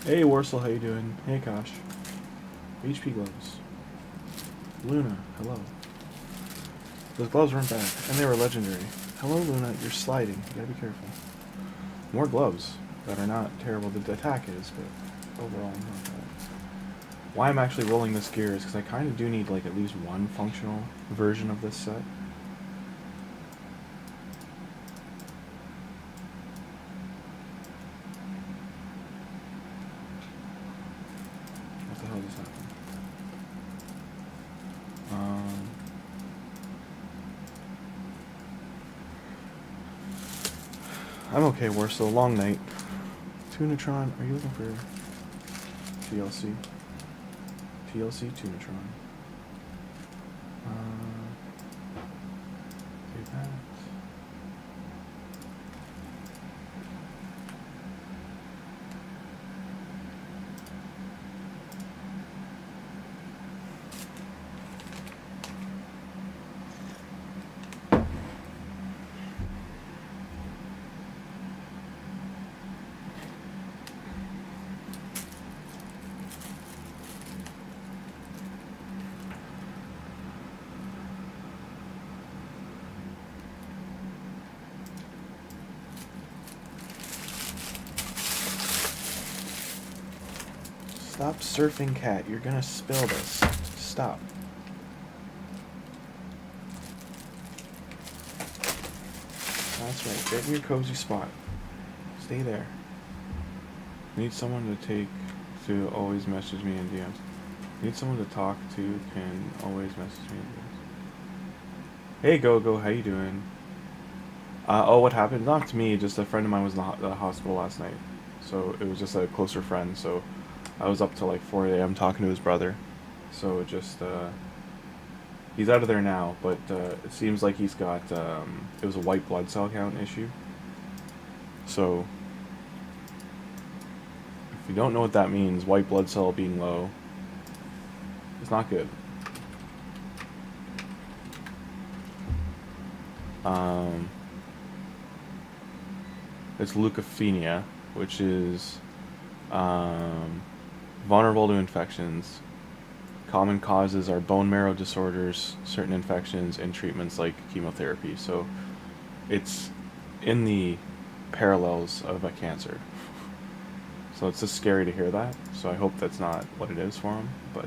Hey Warsaw, how you doing? Hey Kosh. HP gloves. Luna, hello. Those gloves weren't bad, and they were legendary. Hello Luna, you're sliding. You gotta be careful. More gloves that are not terrible. The attack is, but overall not bad. Why I'm actually rolling this gear is because I kind of do need like at least one functional version of this set. What the hell just happened? I'm okay, we're still a long night. Tunatron, are you looking for TLC? TLC Tunatron. Do that. Stop surfing, cat. You're gonna spill this. Stop. That's right. Get in your cozy spot. Stay there. Need someone to always message me in DMs. Need someone to talk to, can always message me in DMs. Hey Go, how you doing? Oh, what happened? Not to me, just a friend of mine was in the hospital last night. So it was just a closer friend, so I was up till like 4 a.m. talking to his brother. So it just, he's out of there now, but it seems like he's got, it was a white blood cell count issue. So, if you don't know what that means, white blood cell being low, it's not good. It's leukopenia, which is vulnerable to infections. Common causes are bone marrow disorders, certain infections, and treatments like chemotherapy. So it's in the parallels of a cancer. So it's just scary to hear that. So I hope that's not what it is for him. But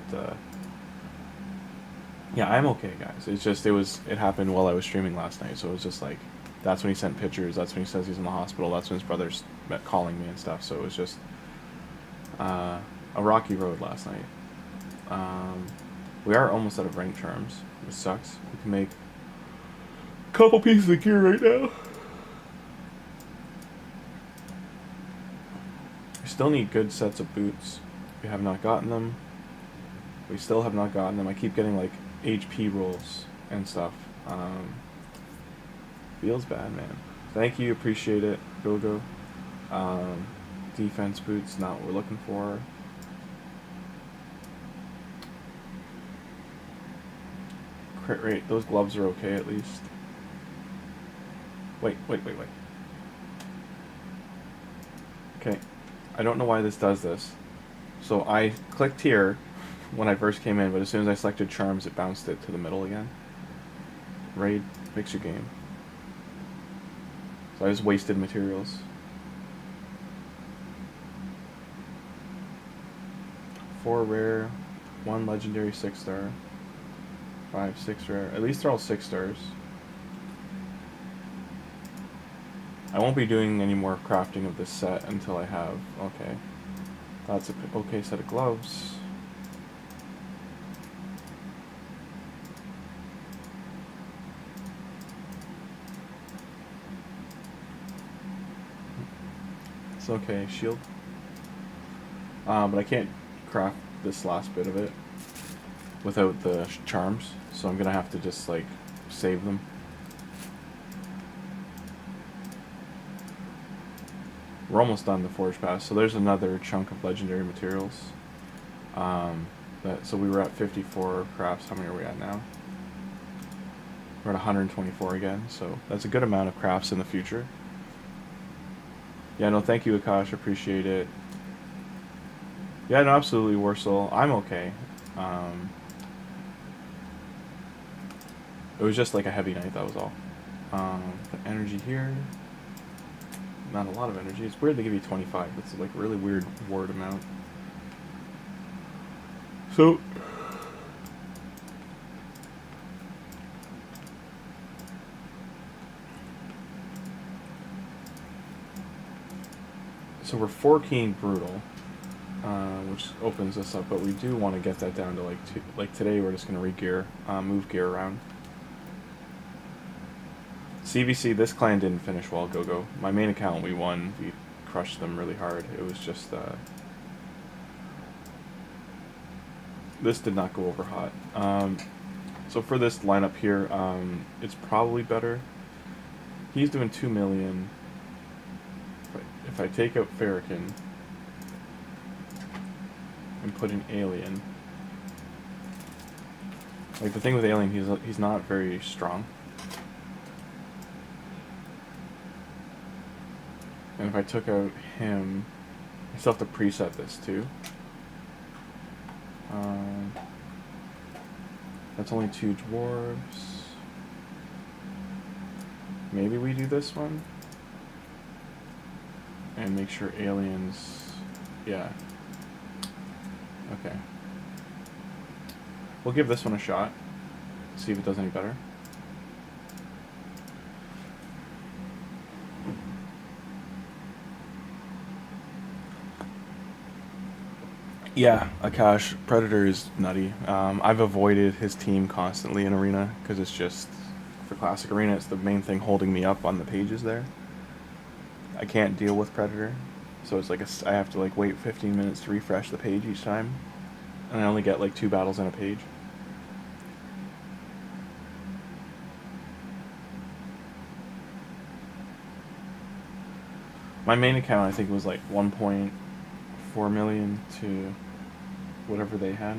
yeah, I'm okay, guys. It's just it happened while I was streaming last night. So it was just like, that's when he sent pictures. That's when he says he's in the hospital. That's when his brother's calling me and stuff. So it was just a rocky road last night. We are almost out of rank charms, which sucks. We can make a couple pieces of gear right now. We still need good sets of boots. We have not gotten them. We still have not gotten them. I keep getting like HP rolls and stuff. Feels bad, man. Thank you, appreciate it. Go. Defense boots, not what we're looking for. Crit rate, those gloves are okay at least. Wait. Okay, I don't know why this does this. So I clicked here when I first came in, but as soon as I selected charms, it bounced it to the middle again. Raid, fix your game. So I just wasted materials. 4 rare, 1 legendary 6-star, 5 6 rare. At least they're all 6 stars. I won't be doing any more crafting of this set until I have. Okay, that's an okay set of gloves. It's okay, shield. But I can't craft this last bit of it without the charms, so I'm gonna have to just like save them. We're almost done the Forge Pass, so there's another chunk of legendary materials. So we were at 54 crafts. How many are we at now? We're at 124 again, so that's a good amount of crafts in the future. Yeah, no, thank you, Akash. Appreciate it. Yeah, no, absolutely, Warsaw. I'm okay. It was just like a heavy night, that was all. Put energy here. Not a lot of energy. It's weird they give you 25. It's like a really weird word amount. So we're 4 keying brutal, which opens us up, but we do want to get that down to like 2. Like today, we're just gonna regear, move gear around. CVC, this clan didn't finish well. Go. My main account, we won. We crushed them really hard. It was just this did not go over hot. So for this lineup here, it's probably better. He's doing 2 million. If I take out Farrakhan and put in Alien, like the thing with Alien, he's not very strong. And if I took out him, I still have to preset this too. That's only 2 dwarves. Maybe we do this one and make sure aliens. Yeah. Okay. We'll give this one a shot. See if it does any better. Yeah, Akash, Predator is nutty. I've avoided his team constantly in Arena, because it's just, for Classic Arena, it's the main thing holding me up on the pages there. I can't deal with Predator, so it's like I have to like wait 15 minutes to refresh the page each time, and I only get like 2 battles in a page. My main account, I think, was like 1.4 million to whatever they had.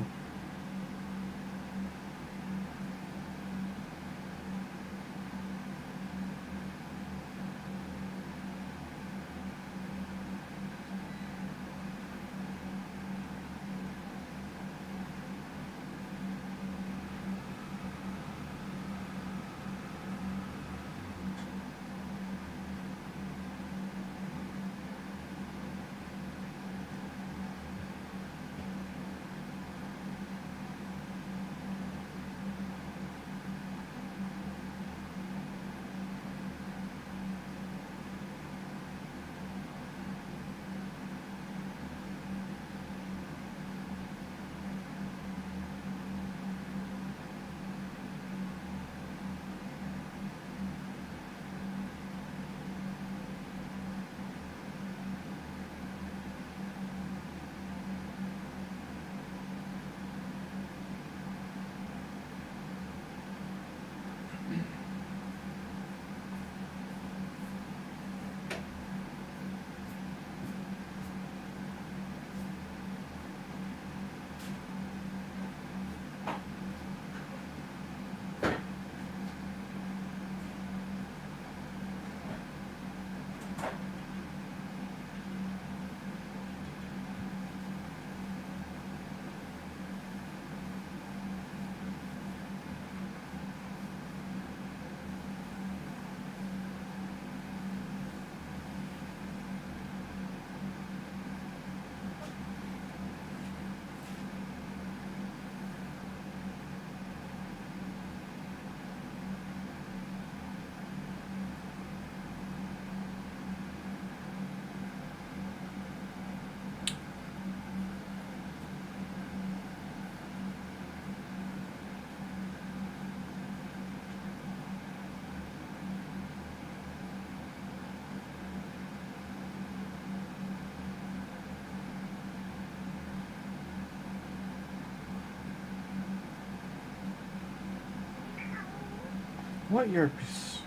What earpiece?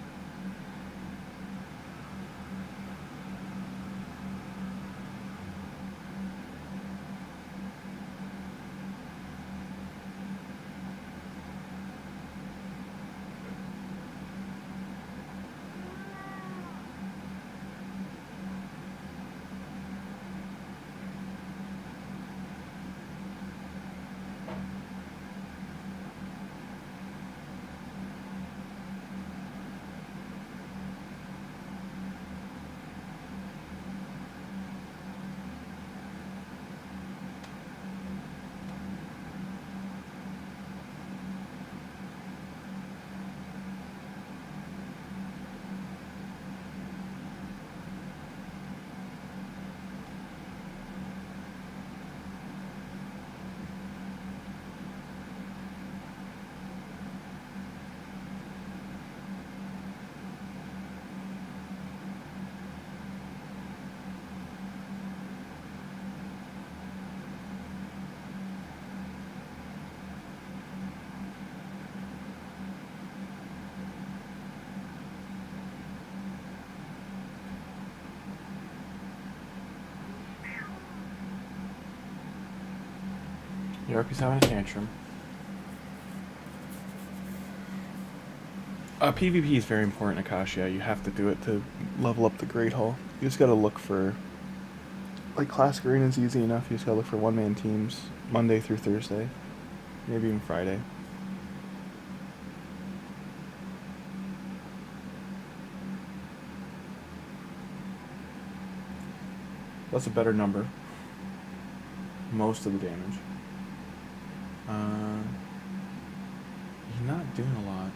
Yorkie's having a tantrum. PvP is very important, Akashia. You have to do it to level up the Great Hall. You just gotta look for... Like, Classic Arena is easy enough. You just gotta look for one-man teams Monday through Thursday. Maybe even Friday. That's a better number. Most of the damage. He's not doing a lot.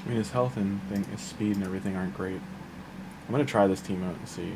I mean, his health and his speed and everything aren't great. I'm gonna try this team out and see.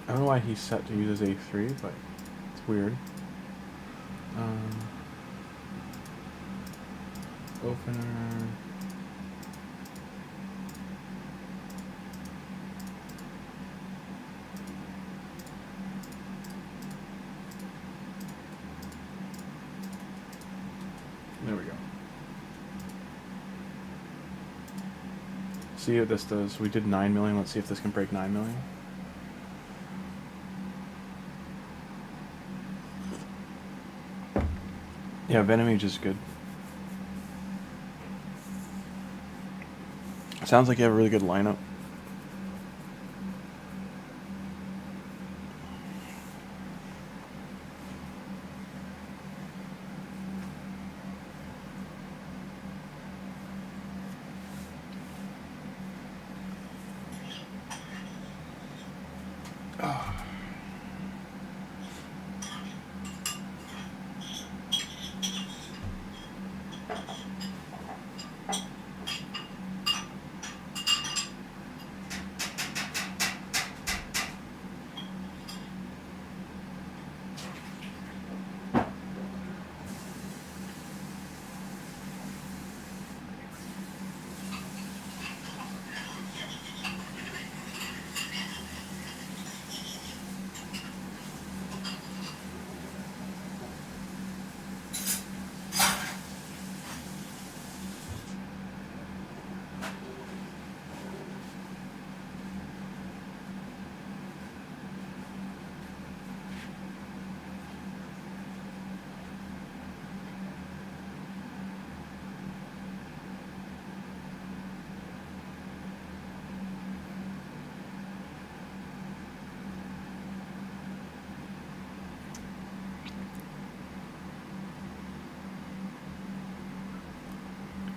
I don't know why he's set to use his A3, but it's weird. Opener. There we go. See what this does. We did 9 million. Let's see if this can break 9 million. Yeah, Venomage is good. Sounds like you have a really good lineup.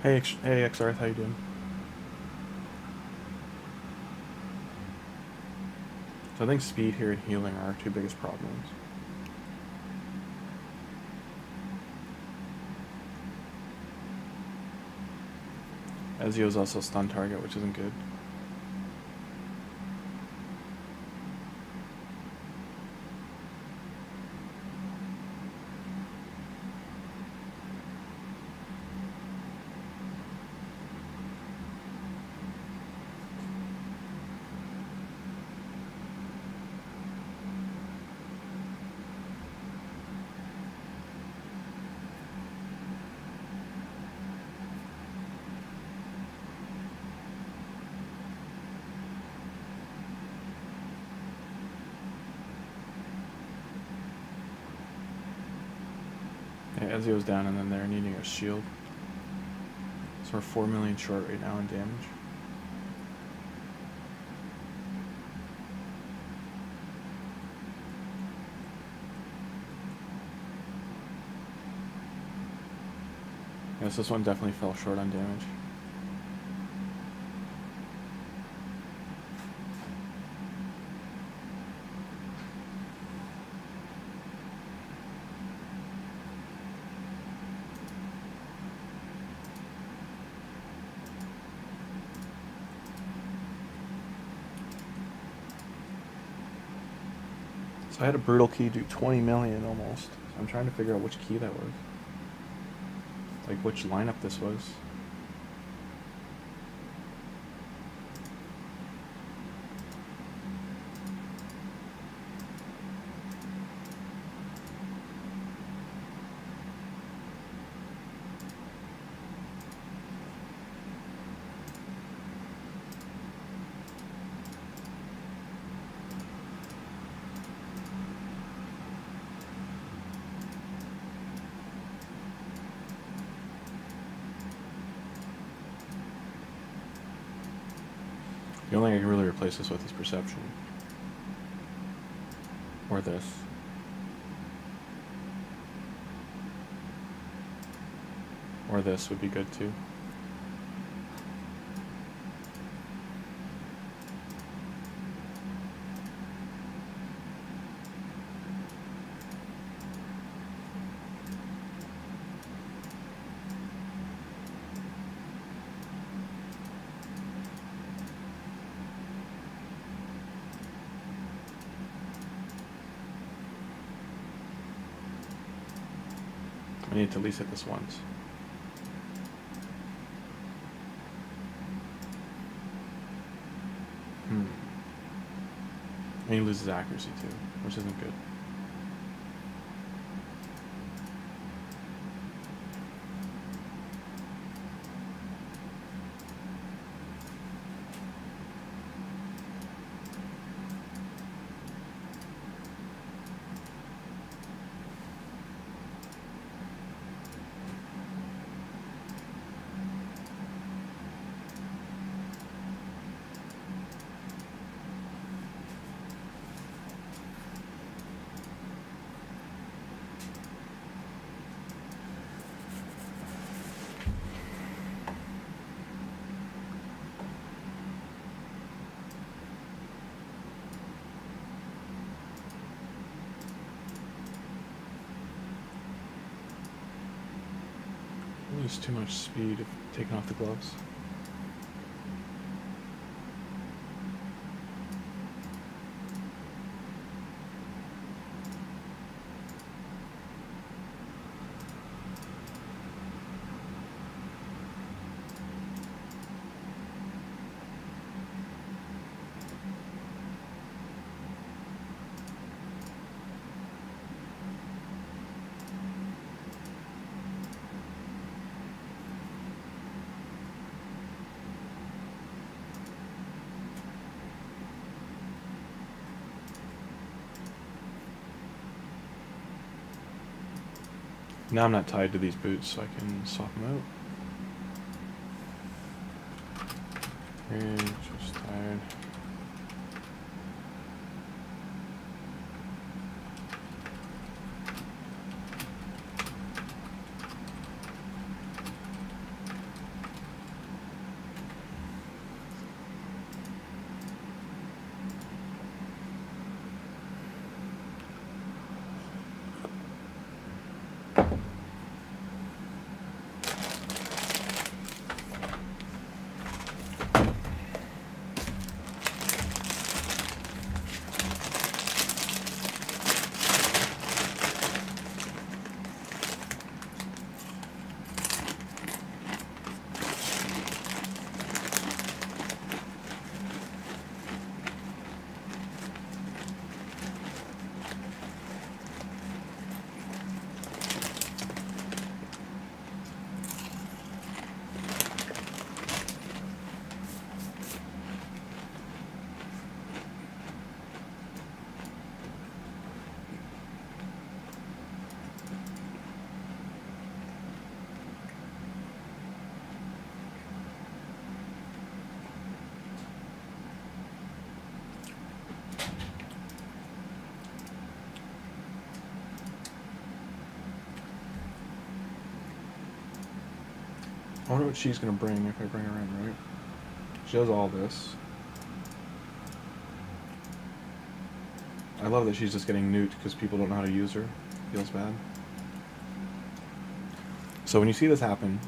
Hey, XR, how you doing? So I think speed here and healing are our two biggest problems. Ezio's also stun target, which isn't good. Yeah, Ezio's down, and then they're needing a shield. So we're 4 million short right now in damage. Yes, this one definitely fell short on damage. So I had a brutal key do 20 million almost. So I'm trying to figure out which key that was. Like which lineup this was. The only thing I can really replace this with is perception. Or this. Or this would be good too. I need to at least hit this once. And he loses accuracy too, which isn't good. Lose too much speed if taking off the gloves. Now I'm not tied to these boots, so I can swap them out. Okay, just tired. wonder what she's gonna bring if I bring her in, right? She does all this. I love that she's just getting nuked because people don't know how to use her. Feels bad. So when you see this happen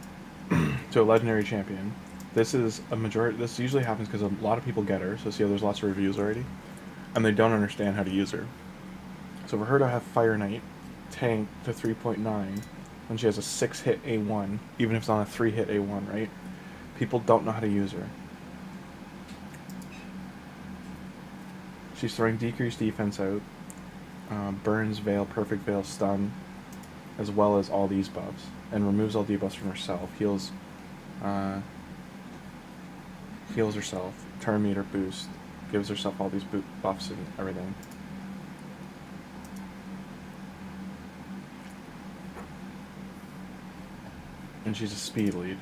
to a legendary champion, this is a majority. This usually happens because a lot of people get her. So see how there's lots of reviews already, and they don't understand how to use her. So for her to have Fire Knight tank to 3.9 when she has a 6-hit A1, even if it's on a 3-hit A1, right? People don't know how to use her. She's throwing decreased defense out, burns, veil, perfect veil, stun, as well as all these buffs, and removes all debuffs from herself. Heals herself, turn meter boost, gives herself all these buffs and everything. And she's a speed lead.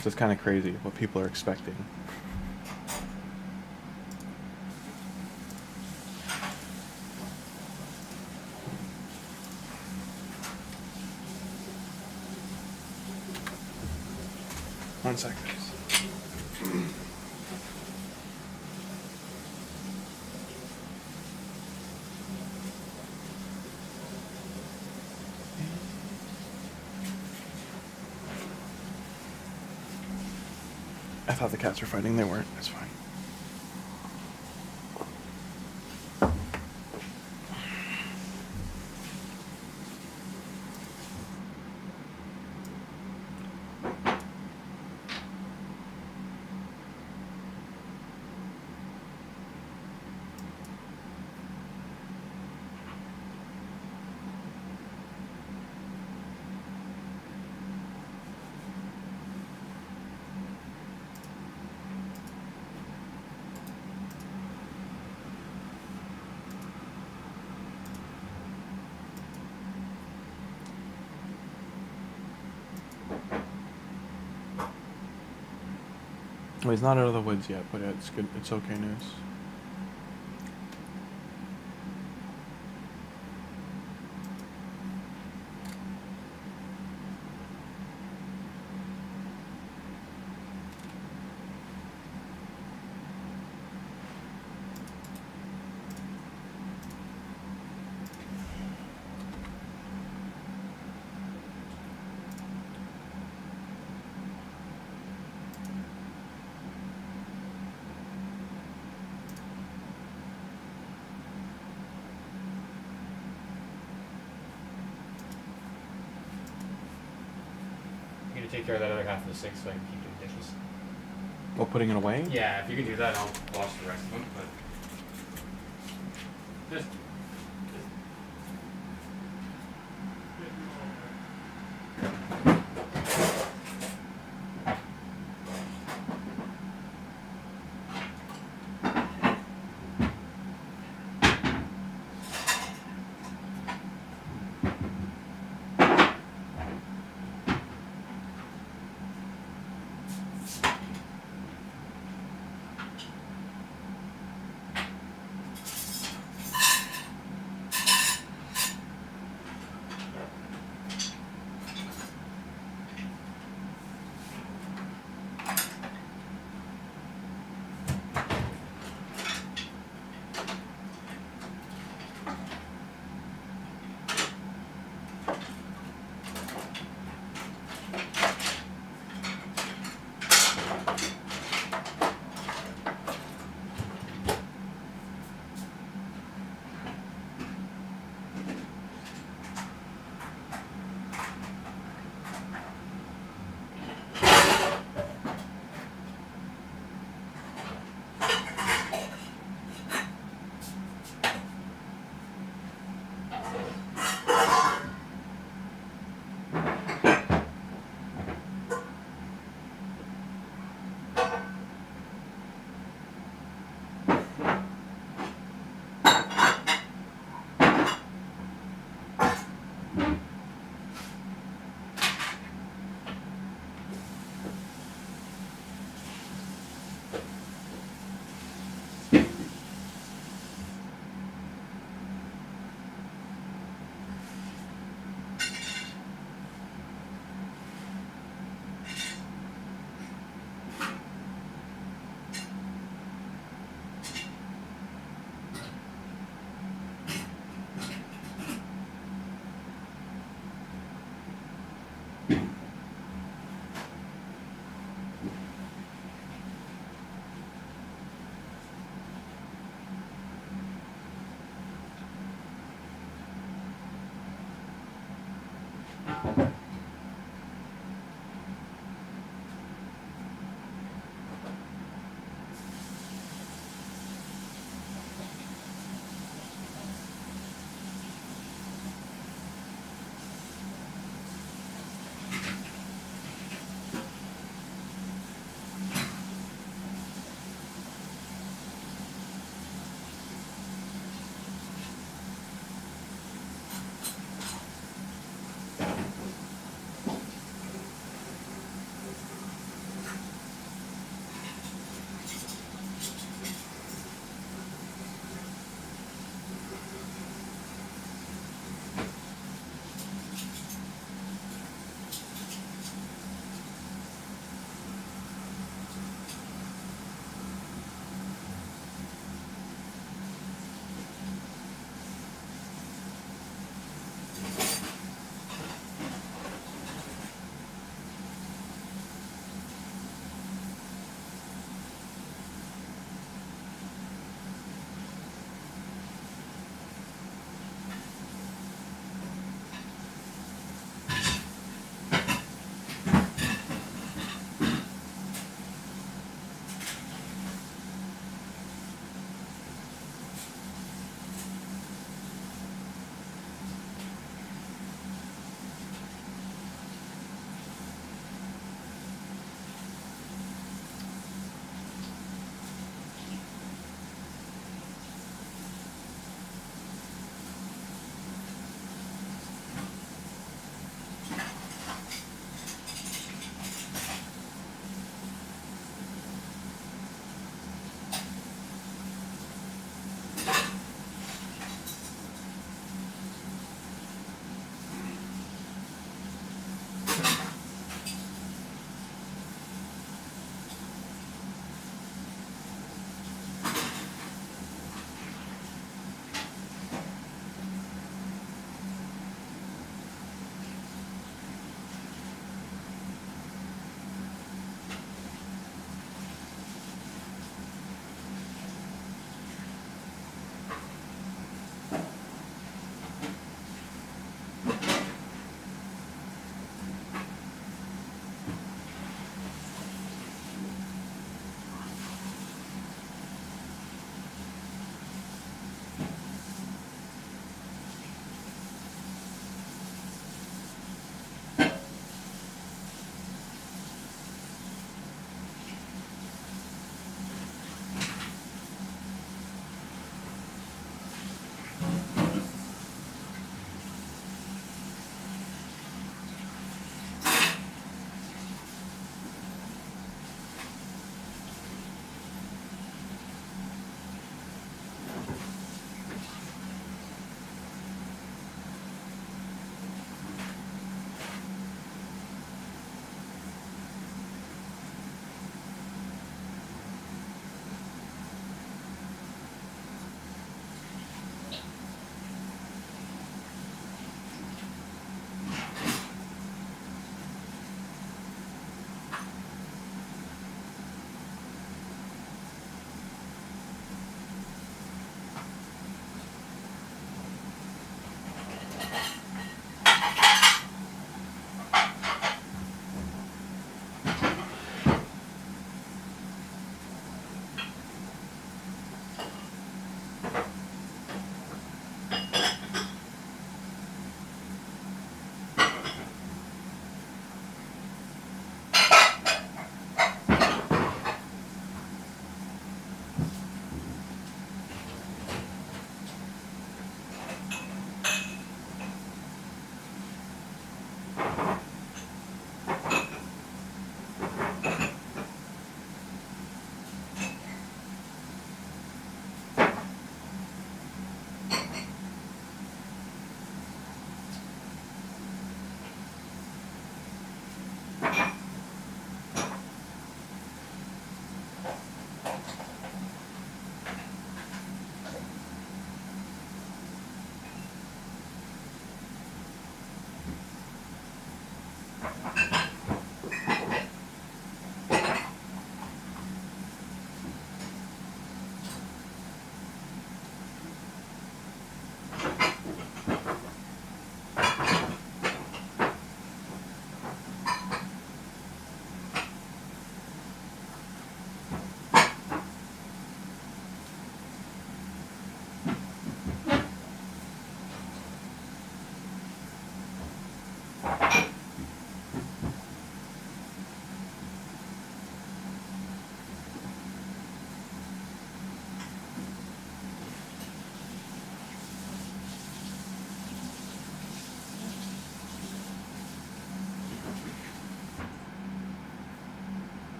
So it's kind of crazy what people are expecting. One second. I thought the cats were fighting. They weren't. It's fine. Well, he's not out of the woods yet, but it's good. It's okay news. Take care of that other half of the 6 so I can keep doing dishes. Well, putting it away? Yeah, if you can do that, I'll wash the rest of them, but just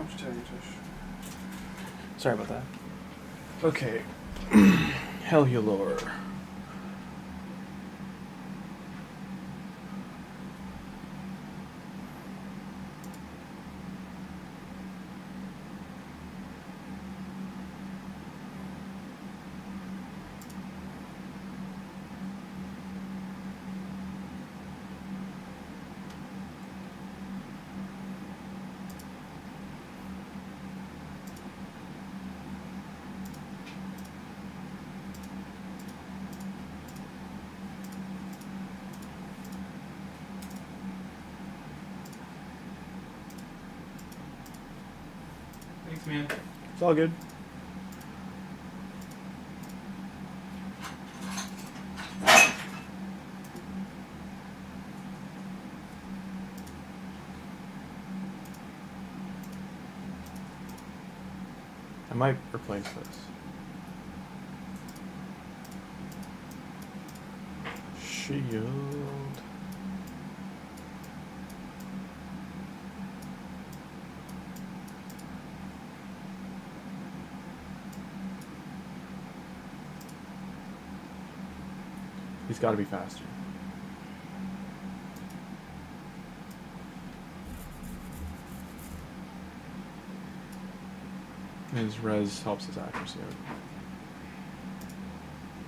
I'm just telling you, Tish. Sorry about that. Okay. Allure. Thanks, man. It's all good. I might replace this. Shield. He's got to be faster. His res helps his accuracy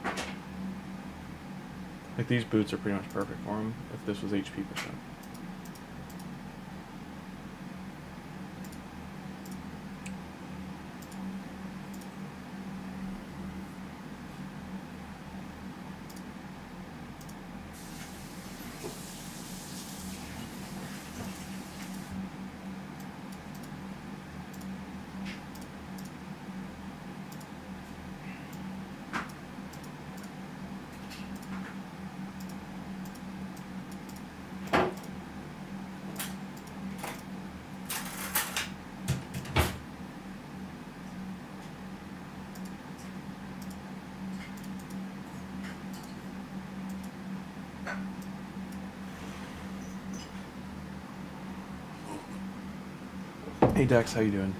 out. Like, these boots are pretty much perfect for him if this was HP percent. Hey Dex, how you doing?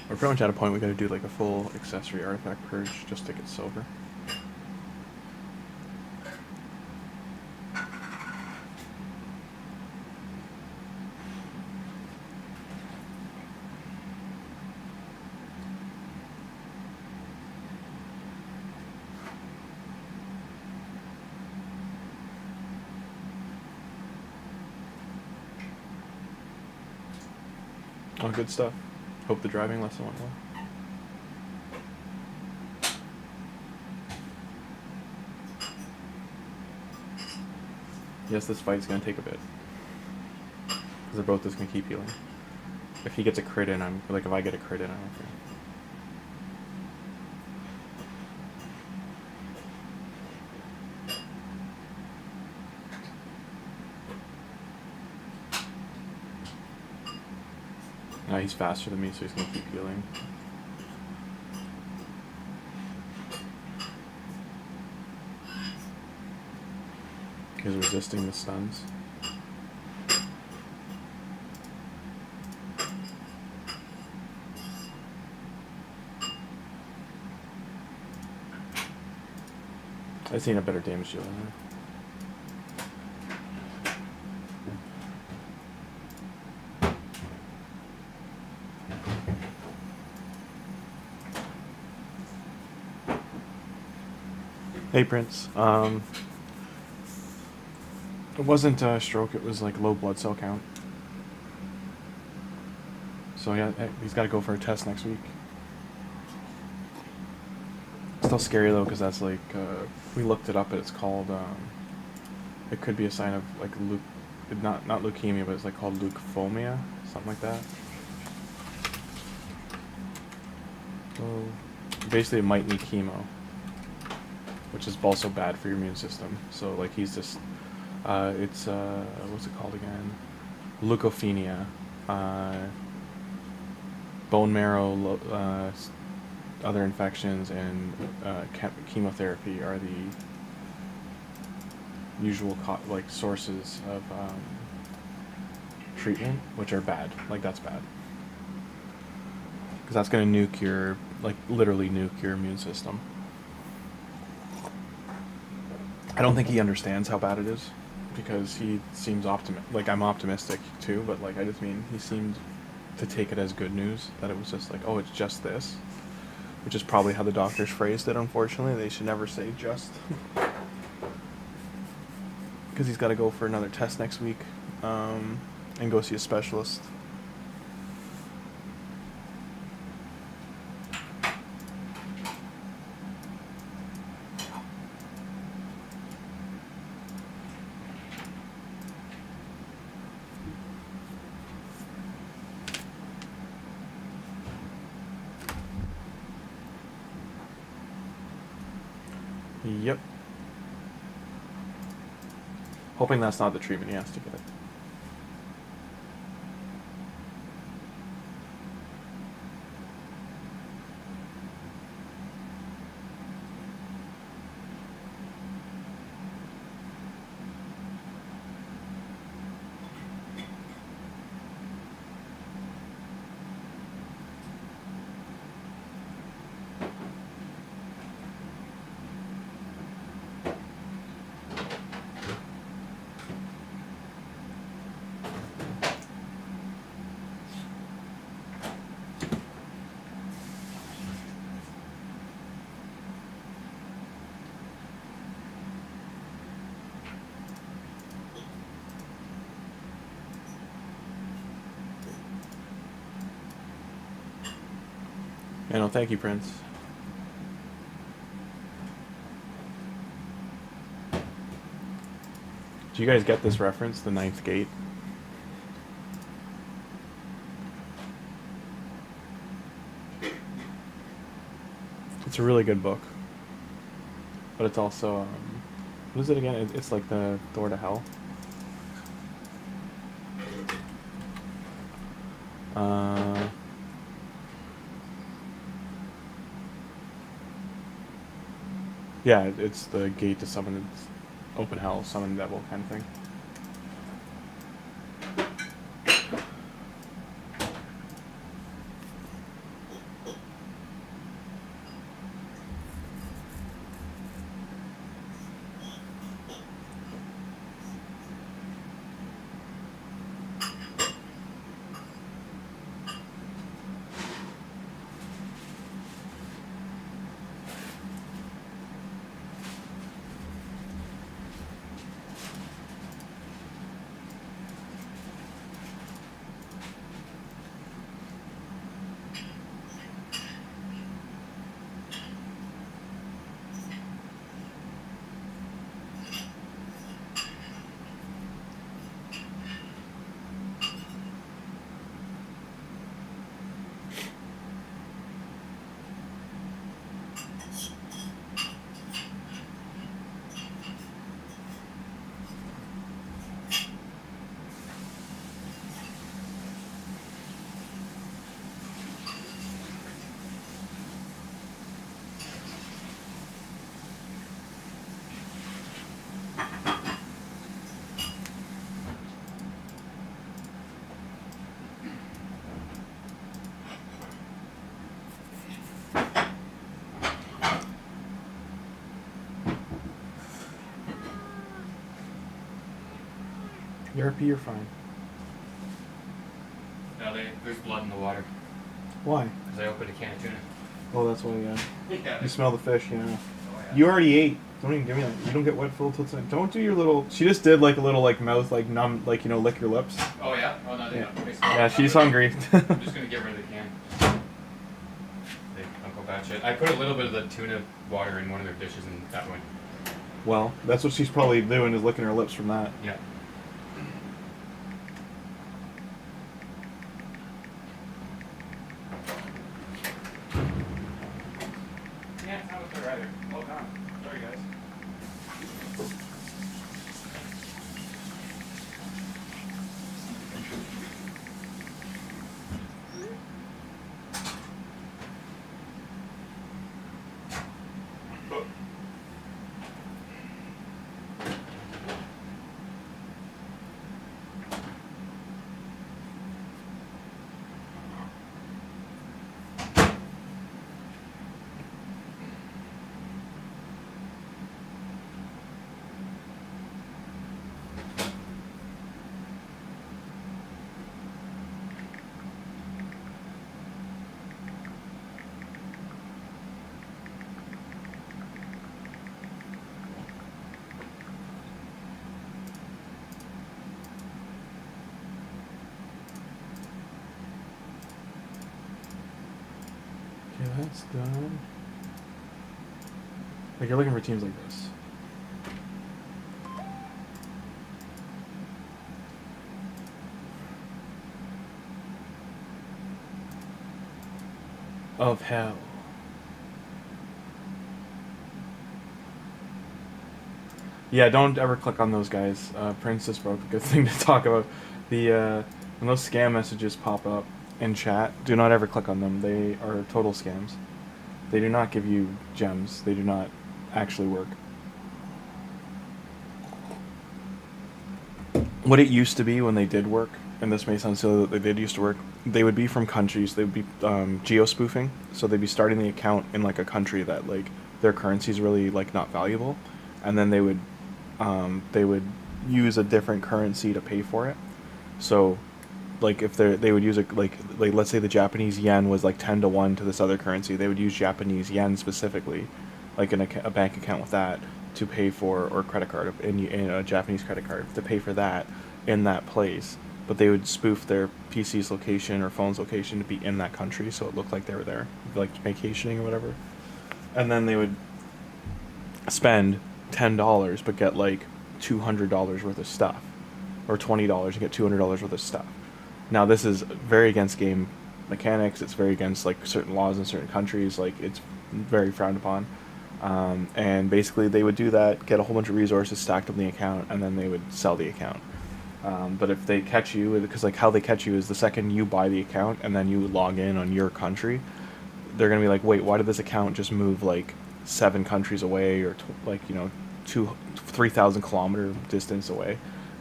We're pretty much at a point we gotta do like a full accessory artifact purge just to get silver. Oh, good stuff. Hope the driving lesson went well. Yes, this fight's gonna take a bit. Because they're both just gonna keep healing. If he gets a crit in, I'm like, if I get a crit in, I don't care. He's faster than me, so he's gonna keep healing. He's resisting the stuns. I've seen a better damage deal in there. Hey Prince, it wasn't a stroke, it was like low blood cell count. So yeah, he's got to go for a test next week. Still scary though, because that's like, we looked it up, it's called, it could be a sign of like, not leukemia, but it's like called leukemia, something like that. So basically it might need chemo. which is also bad for your immune system. So like he's just, it's what's it called again? Leukopenia, bone marrow, other infections, and chemotherapy are the usual like sources of treatment, which are bad. Like that's bad. Because that's going to nuke your, like, literally nuke your immune system. I don't think he understands how bad it is, because he seems like, I'm optimistic too, but, like, I just mean, he seemed to take it as good news, that it was just like, oh, it's just this, which is probably how the doctors phrased it, unfortunately. They should never say just. Because he's got to go for another test next week, and go see a specialist. Yep. Hoping that's not the treatment he has to get. Yeah, no, thank you, Prince. Do you guys get this reference, the Ninth Gate? It's a really good book. But it's also, what is it again? It's like the door to hell. Yeah, it's the gate to summon, open hell, summon devil kind of thing. You're fine. No, there's blood in the water. Why? Because I opened a can of tuna. Oh, that's why, yeah. Yeah. You smell the fish, yeah. Oh, yeah. You already ate. Don't even give me that. You don't get wet food till tonight. Don't do your little... She just did like a little like mouth, like numb, like, you know, lick your lips. Oh, yeah? Oh, no, they Yeah, don't. yeah, she's hungry. I'm just going to get rid of the can. Uncle Batch it. I put a little bit of the tuna water in one of their dishes and that went. Well, that's what she's probably doing, is licking her lips from that. Yeah. Yeah, it's not with her either. Oh, God. Sorry, guys. that's done. Like, you're looking for teams like this. Of hell. Yeah, don't ever click on those guys. Princess broke a good thing to talk about. The when those scam messages pop up in chat, do not ever click on them. They are total scams. They do not give you gems. They do not actually work. What it used to be when they did work, and this may sound silly that they did used to work, they would be from countries. They would be geo-spoofing. So they'd be starting the account in like a country that like their currency is really like not valuable, and then they would use a different currency to pay for it. So like if they would use like let's say the Japanese yen was like 10 to 1 to this other currency, they would use Japanese yen specifically, like in a bank account with that, to pay for, or credit card in a Japanese credit card to pay for that in that place. But they would spoof their PC's location or phone's location to be in that country, so it looked like they were there, like vacationing or whatever. And then they would spend $10 but get like $200 worth of stuff, or $20 and get $200 worth of stuff. Now this is very against game mechanics. It's very against like certain laws in certain countries. Like it's very frowned upon. And basically they would do that, get a whole bunch of resources stacked on the account, and then they would sell the account. But if they catch you, because like how they catch you is the second you buy the account and then you log in on your country, they're gonna be like, wait, why did this account just move like 7 countries away, or like 3,000 kilometer distance away?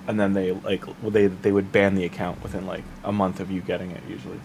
And then they would ban the account within like a month of you getting it usually.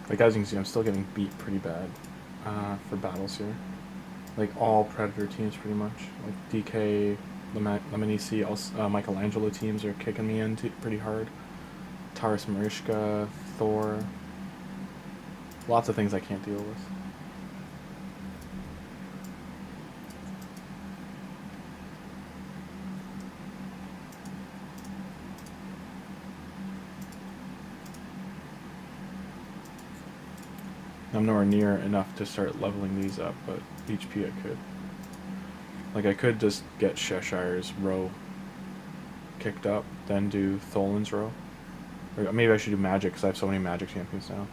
Like as you can see, I'm still getting beat pretty bad for battles here. Like all Predator teams pretty much. Like DK, Lemonisi, Michelangelo teams are kicking me in pretty hard. Taurus Marishka, Thor. Lots of things I can't deal with. I'm nowhere near enough to start leveling these up, but HP I could. Like I could just get Cheshire's row kicked up, then do Tholin's row. Or maybe I should do Magic, because I have so many Magic champions now.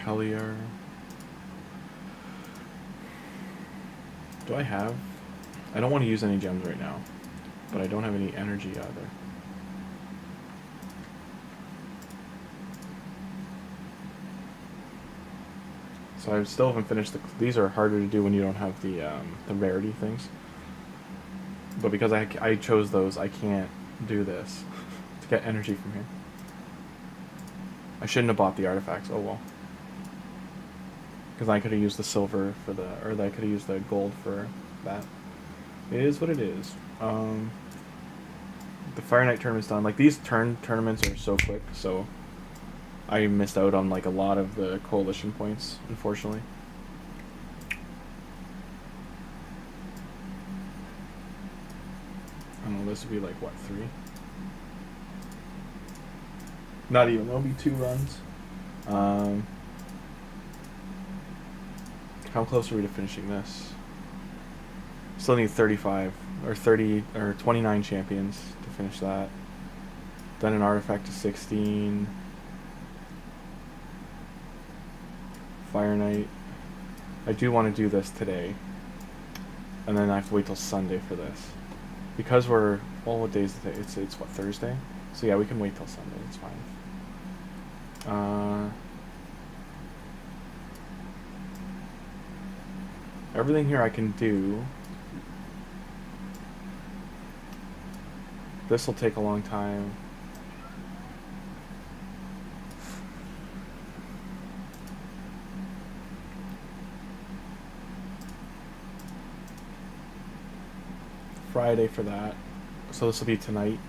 Hellier. Do I have... I don't want to use any gems right now, but I don't have any energy either. So I still haven't finished the... These are harder to do when you don't have the rarity things. But because I chose those, I can't do this to get energy from here. I shouldn't have bought the artifacts. Oh well. Because I could have used the silver for the... Or I could have used the gold for that. It is what it is. The Fire Knight tournament's done. Like, these tournaments are so quick, so... I missed out on, like, a lot of the coalition points, unfortunately. don't know, this would be like, what, 3? Not even, there'll be 2 runs. How close are we to finishing this? Still need 35, or 30, or 29 champions to finish that. Then an artifact to 16. Fire Knight. I do want to do this today. And then I have to wait till Sunday for this. Because we're, well, what day is it? It's what, Thursday? So yeah, we can wait till Sunday, it's fine. Everything here I can do. This will take a long time. Friday for that. So this will be tonight.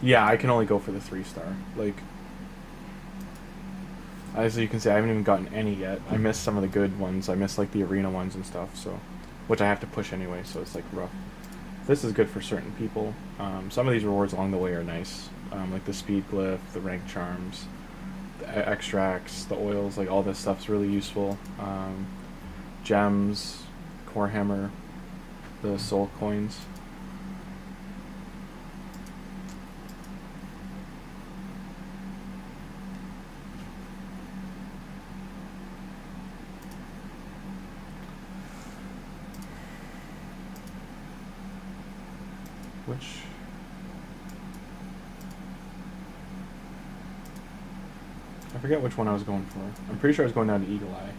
Yeah, I can only go for the 3-star. Like, as you can see, I haven't even gotten any yet. I missed some of the good ones. I missed like the arena ones and stuff, so, which I have to push anyway, so it's like rough. This is good for certain people. Some of these rewards along the way are nice, like the speed glyph, the rank charms, the extracts, the oils, like all this stuff's really useful. Gems, core hammer, the soul coins. Which I forget which one I was going for. I'm pretty sure I was going down to Eagle Eye.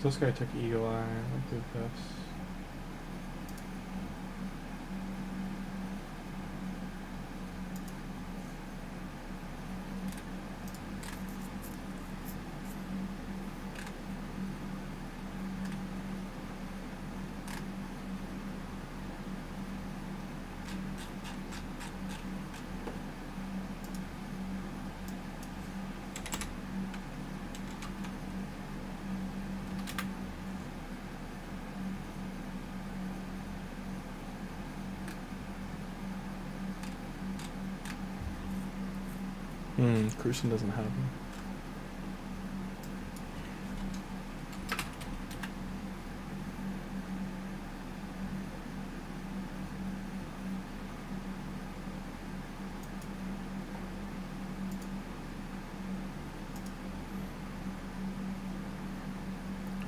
So this guy took Eagle Eye. I'll do this. Crucian doesn't have him.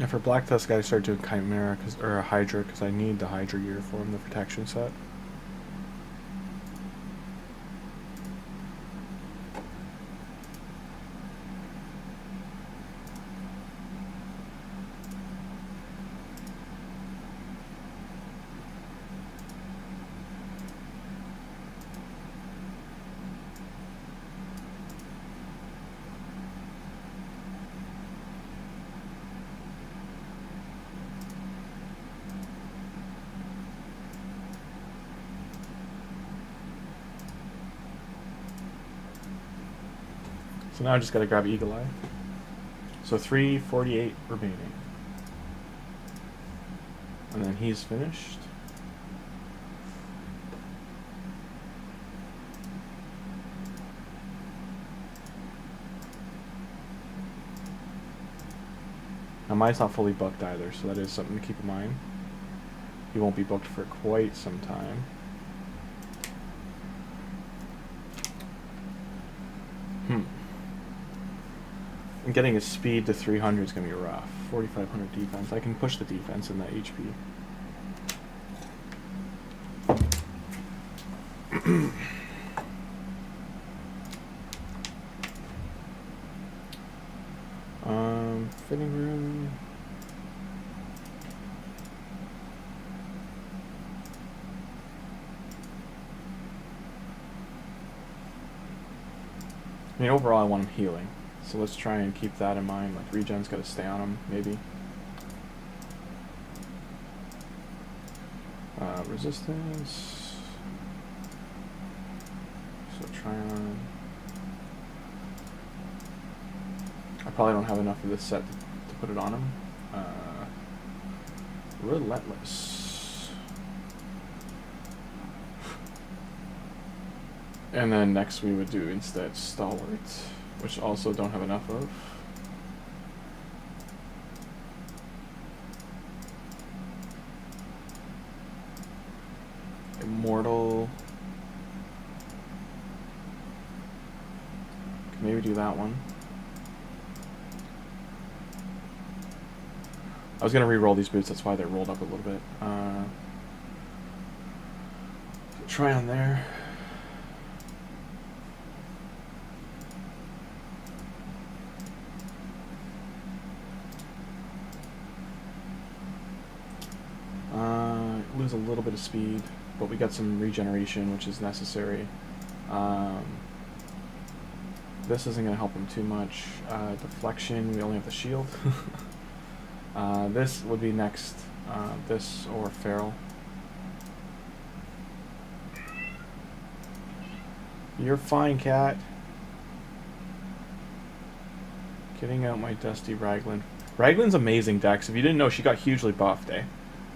Yeah, for Black Tusk, I start doing Chimera or a Hydra because I need the Hydra gear for him, the protection set. So now I just gotta grab Eagle Eye. So 348 remaining. And then he's finished. Now mine's not fully booked either, so that is something to keep in mind. He won't be booked for quite some time. And getting his speed to 300 is going to be rough. 4,500 defense. I can push the defense in that HP. Fitting room. I mean, overall, I want him healing. So let's try and keep that in mind. Like, regen's got to stay on him, maybe. Resistance. So try on. I probably don't have enough of this set to put it on him. Relentless. And then next we would do instead Stalwart, which also don't have enough of. Immortal. Can maybe do that one. I was gonna re-roll these boots, that's why they're rolled up a little bit. Try on there. Lose a little bit of speed, but we got some regeneration, which is necessary. This isn't going to help him too much. Deflection, we only have the shield. This would be next. This or Feral. You're fine, cat. Getting out my dusty Raglan. Raglan's amazing, Dex. If you didn't know, she got hugely buffed, eh?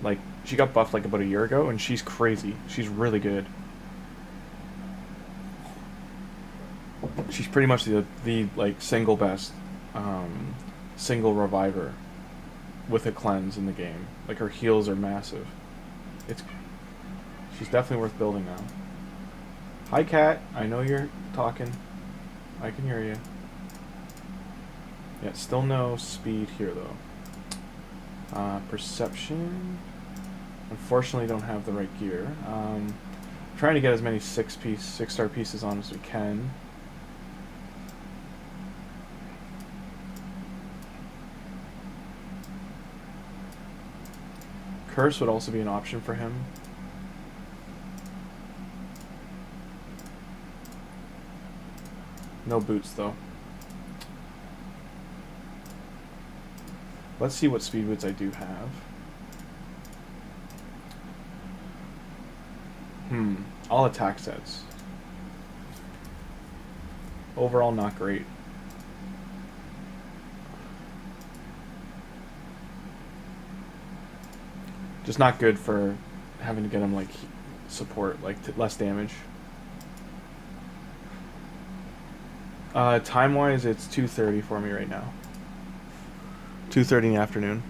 Like, she got buffed like about a year ago, and she's crazy. She's really good. She's pretty much the like single best single reviver with a cleanse in the game. Like, her heals are massive. She's definitely worth building now. Hi, cat. I know you're talking. I can hear you. Yeah, still no speed here though. Perception. Unfortunately, don't have the right gear. Trying to get as many 6-star pieces on as we can. Curse would also be an option for him. No boots though. Let's see what speed boots I do have. All attack sets. Overall, not great. Just not good for having to get him like support, like less damage. Time-wise, it's 2:30 for me right now. 2:30 in the afternoon.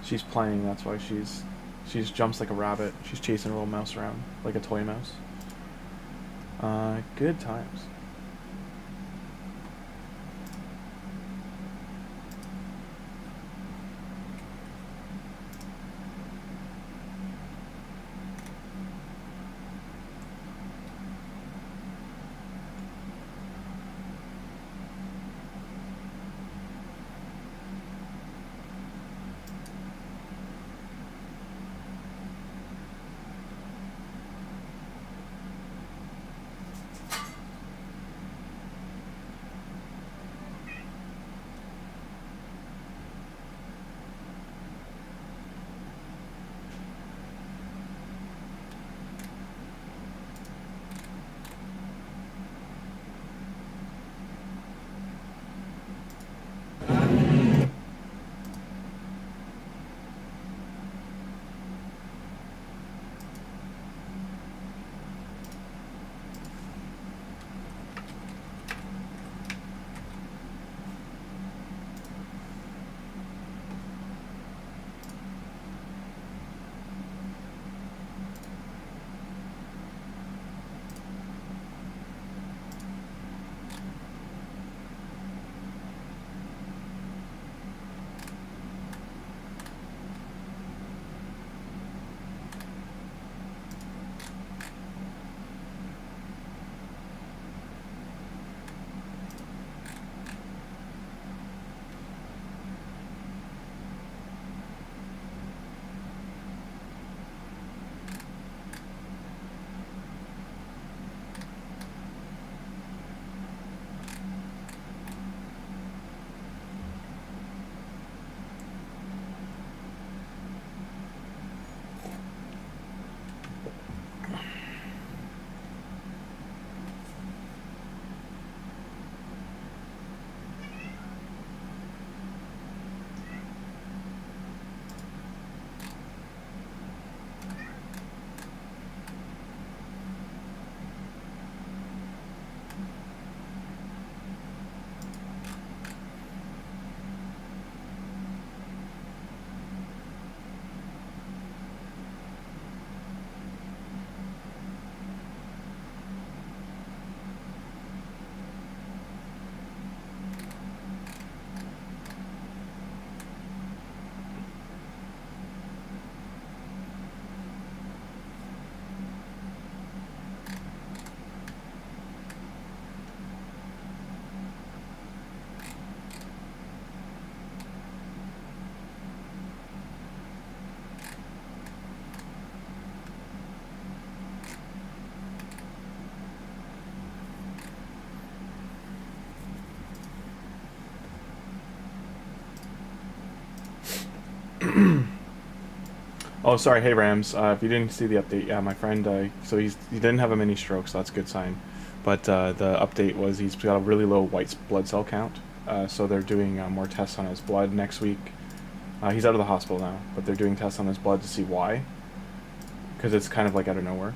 She's playing, that's why she's jumps like a rabbit. She's chasing a little mouse around, like a toy mouse. Good times. Oh, sorry. Hey, Rams. If you didn't see the update, yeah, my friend. So he didn't have a mini stroke, so that's a good sign. But the update was he's got a really low white blood cell count. So they're doing more tests on his blood next week. He's out of the hospital now, but they're doing tests on his blood to see why. Because it's kind of like out of nowhere.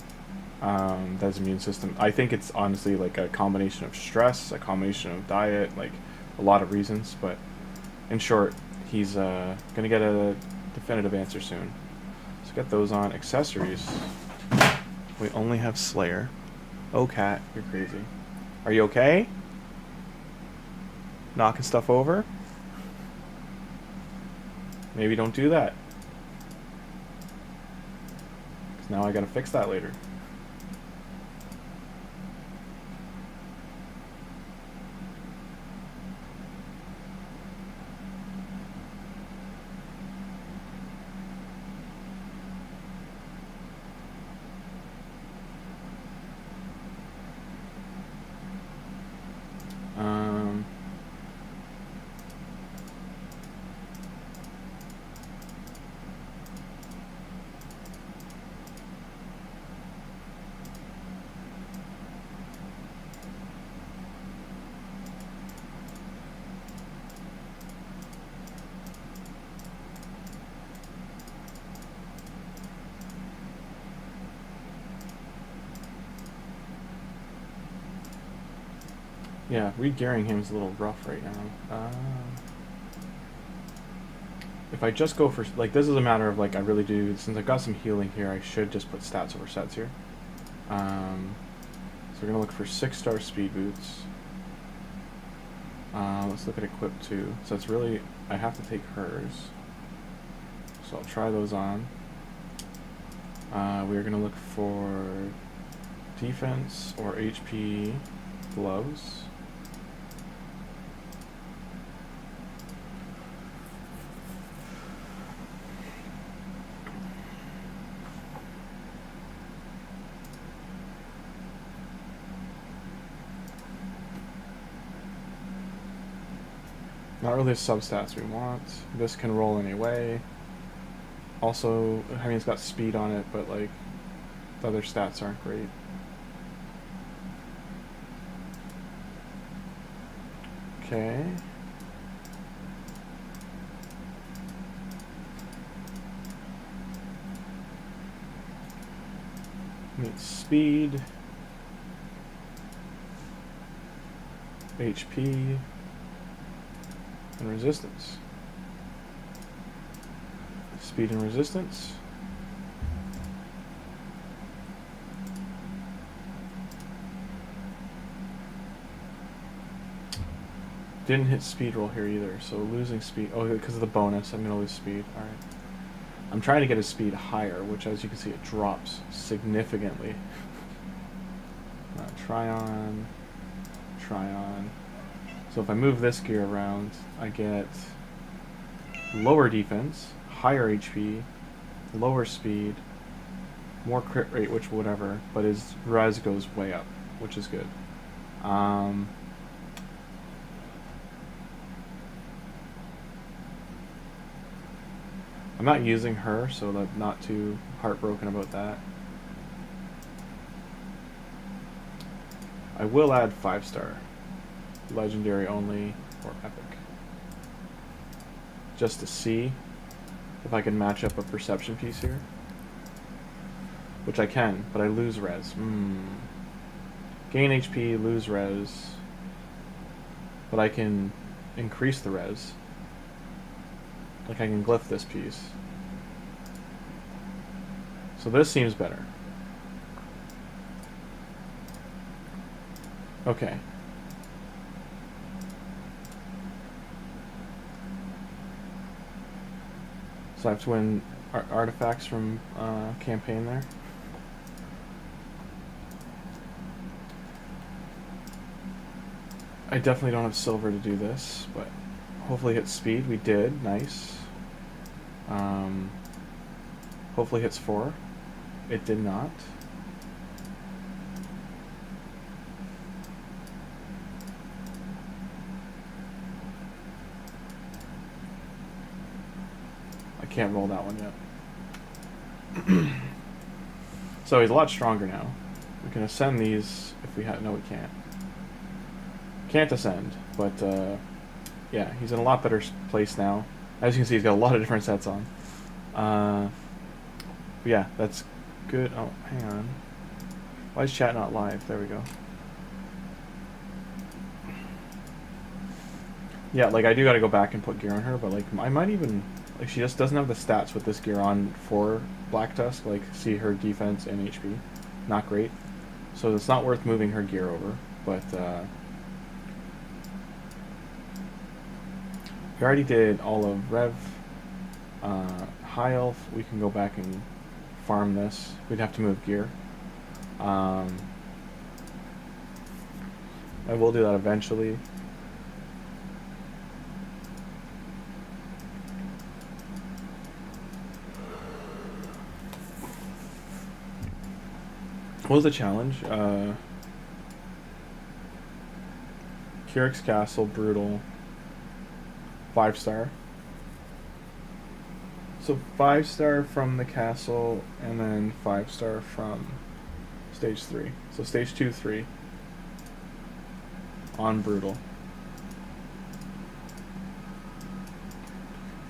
That's immune system. I think it's honestly like a combination of stress, a combination of diet, like a lot of reasons. But in short, he's gonna get a definitive answer soon. So get those on. Accessories. We only have Slayer. Oh, Cat, you're crazy. Are you okay? Knocking stuff over? Maybe don't do that. 'Cause now I gotta fix that later. Yeah, regearing him is a little rough right now. If I just go for, like, this is a matter of, like, I really do, since I've got some healing here, I should just put stats over sets here. So we're going to look for 6-star speed boots. Let's look at equip 2. So it's really, I have to take hers. So I'll try those on. We're going to look for defense or HP gloves. Not really the substats we want. This can roll anyway. Also, I mean, it's got speed on it, but like the other stats aren't great. Okay. Need speed, HP, and resistance. Speed and resistance. Didn't hit speed roll here either, so losing speed. Oh, because of the bonus, I'm gonna lose speed. All right. I'm trying to get his speed higher, which, as you can see, it drops significantly. Try on. So if I move this gear around, I get lower defense, higher HP, lower speed, more crit rate, which whatever, but his res goes way up, which is good. I'm not using her, so I'm not too heartbroken about that. I will add 5-star. Legendary only, or epic. Just to see if I can match up a perception piece here. Which I can, but I lose res. Gain HP, lose res. But I can increase the res. Like I can glyph this piece. So this seems better. Okay. So I have to win artifacts from campaign there. I definitely don't have silver to do this, but hopefully hit speed. We did. Nice. Hopefully hits 4. It did not. I can't roll that one yet. So he's a lot stronger now. We can ascend these if we have. No, we can't. Can't ascend, but yeah, he's in a lot better place now. As you can see, he's got a lot of different sets on. Yeah, that's good. Oh, hang on. Why is chat not live? There we go. Yeah, like I do gotta go back and put gear on her, but like I might even like she just doesn't have the stats with this gear on for Black Tusk. Like see her defense and HP, not great. So it's not worth moving her gear over. But we already did all of Rev, High Elf. We can go back and farm this. We'd have to move gear. I will do that eventually. What was the challenge? Kyric's Castle, Brutal, 5-star. So 5-star from the castle, and then 5-star from stage 3. So stage 2, 3 on Brutal.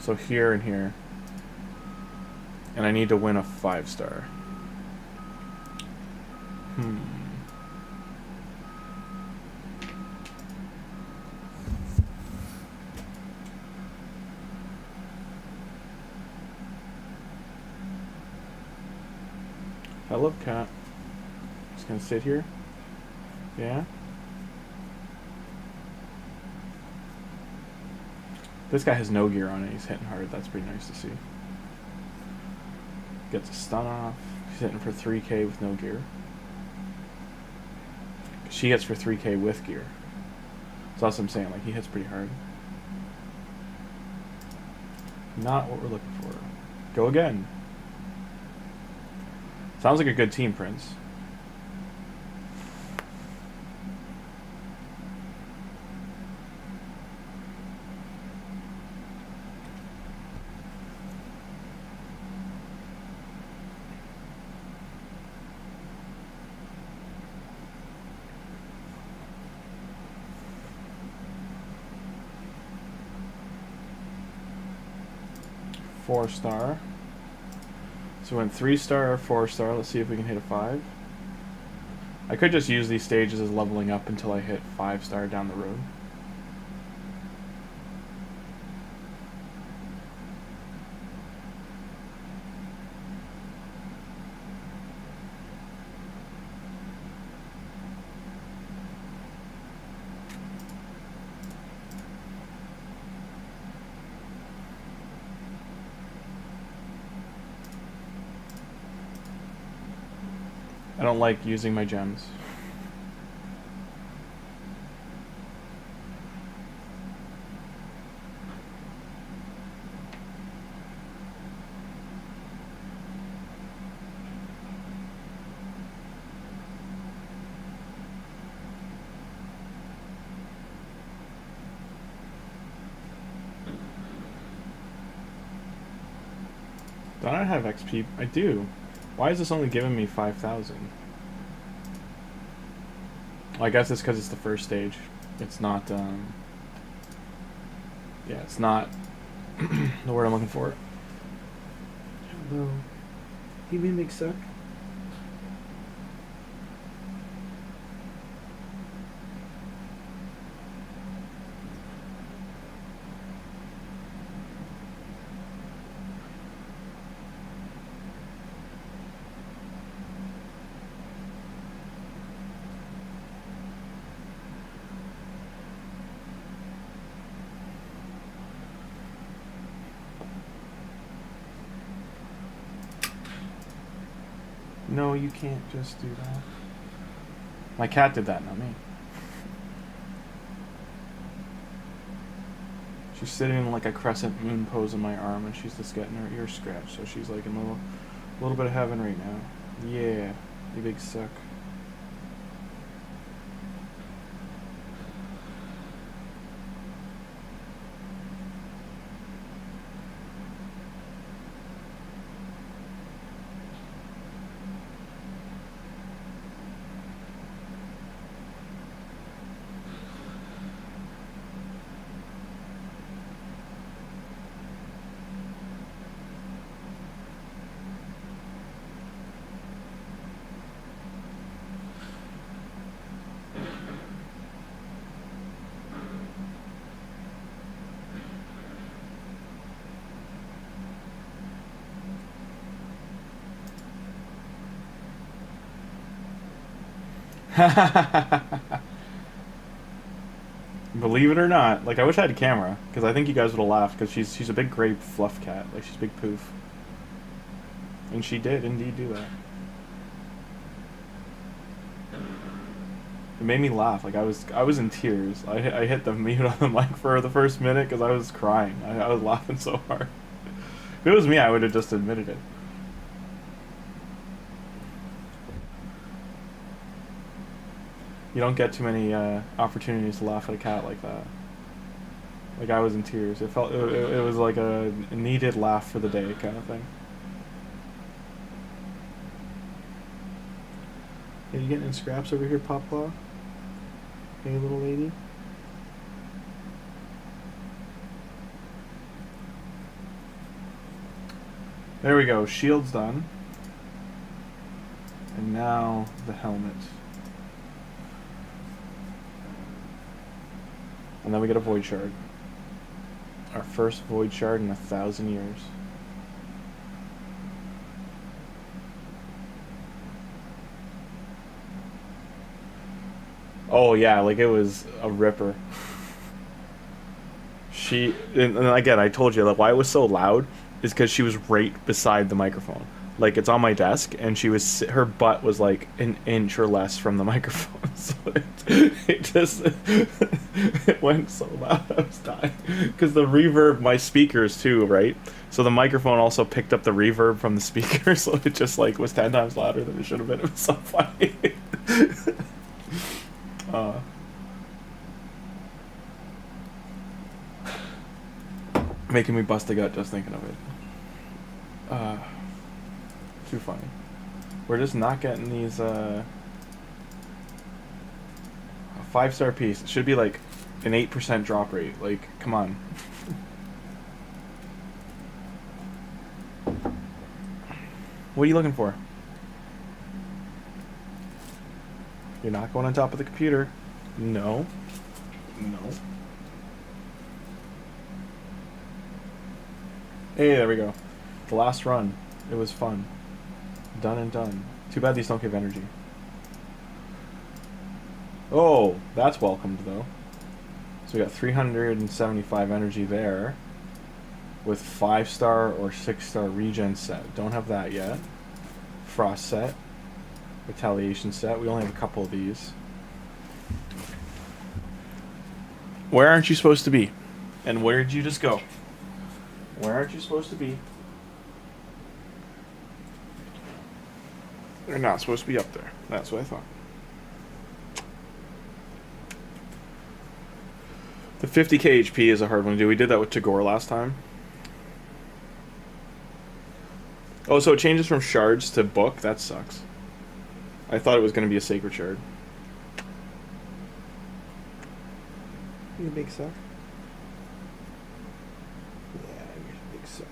So here and here, and I need to win a 5-star. I love Cat. Just gonna sit here. Yeah. This guy has no gear on it. He's hitting hard. That's pretty nice to see. Gets a stun off. He's hitting for 3k with no gear. She hits for 3k with gear. So that's what I'm saying. Like, he hits pretty hard. Not what we're looking for. Go again. Sounds like a good team, Prince. Four-star. So we went 3-star or 4-star. Let's see if we can hit a 5. I could just use these stages as leveling up until I hit 5-star down the road. I don't like using my gems. Don't I have XP? I do. Why is this only giving me 5,000? Well, I guess it's because it's the first stage. It's not, yeah, it's not the word I'm looking for. Hello. You mimic suck. No, you can't just do that. My cat did that, not me. She's sitting in like a crescent moon pose on my arm, and she's just getting her ear scratched, so she's like in a little bit of heaven right now. Yeah, you big suck. Believe it or not, like I wish I had a camera, because I think you guys would have laughed, because she's a big gray fluff cat, like she's a big poof. And she did indeed do that. It made me laugh, like I was in tears. I hit the mute on the mic for the first minute because I was crying. I was laughing so hard. If it was me, I would have just admitted it. You don't get too many opportunities to laugh at a cat like that. Like I was in tears. It felt it was like a needed laugh for the day kind of thing. Are you getting in scraps over here, Popclaw? Hey, little lady. There we go. Shield's done. And now the helmet. And then we get a void shard. Our first void shard in 1,000 years. Oh yeah, like it was a ripper. And again, I told you that why it was so loud is because she was right beside the microphone. Like it's on my desk, and her butt was like an inch or less from the microphone. So it just it went so loud, I was dying. Because the reverb, my speakers too, right? So the microphone also picked up the reverb from the speaker, so it just like was 10 times louder than it should have been. It was so funny. Making me bust a gut just thinking of it. Too funny. We're just not getting these a 5-star piece. It should be like an 8% drop rate. Like, come on. What are you looking for? You're not going on top of the computer. No. No. Hey, there we go. The last run. It was fun. Done and done. Too bad these don't give energy. Oh, that's welcomed though. So we got 375 energy there. With 5-star or 6-star regen set. Don't have that yet. Frost set. Retaliation set. We only have a couple of these. Where aren't you supposed to be? And where did you just go? Where aren't you supposed to be? They're not supposed to be up there. That's what I thought. The 50k HP is a hard one to do. We did that with Tagoar last time. Oh, so it changes from shards to book? That sucks. I thought it was going to be a sacred shard. You big suck. Yeah, you're a big suck.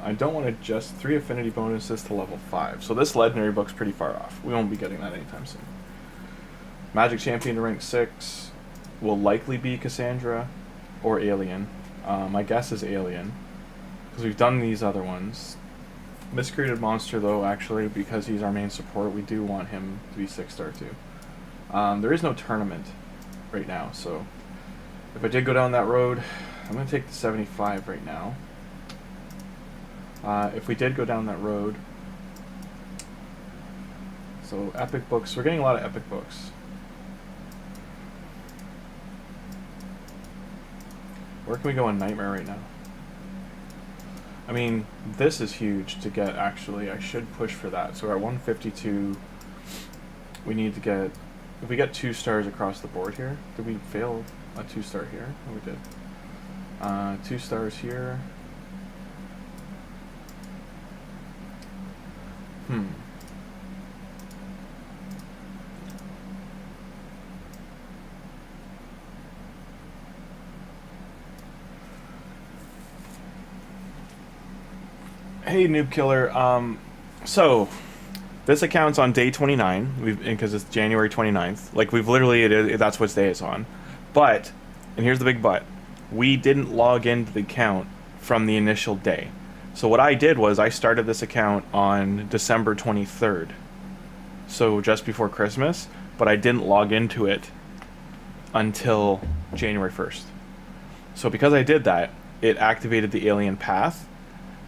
I don't want to adjust 3 affinity bonuses to level 5. So this legendary book's pretty far off. We won't be getting that anytime soon. Magic champion to rank 6 will likely be Cassandra or Alien. My guess is Alien, because we've done these other ones. Miscreated monster though, actually, because he's our main support, we do want him to be 6-star too. There is no tournament right now, so if I did go down that road, I'm going to take the 75 right now. If we did go down that road, so epic books, we're getting a lot of epic books. Where can we go in Nightmare right now? I mean, this is huge to get, actually. I should push for that. So we're at 152. We need to get, if we get 2 stars across the board here, did we fail a 2-star here? Oh, we did. 2 stars here. Hey, Noob Killer. So this account's on day 29, because it's January 29th. Like, we've literally, that's what day it's on. But, and here's the big but, we didn't log into the account from the initial day. So what I did was I started this account on December 23rd. So just before Christmas, but I didn't log into it until January 1st. So because I did that, it activated the alien path,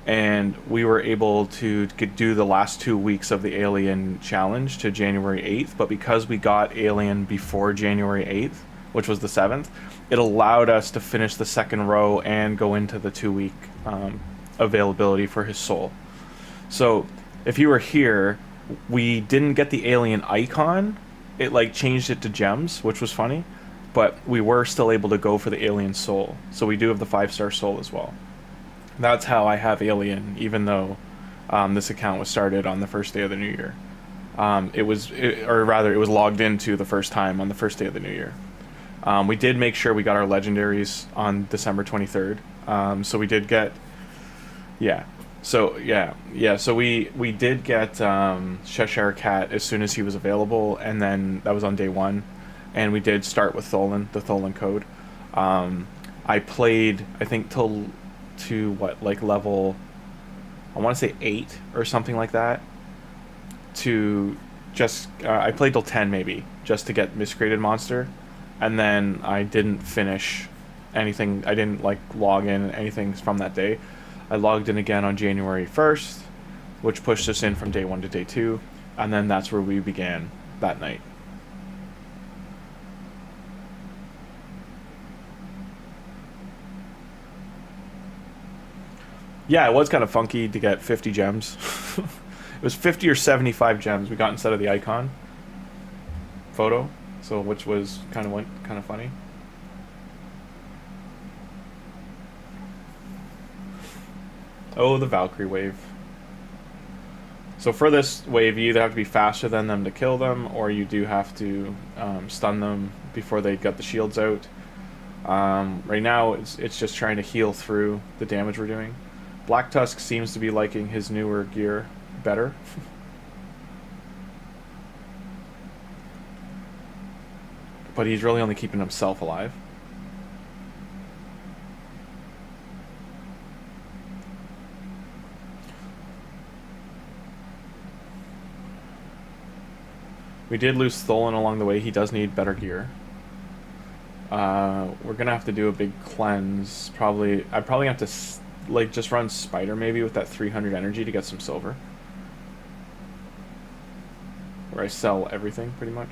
and we were able to do the last 2 weeks of the alien challenge to January 8th, but because we got alien before January 8th, which was the 7th, it allowed us to finish the second row and go into the 2-week availability for his soul. So if you were here, we didn't get the alien icon. It like changed it to gems, which was funny, but we were still able to go for the alien soul. So we do have the 5-star soul as well. That's how I have alien, even though this account was started on the first day of the new year. It was logged into the first time on the first day of the new year. We did make sure we got our legendaries on December 23rd. So we did get, So we did get Cheshire Cat as soon as he was available, and then that was on day 1. And we did start with Tholin, the Tholin code. I played, I think, to level, I want to say 8 or something like that, to just I played till 10 maybe, just to get Miscreated monster, and then I didn't finish anything. I didn't log in anything from that day. I logged in again on January 1st, which pushed us in from day 1 to day 2, and then that's where we began that night. Yeah, it was kind of funky to get 50 gems. It was 50 or 75 gems we got instead of the icon photo, so which was kind of funny. Oh, the Valkyrie wave. So for this wave, you either have to be faster than them to kill them, or you do have to stun them before they get the shields out. Right now, it's just trying to heal through the damage we're doing. Black Tusk seems to be liking his newer gear better. But he's really only keeping himself alive. We did lose Tholin along the way. He does need better gear. We're gonna have to do a big cleanse. I'd probably have to just run Spider maybe with that 300 energy to get some silver. Where I sell everything pretty much.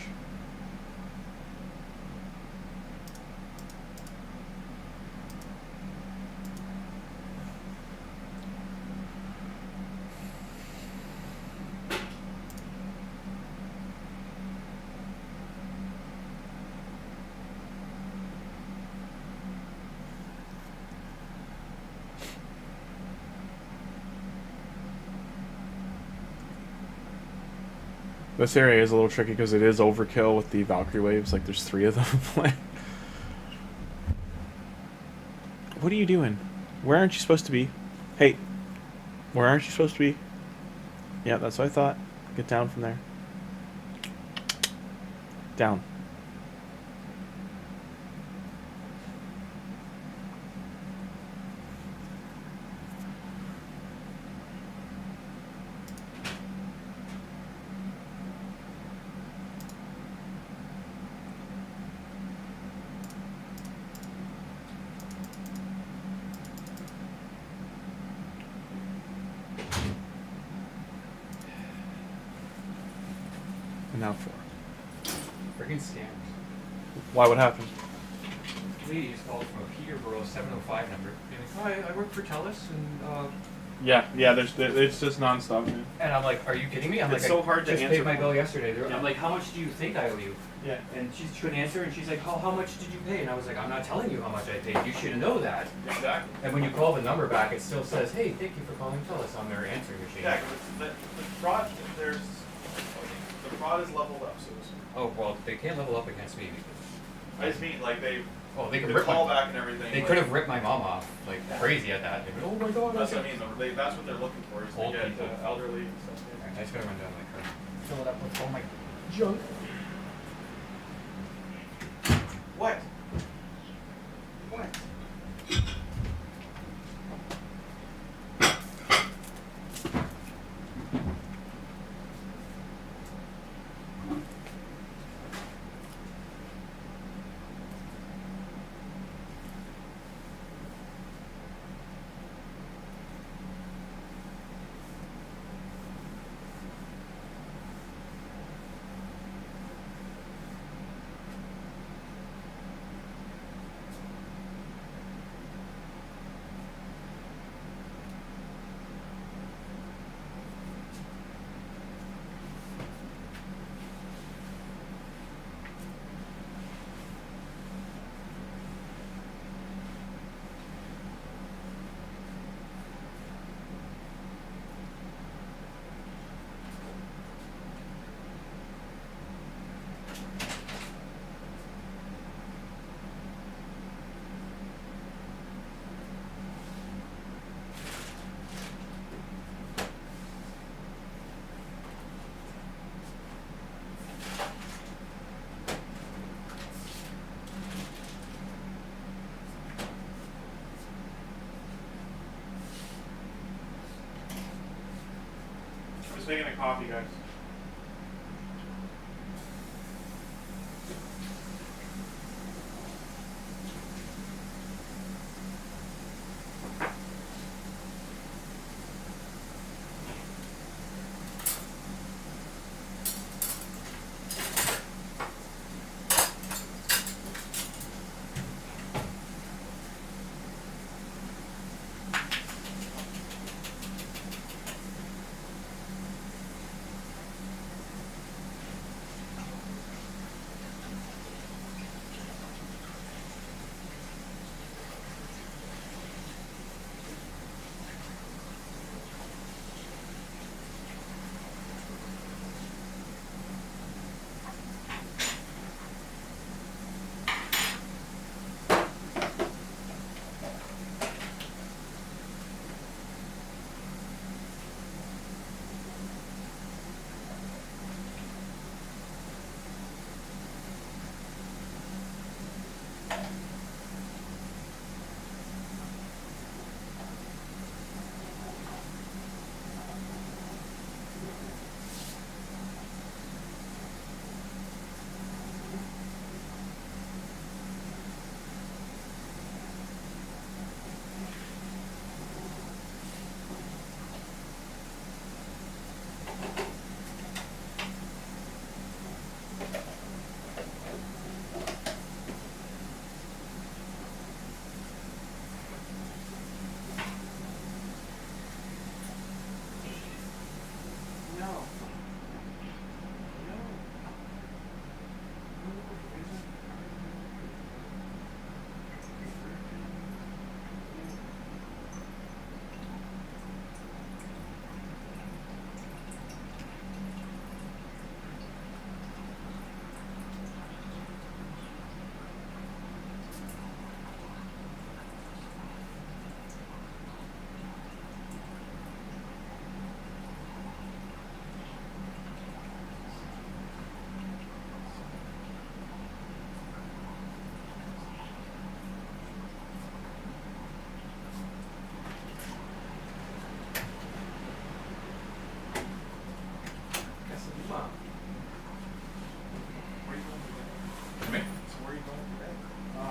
This area is a little tricky because it is overkill with the Valkyrie waves. Like, there's 3 of them. What are you doing? Where aren't you supposed to be? Hey, where aren't you supposed to be? Yeah, that's what I thought. Get down from there. Down. Now 4. Friggin' scammed. Why? What happened? Lady just called from a Peterborough 705 number. Being like, oh, I work for TELUS, and Yeah, it's just nonstop, man. And I'm like, are you kidding me? I'm It's like, so I hard to just answer paid my for. bill yesterday. Yeah. I'm like, how much do you think I owe you? Yeah. And she couldn't answer, and she's like, how much did you pay? And I was like, I'm not telling you how much I paid. You should know that. Exactly. And when you call the number back, it still says, hey, thank you for calling TELUS on their answering machine. Yeah, the fraud, the fraud is leveled up, so to speak. Oh, well, they can't level up against me because, I just mean, like, they could the rip callback and everything. They like, could have ripped my mom off like crazy at that. They'd be, oh my god. That's what I mean. That's what they're looking for. Is Old to get people. elderly and stuff. I just gotta run down my car. Fill it up with all my junk. What? What? Just making a coffee, guys.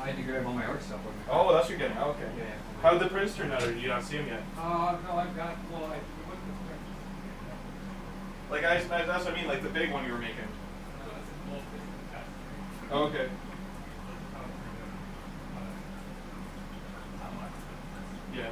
I had to grab all my art stuff with me. Oh, that's what you're getting. Oh, okay. Yeah. How'd the prints turn out, or do you not see them yet? No, I've got, Like, that's what I mean, like the big one you were making. Oh, okay. Yeah.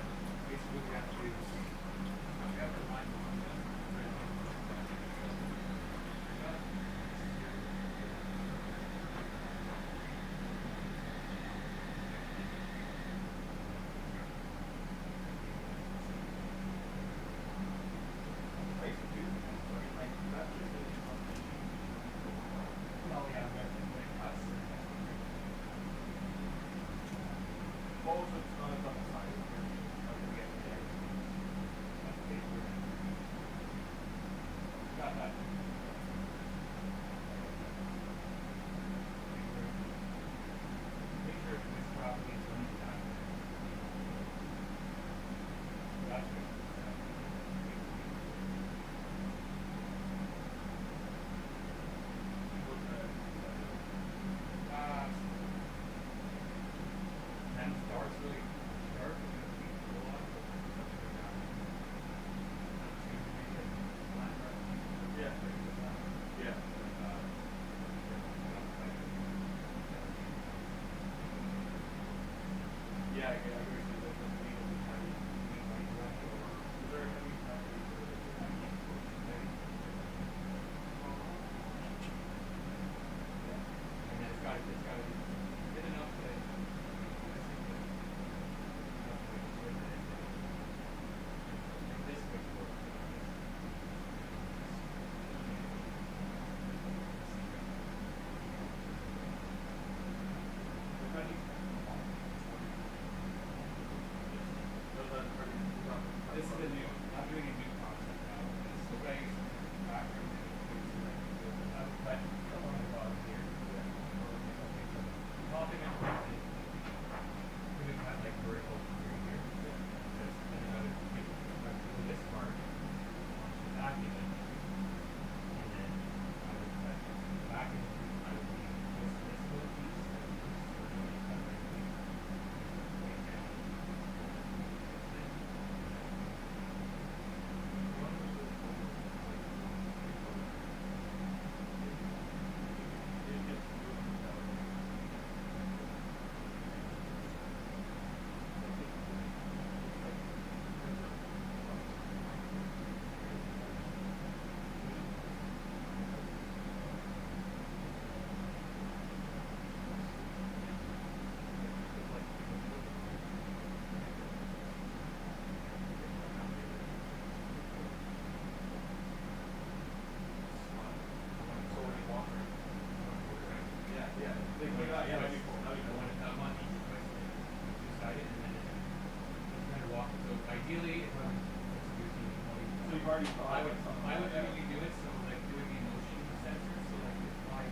you've already thought I would about something like that. maybe do it so like doing the motion sensor so like it's live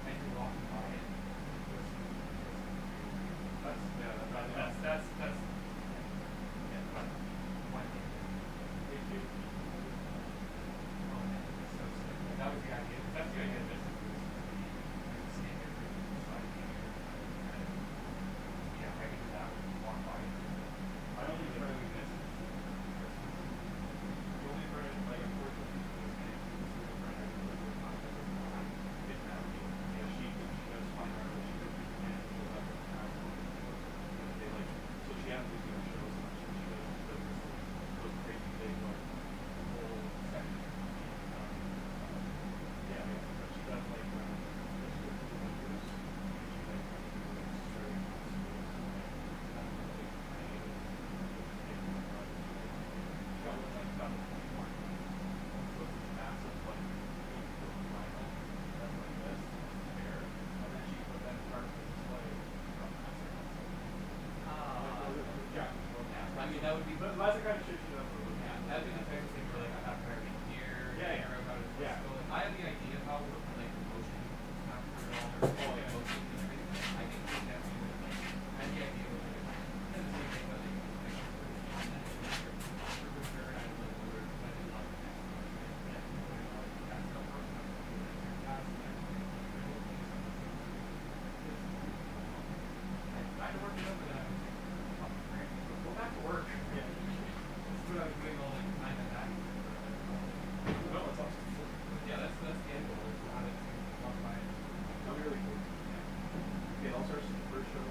and you're walking by it. That's yeah, but one thing. So that was the idea. That's the idea of this. Yeah, I can do that. Walk by it. I only try to miss it. The only part like unfortunately this game is friend I live with not ever it's now yeah, she does fine art, but she goes to Japan and goes up in town and they like so she has these shows and she does those crazy things like the whole section. Yeah, but she does like I mean, that would be. but that's the kind of shit she does. Yeah, that'd be the type of thing where like I have priority here, Yeah, here, about it. yeah. So, like, I have the idea of how it would like the motion after all or Oh, yeah. motion and everything. I think that we would like I had the idea of like kind of the same thing but like I worked it up and then I was like, go back to work. Yeah. That's what I was doing all like time and back. No, it's awesome. Yeah, that's the end goal is to have it walk by it. That'll be really cool. Yeah, all starts with the first show.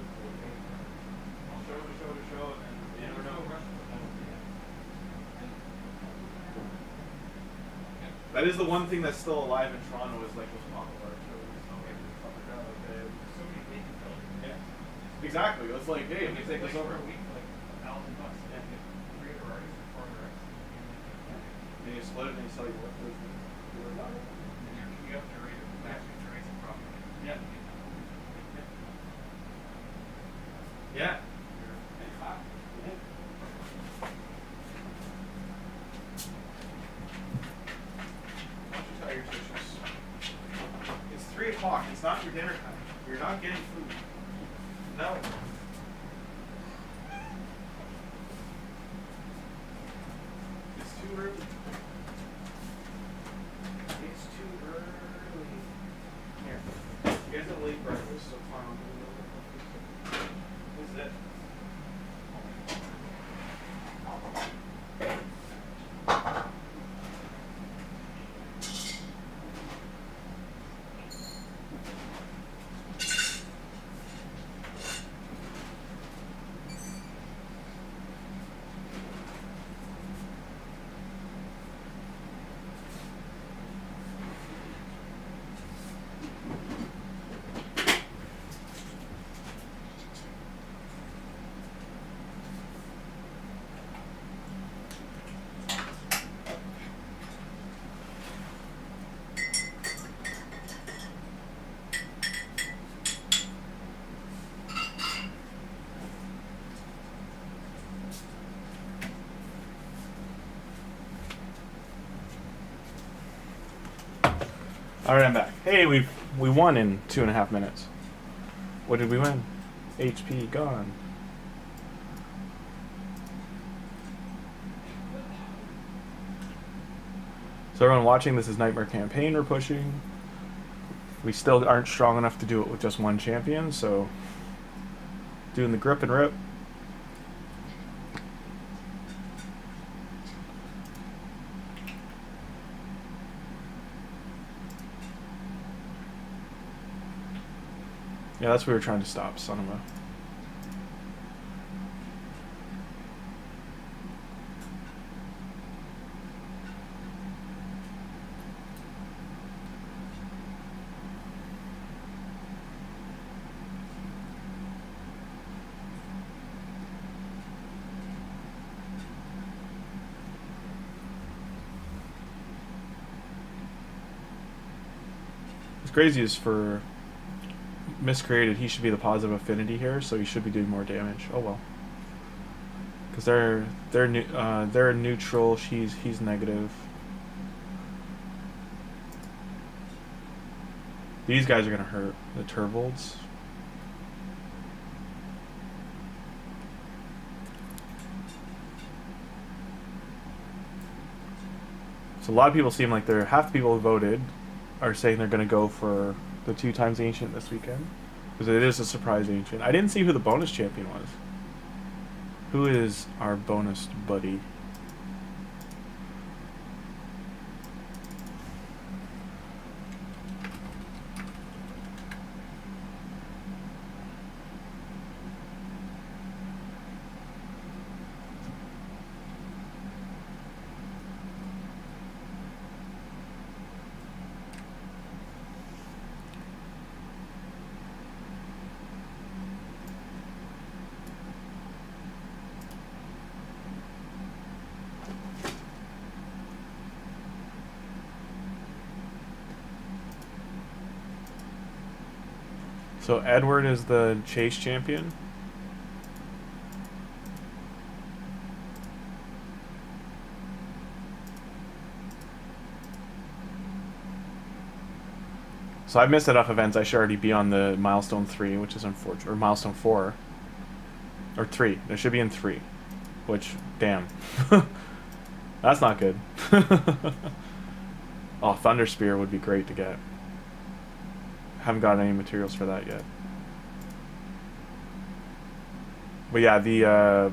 Show to show to show, and then you never know. That is the one thing that's still alive in Toronto is like those popular shows. Okay, stuff like that. Okay. So many things though. Yeah. Exactly. It's like, hey, if we take this over. For a week, like $1,000. Yeah. Three other artists or four other artists. Then you split it and you sell your work. And you have to rate it. Actually, to raise it properly. Yeah. Yeah. It's 3 o'clock. It's not your dinner time. You're not getting food. No. It's too early. It's too early. Here. You guys have late breakfast, so fine. This is it. All right, I'm back. Hey, we won in 2.5 minutes. What did we win? HP gone. So everyone watching, this is Nightmare Campaign we're pushing. We still aren't strong enough to do it with just one champion, so doing the grip and rip. Yeah, that's what we were trying to stop, son of a... What's crazy is for Miscreated, he should be the positive affinity here, so he should be doing more damage. Oh well. Because they're neutral. He's negative. These guys are gonna hurt the Turvolds. So a lot of people seem like they're half the people who voted are saying they're gonna go for the 2 times ancient this weekend because it is a surprise ancient. I didn't see who the bonus champion was. Who is our bonus buddy? So Edward is the chase champion. So I've missed enough events. I should already be on the milestone 3, which is unfortunate, or milestone 4, or 3. There should be in 3, which damn, that's not good. Oh, Thunder Spear would be great to get. Haven't got any materials for that yet. But yeah,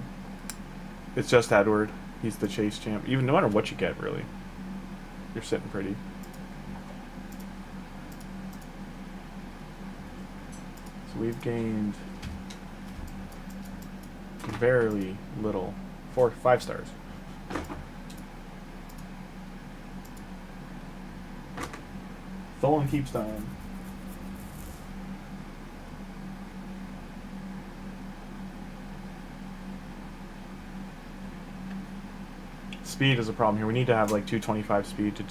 it's just Edward. He's the chase champ. Even no matter what you get, really, you're sitting pretty. So we've gained very little. 5 stars. Tholin keeps dying. Speed is a problem here. We need to have like 225 speed to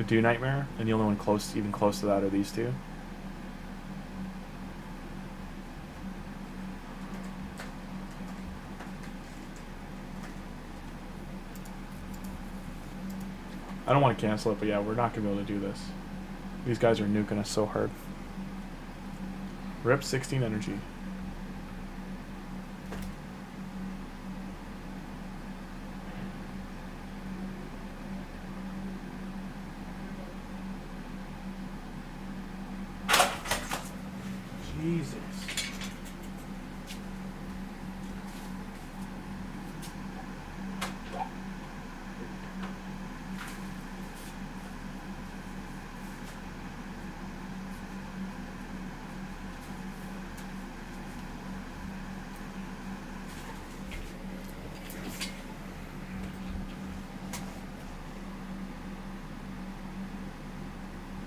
do Nightmare, and the only one even close to that are these two. I don't want to cancel it, but yeah, we're not gonna be able to do this. These guys are nuking us so hard. Rip 16 energy. Jesus.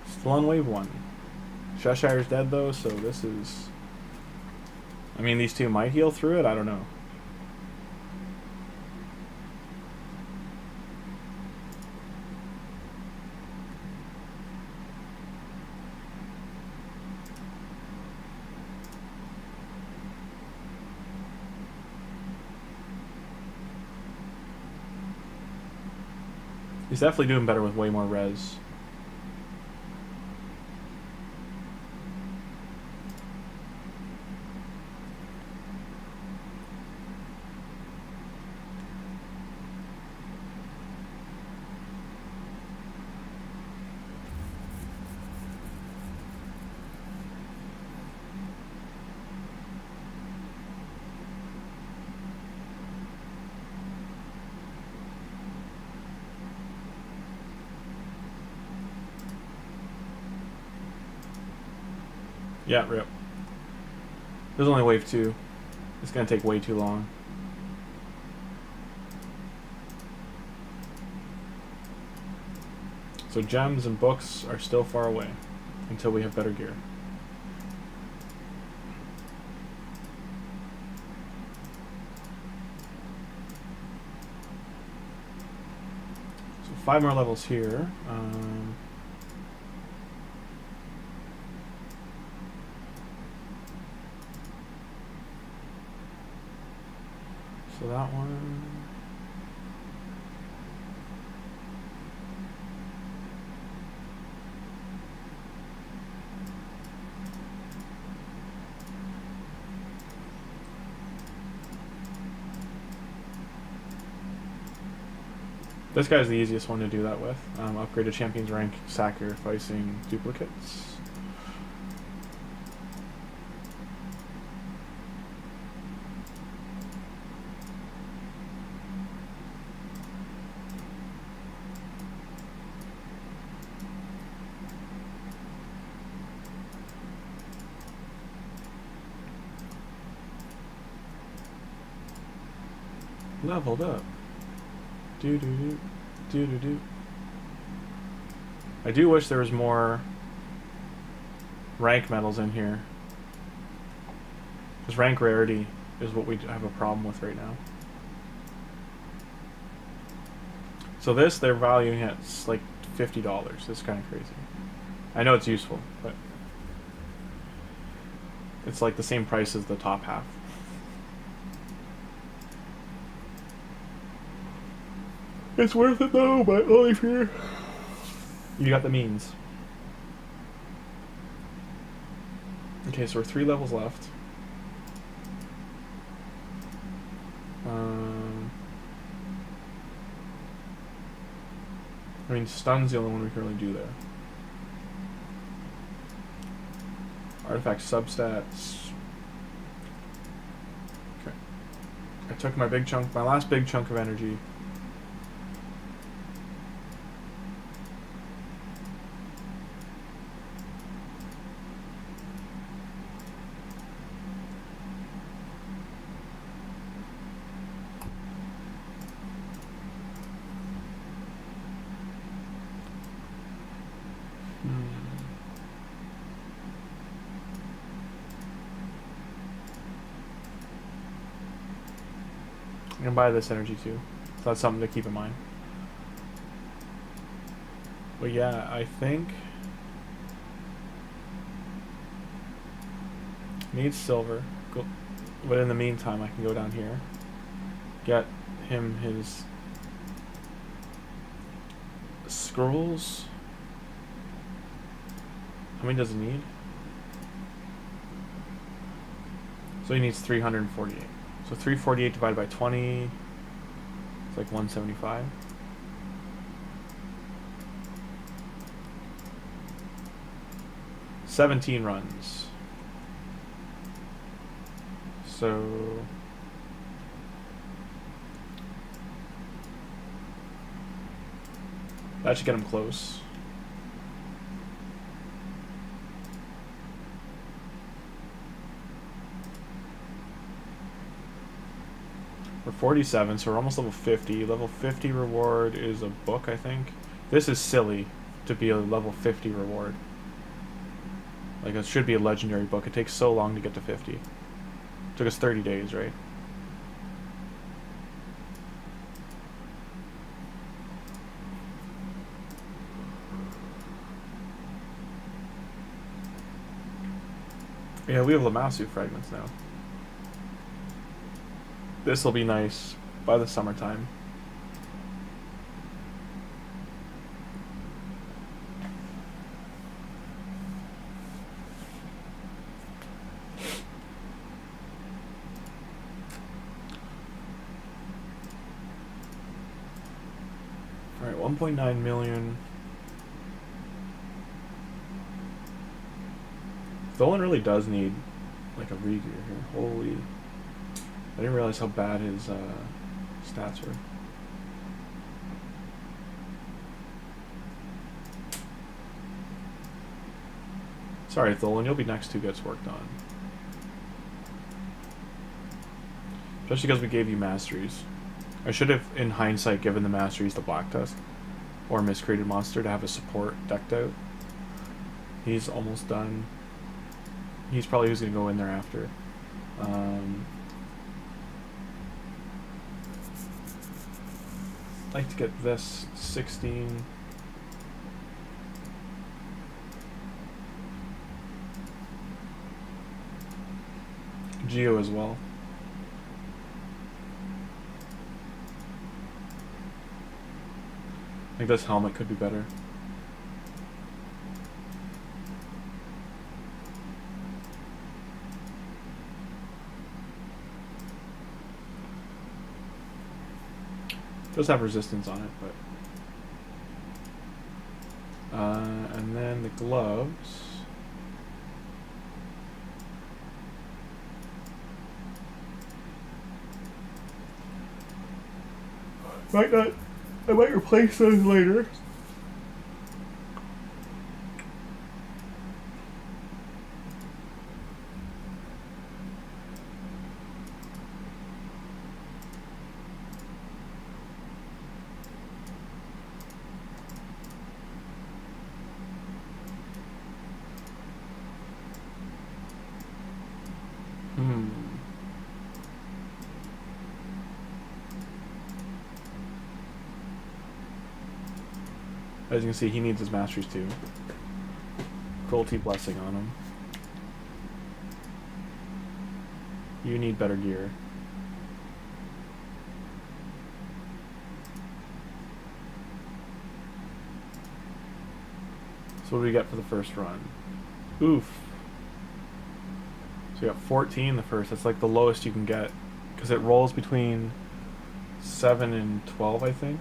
Still on wave 1. Cheshire's dead though, so this is... I mean, these two might heal through it, I don't know. He's definitely doing better with way more res. Yeah, rip. There's only wave 2. It's gonna take way too long. So gems and books are still far away until we have better gear. So 5 more levels here. that one. This guy's the easiest one to do that with. Upgrade a champion's rank, sacrificing duplicates. Leveled up. Do do do do do do. I do wish there was more rank medals in here, because rank rarity is what we have a problem with right now. So this, they're valuing at like $50. It's kind of crazy. I know it's useful, but it's like the same price as the top half. It's worth it though, but only if you got the means. Okay, so we're 3 levels left. I mean, stun's the only one we can really do there. Artifact substats. Okay. I took my big chunk, my last big chunk of energy. I'm gonna buy this energy too, so that's something to keep in mind. But yeah, I think need silver. Go, but in the meantime, I can go down here, get him his scrolls. How many does he need? So he needs 348. So 348 divided by 20, it's like 175. $17 runs. So that should get him close. We're 47, so we're almost level 50. Level 50 reward is a book, I think. This is silly to be a level 50 reward. Like, it should be a legendary book. It takes so long to get to 50. It took us 30 days, right? Yeah, we have Lamassu fragments now. This will be nice by the summertime. Alright, 1.9 million. Tholin really does need like a regear here. Holy. I didn't realize how bad his stats were. Sorry, Tholin, you'll be next who gets worked on. Especially because we gave you masteries. I should have, in hindsight, given the masteries to Black Tusk or Miscreated Monster to have a support decked out. He's almost done. He's probably who's going to go in there after. I'd like to get this 16. Geo as well. think this helmet could be better. Does have resistance on it, but and then the gloves. I might replace those later. As you can see, he needs his masteries too. Cruelty blessing on him. You need better gear. So what do we get for the first run? Oof. So we got 14 the first. That's like the lowest you can get. Because it rolls between 7 and 12, I think.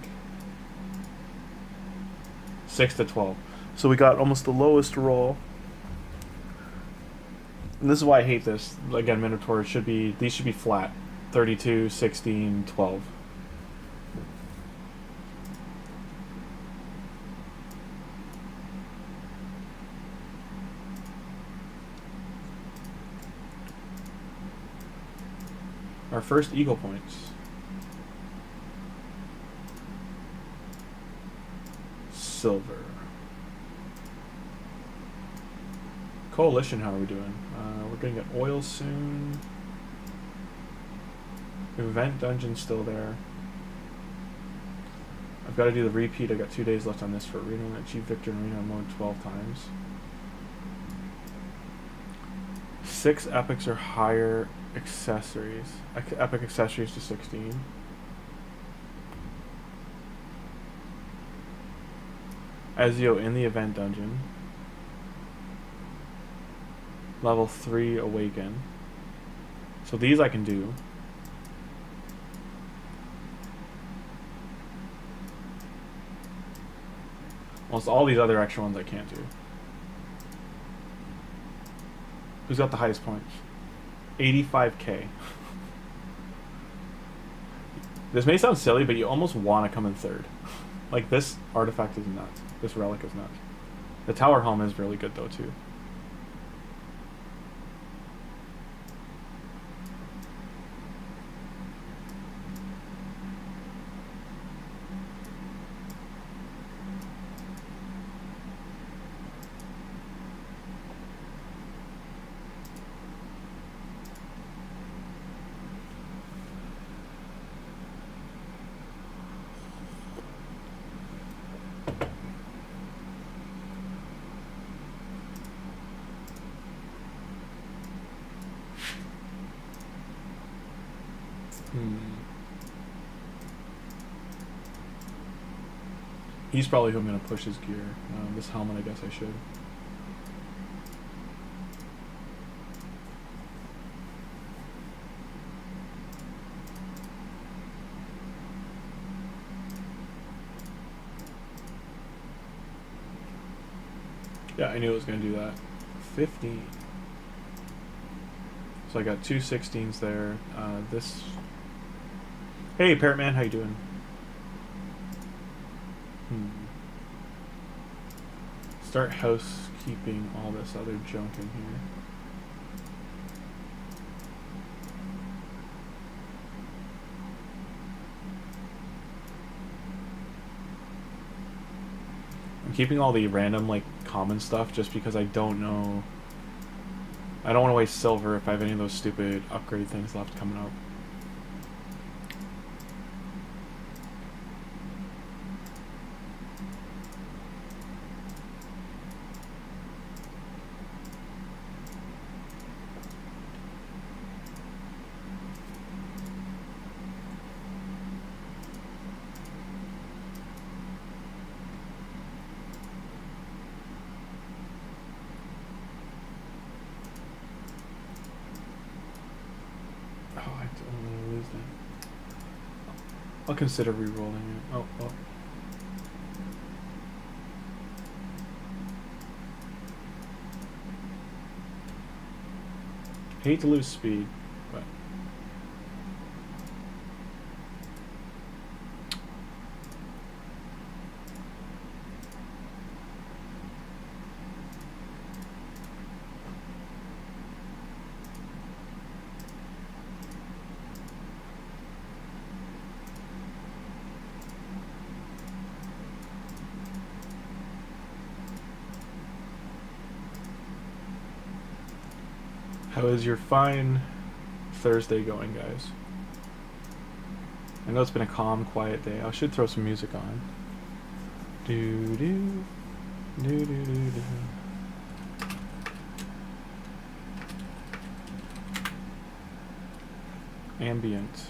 6 to 12. So we got almost the lowest roll. And this is why I hate this. Again, Minotaurs should be, these should be flat. 32, 16, 12. Our first eagle points. Silver. Coalition, how are we doing? We're gonna get oil soon. Event dungeon still there. I've got to do the repeat. I got 2 days left on this for arena. Achieve victory in arena mode 12 times. 6 epics or higher accessories. Epic accessories to 16. Ezio in the event dungeon. Level 3 awaken. So these I can do. Almost all these other extra ones I can't do. Who's got the highest points? 85k. This may sound silly, but you almost want to come in third. Like, this artifact is nuts. This relic is nuts. The tower helm is really good though too. He's probably who I'm going to push his gear. This helmet, I guess I should. Yeah, I knew it was going to do that. 15. So I got 2 16s there. This... Hey, Parrot Man, how you doing? Start housekeeping all this other junk in here. I'm keeping all the random, like, common stuff just because I don't know. I don't want to waste silver if I have any of those stupid upgrade things left coming up. I'll consider re-rolling it. Oh, well. Hate to lose speed, but how is your fine Thursday going, guys? I know it's been a calm, quiet day. I should throw some music on. Do do do do do do. Ambient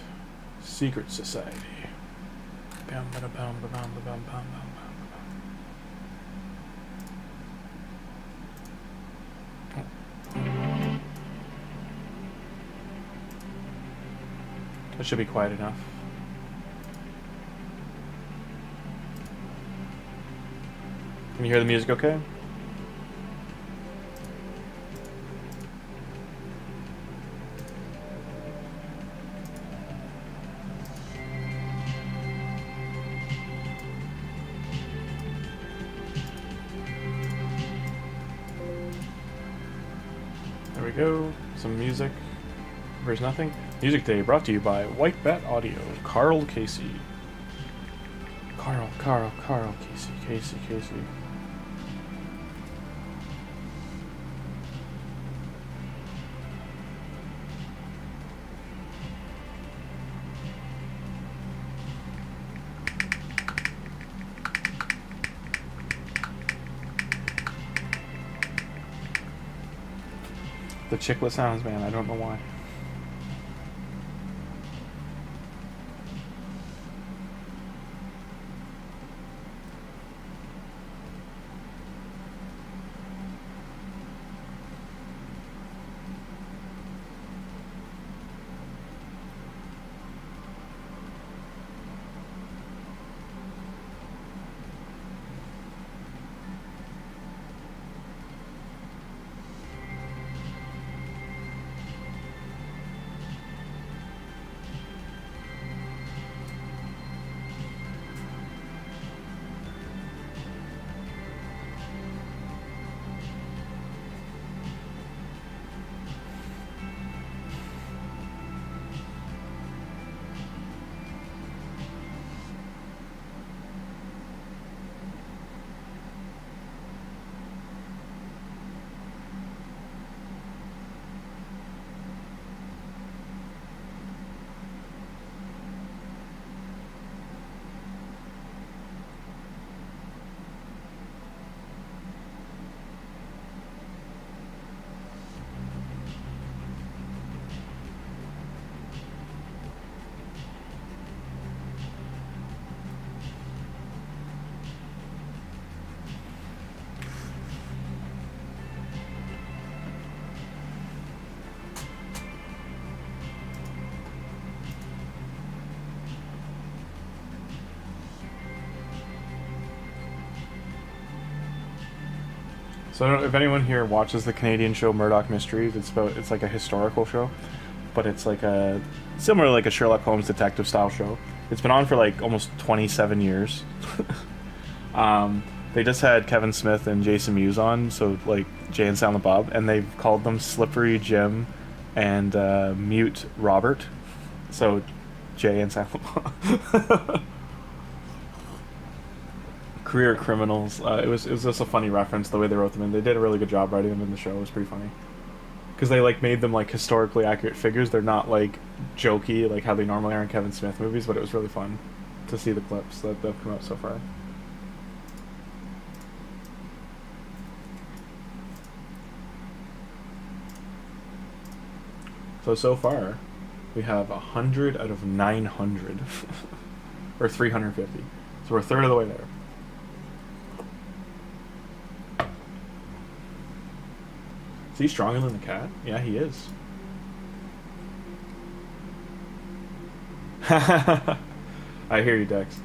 Secret Society. Bam ba bam ba bam ba bam bam bam. That should be quiet enough. Can you hear the music okay? There we go. Some music. There's nothing. Music today brought to you by White Bat Audio. Carl Casey. Carl Casey. The chiclet sounds, man, I don't know why. So I don't know if anyone here watches the Canadian show Murdoch Mysteries. It's like a historical show, but it's like a similar like a Sherlock Holmes detective style show. It's been on for like almost 27 years. They just had Kevin Smith and Jason Mewes on, so like Jay and Silent Bob, and they've called them Slippery Jim and Mute Robert. So Jay and Silent Bob. Career criminals. It was just a funny reference the way they wrote them in. They did a really good job writing them in the show. It was pretty funny because they like made them like historically accurate figures. They're not like jokey like how they normally are in Kevin Smith movies, but it was really fun to see the clips that have come out so far. So far, we have 100 out of 900, or 350. So we're a third of the way there. Is he stronger than the cat? Yeah, he is. I hear you, Dex.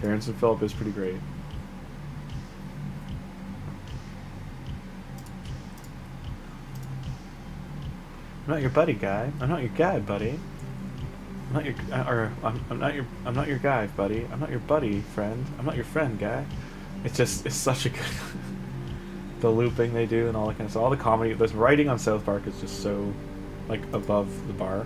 Terrence and Philip is pretty great. I'm not your buddy, guy. I'm not your guy, buddy. I'm not your I'm not your guy, buddy. I'm not your buddy, friend. I'm not your friend, guy. It's such a good the looping they do and all that kind of stuff. All the comedy, this writing on South Park is just so like above the bar.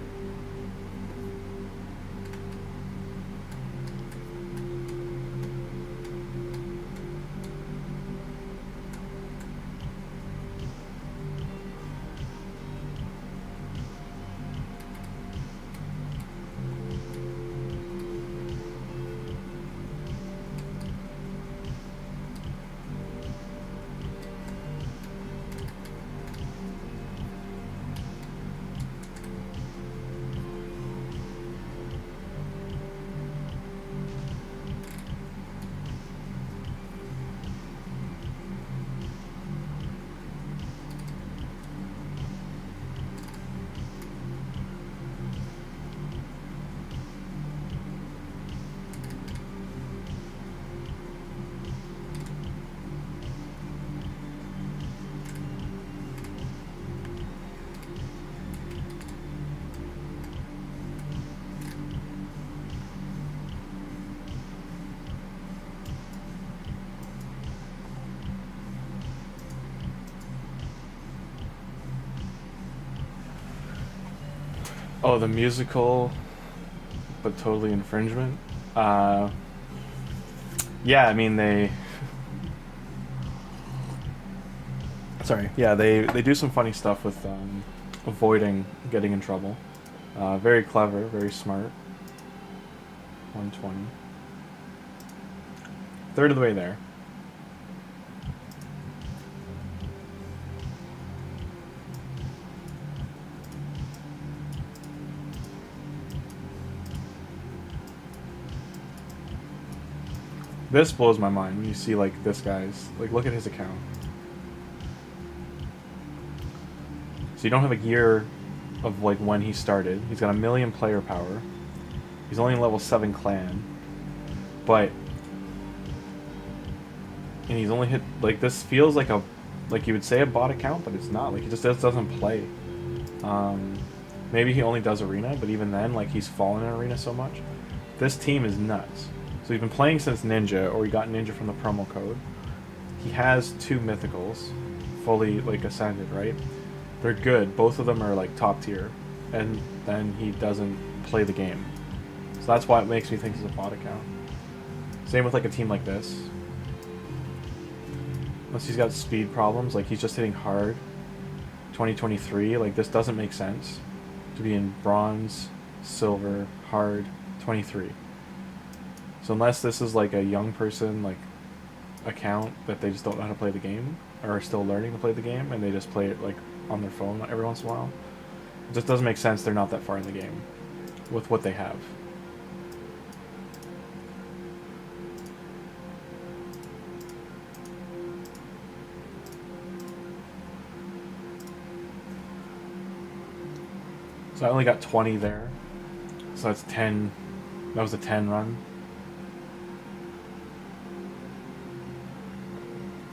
Oh, the musical, but totally infringement. Yeah, I mean they. Sorry. Yeah, they do some funny stuff with avoiding getting in trouble. Very clever, very smart. 120. Third of the way there. This blows my mind when you see like this guy's like look at his account. So you don't have a year of like when he started. He's got 1 million player power. He's only level 7 clan. But and he's only hit like this feels like a like you would say a bot account, but it's not. Like he just doesn't play. Maybe he only does arena, but even then like he's fallen in arena so much. This team is nuts. So he's been playing since Ninja, or he got Ninja from the promo code. He has 2 mythicals, fully like ascended, right? They're good. Both of them are like top tier, and then he doesn't play the game. So that's why it makes me think he's a bot account. Same with like a team like this. Unless he's got speed problems, like he's just hitting hard. 2023, like this doesn't make sense to be in bronze, silver, hard, 23. So unless this is like a young person like account that they just don't know how to play the game or are still learning to play the game and they just play it like on their phone every once in a while, it just doesn't make sense. They're not that far in the game with what they have. So I only got 20 there. So that's 10. That was a 10 run.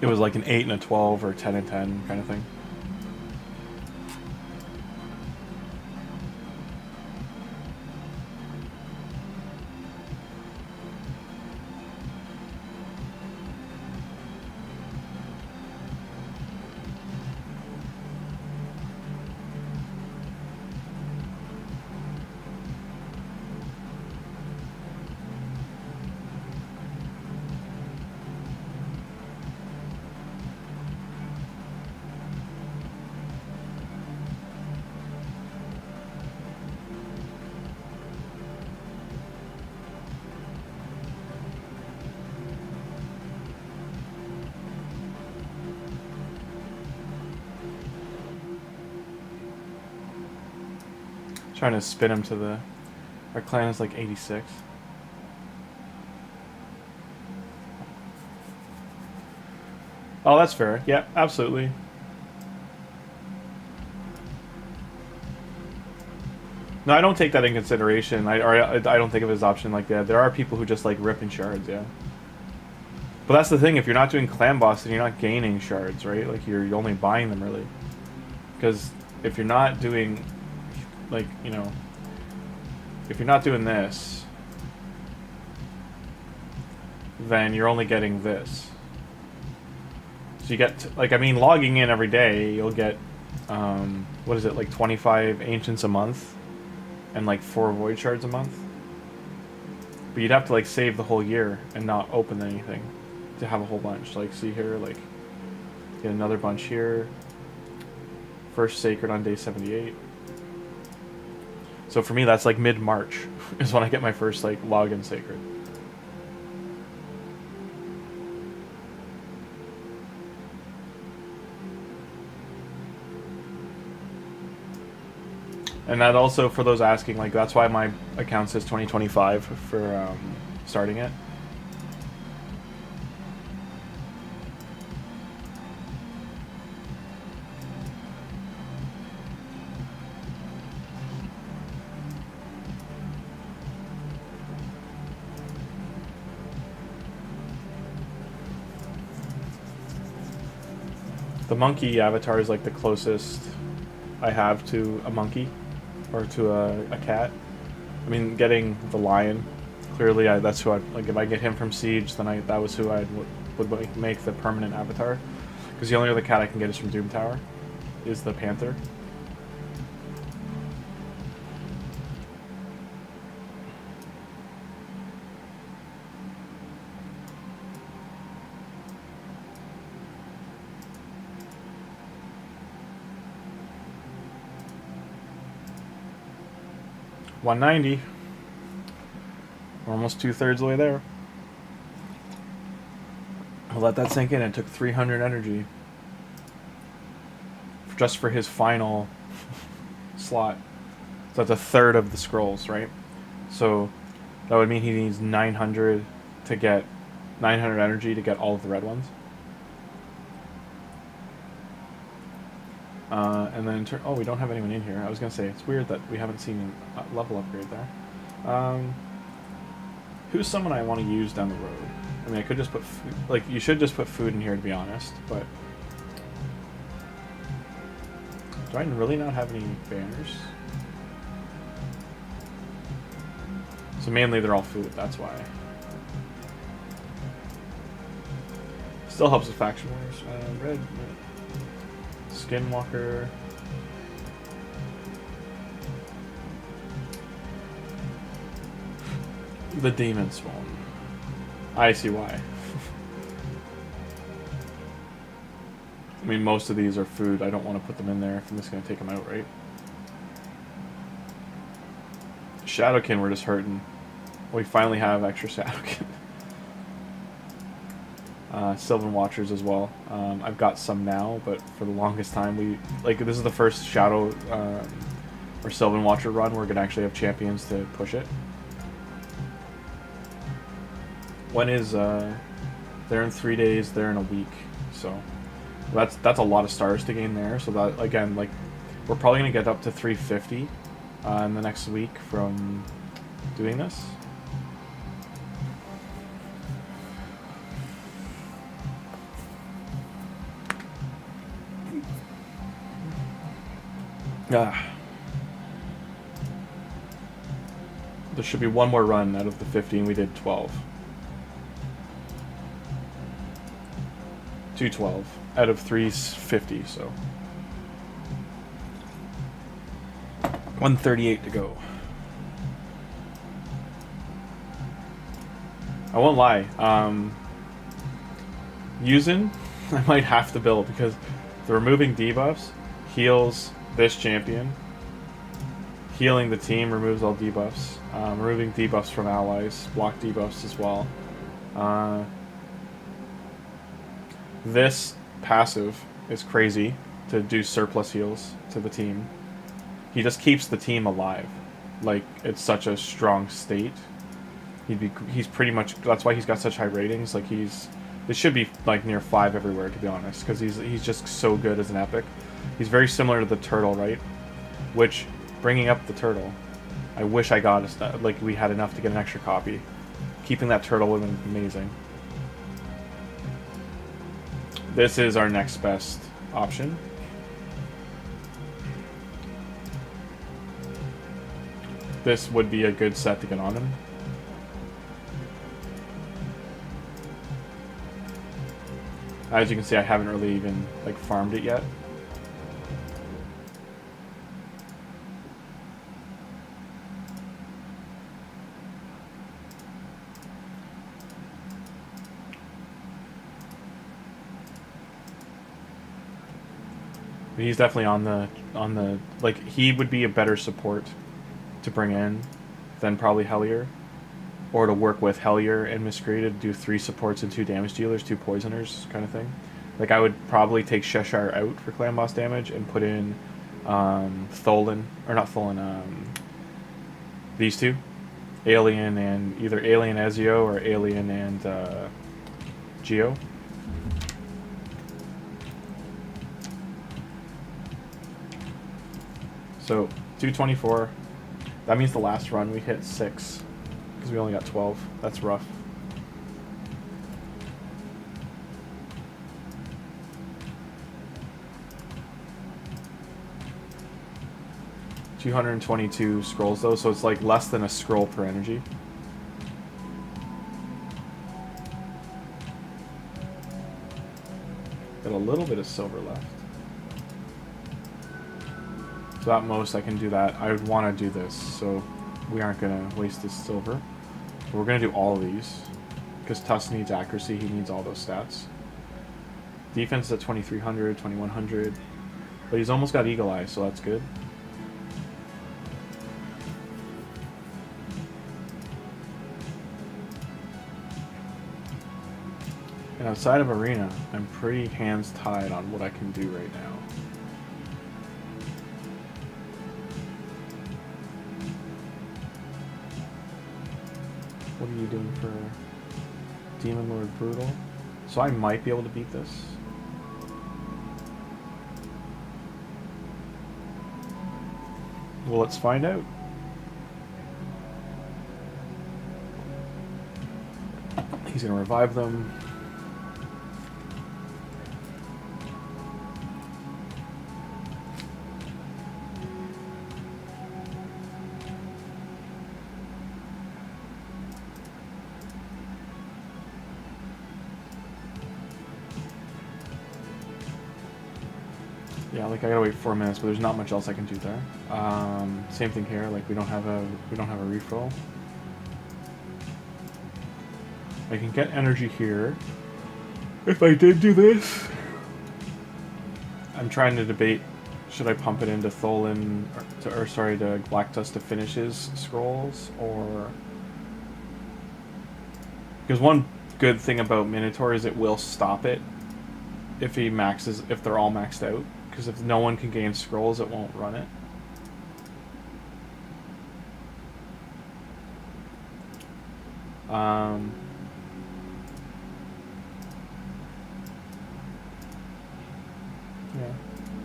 It was like an 8 and a 12 or 10 and 10 kind of thing. Trying to spin him to the... Our clan is like 86. Oh, that's fair. Yeah, absolutely. No, I don't take that in consideration. I don't think of it as option like that. There are people who just like ripping shards, yeah. But that's the thing, if you're not doing clan boss, then you're not gaining shards, right? Like, you're only buying them, really. Because if you're not doing, like, you know, if you're not doing this, then you're only getting this. So you get, like, I mean, logging in every day, you'll get, what is it, like 25 Ancients a month? And, like, 4 Void Shards a month? But you'd have to, like, save the whole year and not open anything to have a whole bunch. Like, see here, like, get another bunch here. First Sacred on day 78. So for me, that's like mid-March is when I get my first, like, login Sacred. And that also, for those asking, like, that's why my account says 2025 for starting it. The monkey avatar is like the closest I have to a monkey, or to a cat. I mean, getting the lion, clearly that's who I like. If I get him from Siege, then that was who I would make the permanent avatar. Because the only other cat I can get is from Doom Tower, is the panther. $190. We're almost 2/3 of the way there. I'll let that sink in. It took 300 energy just for his final slot. So that's a third of the scrolls, right? So that would mean he needs 900 to get 900 energy to get all of the red ones. And then oh, we don't have anyone in here. I was gonna say it's weird that we haven't seen a level upgrade there. Who's someone I want to use down the road? I mean, I could just put food, like, you should just put food in here, to be honest, but do I really not have any banners? So mainly they're all food, that's why. Still helps with faction wars. Red. Skinwalker. The Demon Spawn. I see why. I mean, most of these are food. I don't want to put them in there if I'm just going to take them out, right? Shadowkin, we're just hurting. We finally have extra Shadowkin. Sylvan Watchers as well. I've got some now, but for the longest time this is the first Shadow or Sylvan Watcher run where we're going to actually have champions to push it. When is they're in 3 days, they're in a week, so that's a lot of stars to gain there. So that, again, like, we're probably gonna get up to 350 in the next week from doing this. There should be one more run out of the 50, and we did 12. 212 out of 350, so 138 to go. I won't lie, using I might have to build, because the removing debuffs heals this champion, healing the team removes all debuffs, removing debuffs from allies, block debuffs as well. This passive is crazy to do surplus heals to the team. He just keeps the team alive. Like, it's such a strong state. He's pretty much, that's why he's got such high ratings. Like, it should be like near 5 everywhere, to be honest, because he's just so good as an epic. He's very similar to the turtle, right? Which, bringing up the turtle, I wish I got like we had enough to get an extra copy. Keeping that turtle would have been amazing. This is our next best option. This would be a good set to get on him. As you can see, I haven't really even like farmed it yet. But he's definitely on the like he would be a better support to bring in than probably Hellier, or to work with Hellier and Miscreated, do 3 supports and 2 damage dealers, 2 poisoners kind of thing. Like I would probably take Cheshire out for clan boss damage and put in Tholin, or not Tholin, these 2, Alien and either Alien Ezio or Alien and Geo. So 224. That means the last run we hit 6 because we only got 12. That's rough. $222 scrolls though, so it's like less than a scroll per energy. Got a little bit of silver left. So at most I can do that. I would want to do this, so we aren't going to waste this silver. But we're going to do all of these, because Tuss needs accuracy, he needs all those stats. Defense is at 2300, 2100, but he's almost got Eagle Eye, so that's good. And outside of Arena, I'm pretty hands tied on what I can do right now. What are you doing for Demon Lord Brutal? So I might be able to beat this. Well, let's find out. He's gonna revive them. Yeah, like I gotta wait 4 minutes, but there's not much else I can do there. Same thing here. Like we don't have a refill. I can get energy here. If I did do this, I'm trying to debate: should I pump it into Tholin, to Black Tusk to finish his scrolls, or because one good thing about Minotaur is it will stop it if they're all maxed out. Because if no one can gain scrolls, it won't run it. Yeah,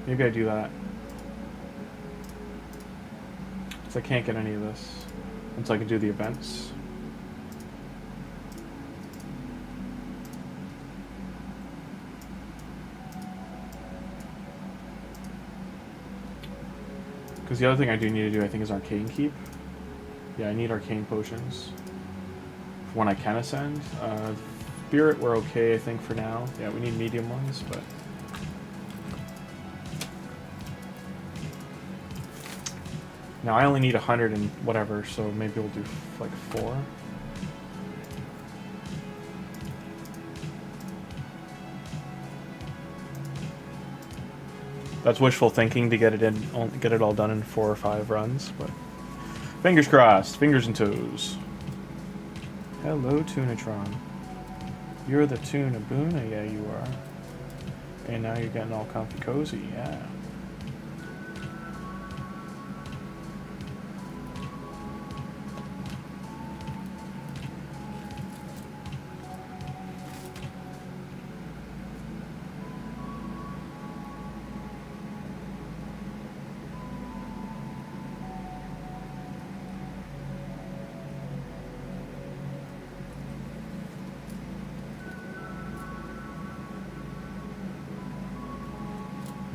maybe I do that. Because I can't get any of this until I can do the events. Because the other thing I do need to do, I think, is Arcane Keep. Yeah, I need Arcane Potions for when I can ascend. Spirit, we're okay, I think, for now. Yeah, we need medium ones, but... Now, I only need 100 and whatever, so maybe we'll do, like, 4. That's wishful thinking to get it all done in 4 or 5 runs, but fingers crossed, fingers and toes. Hello, Tunatron. You're the Tunaboona, yeah, you are. And now you're getting all comfy cozy, yeah.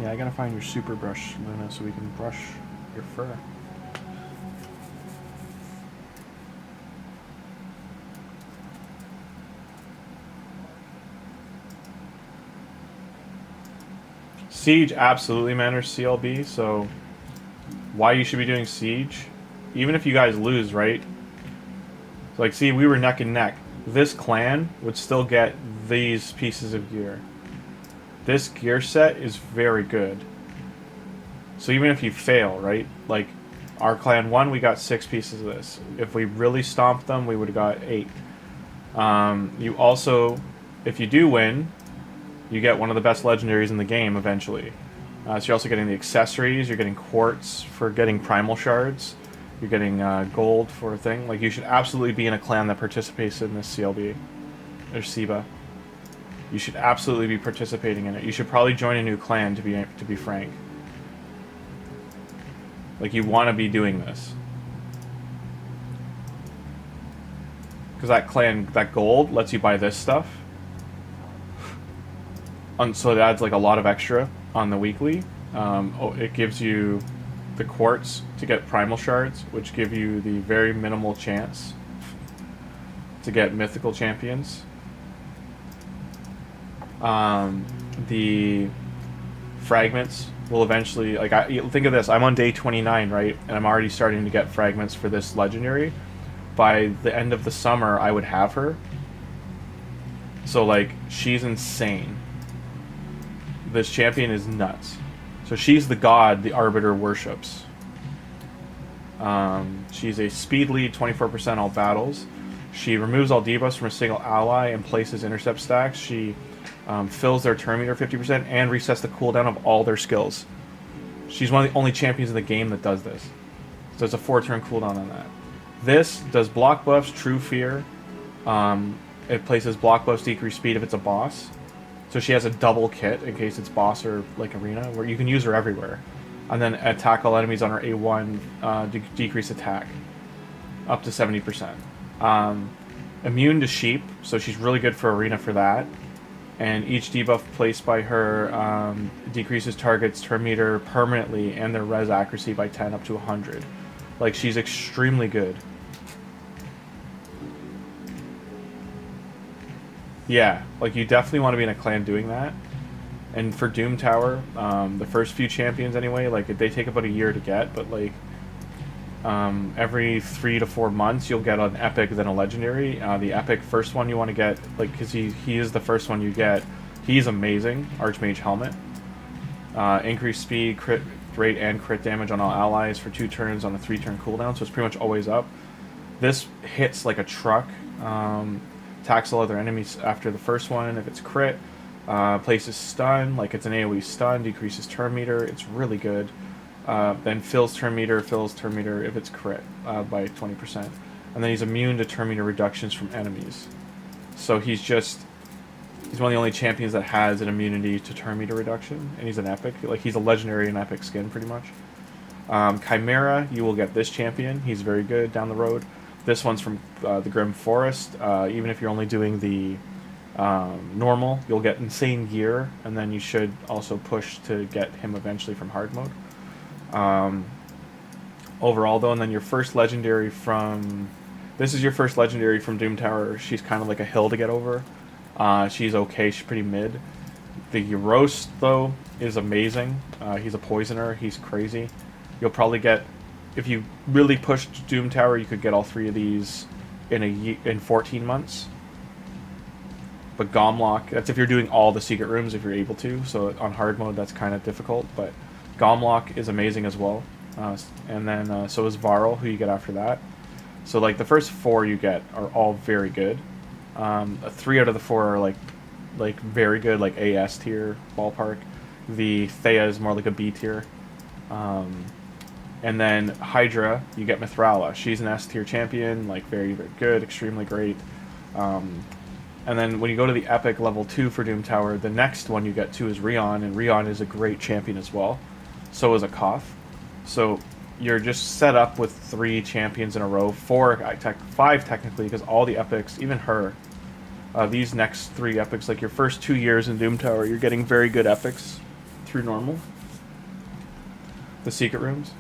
Yeah, I gotta find your super brush, Luna, so we can brush your fur. Siege absolutely matters CLB, so why you should be doing Siege, even if you guys lose, right? So like, see, we were neck and neck. This clan would still get these pieces of gear. This gear set is very good. So even if you fail, right? Like, our clan won, we got 6 pieces of this. If we really stomped them, we would have got 8. You also, if you do win, you get one of the best legendaries in the game eventually. So you're also getting the accessories, you're getting quartz for getting primal shards, you're getting gold for a thing. Like, you should absolutely be in a clan that participates in this CLB. Or SIBA. You should absolutely be participating in it. You should probably join a new clan, to be frank. Like, you want to be doing this. Because that clan, that gold, lets you buy this stuff. So it adds like a lot of extra on the weekly. It gives you the quartz to get primal shards, which give you the very minimal chance to get mythical champions. The fragments will eventually, like, think of this, I'm on day 29, right? And I'm already starting to get fragments for this legendary. By the end of the summer, I would have her. So, like, she's insane. This champion is nuts. So she's the god the Arbiter worships. She's a speed lead, 24% all battles. She removes all debuffs from a single ally and places intercept stacks. She fills their turn meter 50% and resets the cooldown of all their skills. She's one of the only champions in the game that does this. So it's a 4-turn cooldown on that. This does block buffs, true fear. It places block buffs, decrease speed if it's a boss. So she has a double kit in case it's boss or like arena, where you can use her everywhere. And then attack all enemies on her A1, decrease attack up to 70%. Immune to sheep, so she's really good for arena for that. And each debuff placed by her decreases targets' turn meter permanently and their res accuracy by 10 up to 100. Like, she's extremely good. Yeah, like, you definitely want to be in a clan doing that. And for Doom Tower, the first few champions anyway, like, they take about a year to get, but like, every 3 to 4 months you'll get an epic, then a legendary. The epic first one you want to get, like, because he is the first one you get. He's amazing. Archmage Helmet. Increased speed, crit rate, and crit damage on all allies for 2 turns on a 3-turn cooldown, so it's pretty much always up. This hits like a truck. Attacks all other enemies after the first one if it's crit. Places stun, like it's an AoE stun, decreases turn meter. It's really good. Then fills turn meter if it's crit by 20%. And then he's immune to turn meter reductions from enemies. So he's one of the only champions that has an immunity to turn meter reduction, and he's an epic. Like, he's a legendary and epic skin pretty much. Chimera, you will get this champion. He's very good down the road. This one's from the Grim Forest. Even if you're only doing the normal, you'll get insane gear, and then you should also push to get him eventually from hard mode. Overall, though, and then your first legendary from... This is your first legendary from Doom Tower. She's kind of like a hill to get over. She's okay. She's pretty mid. The Euros, though, is amazing. He's a poisoner. He's crazy. You'll probably get... If you really pushed Doom Tower, you could get all 3 of these in 14 months. But Gomlock, that's if you're doing all the secret rooms, if you're able to. So on hard mode, that's kind of difficult. But Gomlock is amazing as well. And then so is Varl, who you get after that. So like the first 4 you get are all very good. 3 out of the 4 are like very good, like AS tier ballpark. The Thea is more like a B tier. And then Hydra, you get Mithrala. She's an S tier champion, like very, very good, extremely great. And then when you go to the Epic level 2 for Doom Tower, the next one you get to is Rion, and Rion is a great champion as well. So is a Koth. So you're just set up with 3 champions in a row, 5 technically, because all the Epics, even her, these next 3 Epics, like your first 2 years in Doom Tower, you're getting very good Epics through normal. the secret rooms,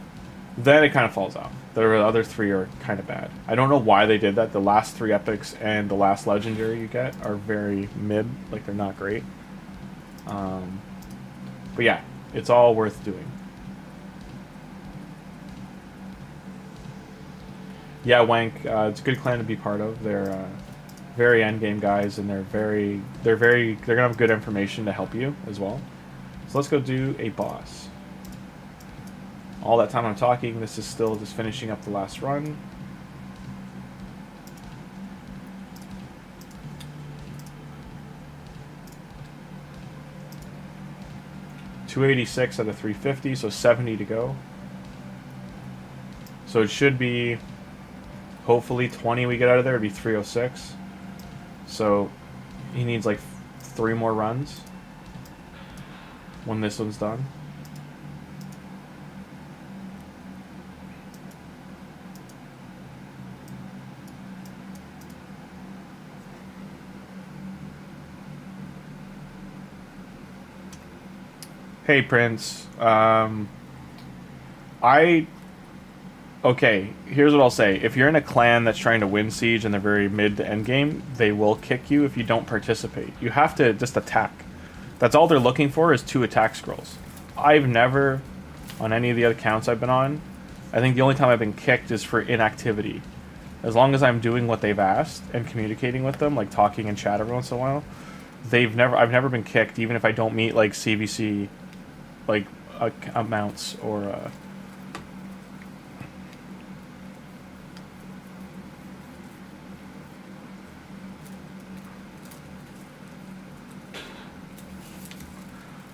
then it kind of falls off. The other 3 are kind of bad. I don't know why they did that. The last 3 epics and the last legendary you get are very mid, like they're not great. But yeah, it's all worth doing. Yeah, Wank, it's a good clan to be part of. They're very endgame guys, and they're gonna have good information to help you as well. So let's go do a boss. All that time I'm talking, this is still just finishing up the last run. $286 out of 350, so 70 to go. So it should be, hopefully 20 we get out of there, it'd be 306. So he needs like 3 more runs when this one's done. Hey Prince, okay, here's what I'll say. If you're in a clan that's trying to win Siege and they're very mid to end game, they will kick you if you don't participate. You have to just attack. That's all they're looking for is 2 attack scrolls. I've never, on any of the other accounts I've been on, I think the only time I've been kicked is for inactivity. As long as I'm doing what they've asked and communicating with them, like talking in chat every once in a while, I've never been kicked, even if I don't meet like CVC like amounts or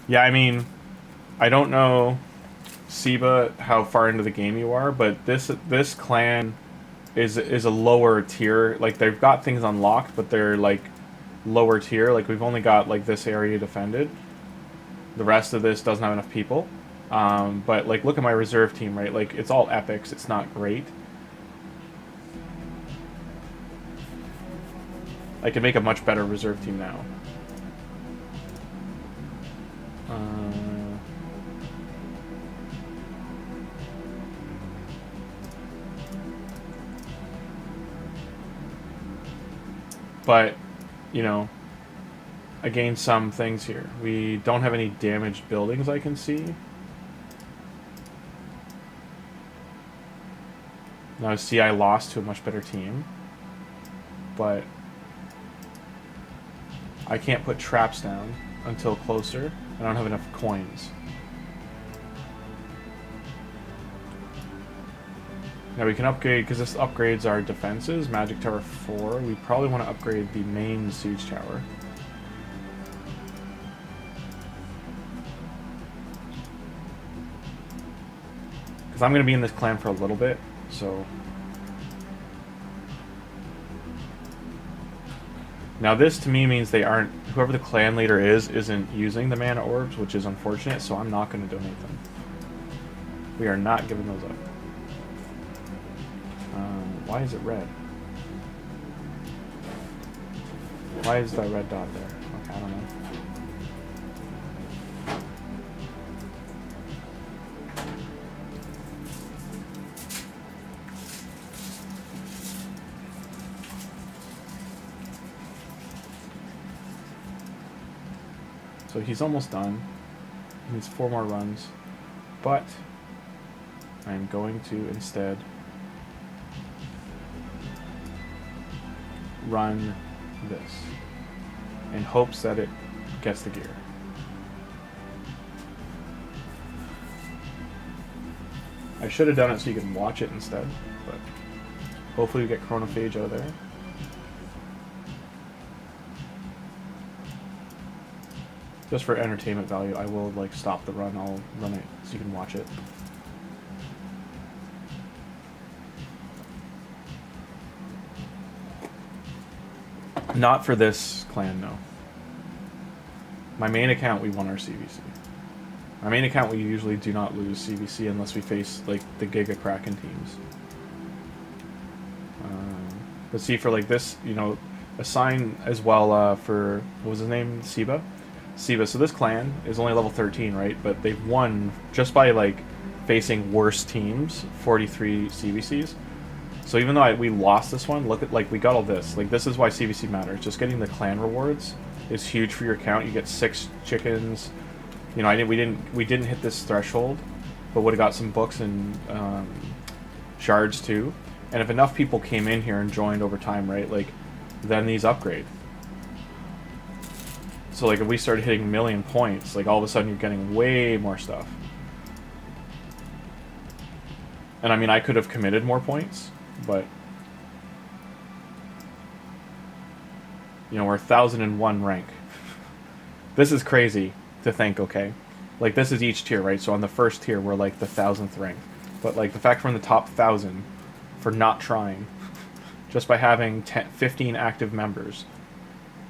yeah, I mean, I don't know, Siba, how far into the game you are, but this clan is a lower tier. Like, they've got things unlocked, but they're like lower tier. Like, we've only got like this area defended. The rest of this doesn't have enough people. But like, look at my reserve team, right? Like, it's all epics. It's not great. I can make a much better reserve team now. But, you know, I gained some things here. We don't have any damaged buildings I can see. Now, see, I lost to a much better team. But I can't put traps down until closer. I don't have enough coins. Now we can upgrade, because this upgrades our defenses. Magic Tower 4. We probably want to upgrade the main siege tower. Because I'm going to be in this clan for a little bit, so... Now this to me means they aren't, whoever the clan leader isn't using the mana orbs, which is unfortunate, so I'm not going to donate them. We are not giving those up. Why is it red? Why is that red dot there? Okay, I don't know. So he's almost done. He needs 4 more runs. But I'm going to instead run this in hopes that it gets the gear. I should have done it so you can watch it instead, but hopefully we get Chronophage out of there. Just for entertainment value, I will like stop the run. I'll run it so you can watch it. Not for this clan, no. My main account, we won our CVC. My main account, we usually do not lose CVC unless we face like the Giga Kraken teams. But see, for like this, you know, assign as well for, what was his name? Siba. So this clan is only level 13, right? But they've won just by like facing worse teams, 43 CVCs. So even though we lost this one, look at, like, we got all this. Like, this is why CVC matters. Just getting the clan rewards is huge for your account. You get 6 chickens. You know, we didn't hit this threshold, but would have got some books and shards too. And if enough people came in here and joined over time, right, like, then these upgrade. So, like, if we started hitting 1 million points, like, all of a sudden you're getting way more stuff. And I mean, I could have committed more points, but you know, we're 1001 rank. This is crazy to think, okay? Like, this is each tier, right? So on the first tier, we're like the 1000th rank. But like, the fact we're in the top 1000 for not trying, just by having 15 active members,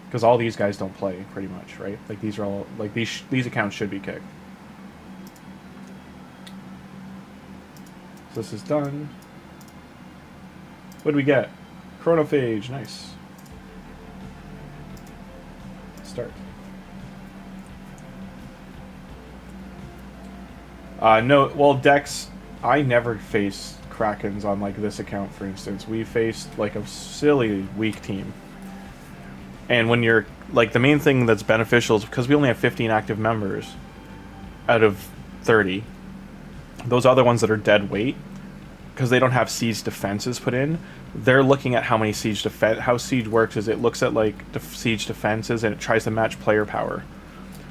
because all these guys don't play, pretty much, right? Like, these are all, like, these accounts should be kicked. So this is done. What do we get? Chronophage, nice. Start. No, well, Dex, I never face Krakens on, like, this account, for instance. We faced, like, a silly weak team. And when you're, like, the main thing that's beneficial is because we only have 15 active members out of 30. Those other ones that are dead weight, because they don't have siege defenses put in, they're looking at how many siege defense. How siege works is it looks at, like, siege defenses and it tries to match player power.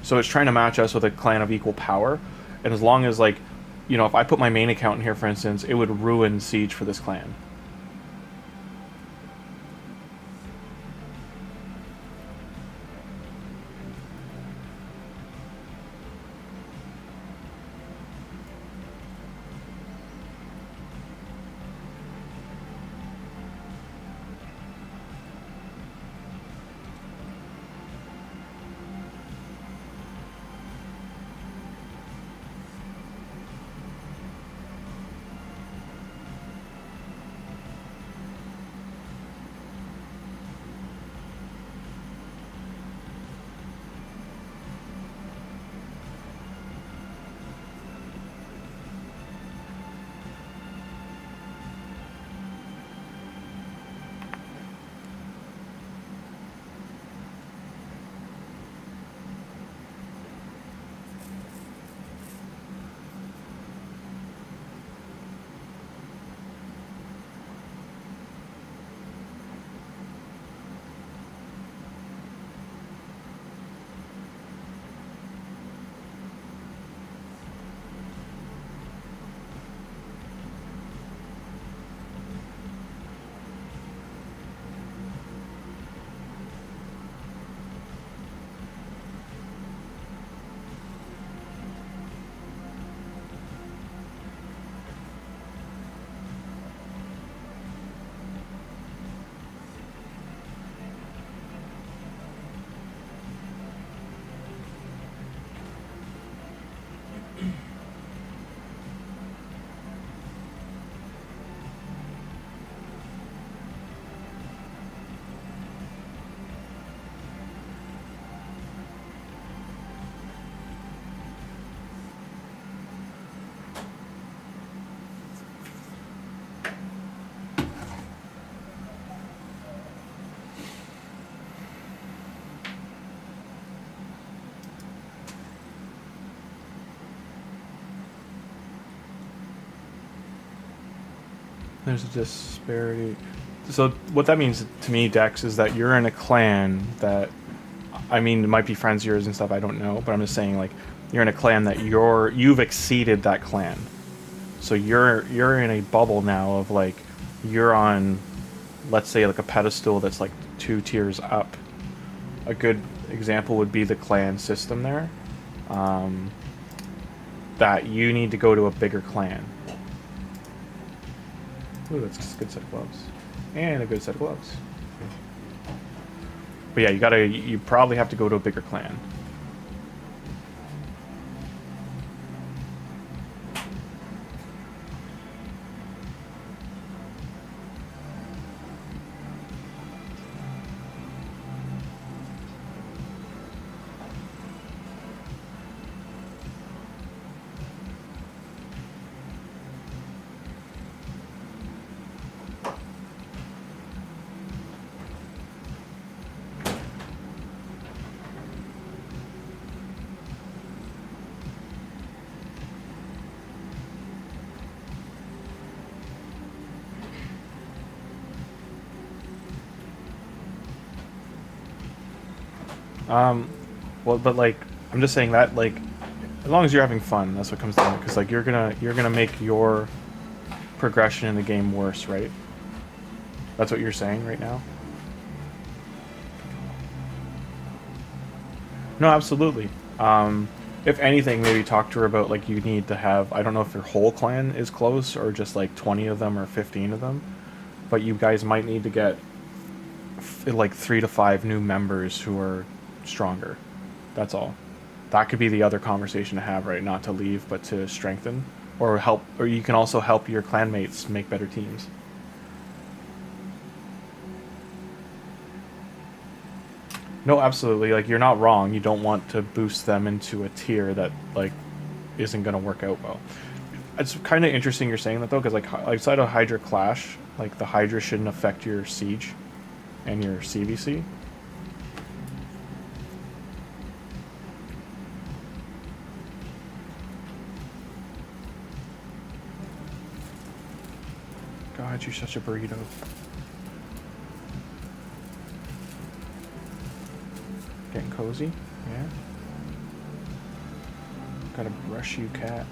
So it's trying to match us with a clan of equal power. And as long as, like, you know, if I put my main account in here, for instance, it would ruin siege for this clan. There's a disparity. So what that means to me, Dex, is that you're in a clan that, I mean, it might be friends of yours and stuff, I don't know, but I'm just saying, like, you're in a clan that you've exceeded that clan. So you're in a bubble now of, like, you're on, let's say, like, a pedestal that's like 2 tiers up. A good example would be the clan system there. That you need to go to a bigger clan. Ooh, that's a good set of gloves. And a good set of gloves. But yeah, you probably have to go to a bigger clan. Well, but like, I'm just saying that, like, as long as you're having fun, that's what comes down to. Because like, you're gonna make your progression in the game worse, right? That's what you're saying right now. No, absolutely. If anything, maybe talk to her about like you need to have. I don't know if your whole clan is close or just like 20 of them or 15 of them, but you guys might need to get like 3 to 5 new members who are stronger. That's all. That could be the other conversation to have, right? Not to leave, but to strengthen or help. Or you can also help your clanmates make better teams. No, absolutely. Like, you're not wrong. You don't want to boost them into a tier that, like, isn't going to work out well. It's kind of interesting you're saying that, though, because, like, outside of Hydra Clash, like, the Hydra shouldn't affect your Siege and your CVC. God, you're such a burrito. Getting cozy? Yeah. Gotta brush you, cat.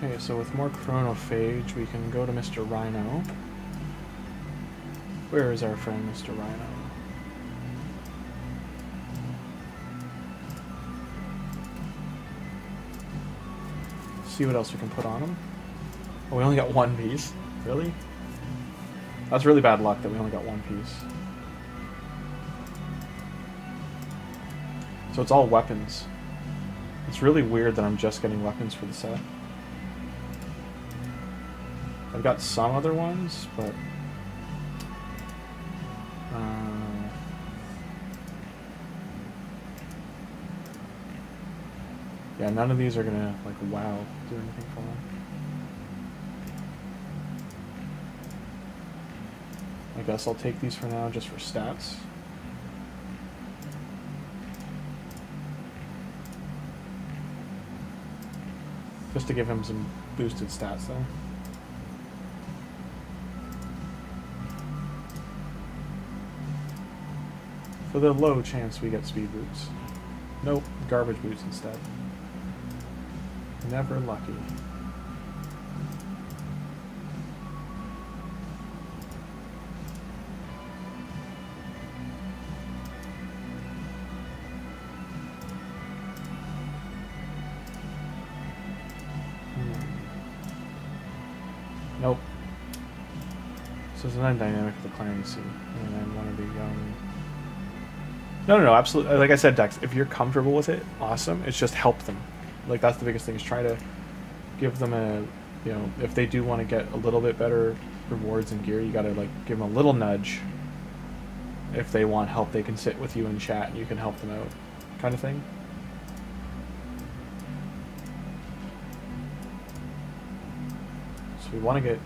Okay, so with more chronophage, we can go to Mr. Rhino. Where is our friend, Mr. Rhino? See what else we can put on him. Oh, we only got one piece? Really? That's really bad luck that we only got one piece. So it's all weapons. It's really weird that I'm just getting weapons for the set. I've got some other ones, but... yeah, none of these are gonna, like, wow, do anything for me. I guess I'll take these for now, just for stats. Just to give him some boosted stats, though. For the low chance we get speed boots. Nope, garbage boots instead. Never lucky. Nope. So there's another dynamic of the clemency, and then one of the young... No, absolutely. Like I said, Dex, if you're comfortable with it, awesome. It's just help them. Like, that's the biggest thing, is try to give them a, you know, if they do want to get a little bit better rewards and gear, you gotta, like, give them a little nudge. If they want help, they can sit with you and chat, and you can help them out, kind of thing. So we want to get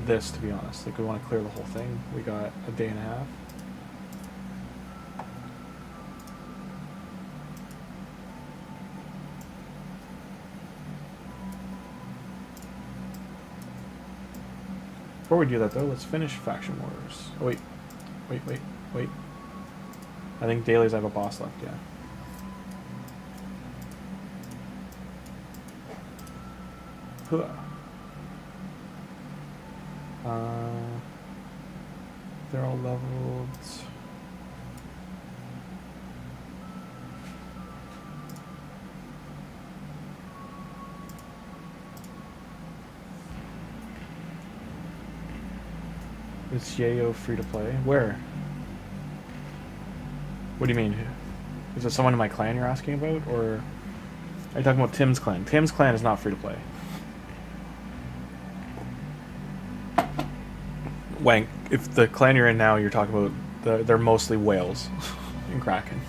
this, to be honest. Like, we want to clear the whole thing. We got a day and a half. Before we do that, though, let's finish Faction Wars. Oh, wait. Wait. I think dailies I have a boss left, yeah. Huh. They're all leveled. Is Yayo free to play? Where? What do you mean? Is it someone in my clan you're asking about? Or are you talking about Tim's clan? Tim's clan is not free to play. Wank, if the clan you're in now, you're talking about, they're mostly whales and kraken.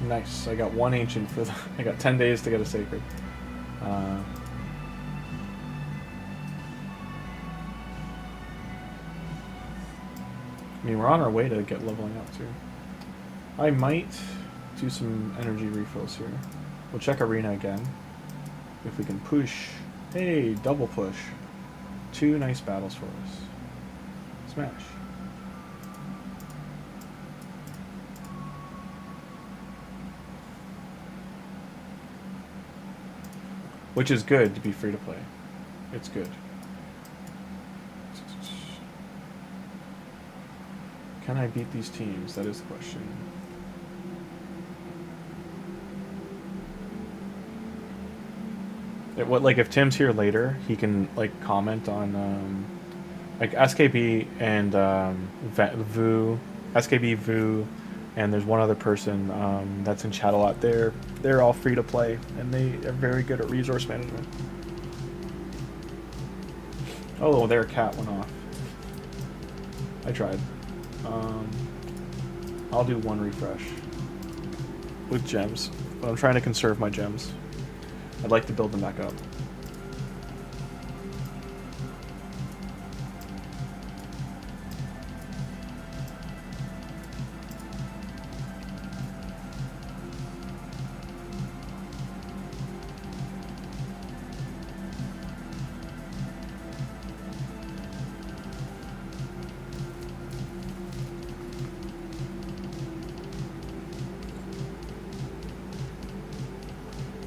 Nice. I got one ancient for the. I got 10 days to get a sacred. I mean, we're on our way to get leveling up too. I might do some energy refills here. We'll check arena again. If we can push. Hey, double push. 2 nice battles for us. Smash. Which is good to be free to play. It's good. Can I beat these teams? That is the question. Like if Tim's here later, he can like comment on like SKB and Vu, SKB Vu, and there's one other person that's in chat a lot. They're all free to play, and they are very good at resource management. Oh, their cat went off. I tried. I'll do 1 refresh with gems, but I'm trying to conserve my gems. I'd like to build them back up.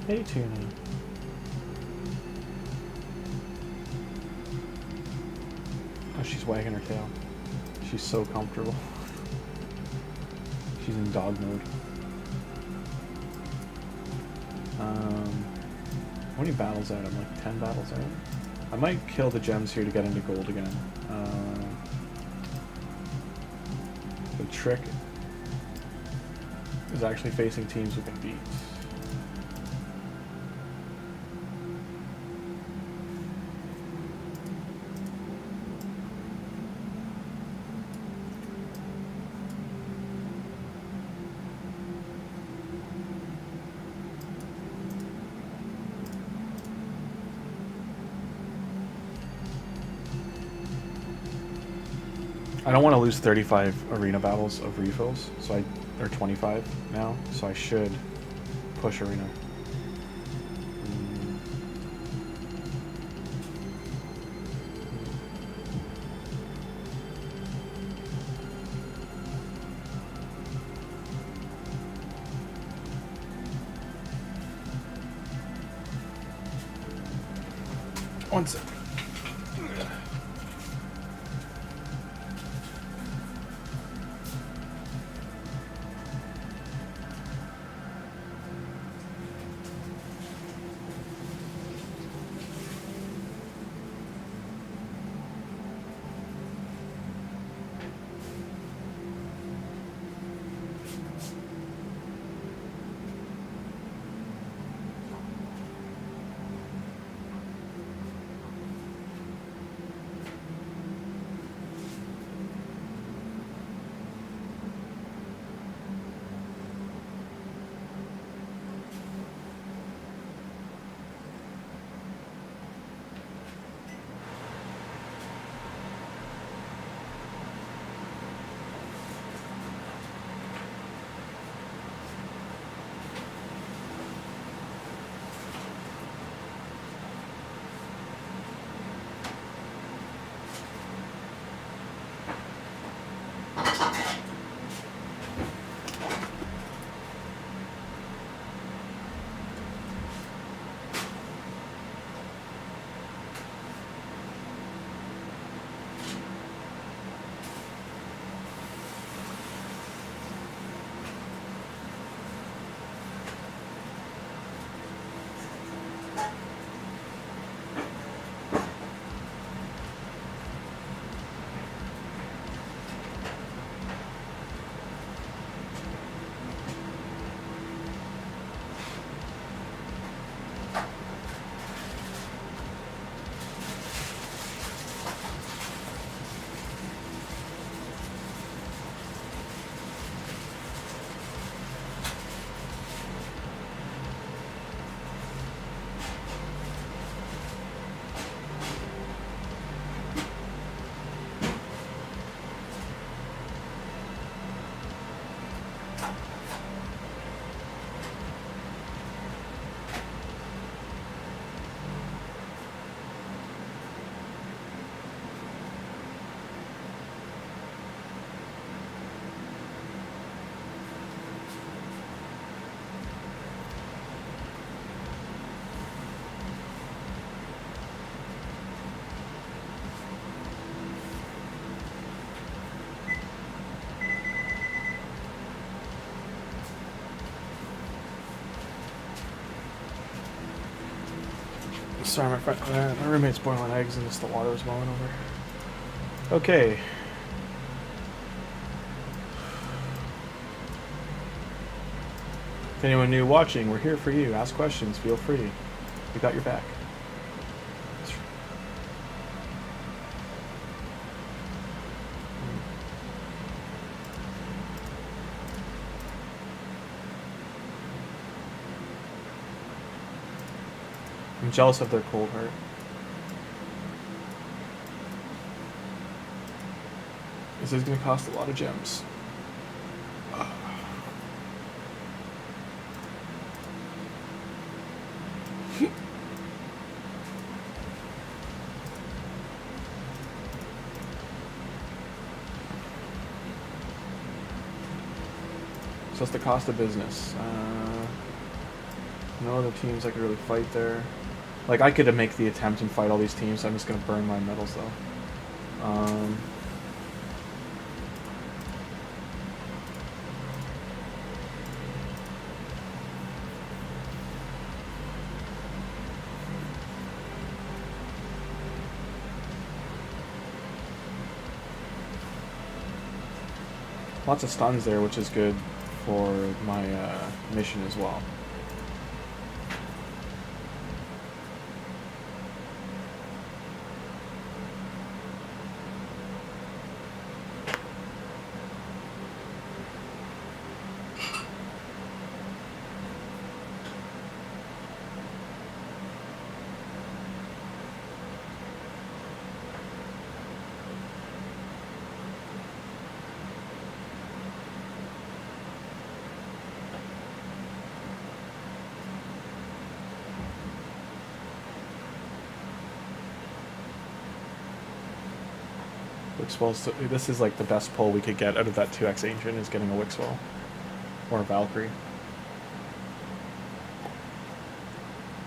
Hey, Tuna. Oh, she's wagging her tail. She's so comfortable. She's in dog mode. How many battles out? I'm like 10 battles out. I might kill the gems here to get into gold again. The trick is actually facing teams we can beat. I don't want to lose 35 arena battles of refills, so or 25 now, so I should push arena. One sec. Sorry, my roommate's boiling eggs and just the water was blowing over. Okay. To anyone new watching, we're here for you. Ask questions, feel free. We got your back. I'm jealous of their cold heart. This is going to cost a lot of gems. So that's the cost of business. No other teams I could really fight there. Like, I could make the attempt and fight all these teams, so I'm just going to burn my medals, though. Lots of stuns there, which is good for my mission as well. Wixwell's, this is like the best pull we could get out of that 2x Ancient, is getting a Wixwell. Or a Valkyrie.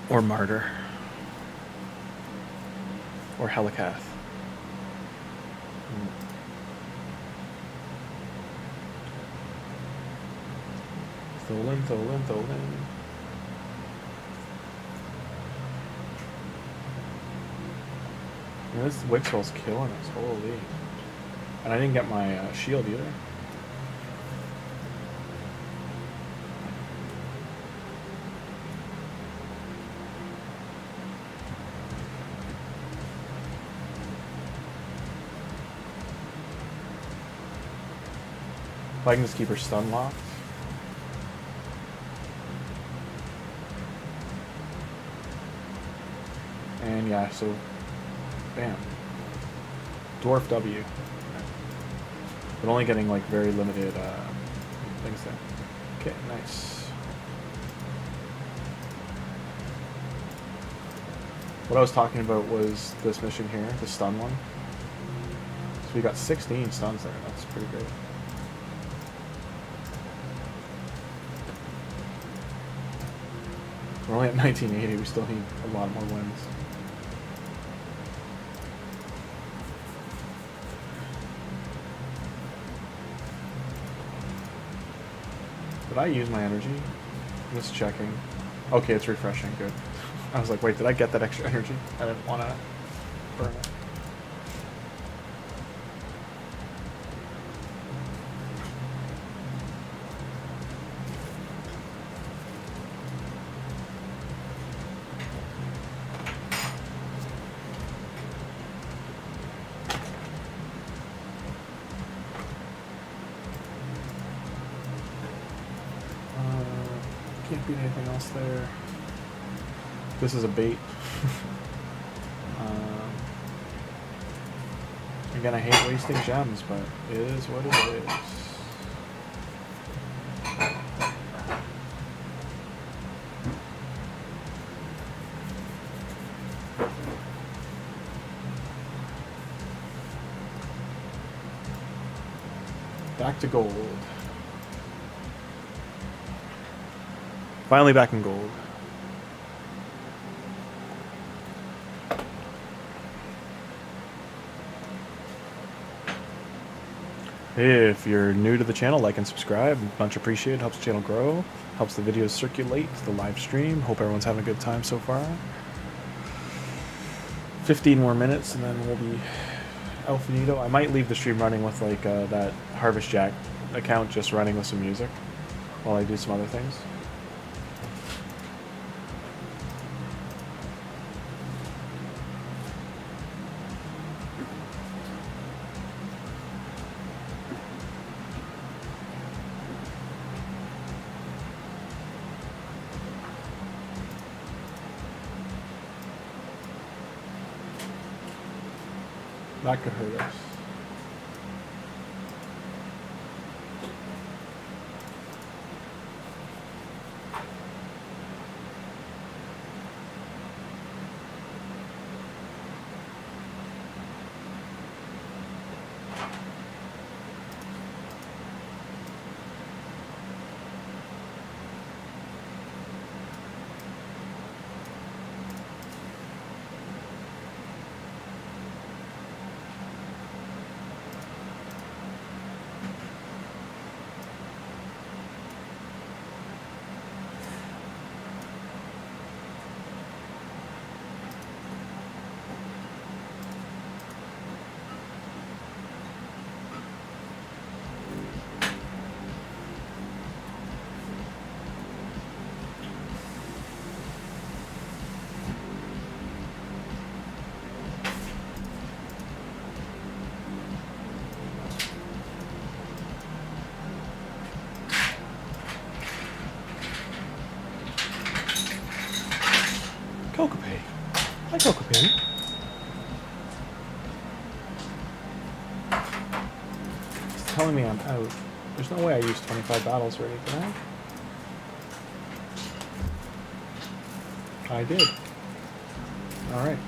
Or Martyr. Or Helicath. Tholin. Yeah, this Wixwell's killing us, holy. And I didn't get my shield either. If I can just keep her stun locked. And yeah, so bam. Dwarf W. But only getting like very limited things there. Okay, nice. What I was talking about was this mission here, the stun one. So we got 16 stuns there, that's pretty great. We're only at 1980, we still need a lot more wins. Did I use my energy? I'm just checking. Okay, it's refreshing, good. I was like, wait, did I get that extra energy? I didn't want to burn it. Can't beat anything else there. This is a bait. Again, I hate wasting gems, but it is what it is. Back to gold. Finally back in gold. If you're new to the channel, like and subscribe. Much appreciated. Helps the channel grow. Helps the videos circulate, the live stream. Hope everyone's having a good time so far. 15 more minutes, and then we'll be El Finito. I might leave the stream running with like that Harvest Jack account just running with some music while I do some other things. That could hurt us. Kokopay. Hi, Kokopay. It's telling me I'm out. There's no way I used 25 battles already, did I? I did. Alright.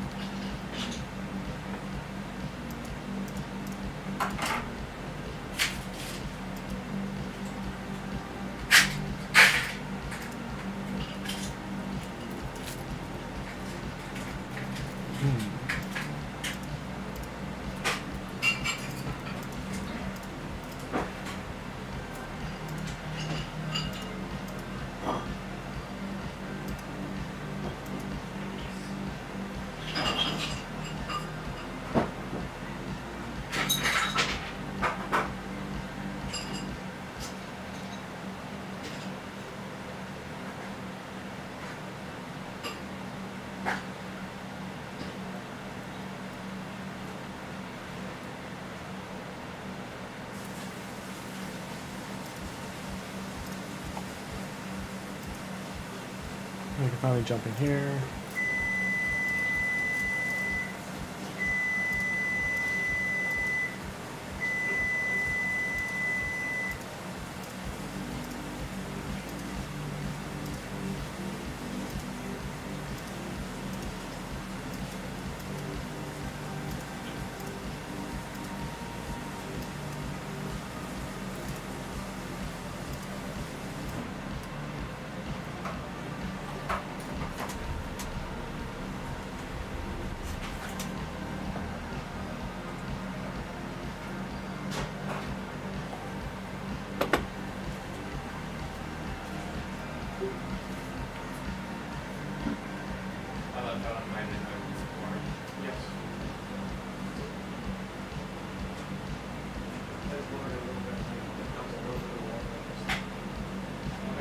I can finally jump in here.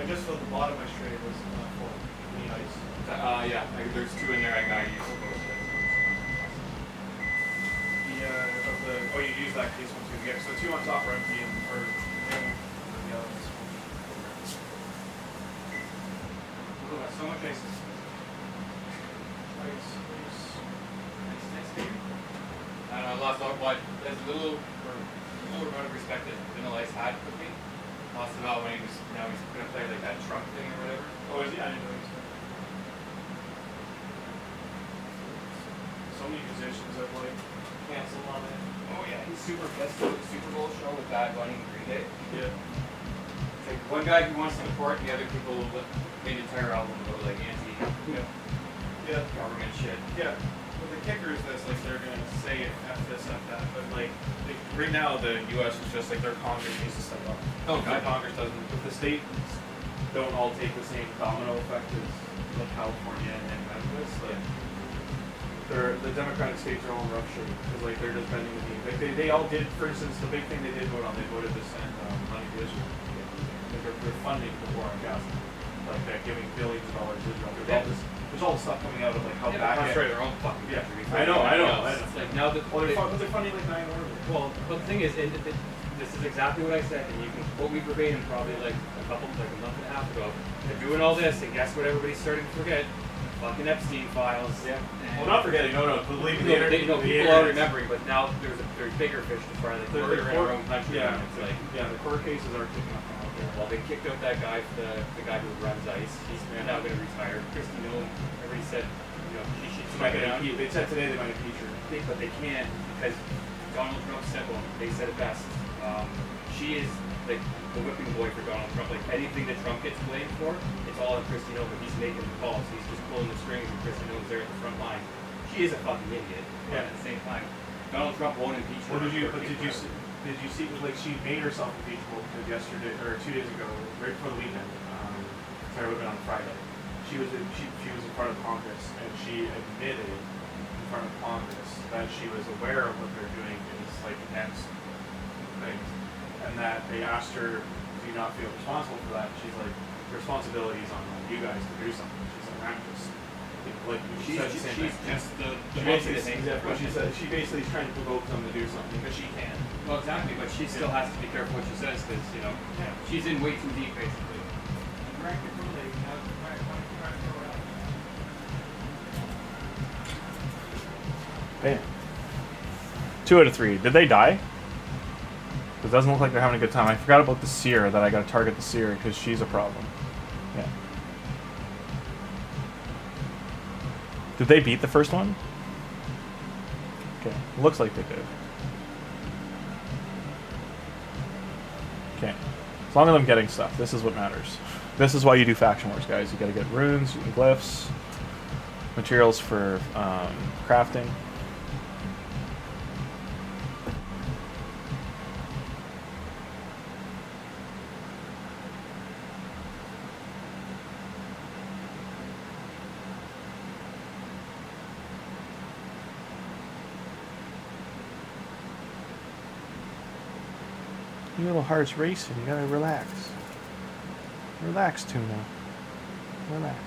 Just so the bottom I straight was full. Any ice? Yeah, there's two in there I gotta use. Oh, you use that case one too. Yeah, so two on top are empty and or the others. Ooh, that's so much ice. Nice baby. I don't know, I lost all, but there's a little amount of respect that Vanilla Ice had with me. Lost about when he's gonna play like that trunk thing or whatever. Oh, is he? I didn't know he was there. So many musicians have like canceled on it. Oh yeah, he's super pissed at the Super Bowl show with Bad Bunny and Green Day. Yeah. It's like one guy who wants to support, the other people made an entire album about like anti-government shit. Yeah. Well, the kicker is this, like they're gonna say F this, F that, but like right now the U.S. is just like their Congress needs to step up. Oh, if the Congress doesn't, if the states don't all take the same domino effect as like California and Memphis, like the Democratic states are all in rough shape because like they're just bending the knee. Like they all did, for instance, the big thing they did vote on, they voted to send money to Israel. Like they're funding the war on Gaza, like they're giving billions of dollars to Israel. There's all the stuff coming out of like how back. Destroy their own fucking country. I know. It's like now that they're funding like 9 wars. Well, but the thing is, this is exactly what I said, and you can quote me verbatim probably like a month and a half ago. They're doing all this, and guess what everybody's starting to forget? Fucking Epstein files. Yeah. Well, not forgetting. No. Believe me, people are remembering, but now there's bigger fish to fry. Like murder in our own country. Yeah. It's like the court cases are kicking up out there. Well, they kicked out that guy, the guy who runs ICE. He's now going to retire. Christy Nolan. Everybody said, she should step down. They said today they might impeach her. But they can't because Donald Trump said, well, they said it best. She is like the whipping boy for Donald Trump. Like anything that Trump gets blamed for, it's all on Christy Nolan. He's making the calls. He's just pulling the strings, and Christy Nolan's there at the front line. She is a fucking idiot. But at the same time, Donald Trump won't impeach her. Well, did you see like she made herself impeachable yesterday or 2 days ago, right before the weekend? Sorry, it would have been on Friday. She was in front of Congress, and she admitted in front of Congress that she was aware of what they're doing is like against things, and that they asked her, "Do you not feel responsible for that?" And she's like, "The responsibility is on you guys to do something." She's like, "I'm just." Like she said the same thing. Just the she said she basically is trying to provoke them to do something, but she can't. Well, exactly, but she still has to be careful what she says because she's in way too deep basically. Bam. 2 out of 3. Did they die? It doesn't look like they're having a good time. I forgot about the seer, that I gotta target the seer because she's a problem. Yeah. Did they beat the first one? Okay. Looks like they did. Okay. As long as I'm getting stuff, this is what matters. This is why you do faction wars, guys. You gotta get runes, and glyphs, materials for crafting. Your little heart's racing. You gotta relax. Relax, Tuna. Relax.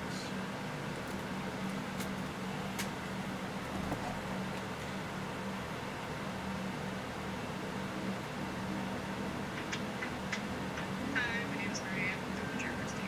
Hi, my name's Maria. I'm from German State.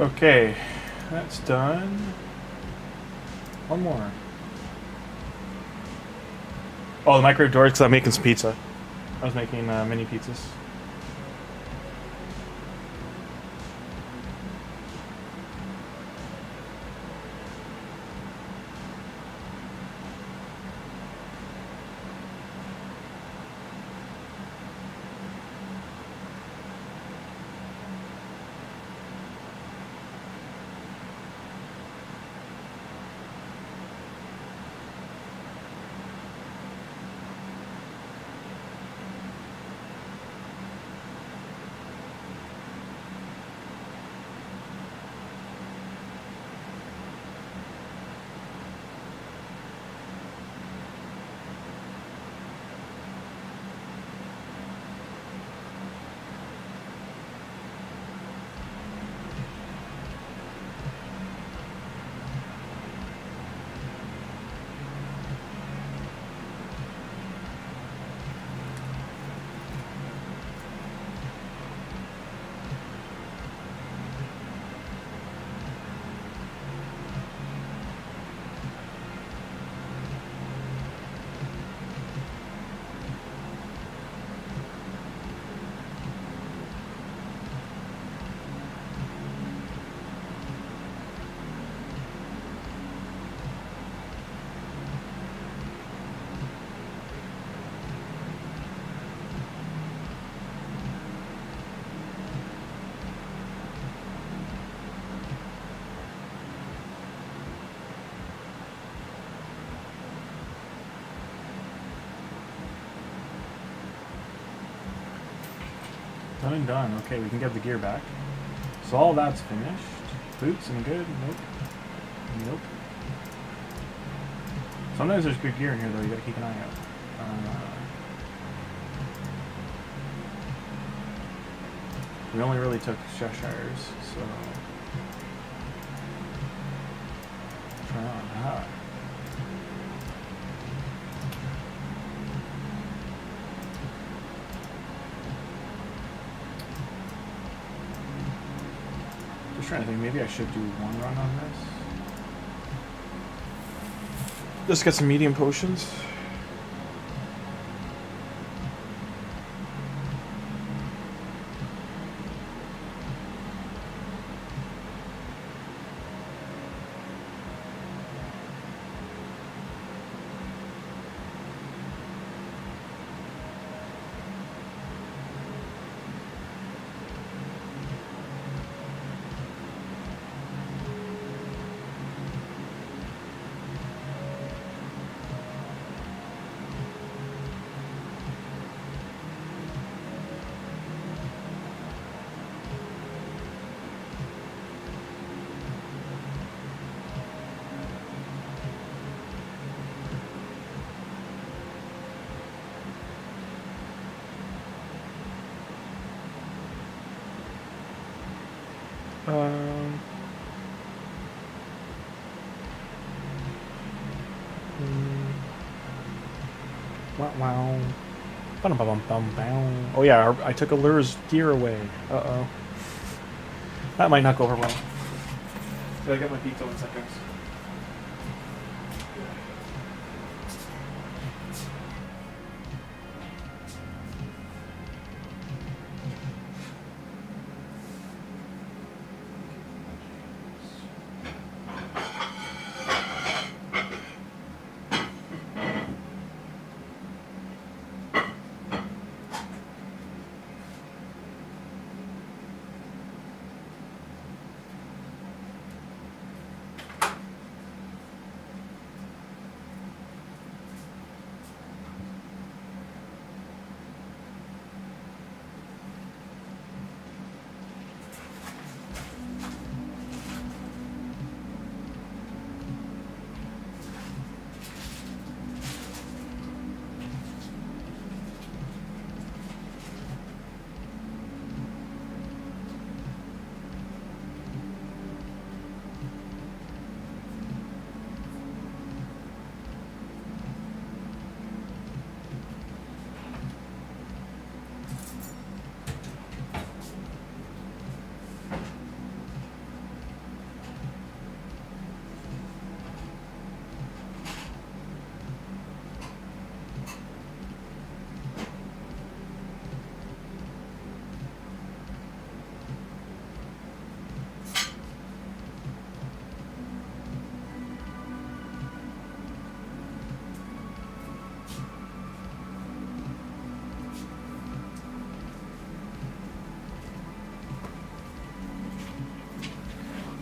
Okay, that's done. One more. Oh, the microwave doors because I'm making some pizza. I was making mini pizzas. Done and done. Okay, we can get the gear back. So all that's finished. Boots, any good? Nope. Nope. Sometimes there's good gear in here though, you gotta keep an eye out. We only really took Cheshire's, so... Try on that. Just trying to think, maybe I should do one run on this. Just get some medium potions. Wow. Oh yeah, I took Allure's gear away. Uh-oh. That might not go over well. Gotta get my pizza in seconds.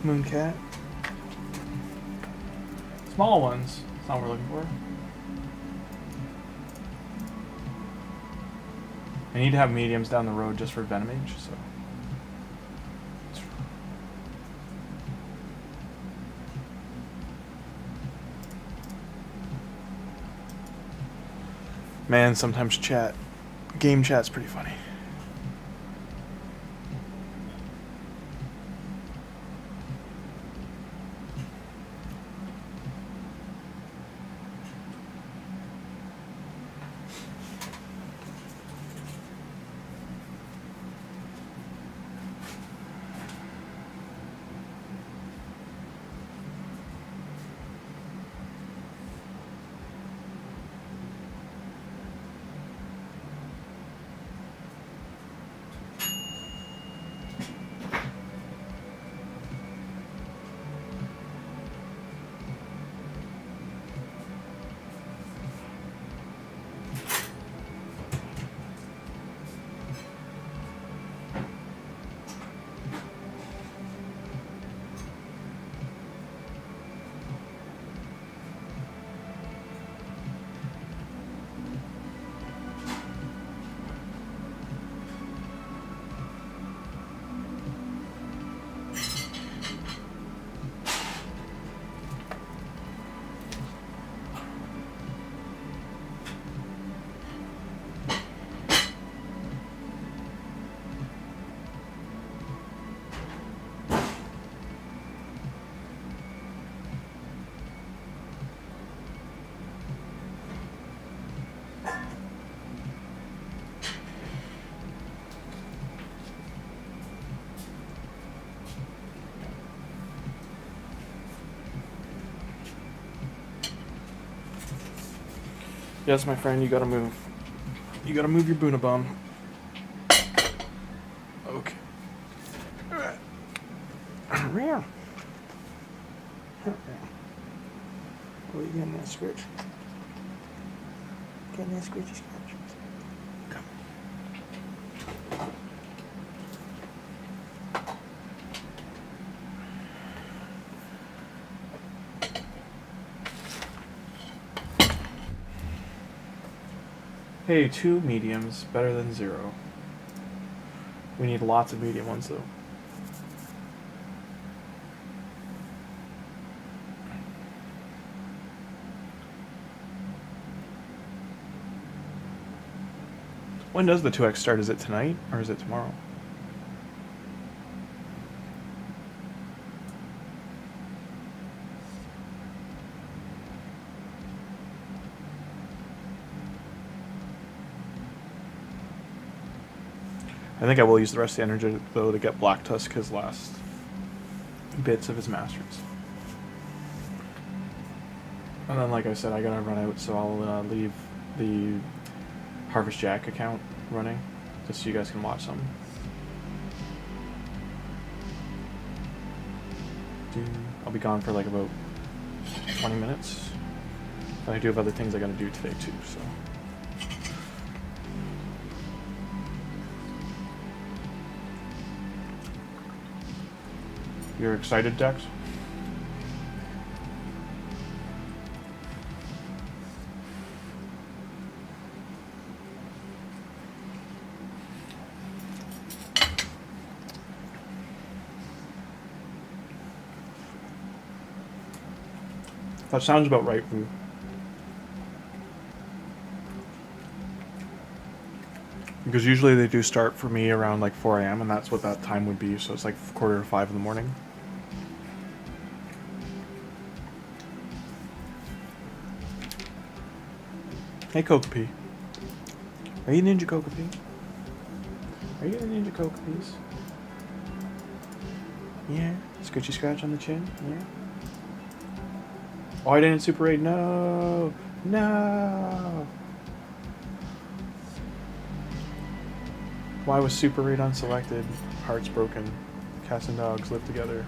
Mooncat. Small ones. That's not what we're looking for. I need to have mediums down the road just for Venomage, so. Man, sometimes game chat's pretty funny. Yes, my friend, you gotta move. You gotta move your Boonabomb. Okay. What are you getting that scratch? Getting that scratchy scratch. Come. Hey, 2 mediums, better than 0. We need lots of medium ones, though. When does the 2x start? Is it tonight, or is it tomorrow? I think I will use the rest of the energy, though, to get Black Tusk his last bits of his masters. And then, like I said, I gotta run out, so I'll leave the Harvest Jack account running, just so you guys can watch some. I'll be gone for like about 20 minutes. And I do have other things I gotta do today, too, so. You're excited, Dex? That sounds about right for you. Because usually they do start for me around like 4 a.m. and that's what that time would be, so it's like 4:45 in the morning. Hey, Kokopee. Are you Ninja Kokopee? Are you a Ninja Kokopees? Yeah. Scratchy scratch on the chin? Yeah. Oh, I didn't Super Raid. No! No! Why was Super Raid unselected? Hearts broken. Cats and dogs live together.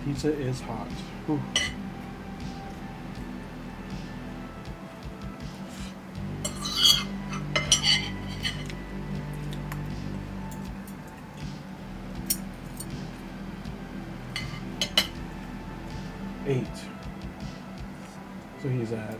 pizza is hot. Whew. Eight. So he's at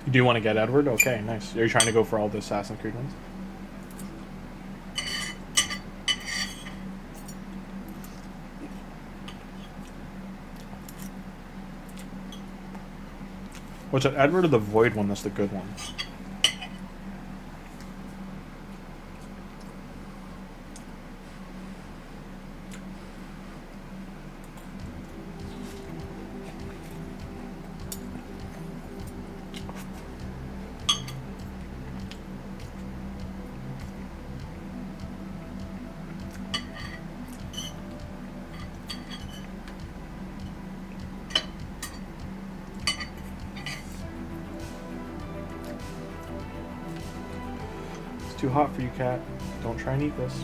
You do want to get Edward? Okay, nice. Are you trying to go for all the Assassin's Creed ones? What's it, Edward or the Void one that's the good one? Too hot for you, cat. Don't try and eat this.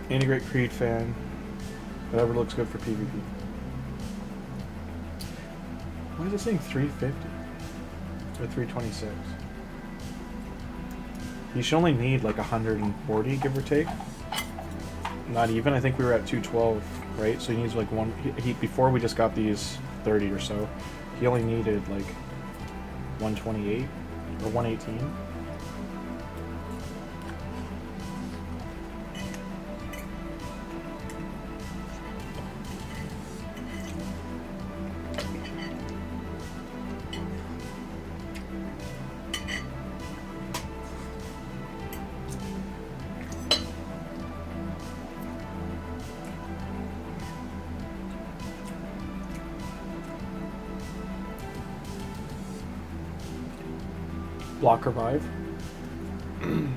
Integrate Creed fan. Whatever looks good for PvP. Why is it saying 350? Or 326? You should only need like 140, give or take. Not even. I think we were at 212, right? So he needs like one. Before we just got these 30 or so, he only needed like 128 or 118. Block revive. I'm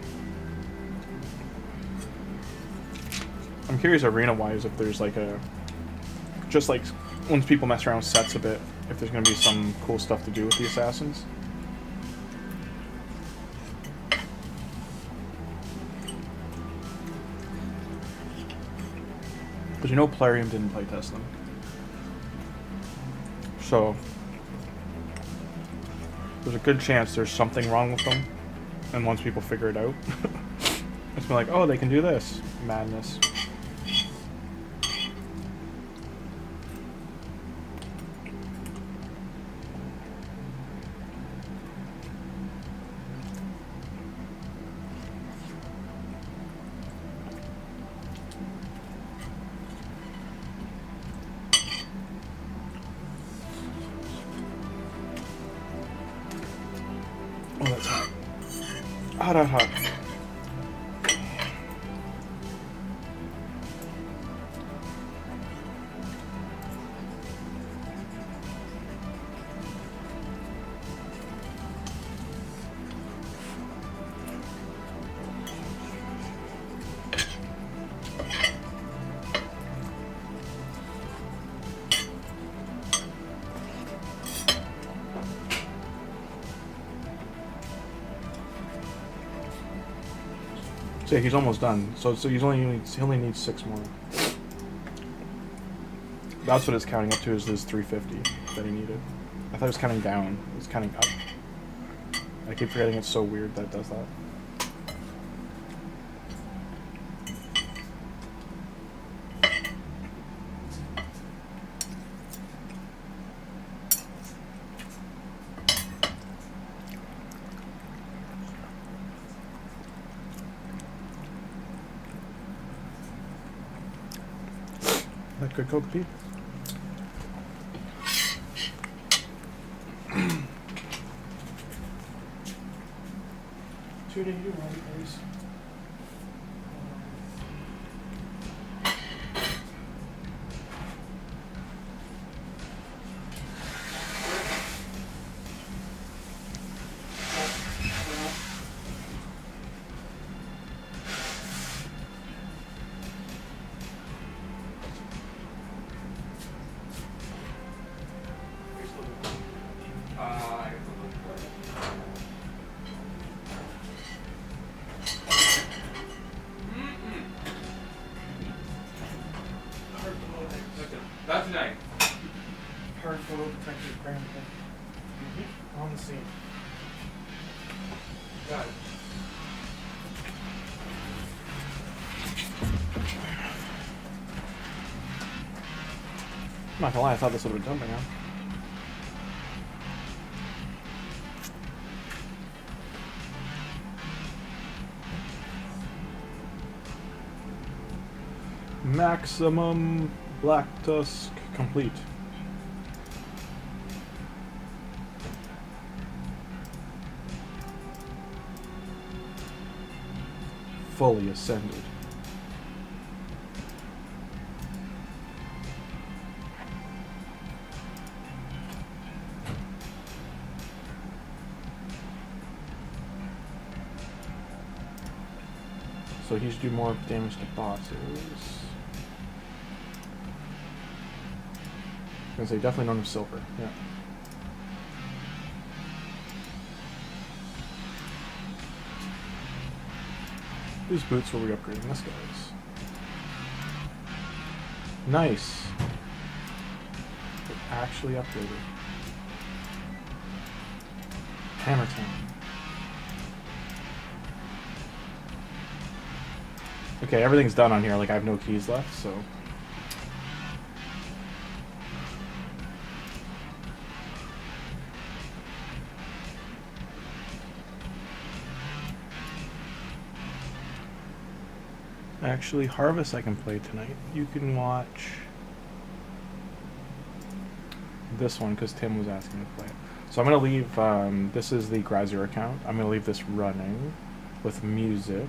curious arena wise if there's like a just like once people mess around with sets a bit, if there's gonna be some cool stuff to do with the assassins. But you know Plarium didn't playtest them. So there's a good chance there's something wrong with them, and once people figure it out, it's been like, oh, they can do this. Madness. Oh, that's hot. Hot, hot, hot. So yeah, he's almost done. So he only needs 6 more. That's what it's counting up to, is this 350 that he needed. I thought it was counting down. It's counting up. I keep forgetting it's so weird that it does that. Good Coke Pete. Two to you, one, please. I have to look for it. Hard photo detector. That's a knife. Hard photo detector Grandpa. On the scene. Got it. I'm not gonna lie, I thought this would have been done by now. Maximum Black Tusk complete. Fully ascended. So he should do more damage to bosses. I was gonna say definitely don't have silver. Yeah. Whose boots were we upgrading? This guy's. Nice. It actually upgraded. Hammer time. Okay, everything's done on here. Like I have no keys left, so. Actually, Harvest I can play tonight. You can watch this one because Tim was asking to play it. So I'm going to leave, this is the Grazier account. I'm going to leave this running with music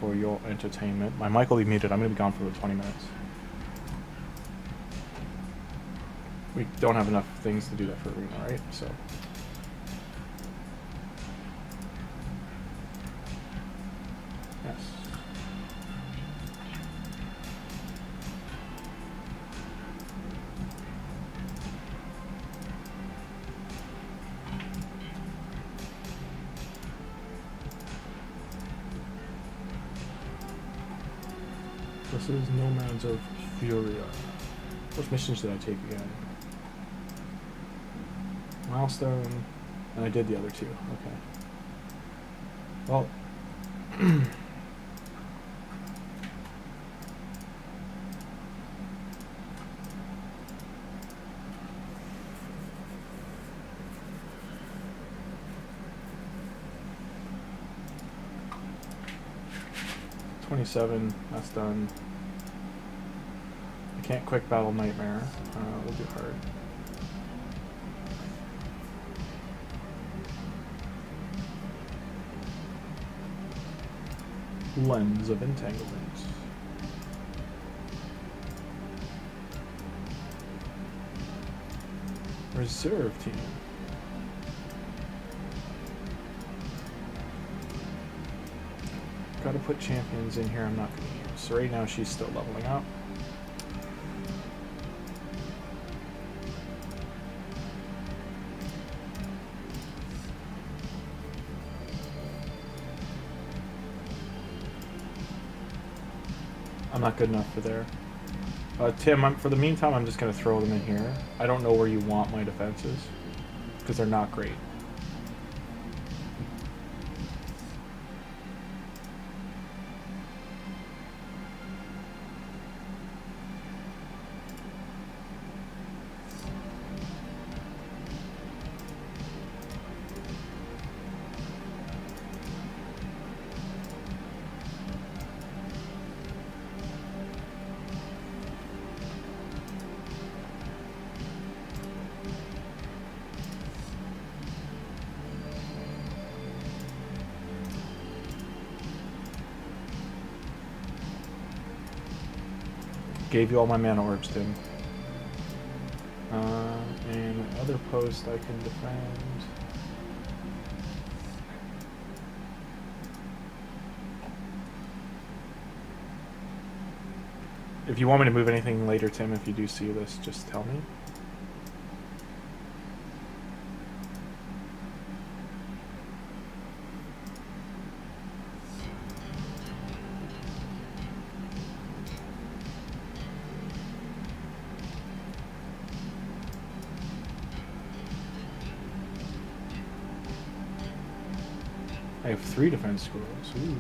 for your entertainment. My mic will be muted. I'm going to be gone for about 20 minutes. We don't have enough things to do that for Arena, right? So. Yes. This is Nomads of Furia. What missions did I take again? Milestone, and I did the other two. Okay. Well, $27. That's done. I can't quick battle Nightmare. We'll do hard. Lens of Entanglement. Reserve team. Gotta put champions in here I'm not gonna use. So right now she's still leveling up. I'm not good enough for there. Tim, for the meantime, I'm just going to throw them in here. I don't know where you want my defenses, because they're not great. gave you all my mana orbs, Tim. And other post I can defend. If you want me to move anything later, Tim, if you do see this, just tell me. I have 3 defense scrolls. Ooh.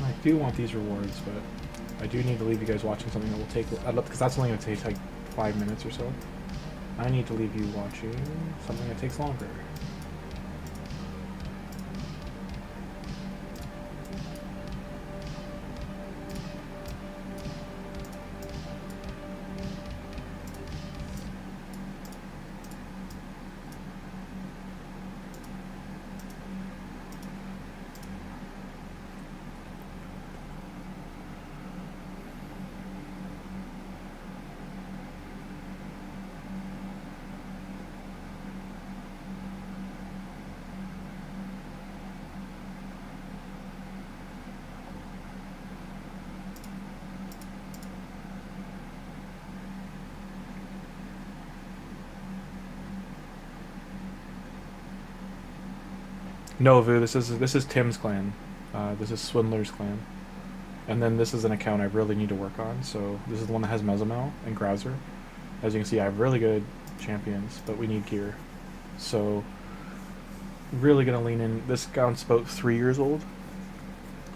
I do want these rewards, but I do need to leave you guys watching something that will take, because that's only going to take like 5 minutes or so. I need to leave you watching something that takes longer. No, Vu, this is Tim's clan. This is Swindler's clan. And then this is an account I really need to work on. So this is the one that has Mezamel and Grouser. As you can see, I have really good champions, but we need gear. So really gonna lean in. This account's about 3 years old,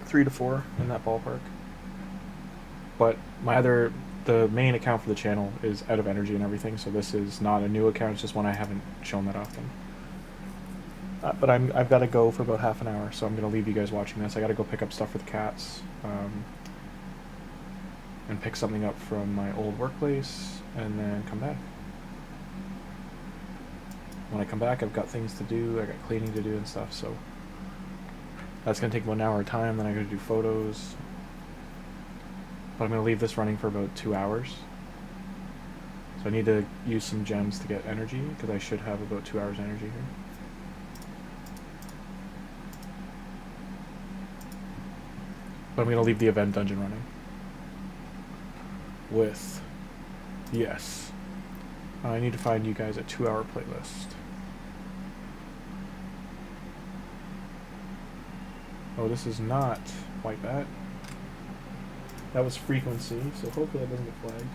3 to 4 in that ballpark. But the main account for the channel is out of energy and everything. So this is not a new account. It's just one I haven't shown that often. But I've got to go for about half an hour, so I'm going to leave you guys watching this. I got to go pick up stuff for the cats, and pick something up from my old workplace, and then come back. When I come back, I've got things to do. I got cleaning to do and stuff, so that's going to take about an hour of time. Then I got to do photos. But I'm going to leave this running for about 2 hours. So I need to use some gems to get energy, because I should have about 2 hours energy here. But I'm going to leave the event dungeon running. With... Yes. I need to find you guys a 2-hour playlist. Oh, this is not White Bat. That was frequency, so hopefully that doesn't get flagged.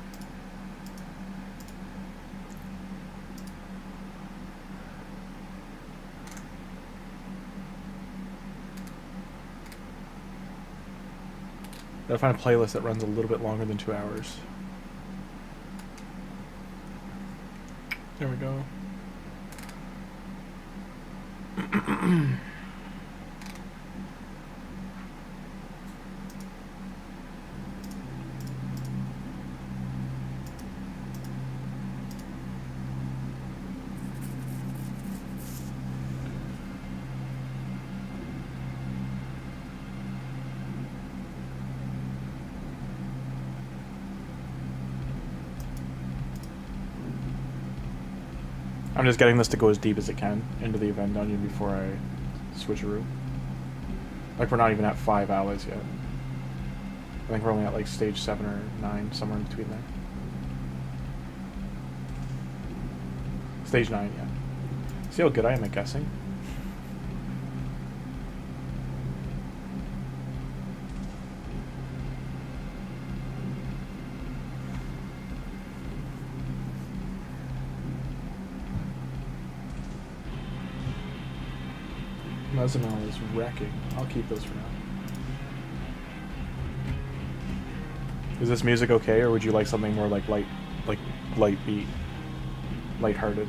Gotta find a playlist that runs a little bit longer than 2 hours. There we go. I'm just getting this to go as deep as it can into the event dungeon before I switcheroo. Like, we're not even at 5 allies yet. I think we're only at like stage 7 or 9, somewhere in between there. Stage 9, yeah. See how good I am at guessing? Mezamel is wrecking. I'll keep those for now. Is this music okay, or would you like something more like light beat, lighthearted?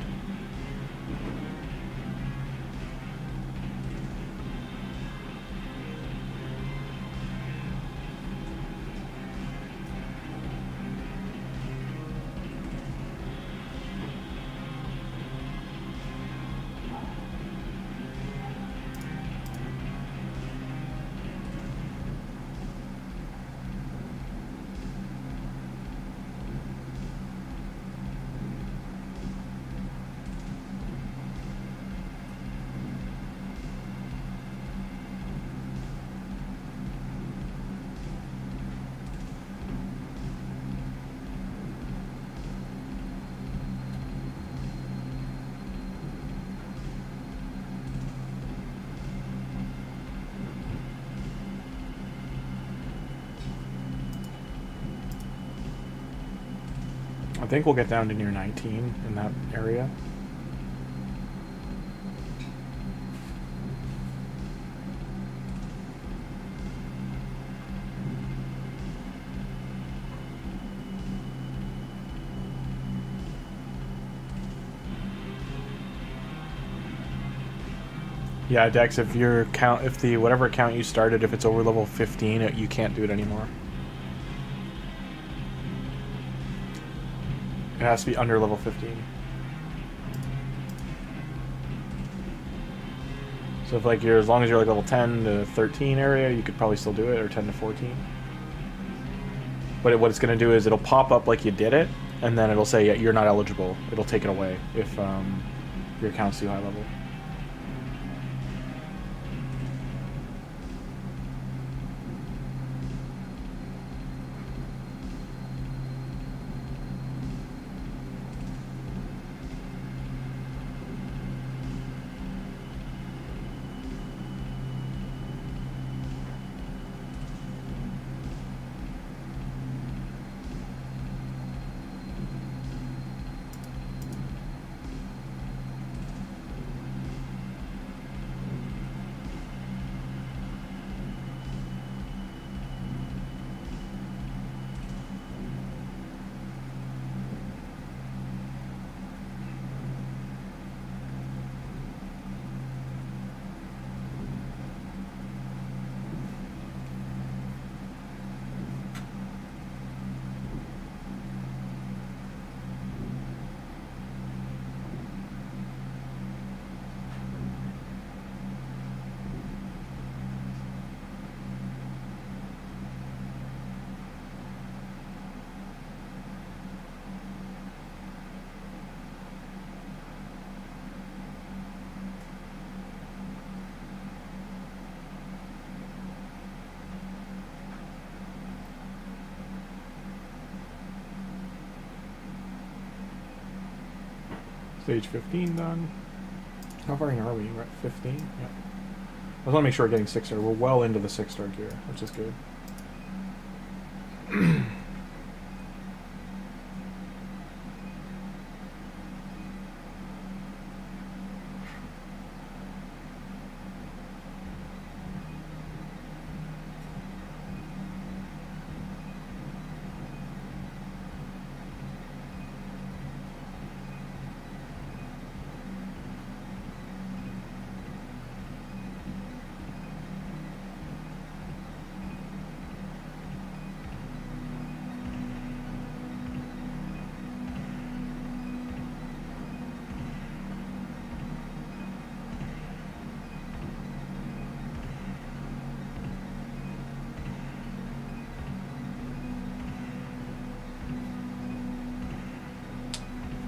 I think we'll get down to near 19 in that area. Yeah, Dex, if your count, if the whatever account you started, if it's over level 15, you can't do it anymore. It has to be under level 15. So if like you're, as long as you're like level 10 to 13 area, you could probably still do it, or 10 to 14. But what it's going to do is it'll pop up like you did it, and then it'll say, yeah, you're not eligible. It'll take it away if your account's too high level. Stage 15 done. How far in are we? We're at 15? Yeah. I just want to make sure we're getting 6-star. We're well into the 6-star gear, which is good.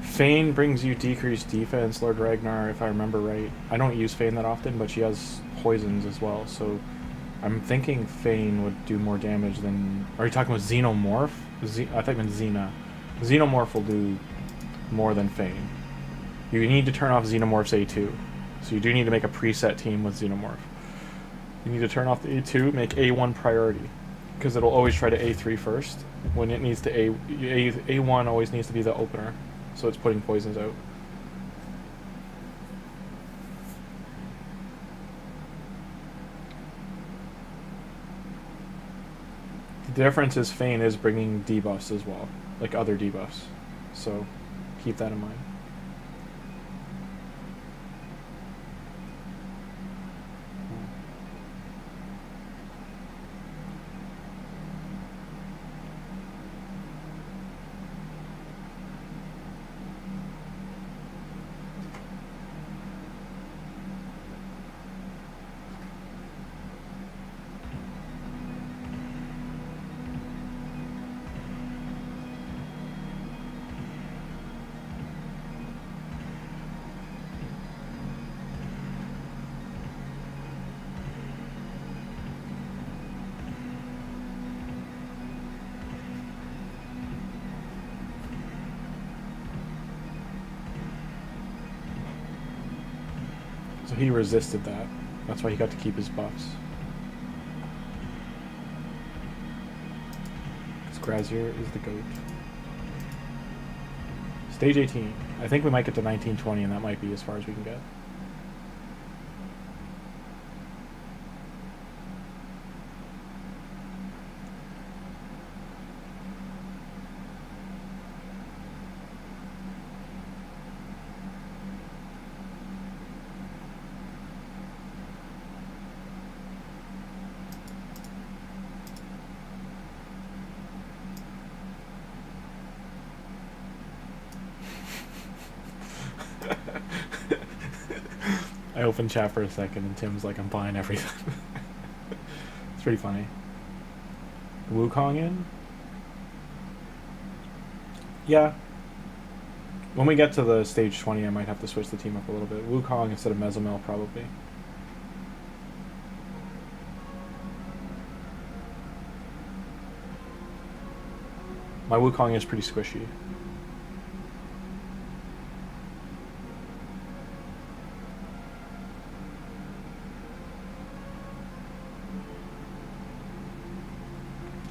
Fane brings you decreased defense, Lord Ragnar, if I remember right. I don't use Fane that often, but she has poisons as well, so I'm thinking Fane would do more damage than... Are you talking about Xenomorph? I thought you meant Xena. Xenomorph will do more than Fane. You need to turn off Xenomorph's A2. So you do need to make a preset team with Xenomorph. You need to turn off the A2, make A1 priority, because it'll always try to A3 first. When it needs to A1 always needs to be the opener. So it's putting poisons out. difference is Fane is bringing debuffs as well, like other debuffs. So keep that in mind. So he resisted that. That's why he got to keep his buffs. Because Grazier is the GOAT. Stage 18. I think we might get to 1920, and that might be as far as we can get. I opened chat for a second and Tim's like, I'm buying everything. It's pretty funny. Wukong in? Yeah. When we get to the stage 20, I might have to switch the team up a little bit. Wukong instead of Mezomel, probably. My Wukong is pretty squishy.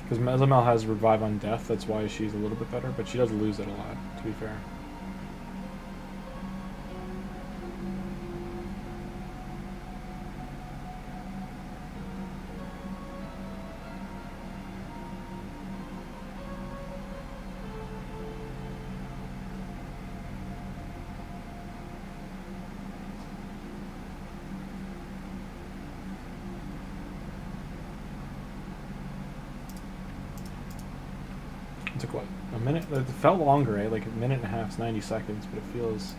Because Mezomel has Revive on Death, that's why she's a little bit better, but she does lose it a lot, to be fair. It took what? A minute? It felt longer, eh? Like a minute and a half, 90 seconds, but it feels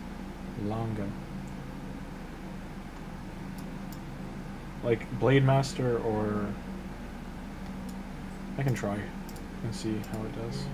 longer. Like Blade Master or... I can try and see how it does.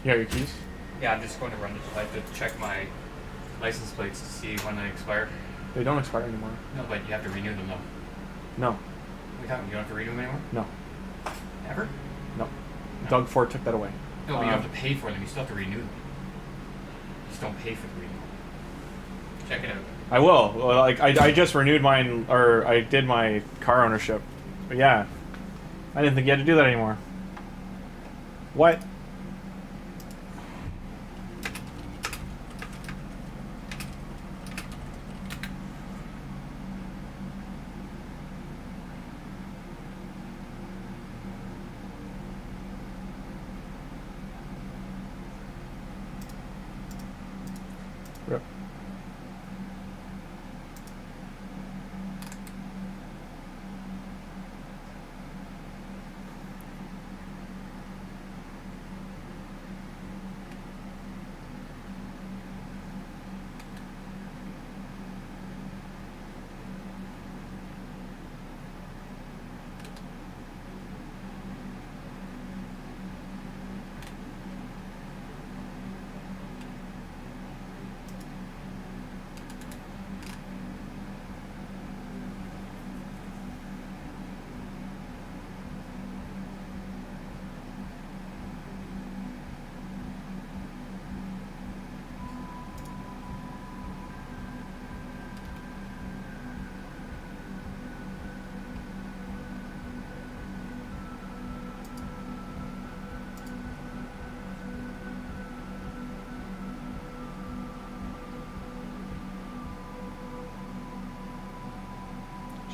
You got your keys? Yeah, I'm just going to run it. I have to check my license plates to see when they expire. They don't expire anymore. No, but you have to renew them though. No. You don't have to renew them anymore? No. Ever? No. Doug Ford took that away. No, but you don't have to pay for them. You still have to renew them. You just don't pay for the renewal. Check it out. I will. Well, like I just renewed mine, or I did my car ownership. But yeah, I didn't think you had to do that anymore. What? Rip.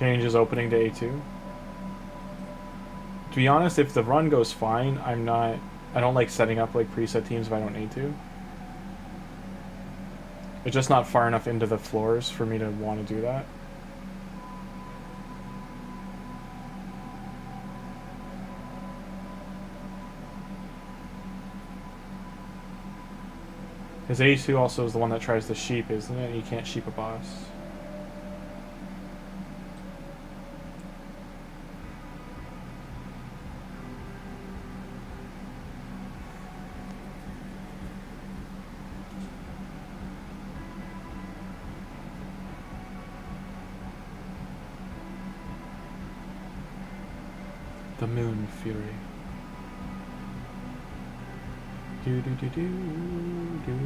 Changes opening to A2. To be honest, if the run goes fine, I don't like setting up like preset teams if I don't need to. It's just not far enough into the floors for me to want to do that. Because A2 also is the one that tries to sheep, isn't it? You can't sheep a boss. The Moon Fury. Do do do do do.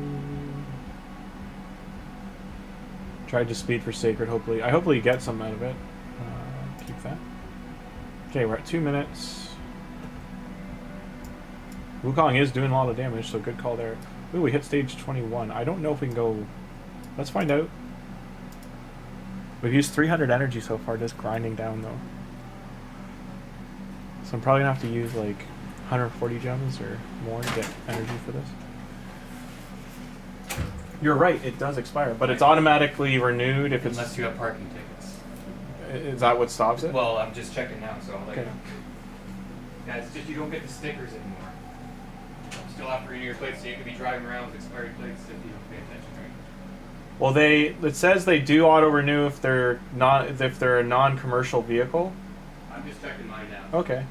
Tried to speed for Sacred. Hopefully, I hopefully get some out of it. Keep that. Okay, we're at 2 minutes. Wukong is doing a lot of damage, so good call there. Ooh, we hit stage 21. I don't know if we can go. Let's find out. We've used 300 energy so far, just grinding down though. So I'm probably gonna have to use like 140 gems or more to get energy for this. You're right, it does expire, but it's automatically renewed if it's... Unless you have parking tickets. Is that what stops it? Well, I'm just checking now, so like... Okay. Yeah, it's just you don't get the stickers anymore. You still have to renew your plates, so you can be driving around with expired plates if you don't pay attention, right? Well, it says they do auto-renew if they're a non-commercial vehicle. I'm just checking mine now. Okay.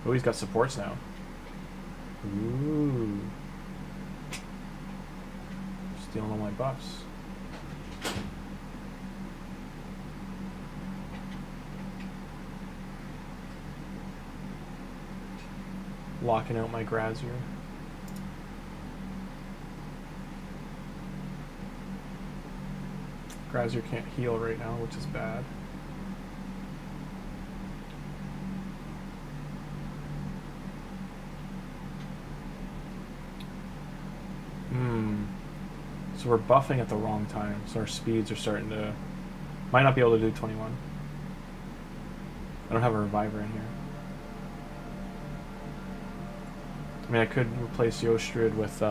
Oh, he's got supports now. Ooh. Stealing all my buffs. Locking out my Grazier. Grazier can't heal right now, which is bad. So we're buffing at the wrong time, so our speeds are starting to... Might not be able to do 21. I don't have a reviver in here. I mean, I could replace Yostrid with,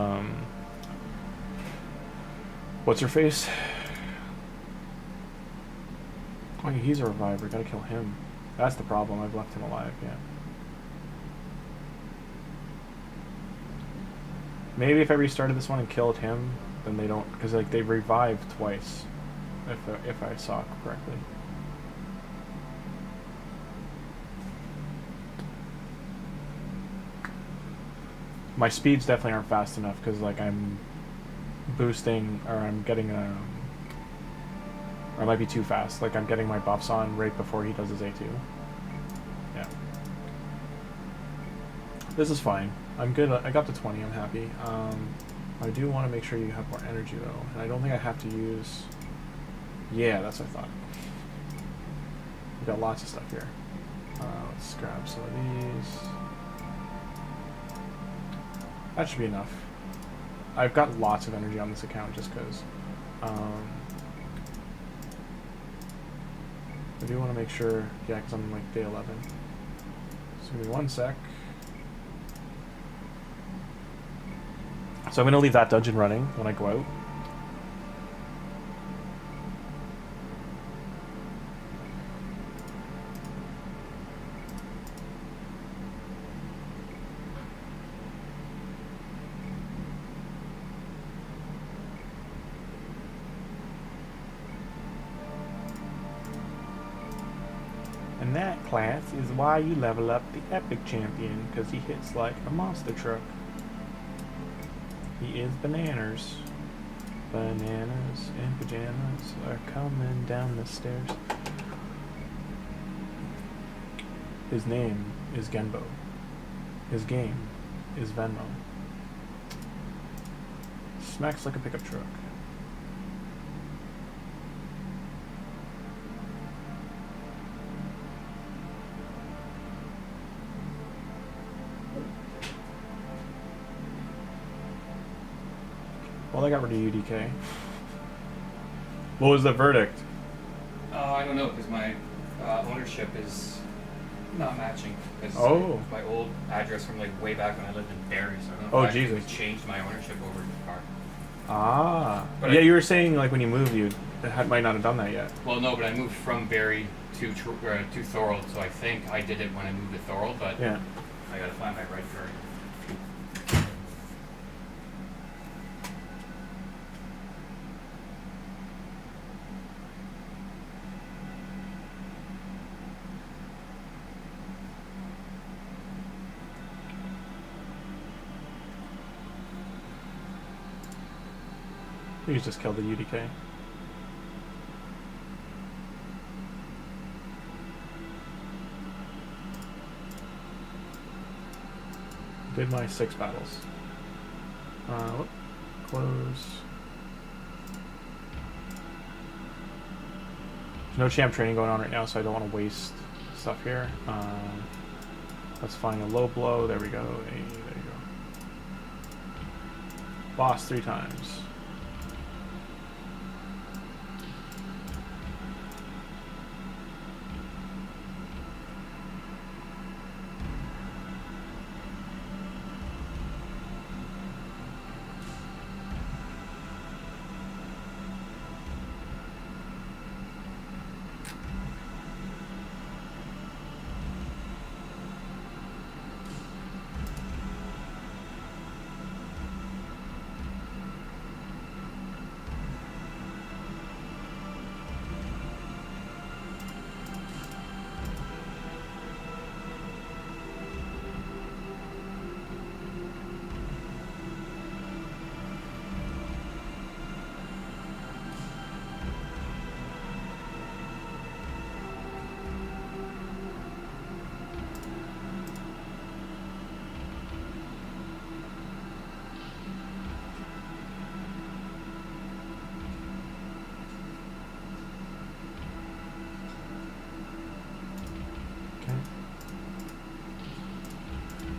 what's her face? Oh, he's a reviver. Gotta kill him. That's the problem. I've left him alive, yeah. Maybe if I restarted this one and killed him, then they don't, because like they revived twice, if I saw correctly. My speeds definitely aren't fast enough because like I'm boosting, or I'm getting or I might be too fast. Like I'm getting my buffs on right before he does his A2. Yeah. This is fine. I'm good. I got to 20. I'm happy. I do want to make sure you have more energy though, and I don't think I have to use... Yeah, that's what I thought. We've got lots of stuff here. Let's grab some of these. That should be enough. I've got lots of energy on this account just because. I do want to make sure, yeah, because I'm like day 11. So give me 1 sec. So I'm going to leave that dungeon running when I go out. And that class is why you level up the Epic Champion, because he hits like a monster truck. He is bananas. Bananas and pajamas are coming down the stairs. His name is Genbo. His game is Venmo. Smacks like a pickup truck. Well, I got rid of UDK. What was the verdict? I don't know, because my ownership is not matching. 'Cause Oh. my old address from like way back when I lived in Barrie, so I don't know Oh, if I actually Jesus. changed my ownership over to the car. Ah. But Yeah, I- you were saying like when you moved, you might not have done that yet. Well, no, but I moved from Barrie to Thorold, so I think I did it when I moved to Thorold, but Yeah. I gotta find my right card. You just killed the UDK. Did my 6 battles. Whoop. Close. There's no champ training going on right now, so I don't want to waste stuff here. Let's find a low blow. There we go. Hey, there you go. Boss 3 times.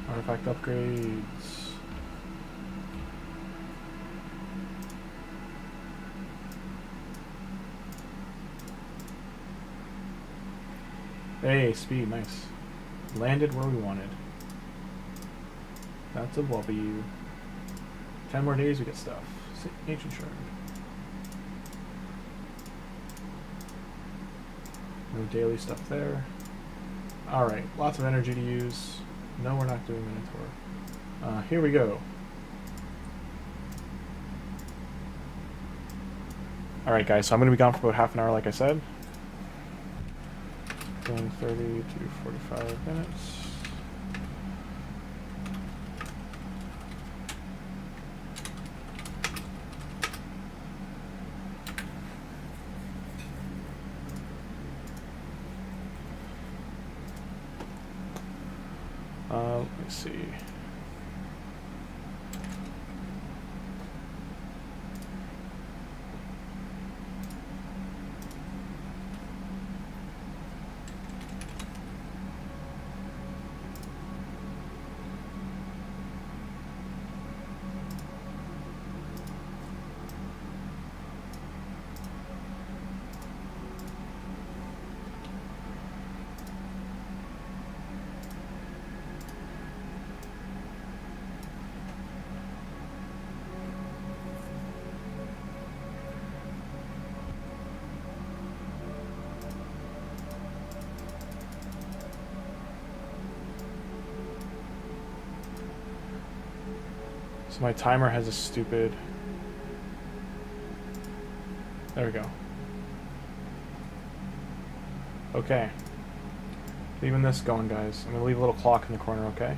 Artifact upgrades. Hey, speed, nice. Landed where we wanted. That's a W. 10 more days, we get stuff. Ancient Shard. No daily stuff there. Alright, lots of energy to use. No, we're not doing Minotaur. Here we go. Alright guys, so I'm going to be gone for about half an hour like I said. Going 30 to 45 minutes. Let me see. So my timer has a stupid... There we go. Okay. Leaving this going, guys. I'm going to leave a little clock in the corner, okay?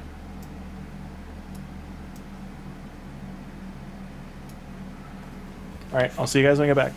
Alright, I'll see you guys when I get back.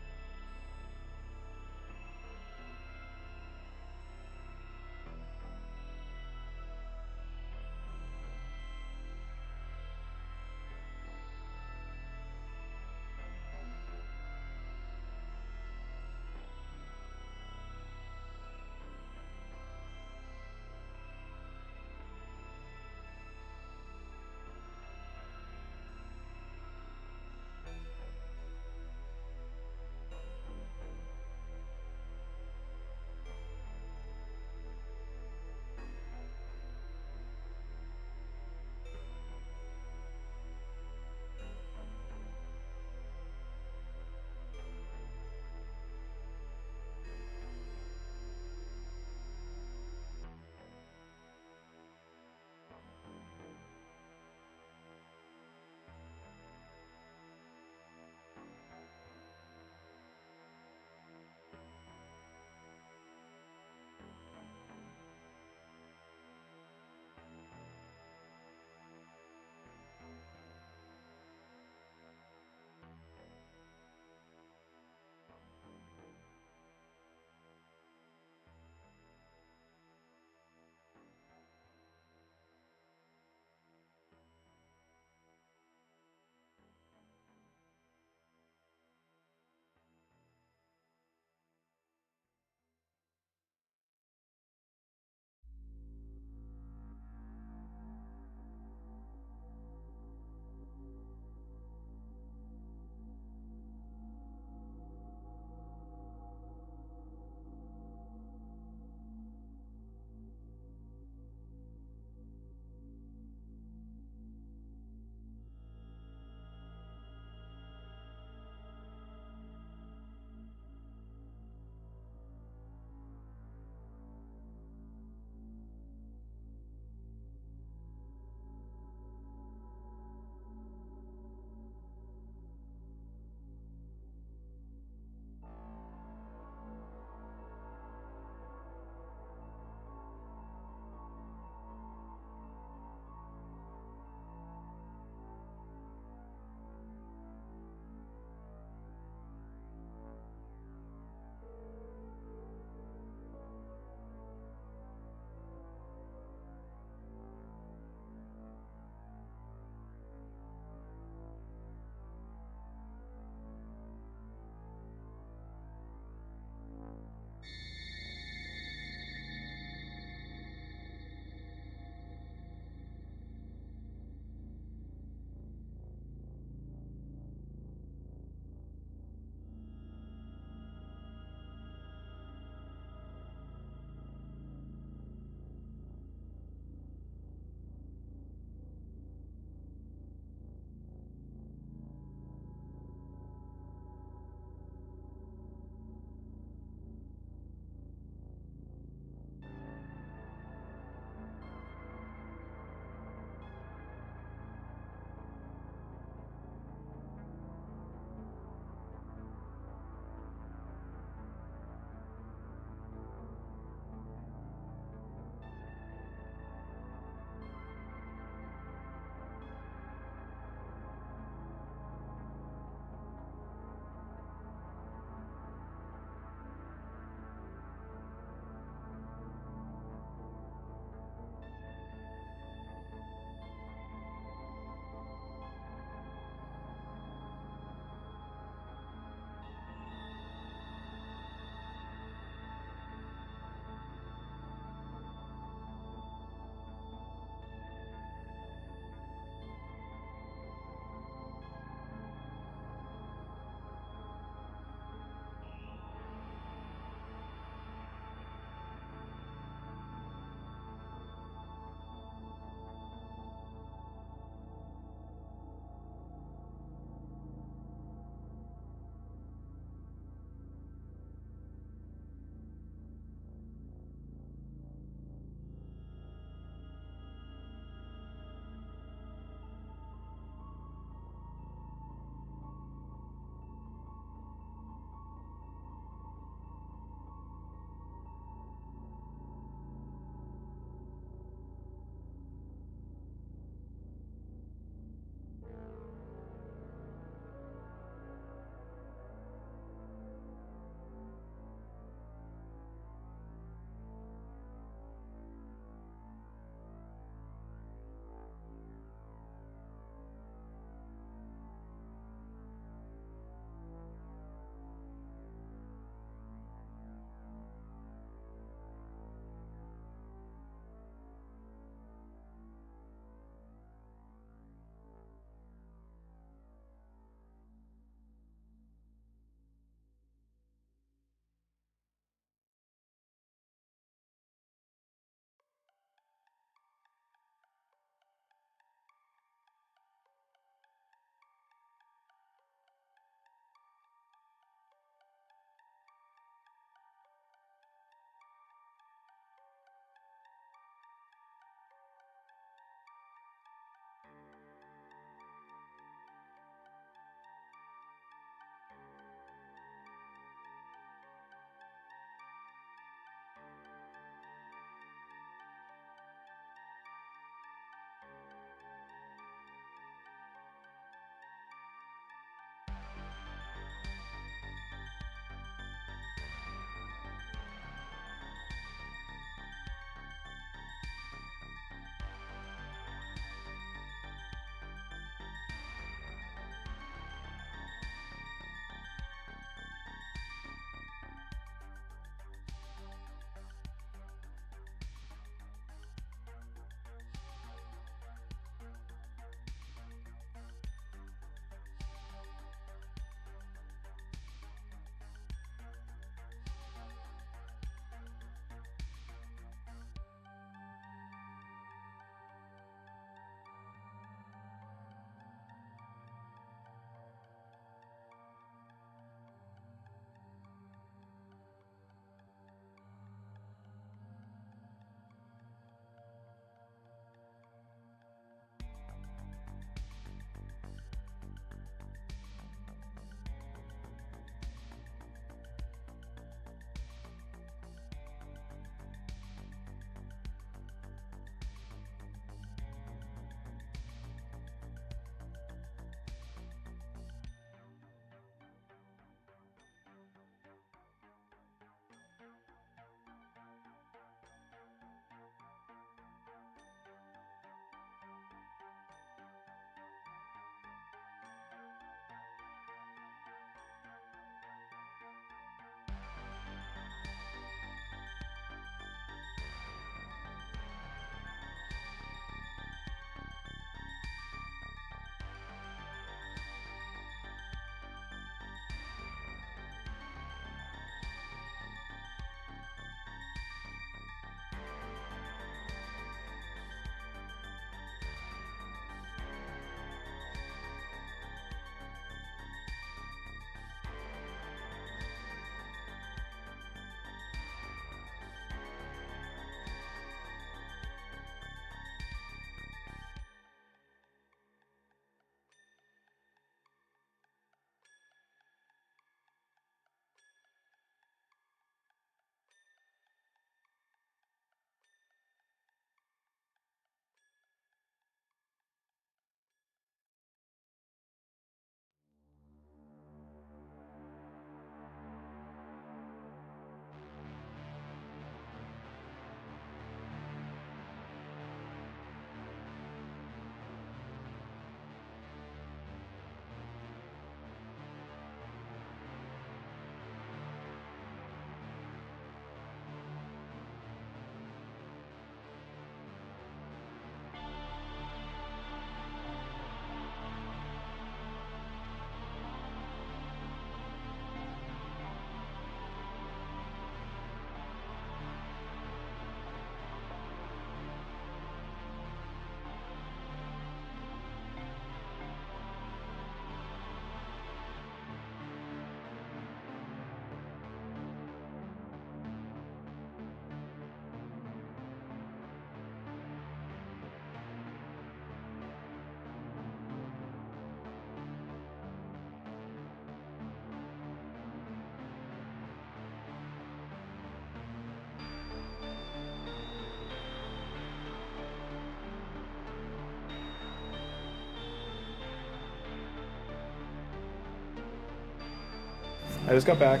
I just got back.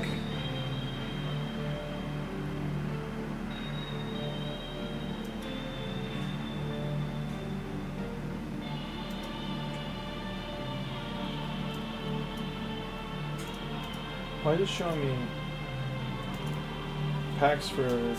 Why is it showing me packs for... Oh, okay.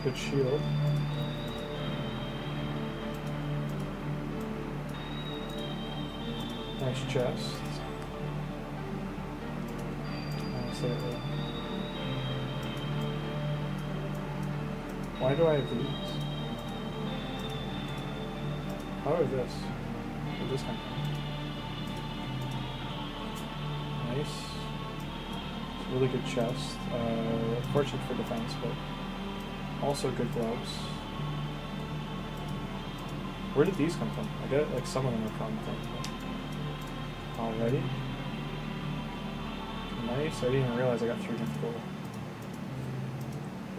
Good shield. Nice chest. Why do I have these? How are this? Where'd this come from? Nice. It's a really good chest. Fortunate for defense, but also good gloves. Where did these come from? I get like some of them are from things. Alrighty. Nice. I didn't even realize I got 3 mythical.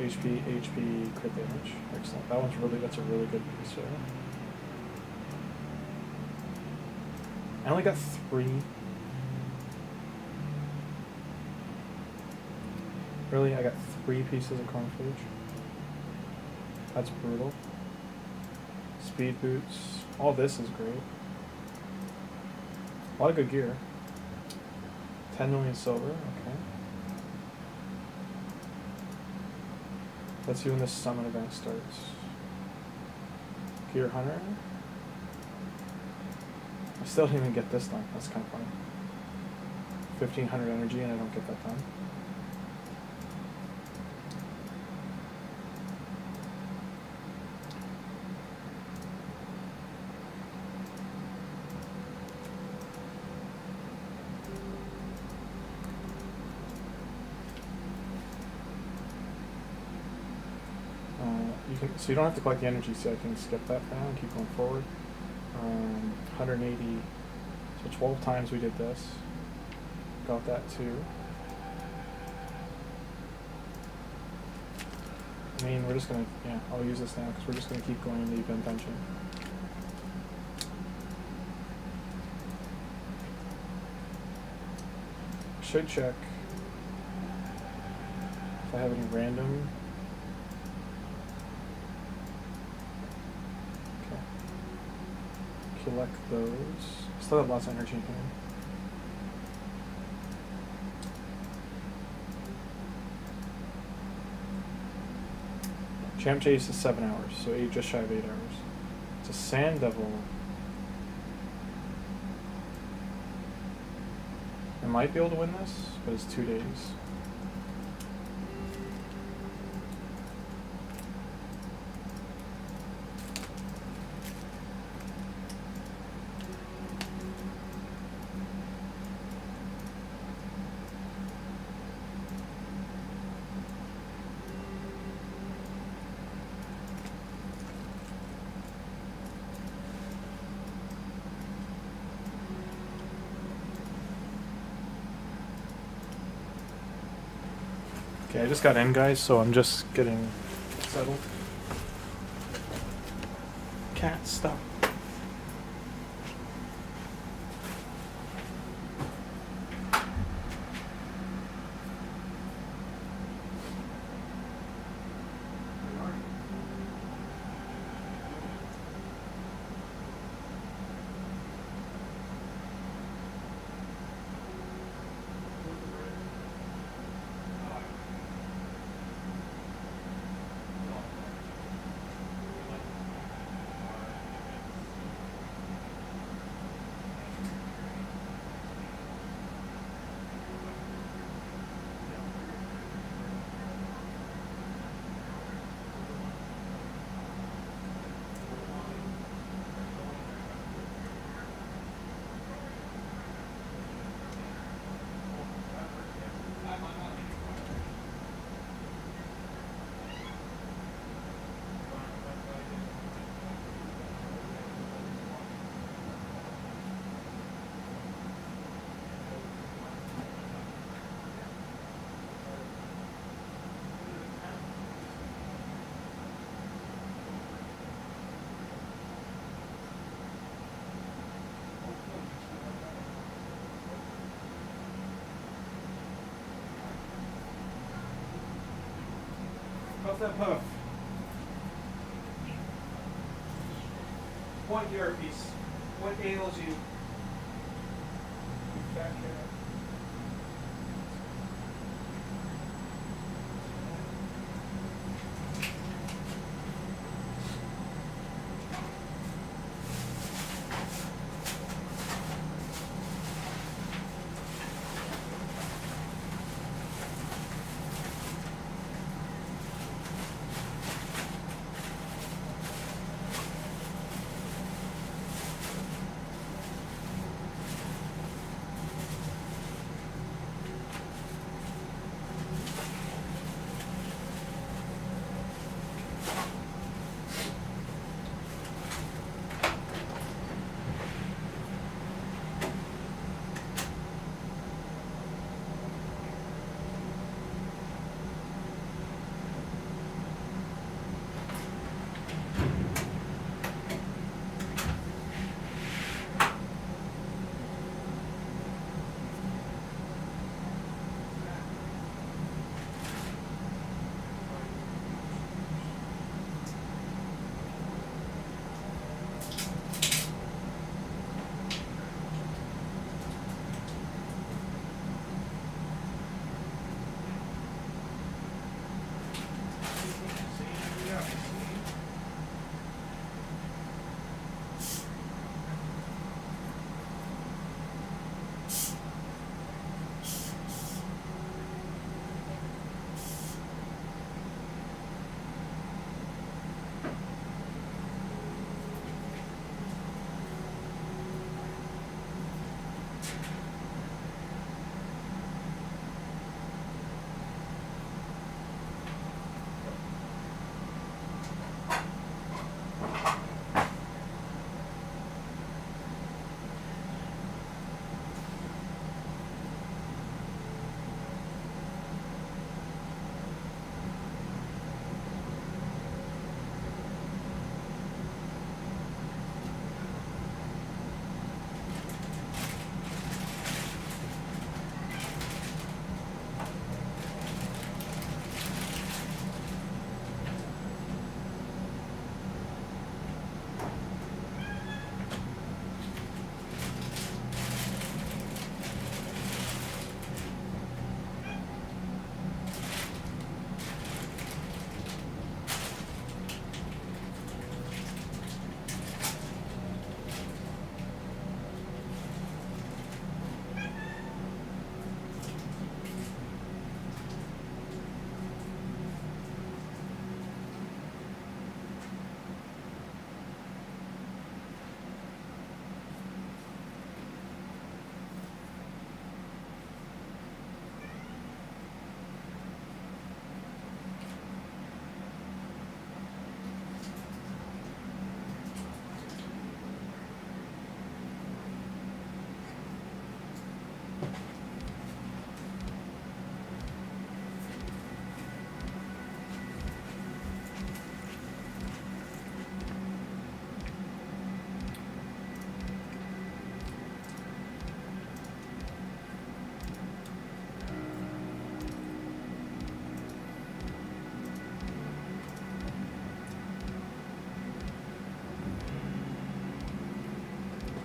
HP, crit damage. Excellent. That one's really, that's a really good piece there. I only got 3. Really? I got 3 pieces of cornflage. That's brutal. Speed boots. All this is great. A lot of good gear. 10 million silver. Okay. Let's see when this summon event starts. Gear Hunter. I still didn't even get this done. That's kind of funny. 1500 energy and I don't get that done. So you don't have to collect the energy, so I can skip that for now and keep going forward. 180, so 12 times we did this. Got that too. I mean, we're just gonna, yeah, I'll use this now because we're just gonna keep going in the event dungeon. Should check if I have any random. Collect those. Still have lots of energy in here. Champ Chase is 7 hours, so just shy of 8 hours. It's a Sand Devil. I might be able to win this, but it's 2 days. Okay, I just got in, guys, so I'm just getting settled. Cat, stop. that puff. What earpiece? What ails you? Fat cat.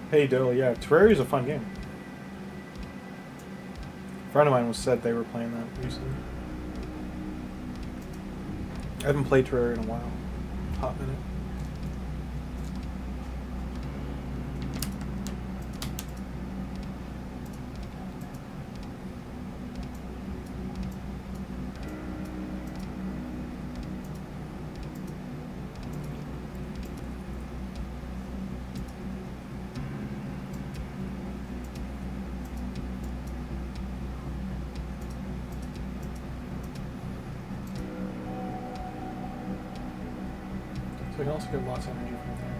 Hey Dill, yeah, Terraria is a fun game. A friend of mine was said they were playing that recently. I haven't played Terraria in a while. Hot minute. So we can also get lots of energy from there.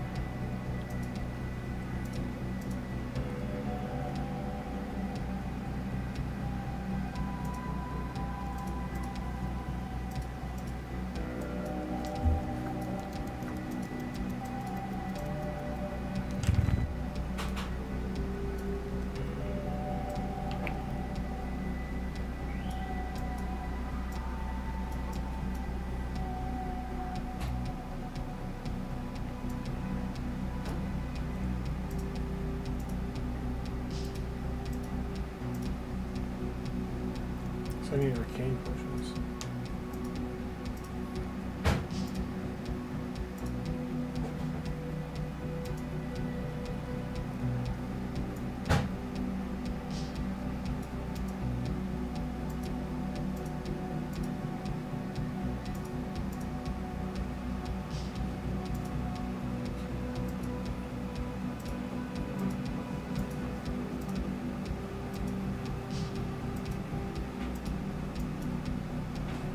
So I need arcane potions.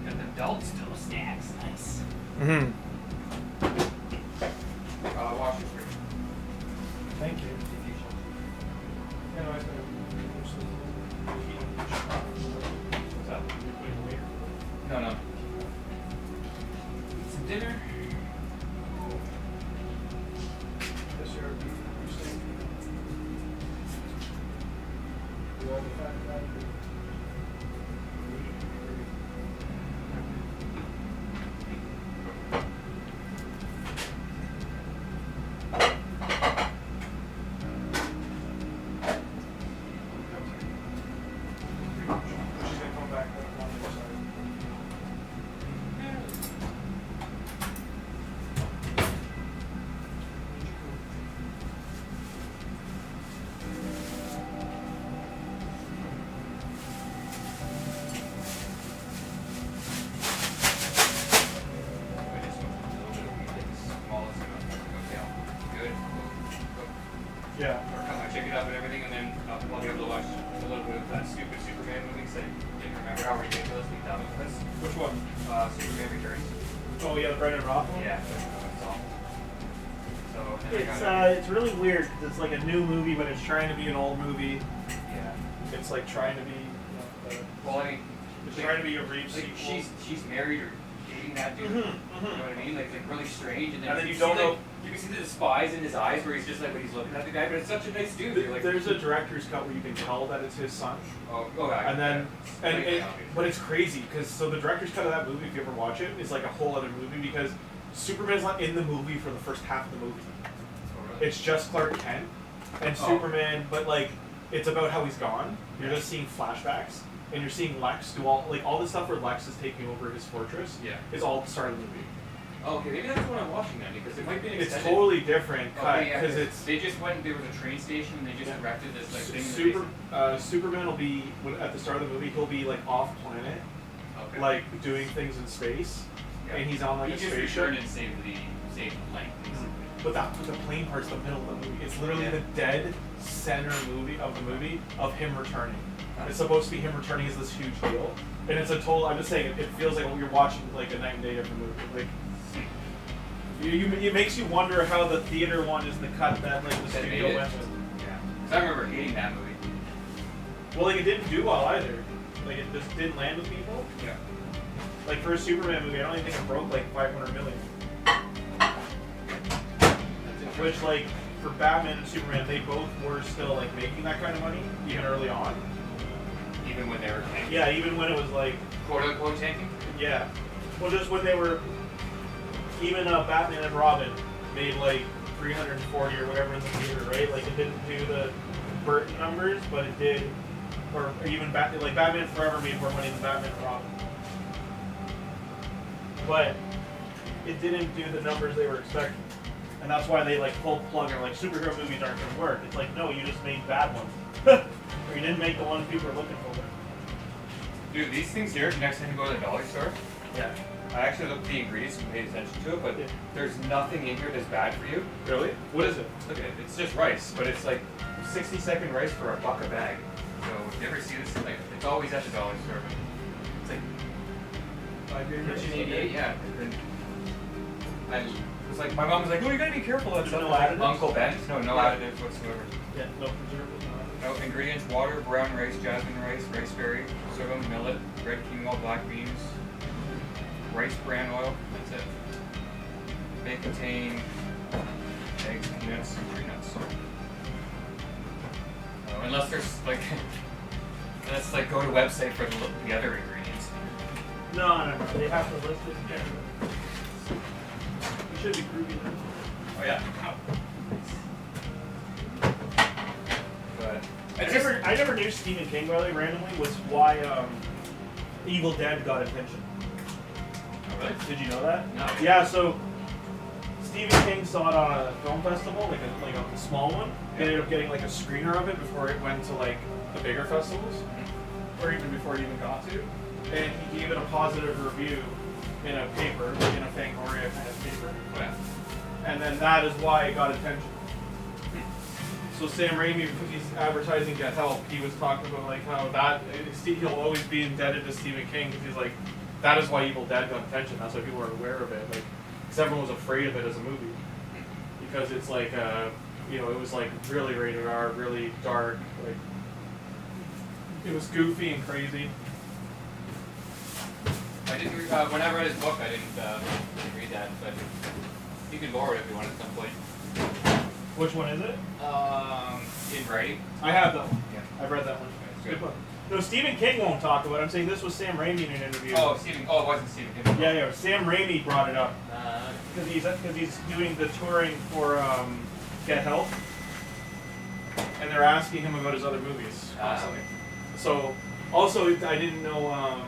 Got the adult still snacks. Nice. Mm-hmm. Wash your screen. Thank you. Yeah, no, I thought What's up? No, no. Eat some dinner. She's gonna come back on the other side. Yeah. Or come and check it up and everything, and then I'll be able to watch a little bit of that stupid Superman movie. So didn't remember how ridiculously dumb it was. Which one? Superman Returns. Oh yeah, the Brendan Roth one? Yeah, that's all. So and then I got It's really weird 'cause it's like a new movie, but it's trying to be an old movie. yeah. It's like trying to be, Well, I mean, it's trying to be a Reeves like sequel. she's married or dating that dude. Mhm, You mhm. know what I mean? Like really strange, and then, And then you see, don't like, know- You can see the despise in his eyes, where he's just like when he's looking at the guy, but it's such a nice dude. You're like, There's a director's cut where you can tell that it's his son, oh, yeah, and then yeah. and Like, but it's crazy because so the director's cut of that movie, if you ever watch it, is like a whole other movie because Superman's not in the movie for the first half of the movie. It's just Clark Kent and Oh. Superman, but like it's about how he's gone. You're just seeing flashbacks, and you're seeing Lex do all the stuff where Lex is taking over his fortress. Yeah. Is all at the start of the movie. Oh, okay, maybe that's what I'm watching then, because it might be an It's extended. totally different cut Okay, yeah, because it's they just went. There was a train station, and they just Yeah. erected this like thing. in the Superman will be at the start of the movie. He'll be like off planet, base. Okay. like doing things in space, Yeah. and he's on like he a just spaceship. returned and saved the link. basically. But the plane part's the middle of the movie. It's literally Yeah. the dead center movie of him returning. It's supposed to be him returning as this huge deal, and it's a total. I'm just saying, it feels like you're watching like a night and day different movie. Like, it makes you wonder how the theater one is the cut that like the That made studio it? went with. Yeah. Because I remember hating that movie. Well, like it didn't do well either. Like it just didn't land with people. Yeah. Like for a Superman movie, I don't even think it broke like 500 million. Which like for Batman and Superman, they both were still like making that kind of money even early on. Even when they were tanking. Yeah, even when it was like Quote unquote tanking. yeah, well just when they were even Batman and Robin made like 340 or whatever in the theater, right? Like it didn't do the Burton numbers, but it did, or even Batman Forever made more money than Batman and Robin. But it didn't do the numbers they were expecting. And that's why they like pulled plug and like superhero movies aren't gonna work. It's like, no, you just made bad ones. Or you didn't make the ones people are looking for. Dude, these things here, next time you go to the dollar store, Yeah. I actually looked at the ingredients and paid attention to it, but Yeah. there's nothing in here that's bad for you. Really? What is it? Look at it, it's just rice, but it's like 60-second rice for $1 a bag. So if you ever see this, like, it's always at the dollar store. It's like 5 years? $13.88, yeah. And I was like, my mom was like, oh, you gotta be careful of that There's stuff. no Like, additives? Uncle Ben's, no Yeah. additives whatsoever. Yeah, no preservatives, no No ingredients: water, brown rice, jasmine rice, riceberry, sorghum, millet, red quinoa, black beans, rice bran oil. That's it. They contain eggs, peanuts, and tree nuts. Unless there's like, let's like go to website for the other ingredients. No. They have to list it again. You should be groovy then. Oh yeah. But I never knew Stephen King, by the way, randomly, was why Evil Dead got attention. Oh, really? Did you know that? No. Yeah, so Stephen King saw it on a film festival, like a small one. He ended up getting like a screener of it before it went to like the bigger festivals, or even before it even got to. And he gave it a positive review in a paper, like in a Fangoria kind of paper. Oh, yeah. And then that is why it got attention. So Sam Raimi, because he's advertising Get Help, he was talking about like how that he'll always be indebted to Stephen King because he's like, that is why Evil Dead got attention. That's why people are aware of it. Like, because everyone was afraid of it as a movie because it's like, you know, it was like really rated R, really dark. Like, it was goofy and crazy. I didn't. When I read his book, I didn't read that, but you can borrow it if you want at some point. Which one is it? In writing. I have that one. Yeah. I've read that one. It's Good good. one. No, Stephen King won't talk about it. I'm saying this was Sam Raimi in an interview. Oh, Stephen. Oh, it wasn't Stephen King. Yeah, yeah. Sam Raimi brought it up Uh, because he's doing the touring for Get Help, and they're asking him about his other movies constantly. So also I didn't know.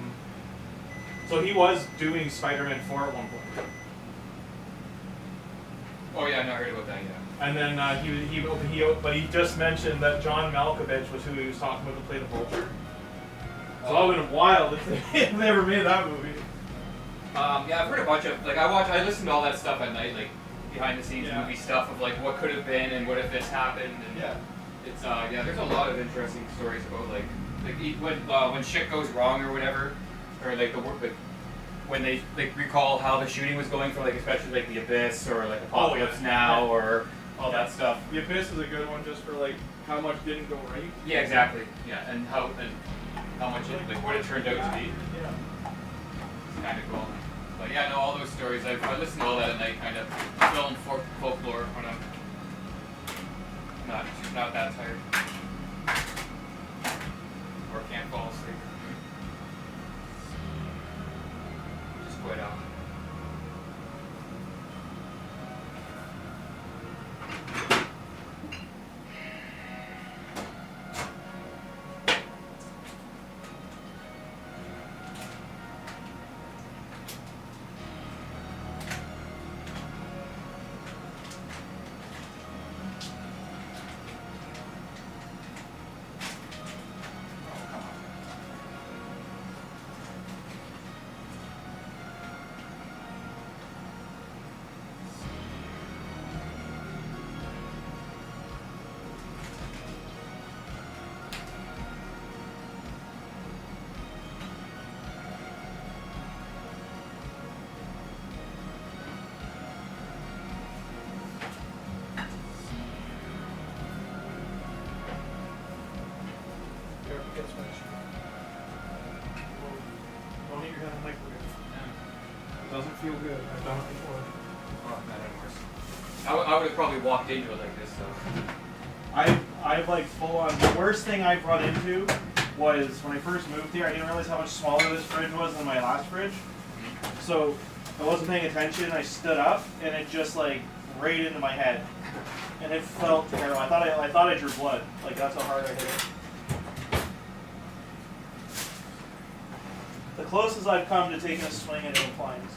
So he was doing Spider-Man 4 at one point, oh yeah, I heard about that. Yeah. and then but he just mentioned that John Malkovich was who he was talking about to play the Vulture. So that would have been wild if they ever made that movie. Yeah, I've heard a bunch of I listen to all that stuff at night, like behind the scenes Yeah. movie stuff of like what could have been and what if this happened. And Yeah. It's yeah, there's a lot of interesting stories about like when shit goes wrong or whatever, or like the work like when they like recall how the shooting was going for like especially like The Abyss or like Apocalypse Now or all that stuff. The Abyss is a good one just for like how much didn't go right. Yeah, exactly. Yeah, and how much it, like what it turned out to be. Yeah. It's kind of cool. But yeah, no, all those stories. I listen to all that at night, kind of film folklore when I'm not that tired or can't fall asleep. Just quite out. Don't hit your head on the microwave. It doesn't feel good. I've done it before. Oh, not anymore. I would have probably walked into it like this though. I've like full on. The worst thing I've run into was when I first moved here. I didn't realize how much smaller this fridge was than my last fridge. So I wasn't paying attention. I stood up and it just like right into my head, and it felt terrible. I thought I drew blood. Like that's how hard I hit it. The closest I've come to taking a swing at an appliance.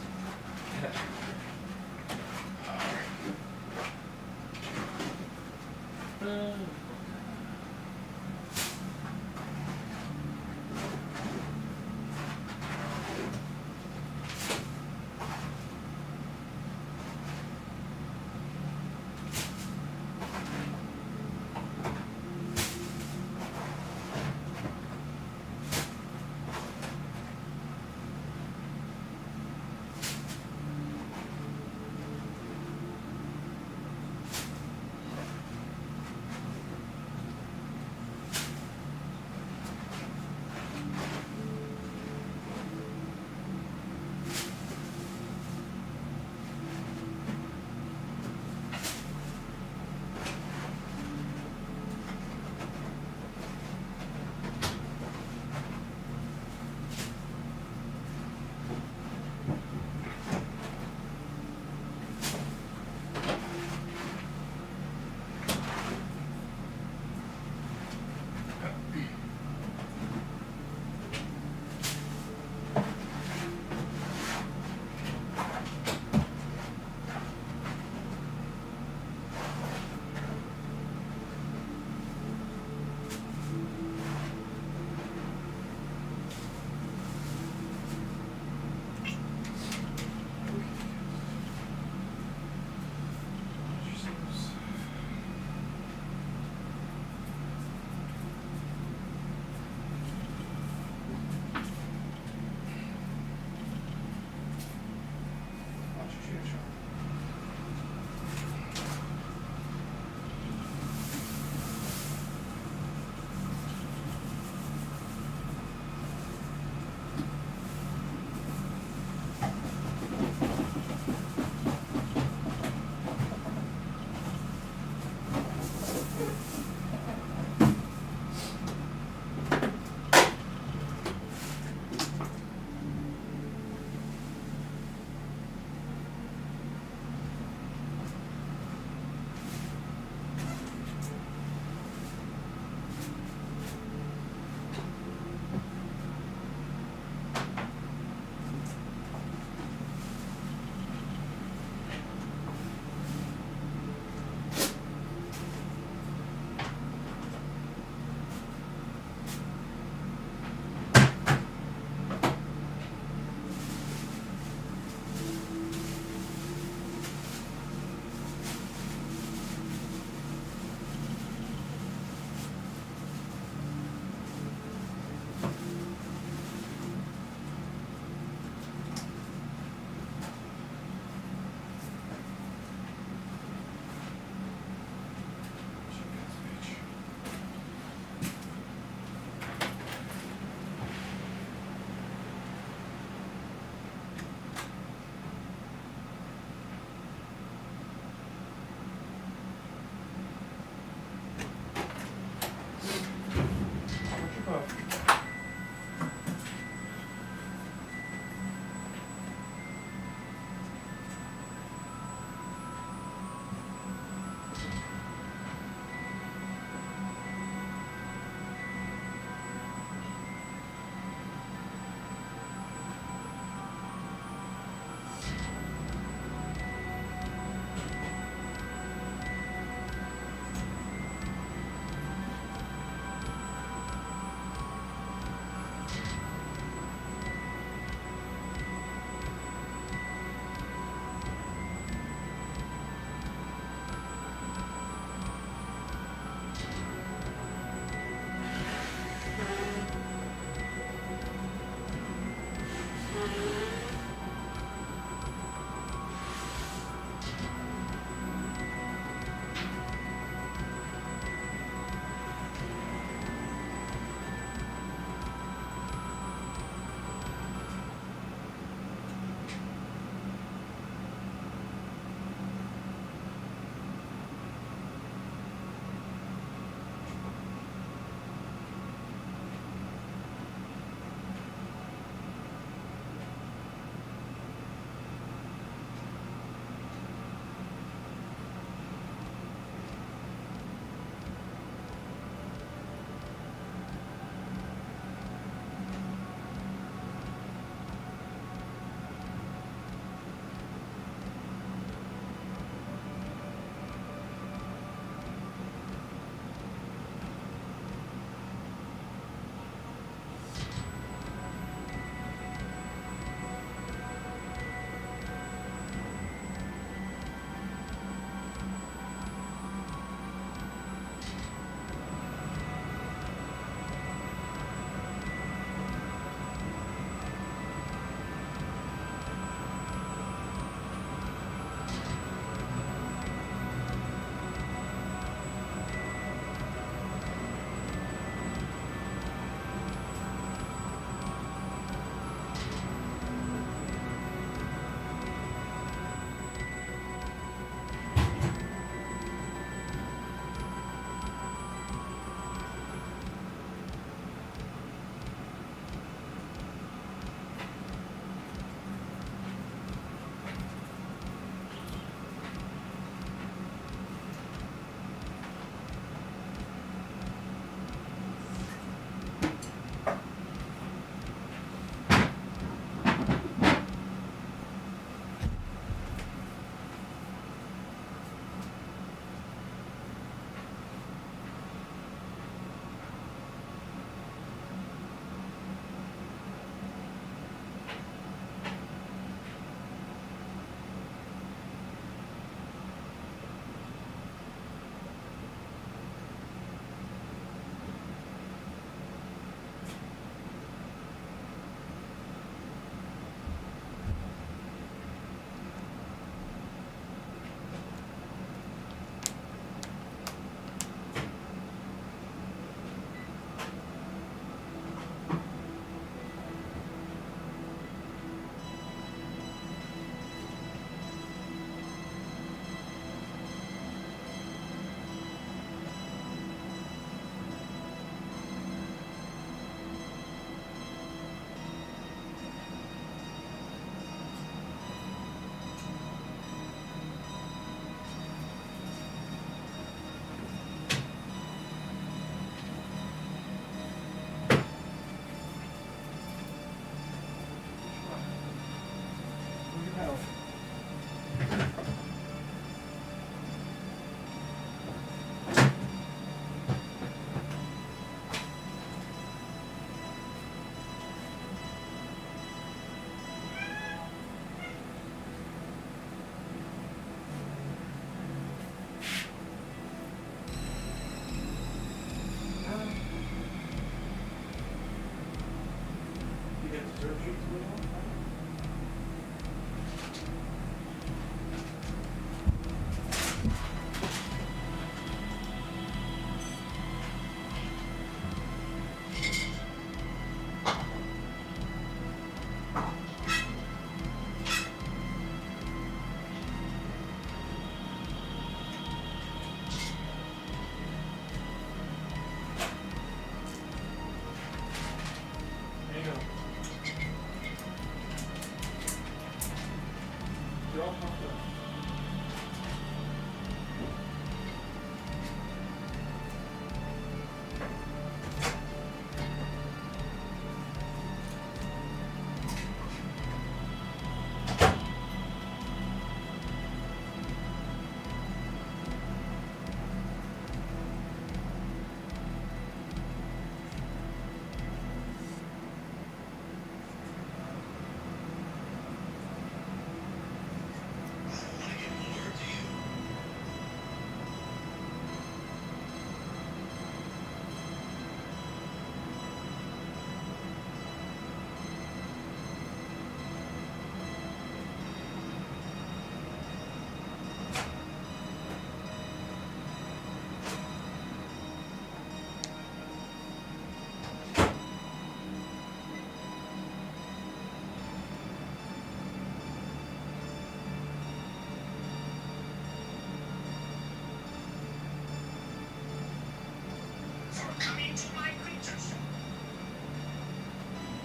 to my creatures.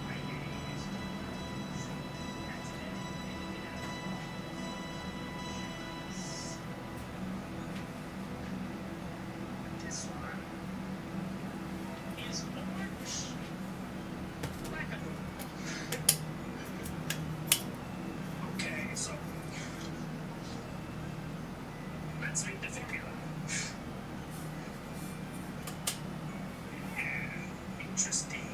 My name is this one is orange. Okay, so let's read the formula. Interesting.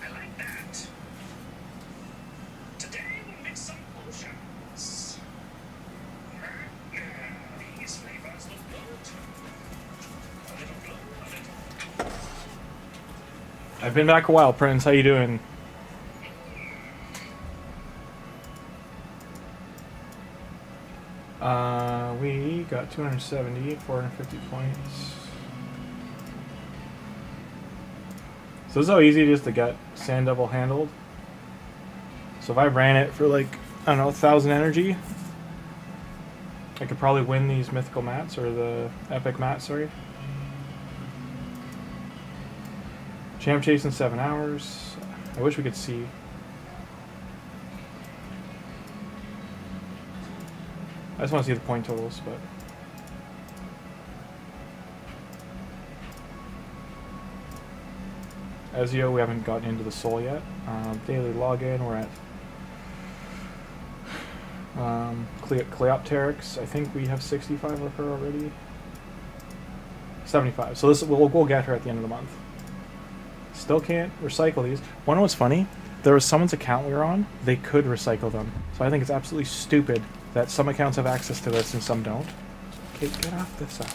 I like that. Today we'll mix some potions. These flavors look good. A little blue, a little. I've been back a while, Prince. How you doing? We got 270, 450 points. So this is how easy it is to get Sand Devil handled. So if I ran it for like, I don't know, 1,000 energy, I could probably win these mythical mats, or the epic mats, sorry. Champ chase in 7 hours. I wish we could see. I just want to see the point totals, but Ezio, we haven't gotten into the soul yet. Daily login, we're at Cleopteryx. I think we have 65 of her already. 75. So this we'll get her at the end of the month. Still can't recycle these. Wonder what's funny? There was someone's account we were on. They could recycle them. So I think it's absolutely stupid that some accounts have access to this and some don't. Okay, get off this side.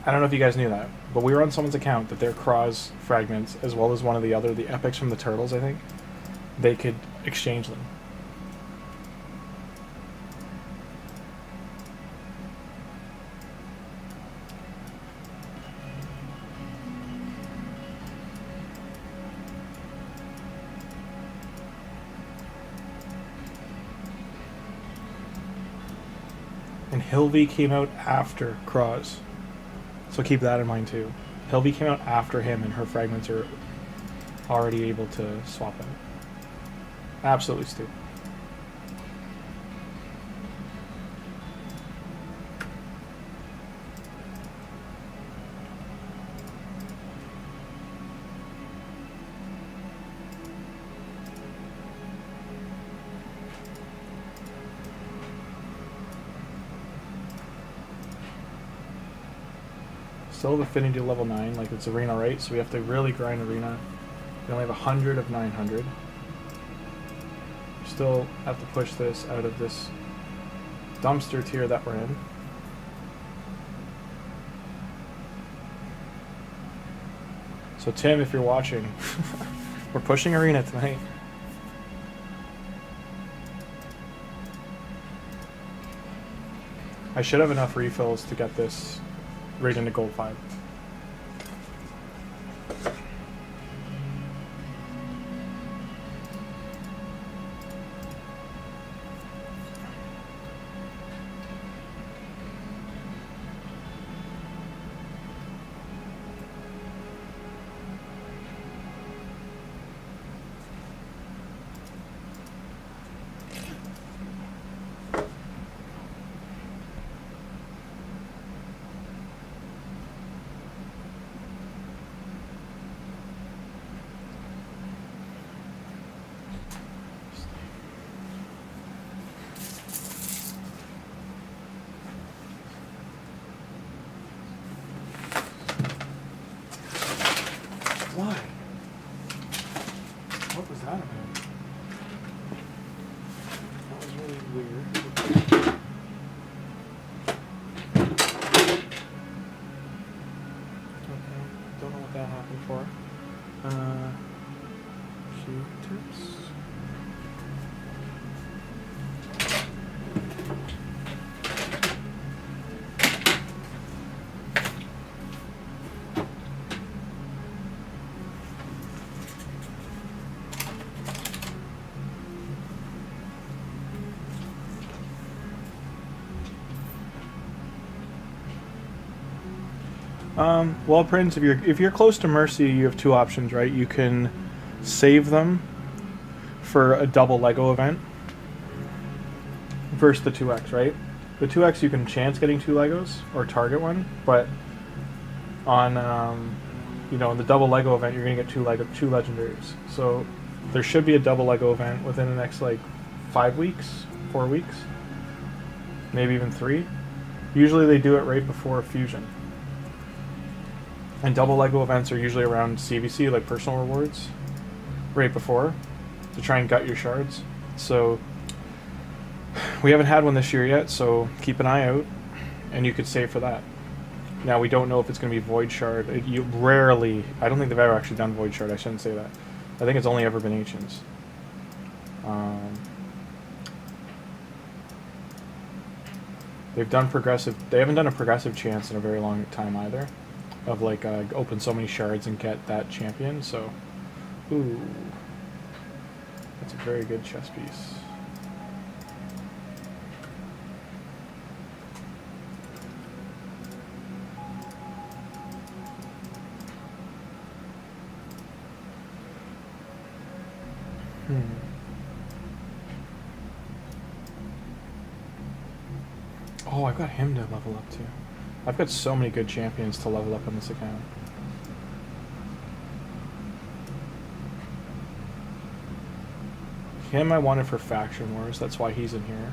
I don't know if you guys knew that, but we were on someone's account that their Cross fragments, as well as one of the other, the epics from the turtles, I think, they could exchange them. And Hilvy came out after Cross. So keep that in mind too. Hilvy came out after him and her fragments are already able to swap them. Absolutely stupid. Still have affinity to level 9, like it's arena, right? So we have to really grind arena. We only have 100 of 900. Still have to push this out of this dumpster tier that we're in. So Tim, if you're watching, we're pushing arena tonight. I should have enough refills to get this right into gold 5. Why? What was that about? That was really weird. Okay, don't know what that happened for. Shoe tips. Well, Prince, if you're close to Mercy, you have two options, right? You can save them for a double Lego event versus the 2x, right? The 2x you can chance getting 2 Legos or target one, but on you know, in the double Lego event you're gonna get 2 legendaries. So there should be a double Lego event within the next like 5 weeks, 4 weeks, maybe even 3. Usually they do it right before Fusion. And double Lego events are usually around CVC, like personal rewards, right before, to try and gut your shards. So we haven't had one this year yet, so keep an eye out, and you could save for that. Now we don't know if it's going to be Void Shard. You rarely, I don't think they've ever actually done Void Shard. I shouldn't say that. I think it's only ever been Ancients. They've done progressive. They haven't done a progressive chance in a very long time either, of like open so many shards and get that champion. So, ooh, that's a very good chess piece. Oh, I've got him to level up too. I've got so many good champions to level up on this account. Him I wanted for Faction Wars, that's why he's in here.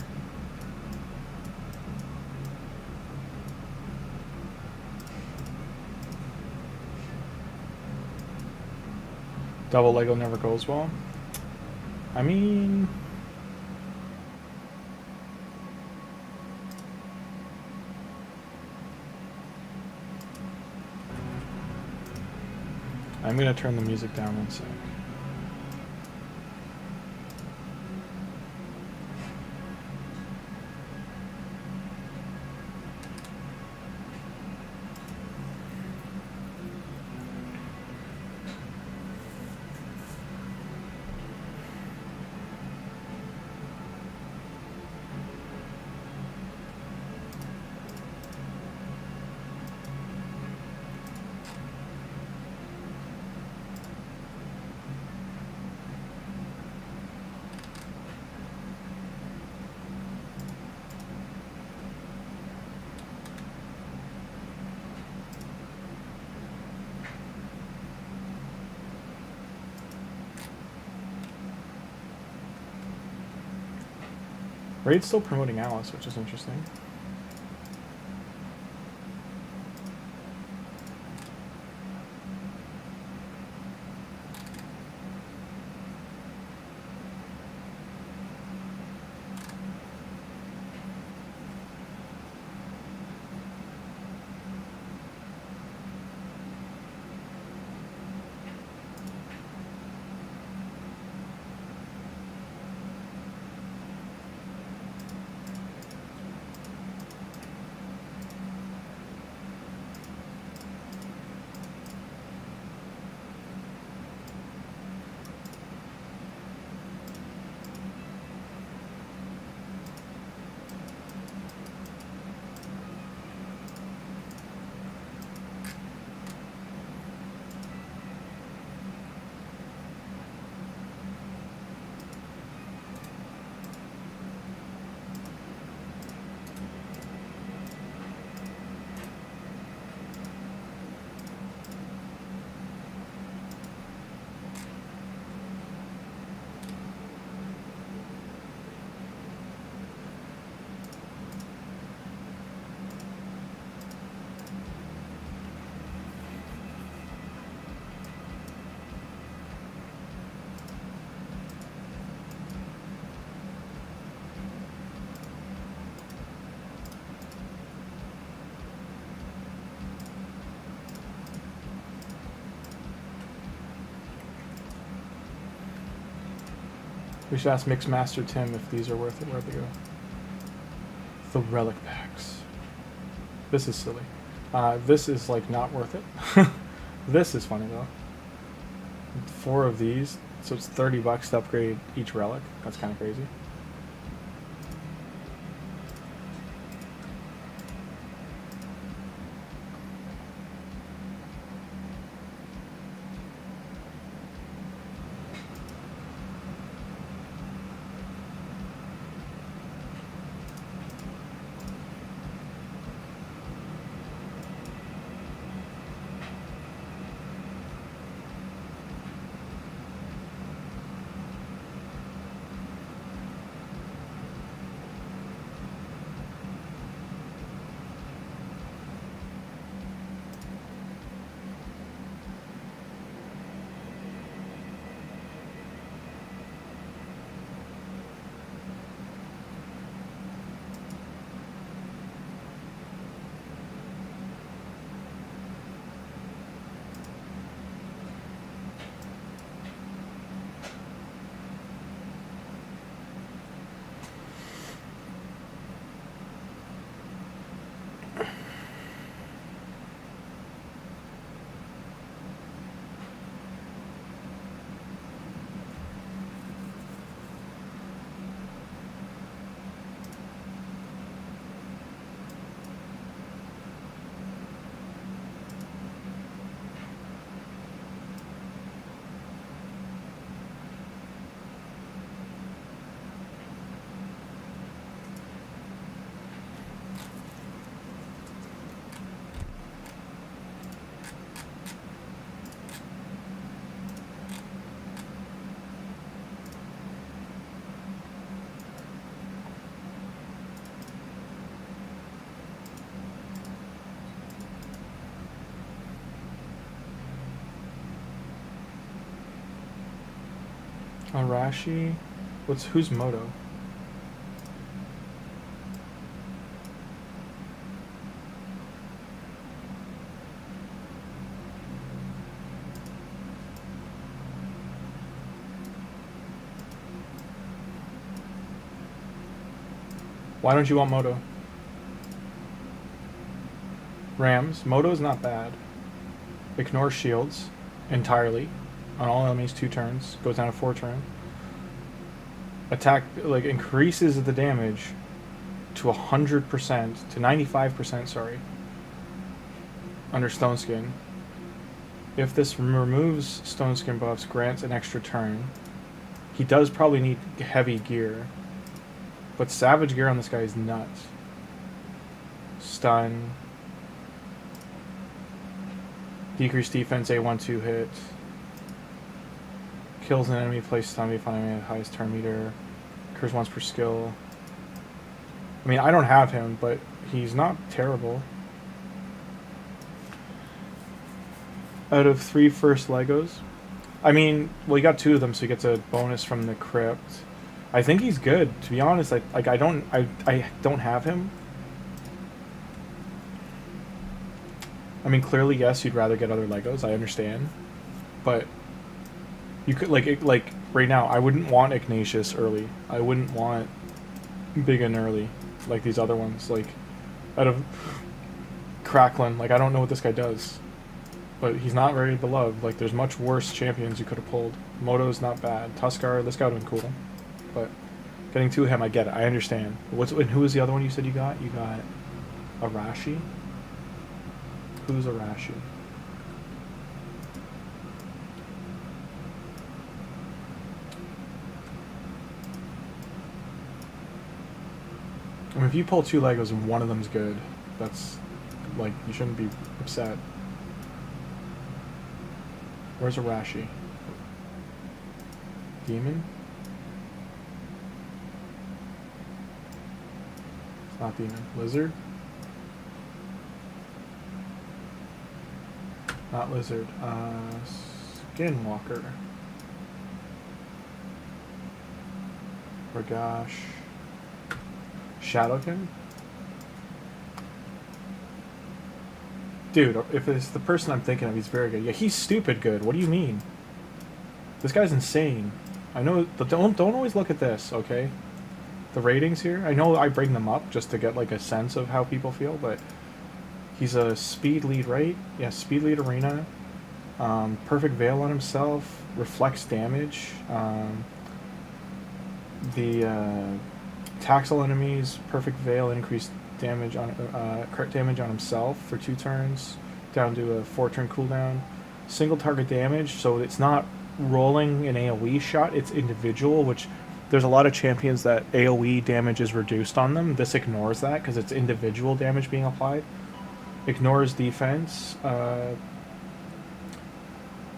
Double Lego never goes well. I mean, I'm gonna turn the music down 1 sec. Raid's still promoting Alice, which is interesting. We should ask Mixmaster Tim if these are worth it, where they go. The relic packs. This is silly. This is like not worth it. This is funny though. 4 of these, so it's $30 to upgrade each relic. That's kind of crazy. Arashi. Who's Moto? Why don't you want Moto? Rams. Moto is not bad. Ignores shields entirely on all enemies 2 turns. Goes down to 4 turn. Attack, like, increases the damage to 100%, to 95%, sorry, under Stone Skin. If this removes Stone Skin buffs, grants an extra turn. He does probably need heavy gear. But Savage gear on this guy is nuts. Stun. Decreased defense, A1-2 hit. Kills an enemy, places stun if enemy at highest turn meter. Occurs once per skill. I mean, I don't have him, but he's not terrible. Out of 3 first Legos. I mean, well, he got 2 of them, so he gets a bonus from the crypt. I think he's good, to be honest. I don't have him. I mean, clearly, yes, you'd rather get other Legos. I understand, but you could like right now. I wouldn't want Ignatius early. I wouldn't want Biggin early, like these other ones. Like out of Cracklin, like I don't know what this guy does, but he's not very beloved. Like there's much worse champions you could have pulled. Moto's not bad. Tuskar, this guy would have been cool, but getting to him, I get it. I understand. And who was the other one you said you got? You got Arashi. Who's Arashi? I mean, if you pull 2 Legos and one of them's good, that's like you shouldn't be upset. Where's Arashi? Demon? It's not demon. Lizard? Not lizard. Skinwalker. Vergis. Shadowkin? Dude, if it's the person I'm thinking of, he's very good. Yeah, he's stupid good. What do you mean? This guy's insane. I know, but don't always look at this, okay? The ratings here, I know I bring them up just to get like a sense of how people feel, but he's a speed lead, right? Yeah, speed lead arena. Perfect veil on himself. Reflects damage. Taxel enemies. Perfect veil. Increased damage on crit damage on himself for 2 turns. Down to a 4-turn cooldown. Single target damage, so it's not rolling an AoE shot. It's individual, which there's a lot of champions that AoE damage is reduced on them. This ignores that because it's individual damage being applied. Ignores defense.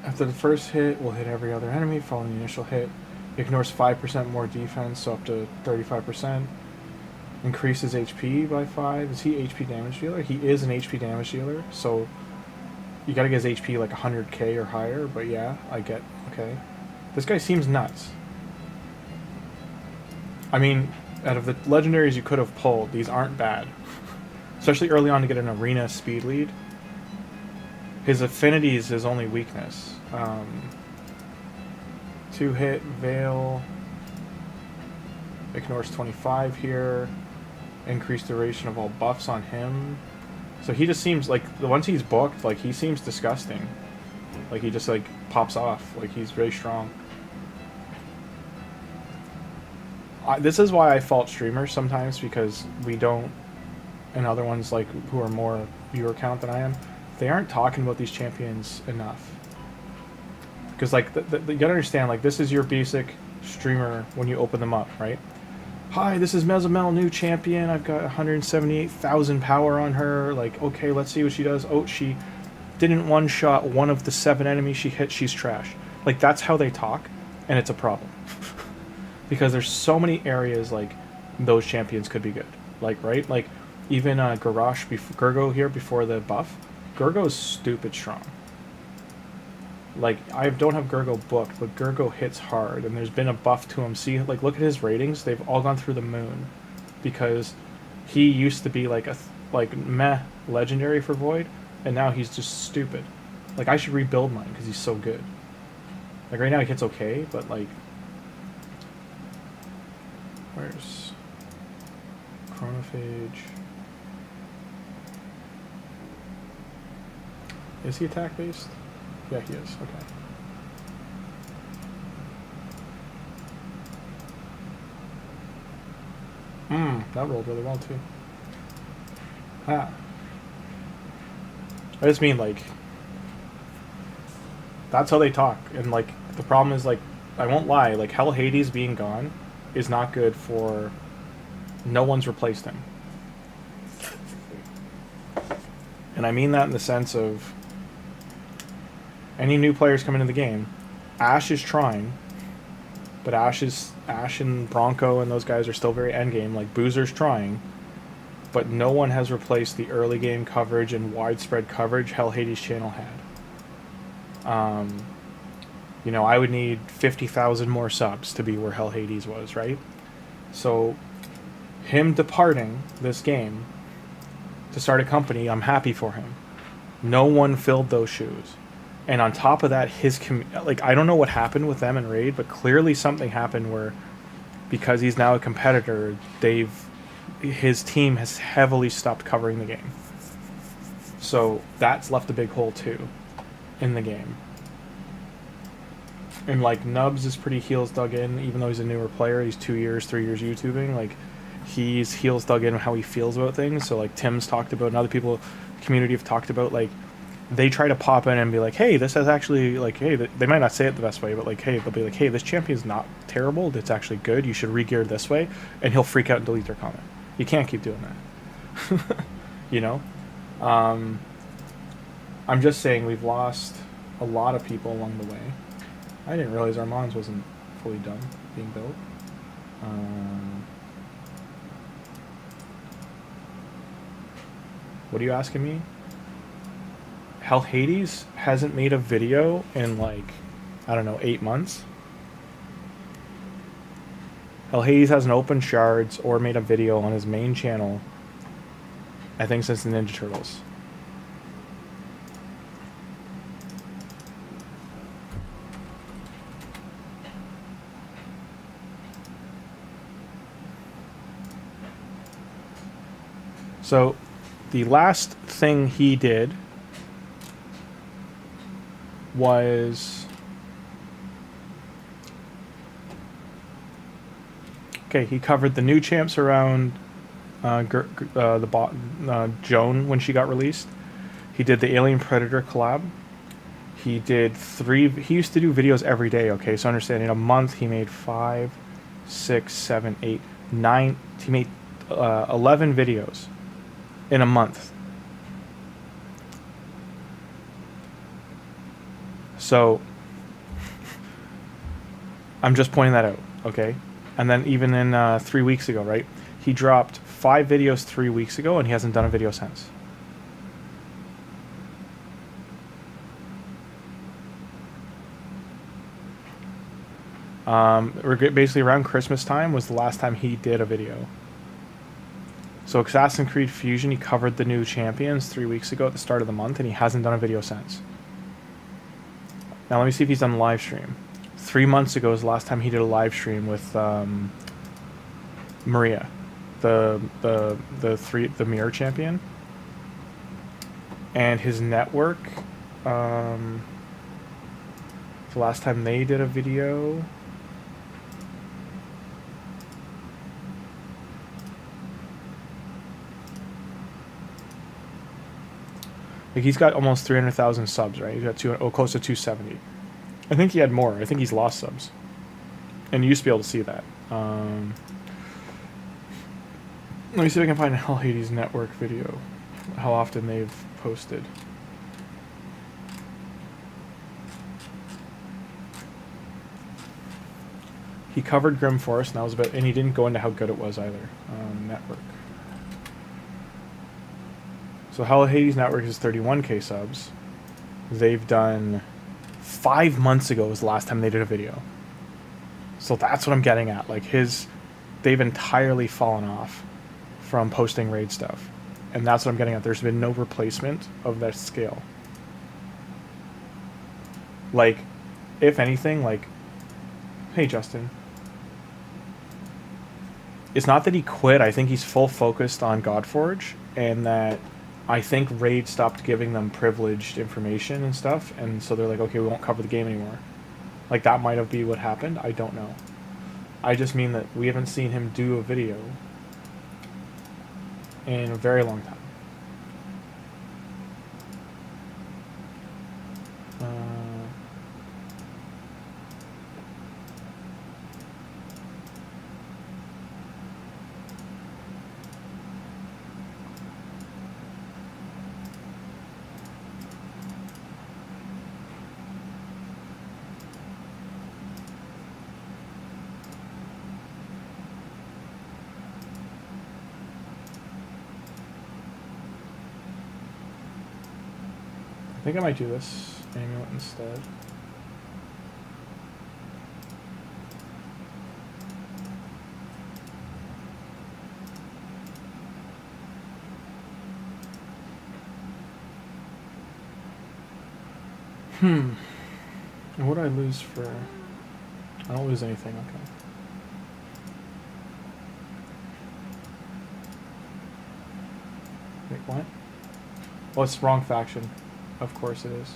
After the first hit, will hit every other enemy following the initial hit. Ignores 5% more defense, so up to 35%. Increases HP by 5. Is he HP damage dealer? He is an HP damage dealer, so you gotta get his HP like 100k or higher, but yeah, I get, okay. This guy seems nuts. I mean, out of the legendaries you could have pulled, these aren't bad. Especially early on to get an arena speed lead. His affinity is his only weakness. 2-hit, Veil. Ignores 25 here. Increased duration of all buffs on him. So he just seems like, once he's booked, like he seems disgusting. Like he just like pops off. Like he's very strong. This is why I fault streamers sometimes, because we don't, and other ones like who are more viewer count than I am, they aren't talking about these champions enough. Because like you gotta understand, like this is your basic streamer when you open them up, right? Hi, this is Mezamel, new champion. I've got 178,000 power on her. Like, okay, let's see what she does. Oh, she didn't one-shot one of the 7 enemies she hit. She's trash. Like that's how they talk, and it's a problem. Because there's so many areas like those champions could be good. Like, right? Like even Garrosh, Gergo here before the buff. Gergo's stupid strong. Like, I don't have Gurgo booked, but Gurgo hits hard, and there's been a buff to him. See, like, look at his ratings. They've all gone through the moon. Because he used to be, like, meh legendary for Void, and now he's just stupid. Like, I should rebuild mine, because he's so good. Like, right now he hits okay, but, like... Where's... Chronophage... Is he attack-based? Yeah, he is. Okay. That rolled really well, too. Ah. I just mean, like... That's how they talk. And, like, the problem is, like, I won't lie, like, Hell Hades being gone is not good for... No one's replaced him. And I mean that in the sense of... Any new players coming into the game, Ash is trying, but Ash and Bronco and those guys are still very endgame. Like, Boozer's trying, but no one has replaced the early game coverage and widespread coverage Hell Hades channel had. You know, I would need 50,000 more subs to be where Hell Hades was, right? So, him departing this game to start a company, I'm happy for him. No one filled those shoes. And on top of that, like, I don't know what happened with them in Raid, but clearly something happened where, because he's now a competitor, his team has heavily stopped covering the game. So that's left a big hole too in the game. And like, Nubs is pretty heels dug in, even though he's a newer player. He's 2 years, 3 years YouTubing. Like, he's heels dug in how he feels about things. So like, Tim's talked about, and other people, community have talked about, like, they try to pop in and be like, hey, this has actually, like, hey, they might not say it the best way, but like, hey, they'll be like, hey, this champion's not terrible, it's actually good, you should regear this way, and he'll freak out and delete their comment. You can't keep doing that. You know? I'm just saying we've lost a lot of people along the way. I didn't realize Armand's wasn't fully done being built. What are you asking me? Hell Hades hasn't made a video in, like, I don't know, 8 months. Hell Hades hasn't opened shards or made a video on his main channel, I think, since the Ninja Turtles. So, the last thing he did was... Okay, he covered the new champs around Joan when she got released. He did the Alien Predator collab. He did he used to do videos every day, okay? So understand, in a month he made 5, 6, 7, 8, 9... He made 11 videos in a month. So, I'm just pointing that out, okay? And then even in 3 weeks ago, right? He dropped 5 videos 3 weeks ago, and he hasn't done a video since. Basically around Christmas time was the last time he did a video. So Assassin's Creed Fusion, he covered the new champions 3 weeks ago at the start of the month, and he hasn't done a video since. Now let me see if he's done a live stream. 3 months ago is the last time he did a live stream with Maria, the mirror champion. And his network, the last time they did a video, like, he's got almost 300,000 subs, right? He's got close to 270. I think he had more. I think he's lost subs. And you used to be able to see that. Let me see if I can find a Hell Hades network video. How often they've posted. He covered Grim Forest, and that was about, and he didn't go into how good it was either. Network. So Hell Hades Network is 31k subs. They've done 5 months ago was the last time they did a video. So that's what I'm getting at. Like they've entirely fallen off from posting raid stuff. And that's what I'm getting at. There's been no replacement of that scale. Like, if anything, like, hey Justin. It's not that he quit, I think he's full focused on Godforge, and that I think Raid stopped giving them privileged information and stuff, and so they're like, okay, we won't cover the game anymore. Like, that might have been what happened, I don't know. I just mean that we haven't seen him do a video in a very long time. I think I might do this amulet instead. And what do I lose for... I don't lose anything, okay. Wait, what? Oh, it's the wrong faction. Of course it is.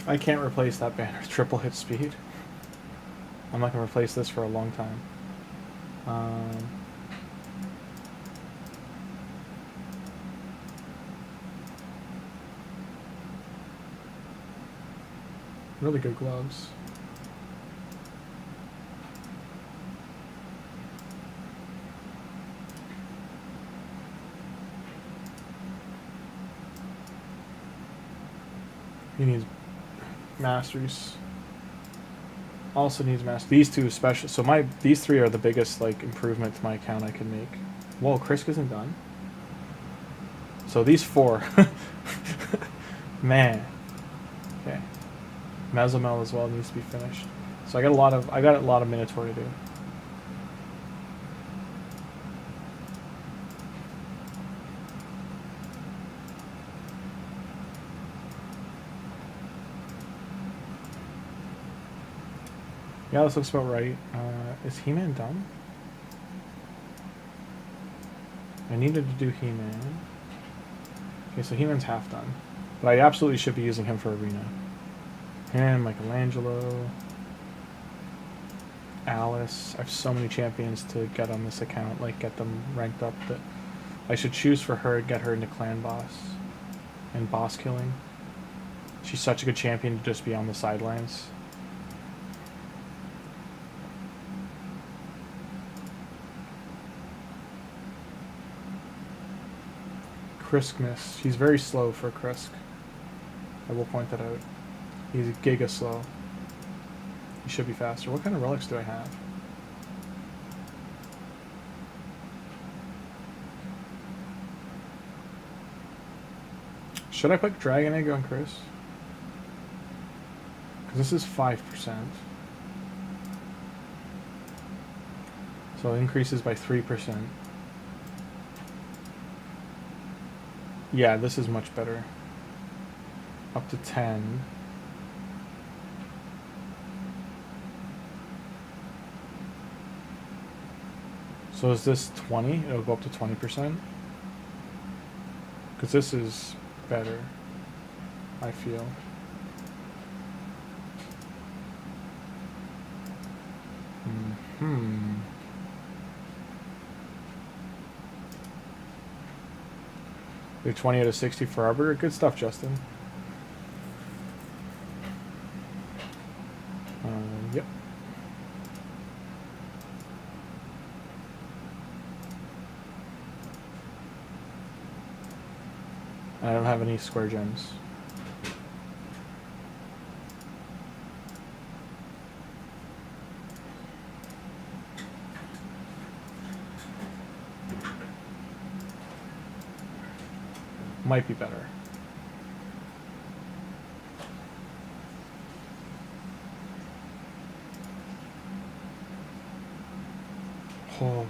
I can't replace that banner with triple hit speed. I'm not going to replace this for a long time. Really good gloves. He needs masteries. Also needs masteries. These two especially. So these three are the biggest like improvement to my account I can make. Whoa, Krisk isn't done. So these four. Man. Okay. Mezomel as well needs to be finished. So I got a lot of Minotaur to do. Yeah, this looks about right. Is He-Man done? I needed to do He-Man. Okay, so He-Man's half done. But I absolutely should be using him for Arena. Him, Michelangelo, Alice. I have so many champions to get on this account, like get them ranked up, that I should choose for her, get her into clan boss and boss killing. She's such a good champion to just be on the sidelines. Krisk miss. He's very slow for Krisk. I will point that out. He's giga slow. He should be faster. What kind of relics do I have? Should I put Dragon Egg on Chris? Because this is 5%. So it increases by 3%. Yeah, this is much better. Up to 10. So is this 20? It'll go up to 20%? Because this is better, I feel. Do 20 out of 60 for Arbiter. Good stuff, Justin. Yep. I don't have any square gems. Might be better. Oh.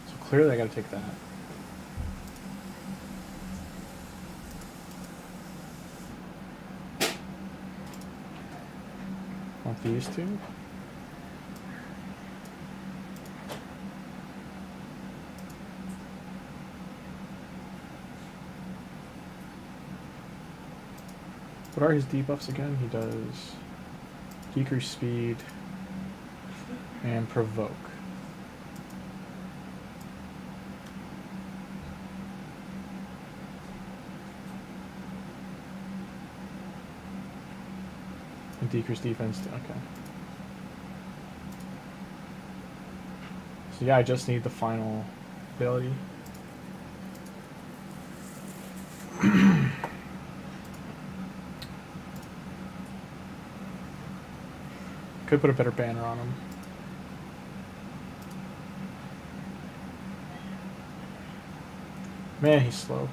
So clearly I gotta take that. Want these two? What are his debuffs again? He does decrease speed and provoke. And decrease defense too. Okay. So yeah, I just need the final ability. Could put a better banner on him. Man, he's slow.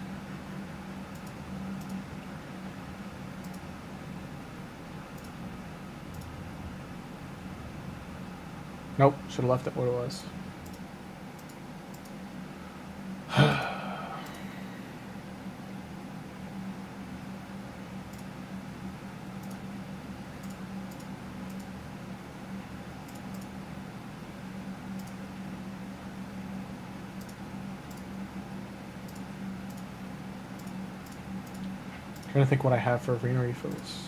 Nope, should have left it what it was. Trying to think what I have for arena refills.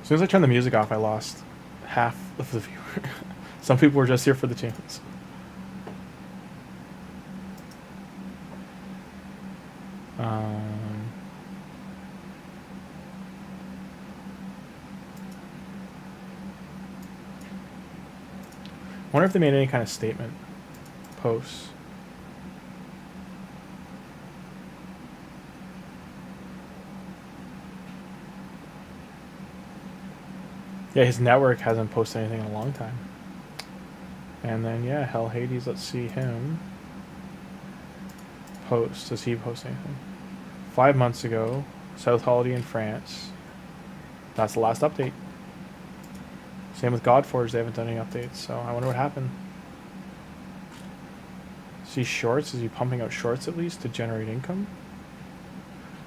As soon as I turned the music off, I lost half of the viewer. Some people were just here for the tunes. I wonder if they made any kind of statement posts. Yeah, his network hasn't posted anything in a long time. And then, yeah, Hell Hades, let's see him post. Does he post anything? 5 months ago, South Holiday in France. That's the last update. Same with Godforge, they haven't done any updates, so I wonder what happened. See shorts? Is he pumping out shorts at least to generate income?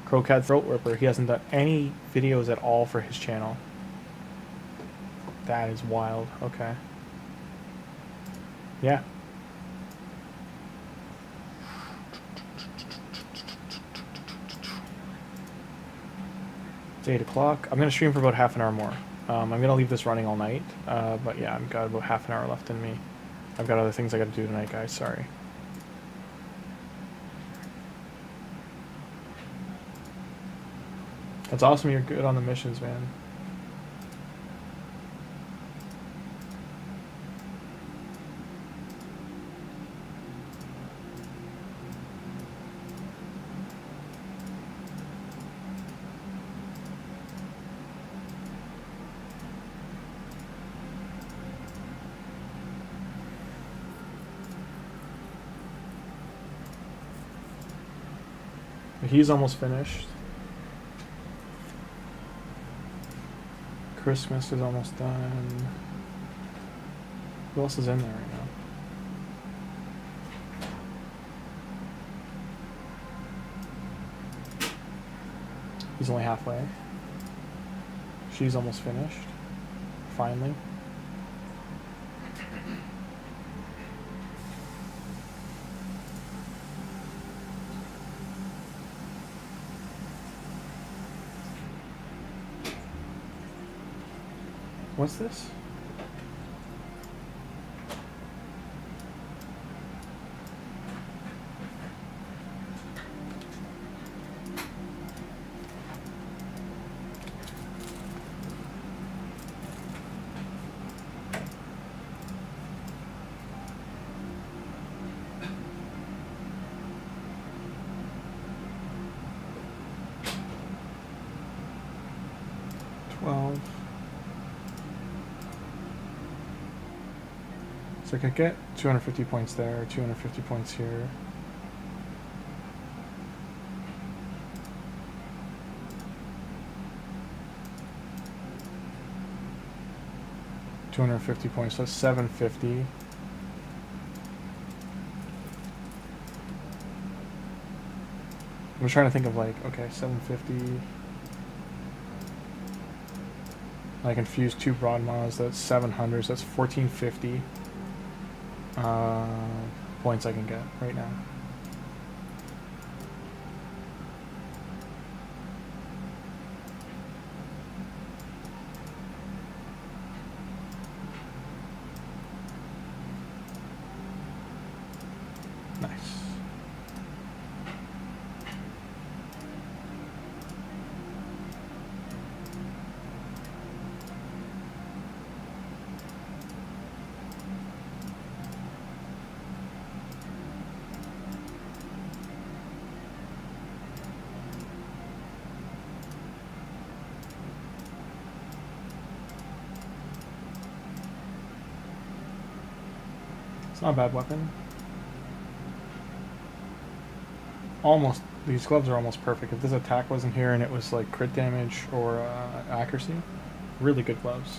Crowcat Throat Ripper, he hasn't done any videos at all for his channel. That is wild. Okay. Yeah. It's 8 o'clock. I'm going to stream for about half an hour more. I'm going to leave this running all night. But yeah, I've got about half an hour left in me. I've got other things I got to do tonight, guys. Sorry. That's awesome. You're good on the missions, man. He's almost finished. Christmas is almost done. Who else is in there right now? He's only halfway. She's almost finished. Finally. What's this? So I could get 250 points there, 250 points here. $250 points, so that's 750. I'm trying to think of like, okay, 750. I can fuse 2 Broadmaws, that's 700, so that's 1450 points I can get right now. Nice. It's not a bad weapon. Almost, these gloves are almost perfect. If this attack wasn't here and it was like crit damage or accuracy, really good gloves.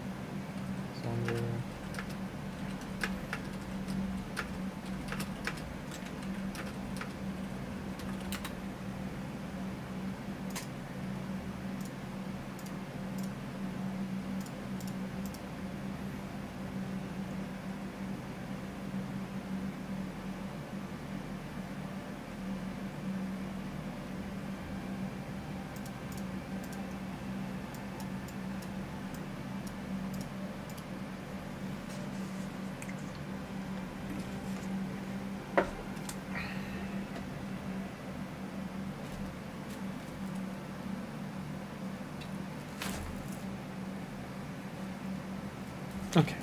Okay.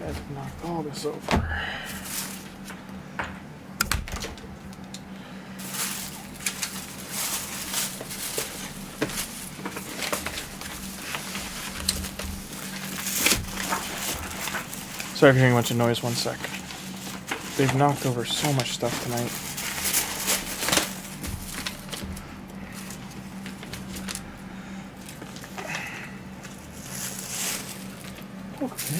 I've knocked all this over. Sorry for hearing a bunch of noise, one sec. They've knocked over so much stuff tonight. Okay.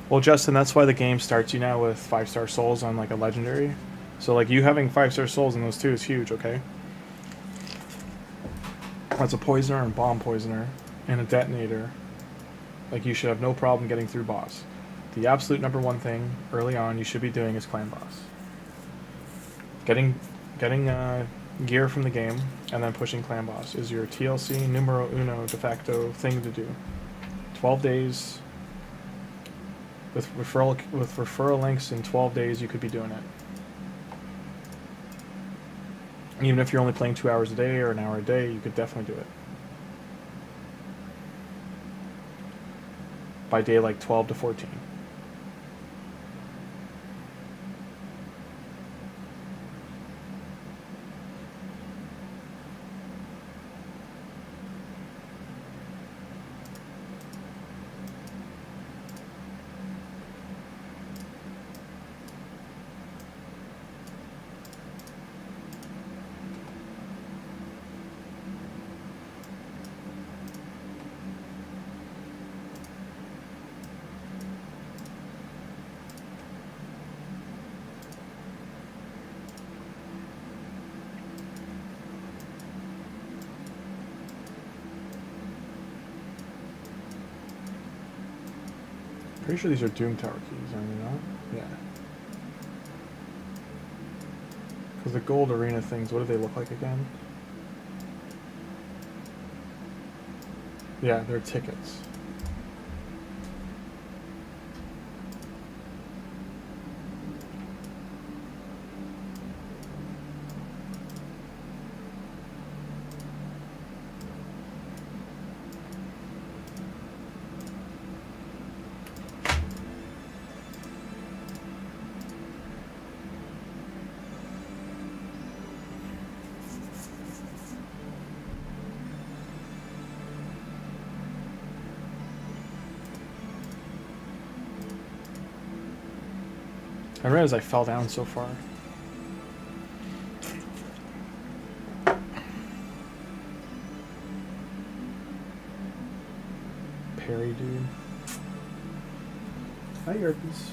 Well, Justin, that's why the game starts you now with 5-star souls on like a legendary. So like you having 5-star souls in those two is huge, okay? That's a poisoner and bomb poisoner and a detonator. Like you should have no problem getting through boss. The absolute number one thing early on you should be doing is clan boss. Getting gear from the game and then pushing clan boss is your TLC numero uno de facto thing to do. 12 days. With referral links in 12 days, you could be doing it. Even if you're only playing 2 hours a day or an hour a day, you could definitely do it. By day like 12 to 14. Pretty sure these are Doom Tower keys, are they not? Yeah. Because the gold arena things, what do they look like again? Yeah, they're tickets. I realized I fell down so far. Parry, dude. Hi, Yerpies.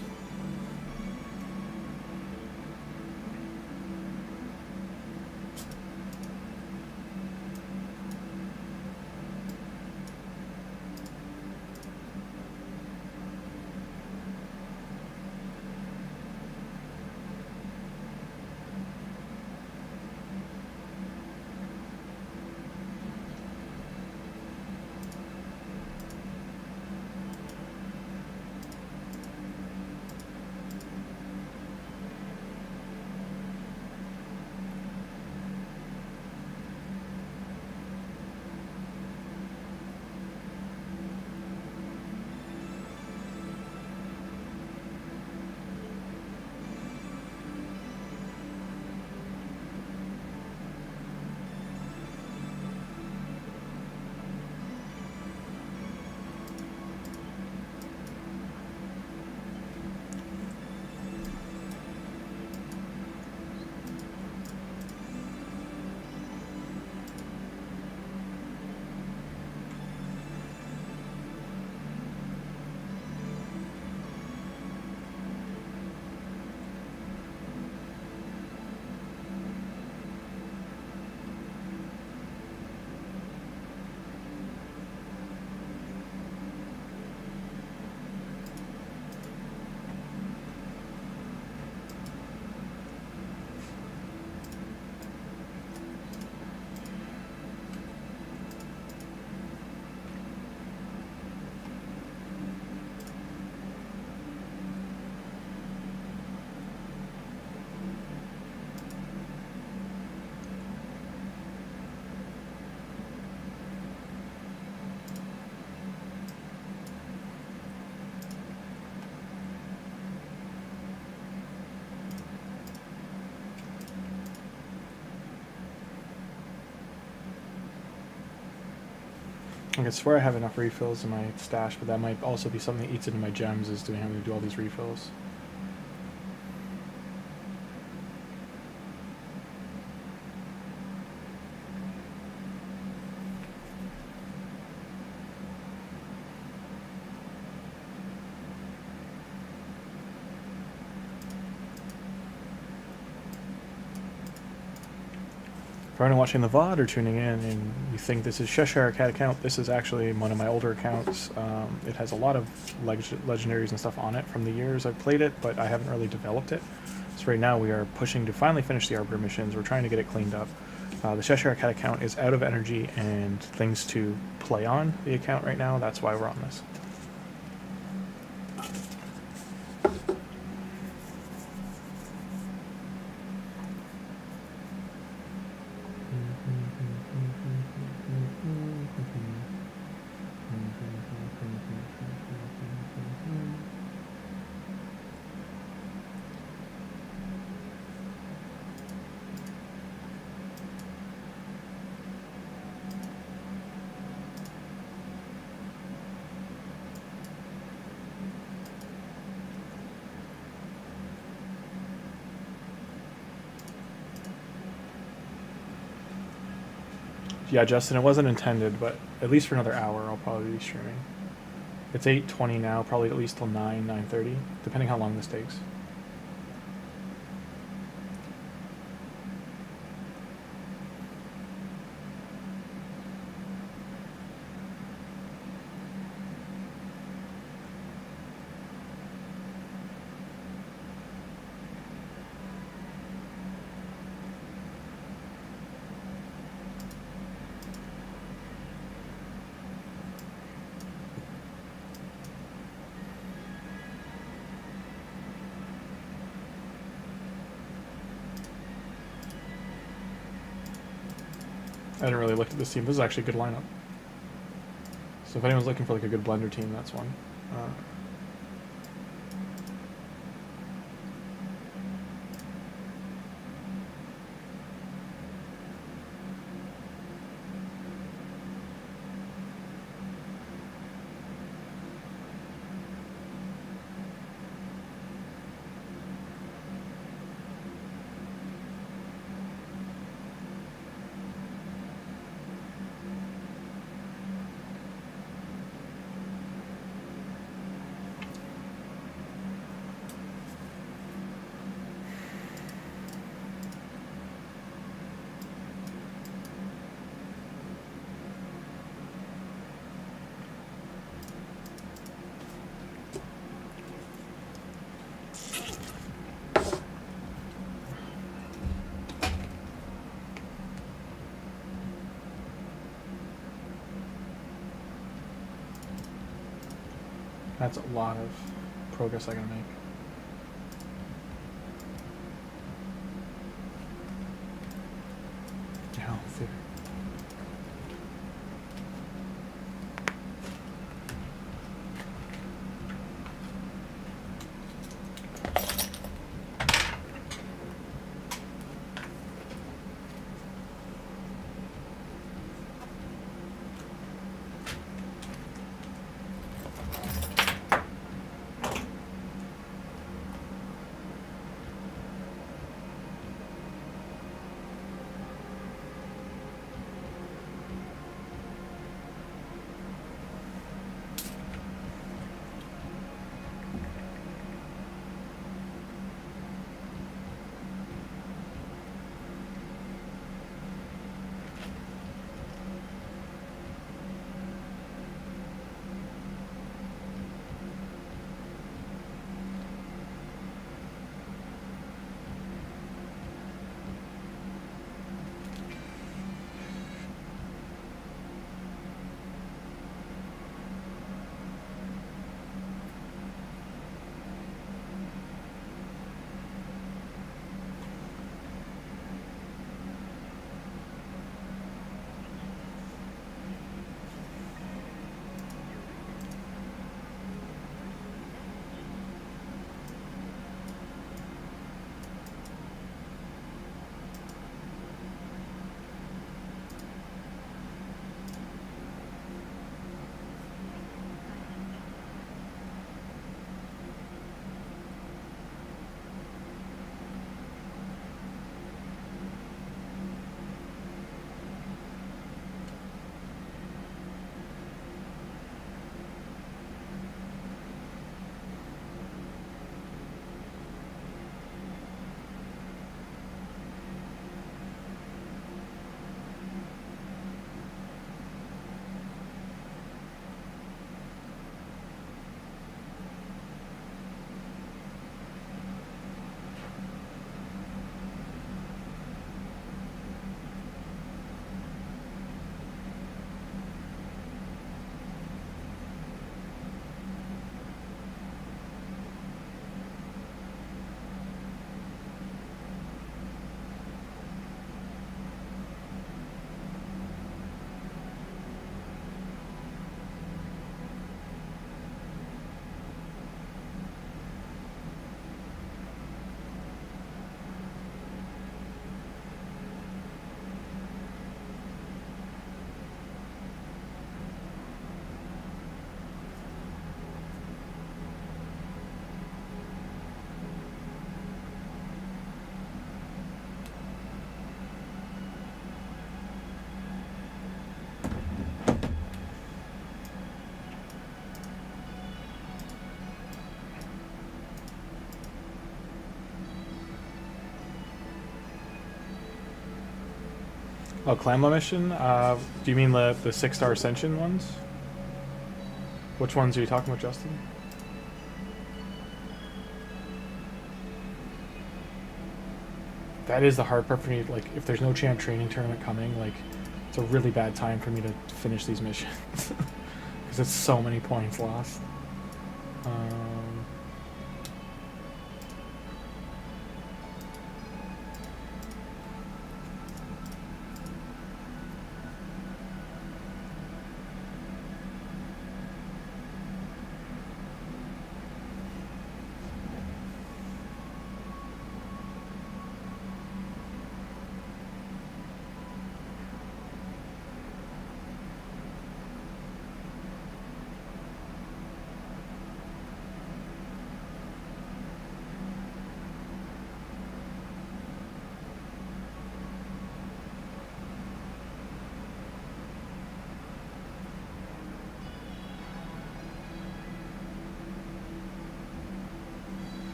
I could swear I have enough refills in my stash, but that might also be something that eats into my gems, is doing having to do all these refills. For anyone watching the VOD or tuning in and you think this is Cheshire Cat account, this is actually one of my older accounts. It has a lot of legendaries and stuff on it from the years I've played it, but I haven't really developed it. So right now we are pushing to finally finish the Arbor missions. We're trying to get it cleaned up. The Cheshire Cat account is out of energy and things to play on the account right now. That's why we're on this. Yeah, Justin, it wasn't intended, but at least for another hour I'll probably be streaming. It's 8:20 now, probably at least till 9:30, depending how long this takes. I didn't really look at this team. This is actually a good lineup. So if anyone's looking for like a good blender team, that's one. That's a lot of progress I gotta make. Yeah, see. Oh, Clamla mission? Do you mean the 6-star Ascension ones? Which ones are you talking about, Justin? That is the hard part for me. Like, if there's no champ training tournament coming, like, it's a really bad time for me to finish these missions. Because it's so many points lost.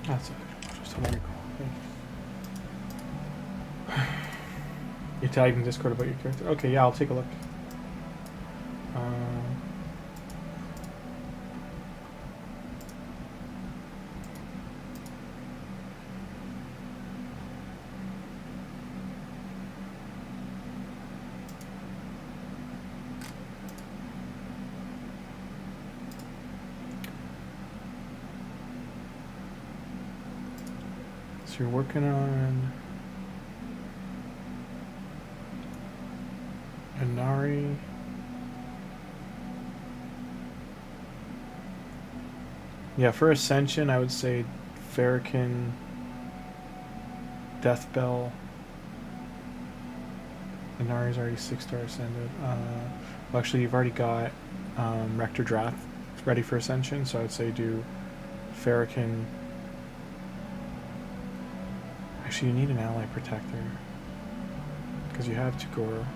That's okay. Just want to recall. You tagged in Discord about your character. Okay, yeah, I'll take a look. So you're working on Inari. Yeah, for Ascension, I would say Farrakhan, Death Bell. Inari's already 6-star ascended. Well, actually, you've already got Rector Drath ready for Ascension, so I would say do Farrakhan. Actually, you need an ally protector because you have Tagoar.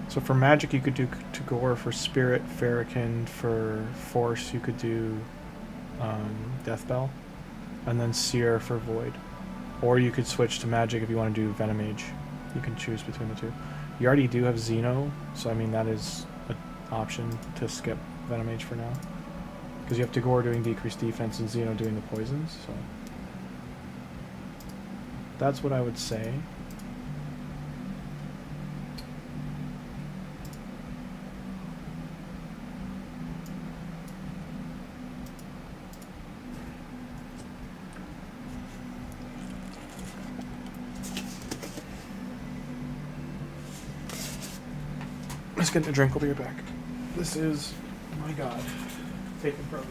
So for magic, you could do Tagoar. For spirit, Farrakhan. For force, you could do Death Bell, and then Seer for void. Or you could switch to magic if you want to do Venomage. You can choose between the two. You already do have Xeno, so I mean that is an option to skip Venomage for now. Because you have Tagoar doing decreased defense and Xeno doing the poisons, so... That's what I would say. Just getting a drink, I'll be right back. This is, my god, taking forever.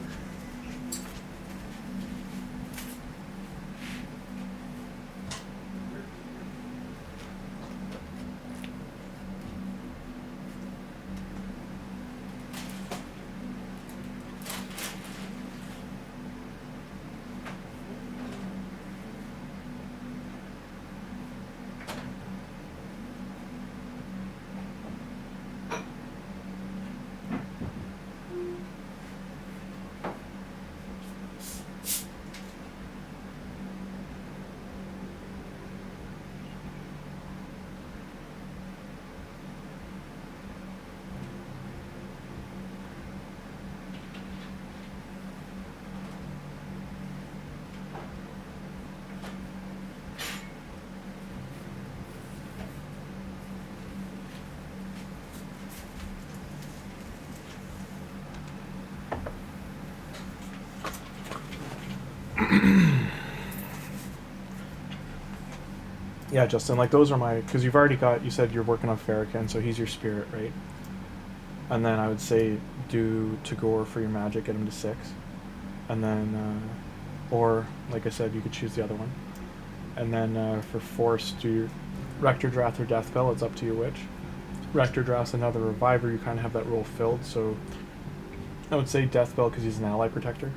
Yeah, Justin, like those are my, because you've already got, you said you're working on Farrakhan, so he's your spirit, right? And then I would say do Tagoar for your magic, get him to 6. And then, or, like I said, you could choose the other one. And then for force, do Rector Drath or Death Bell, it's up to you which. Rector Drath's another reviver, you kind of have that role filled, so I would say Death Bell because he's an ally protector.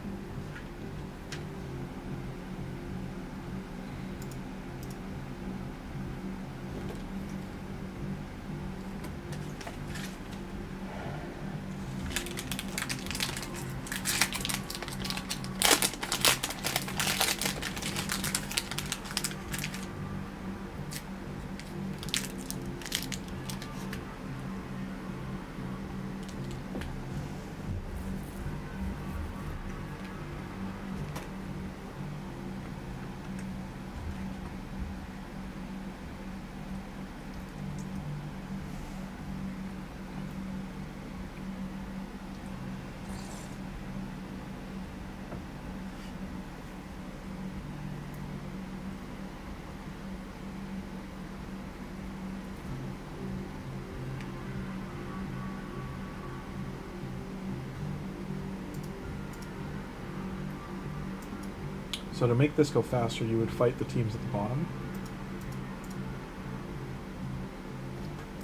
So to make this go faster, you would fight the teams at the bottom.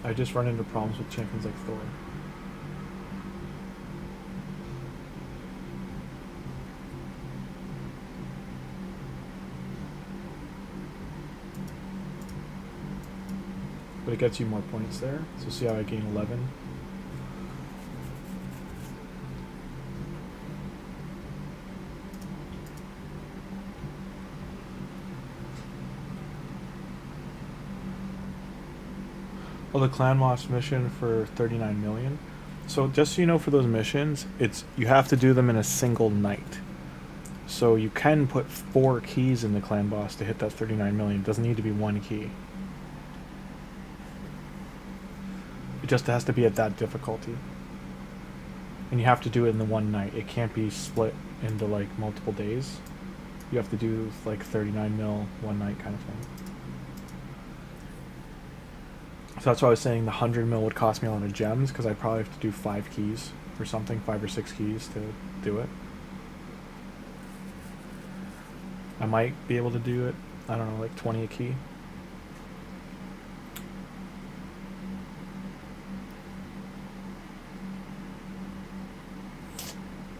I just run into problems with champions like Thor. But it gets you more points there. So see how I gain 11? Well, the Clan Moss mission for 39 million. So just so you know, for those missions, it's you have to do them in a single night. So you can put 4 keys in the clan boss to hit that 39 million. It doesn't need to be 1 key. It just has to be at that difficulty. And you have to do it in the one night. It can't be split into like multiple days. You have to do like 39 mil one night kind of thing. So that's why I was saying the 100 mil would cost me a lot of gems, because I'd probably have to do 5 keys or something, 5 or 6 keys to do it. I might be able to do it, I don't know, like 20 a key.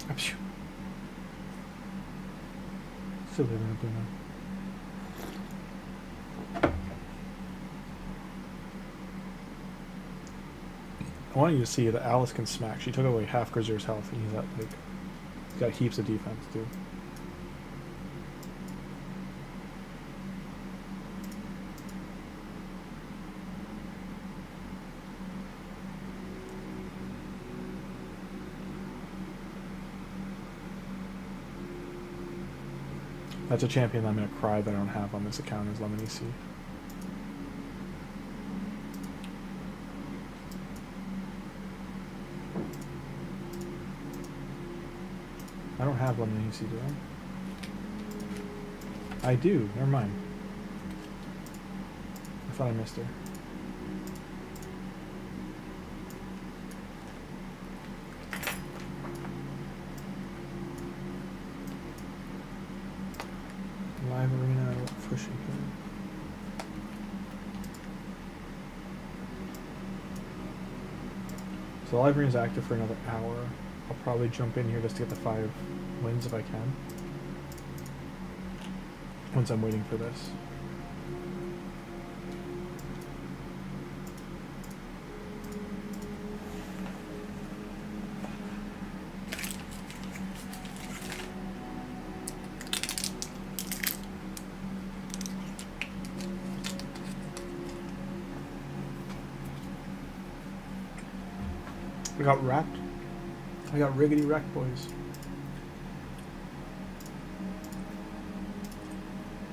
Apshoo. Silly little Bruno. I want you to see that Alice can smack. She took away half Grizzer's health, and he's at, like, he's got heaps of defense, dude. That's a champion I'm gonna cry that I don't have on this account, is Lemony C. I don't have Lemony C, do I? I do, never mind. I thought I missed her. Live arena pushing here. So the live arena is active for another hour. I'll probably jump in here just to get the 5 wins if I can. Once I'm waiting for this. We got wrapped. I got riggedy wrecked, boys.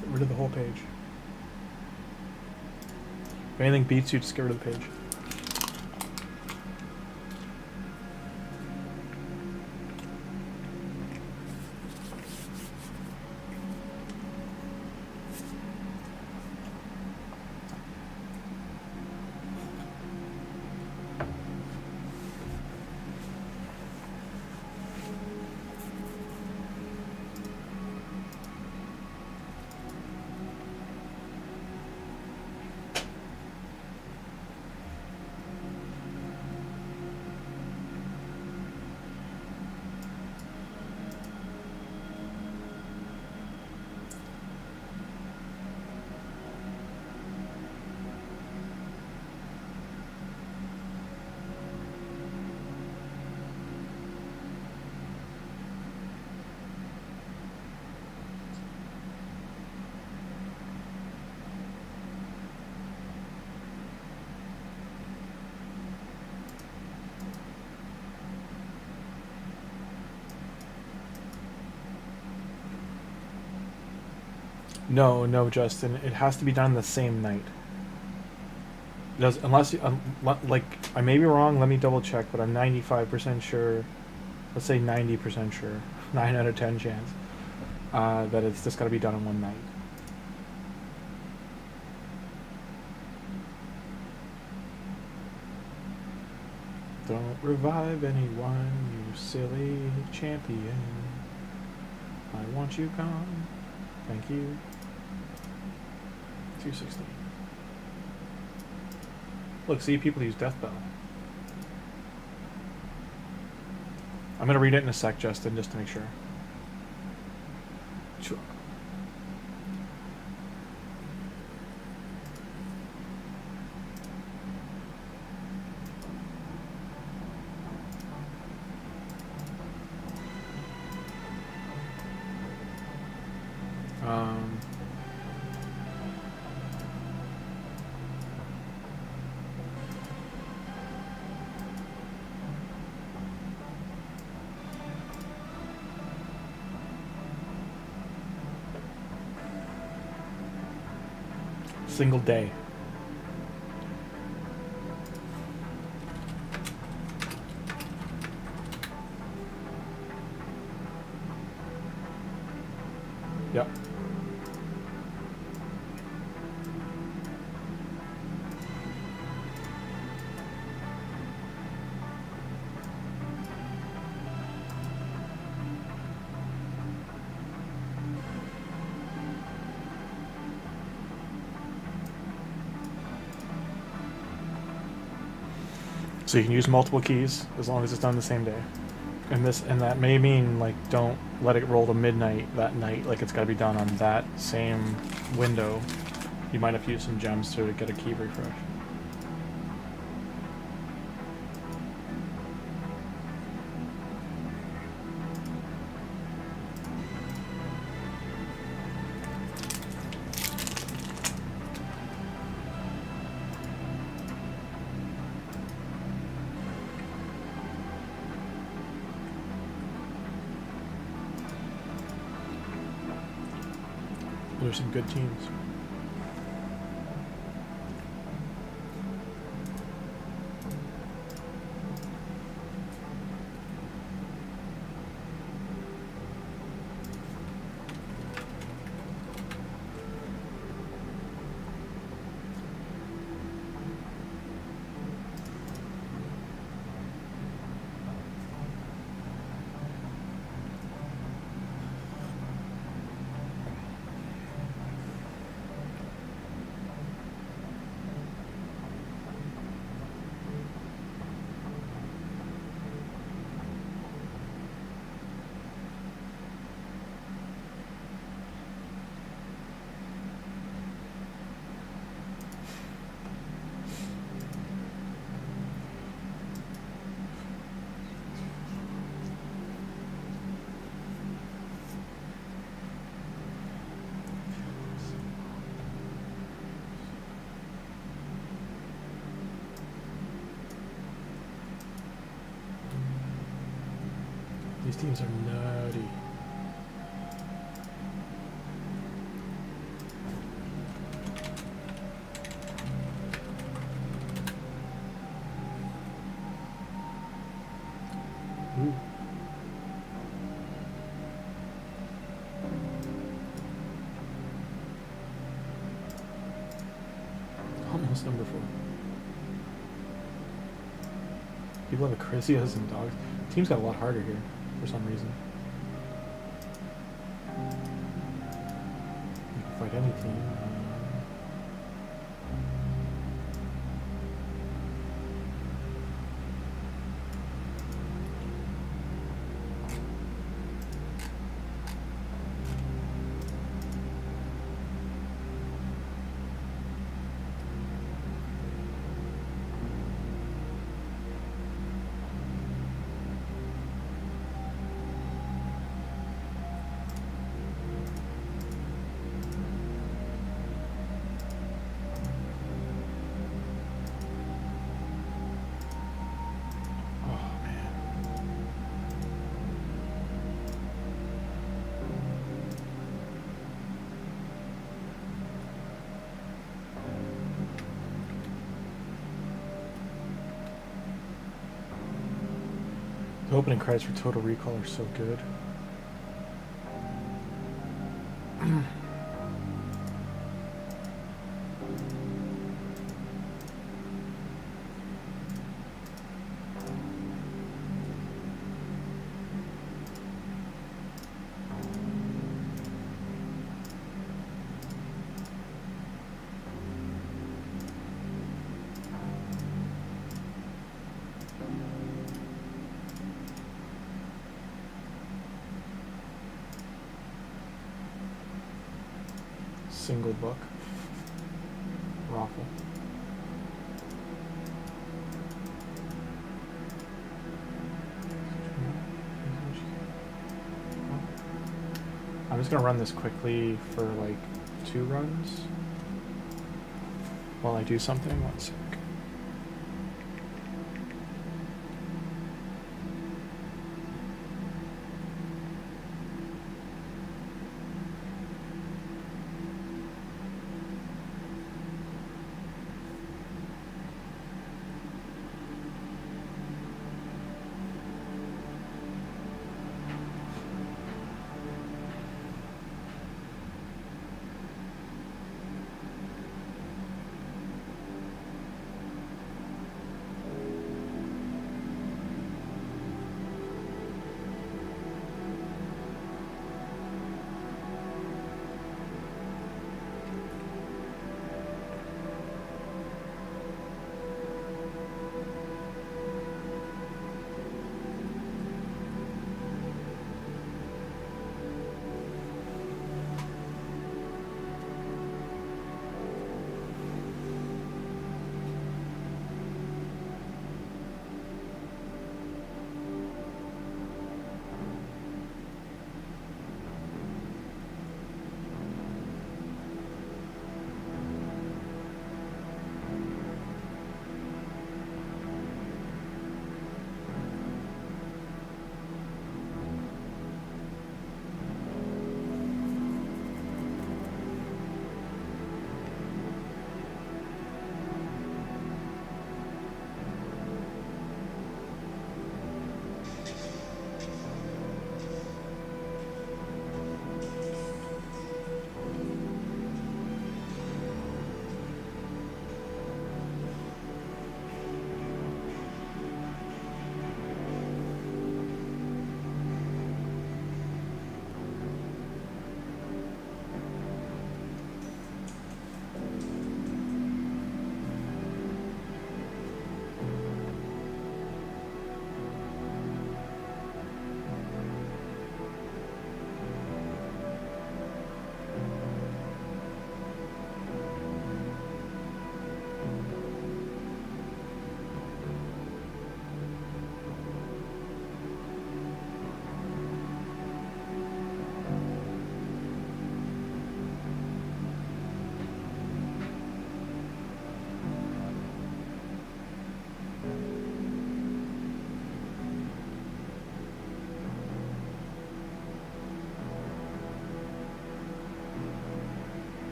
Get rid of the whole page. If anything beats you, just get rid of the page. No, no, Justin. It has to be done the same night. It does, unless you, like, I may be wrong. Let me double check, but I'm 95% sure. Let's say 90% sure. 9 out of 10 chance that it's just got to be done in one night. Don't revive anyone, you silly champion. I want you gone. Thank you. 260. Look, see, people use Death Bell. I'm gonna read it in a sec, Justin, just to make sure. Sure. Single day. Yep. So you can use multiple keys as long as it's done the same day. And that may mean like don't let it roll to midnight that night, like it's gotta be done on that same window. You might have to use some gems to get a key refresh. There's some good teams. These teams are nutty. Ooh. Almost number 4. People have Acrisias and dogs. Teams got a lot harder here for some reason. You can fight any team. The opening credits for Total Recall are so good. Single book. Raffle. I'm just gonna run this quickly for like 2 runs while I do something. 1 sec.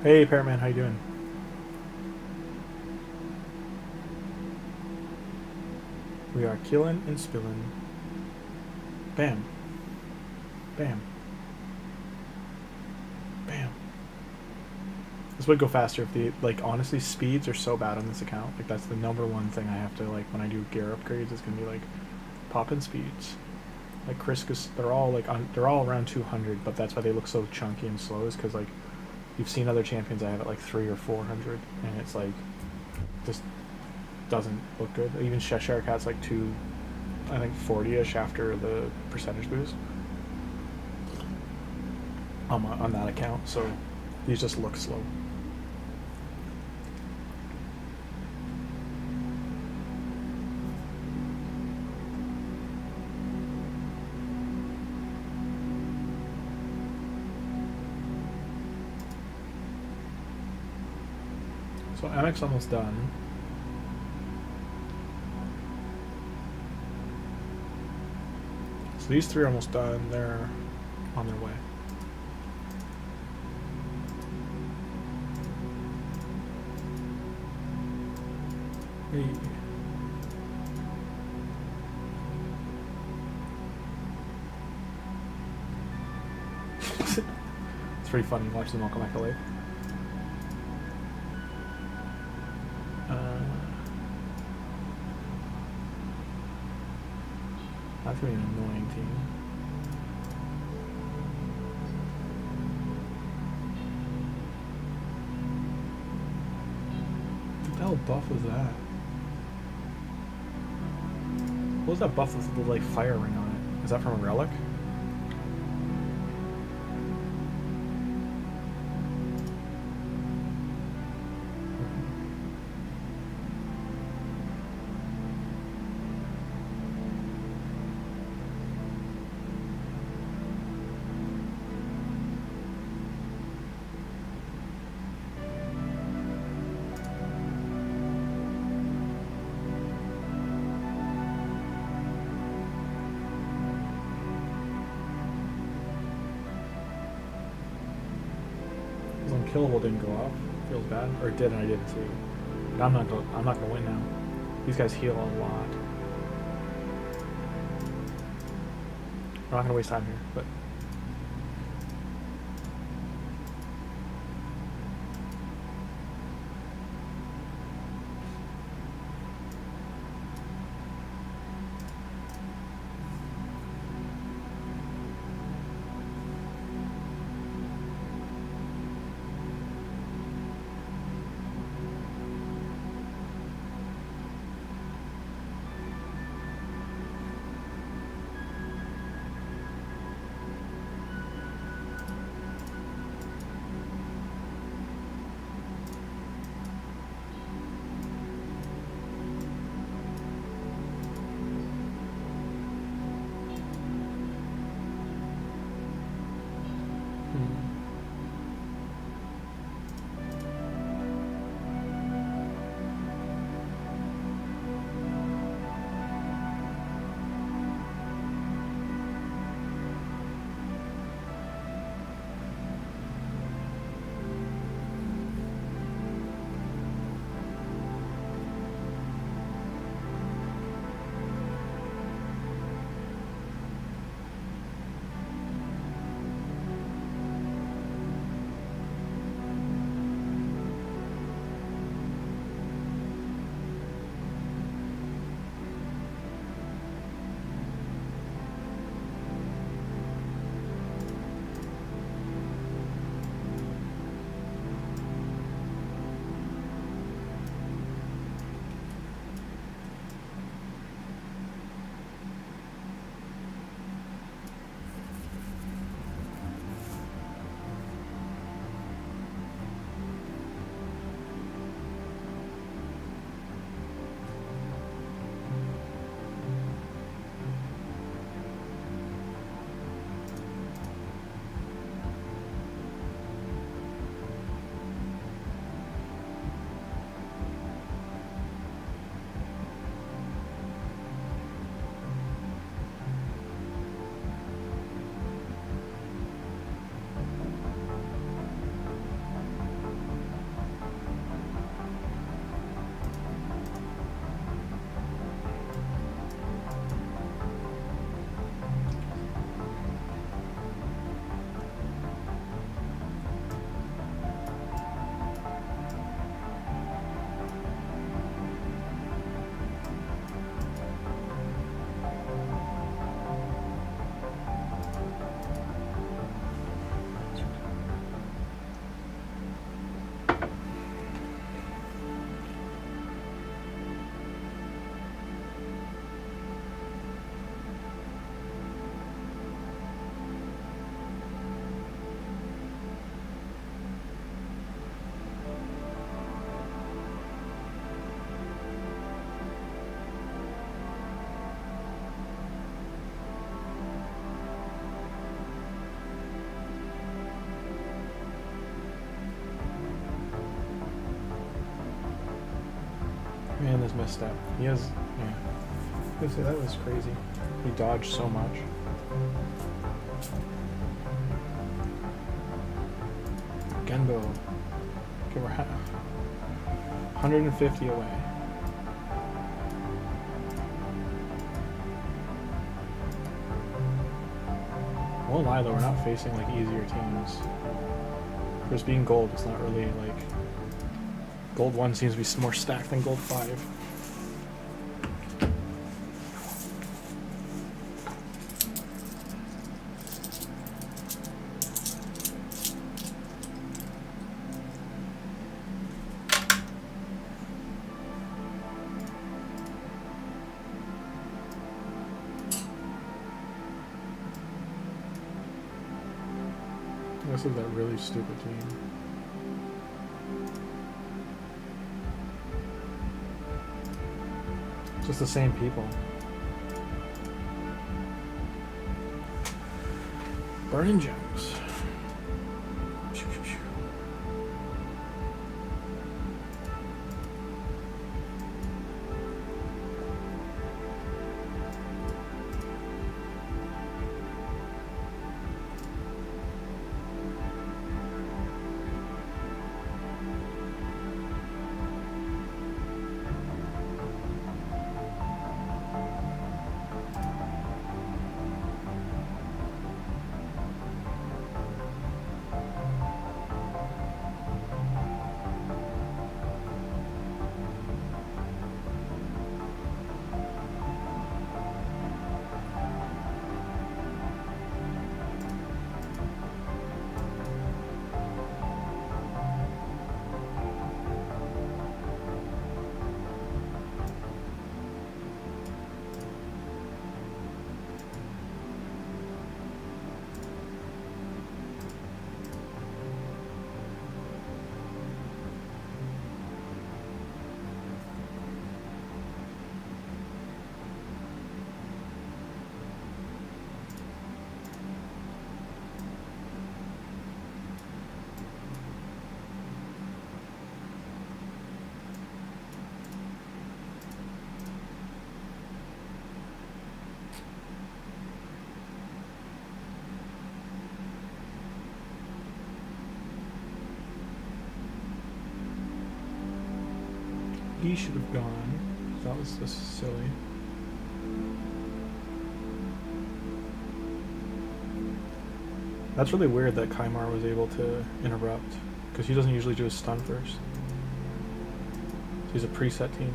Hey, Parrotman, how you doing? We are killing and spilling. Bam. Bam. Bam. This would go faster if the, like, honestly, speeds are so bad on this account. Like, that's the number one thing I have to, like, when I do gear upgrades, it's gonna be, like, poppin' speeds. Like, Kriska's, they're all, like, they're all around 200, but that's why they look so chunky and slow, is because, like, you've seen other champions I have at, like, 300 or 400, and it's, like, just doesn't look good. Even Cheshire Cat's, like, I think 40-ish after the percentage boost on that account, so these just look slow. So Anax almost done. So these three are almost done. They're on their way. Hey. It's pretty funny to watch them all come back to life. That's gonna be an annoying team. What the hell buff was that? What was that buff with the like fire ring on it? Is that from a relic? Unkillable didn't go off. Feels bad, or it did, and I didn't see. But I'm not gonna win now. These guys heal a lot. We're not gonna waste time here, but. and his misstep. He has, yeah. I was gonna say, that was crazy. He dodged so much. Genbo. Okay, we're 150 away. I won't lie though, we're not facing like easier teams. For us being gold, it's not really like... Gold 1 seems to be more stacked than gold 5. This is that really stupid team. Just the same people. Burning gems. He should have gone. That was just silly. That's really weird that Kaimar was able to interrupt, because he doesn't usually do his stun first. So he's a preset team.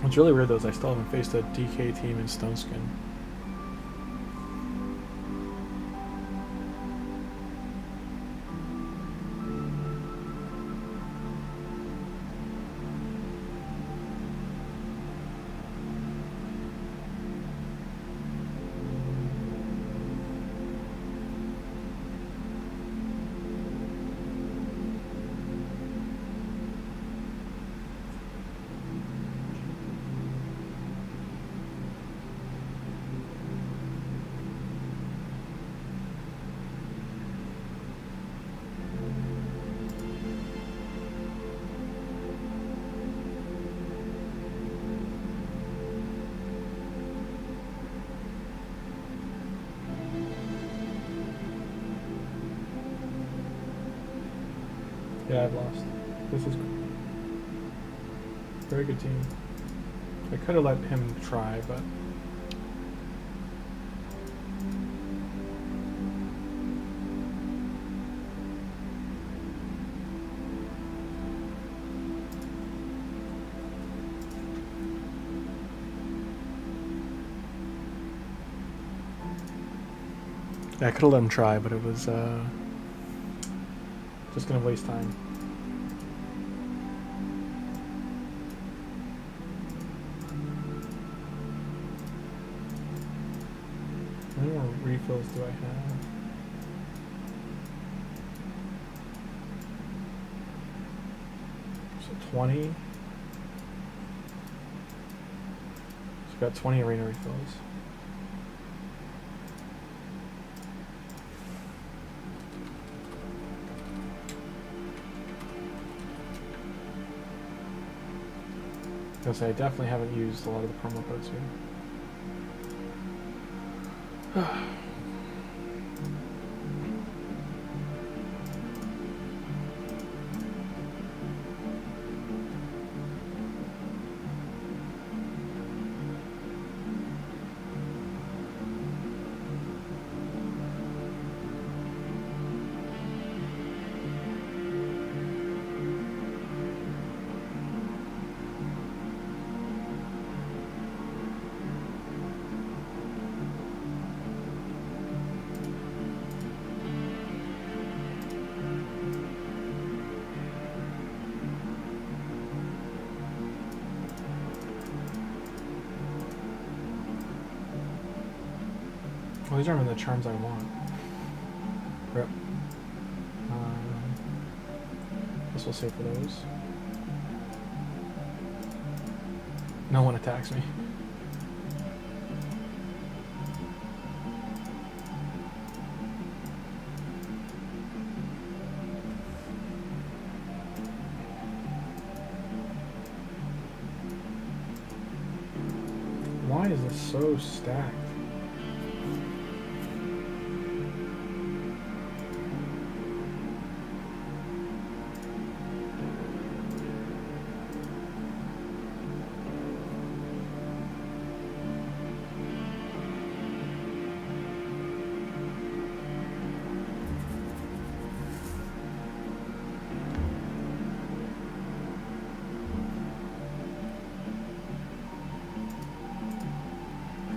What's really weird though is I still haven't faced a DK team in Stoneskin. Yeah, I've lost. This is very good team. I could have let him try, but I could have let him try, but it was just gonna waste time. How many more refills do I have? So 20. So I've got 20 arena refills. I was gonna say, I definitely haven't used a lot of the promo codes here. Well, these aren't even the charms I want. Rip. Guess we'll save for those. No one attacks me. Why is this so stacked?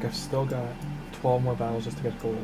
I've still got 12 more battles just to get gold.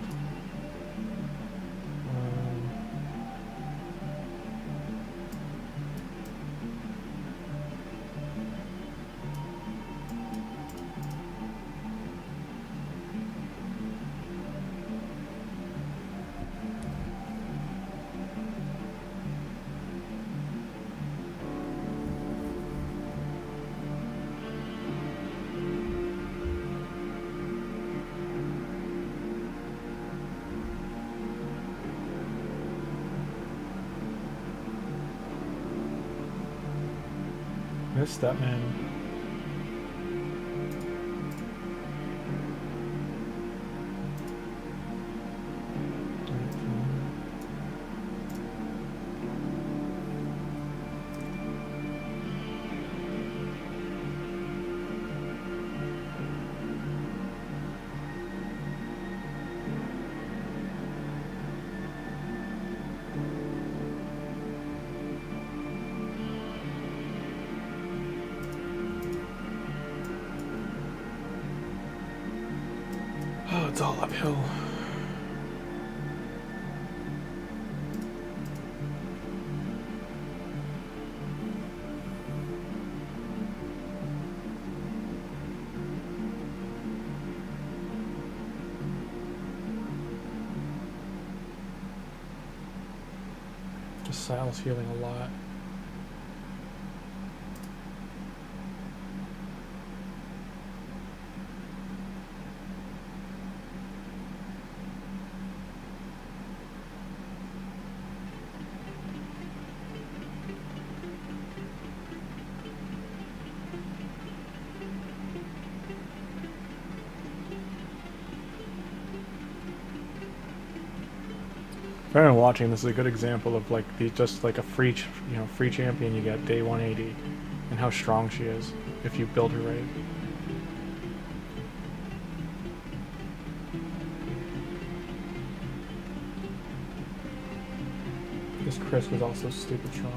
Missed that, man. Oh, it's all uphill. Just Sal's healing a lot. For anyone watching, this is a good example of like just like a free, free champion you get day 180, and how strong she is if you build her right. This Chris was also stupid strong.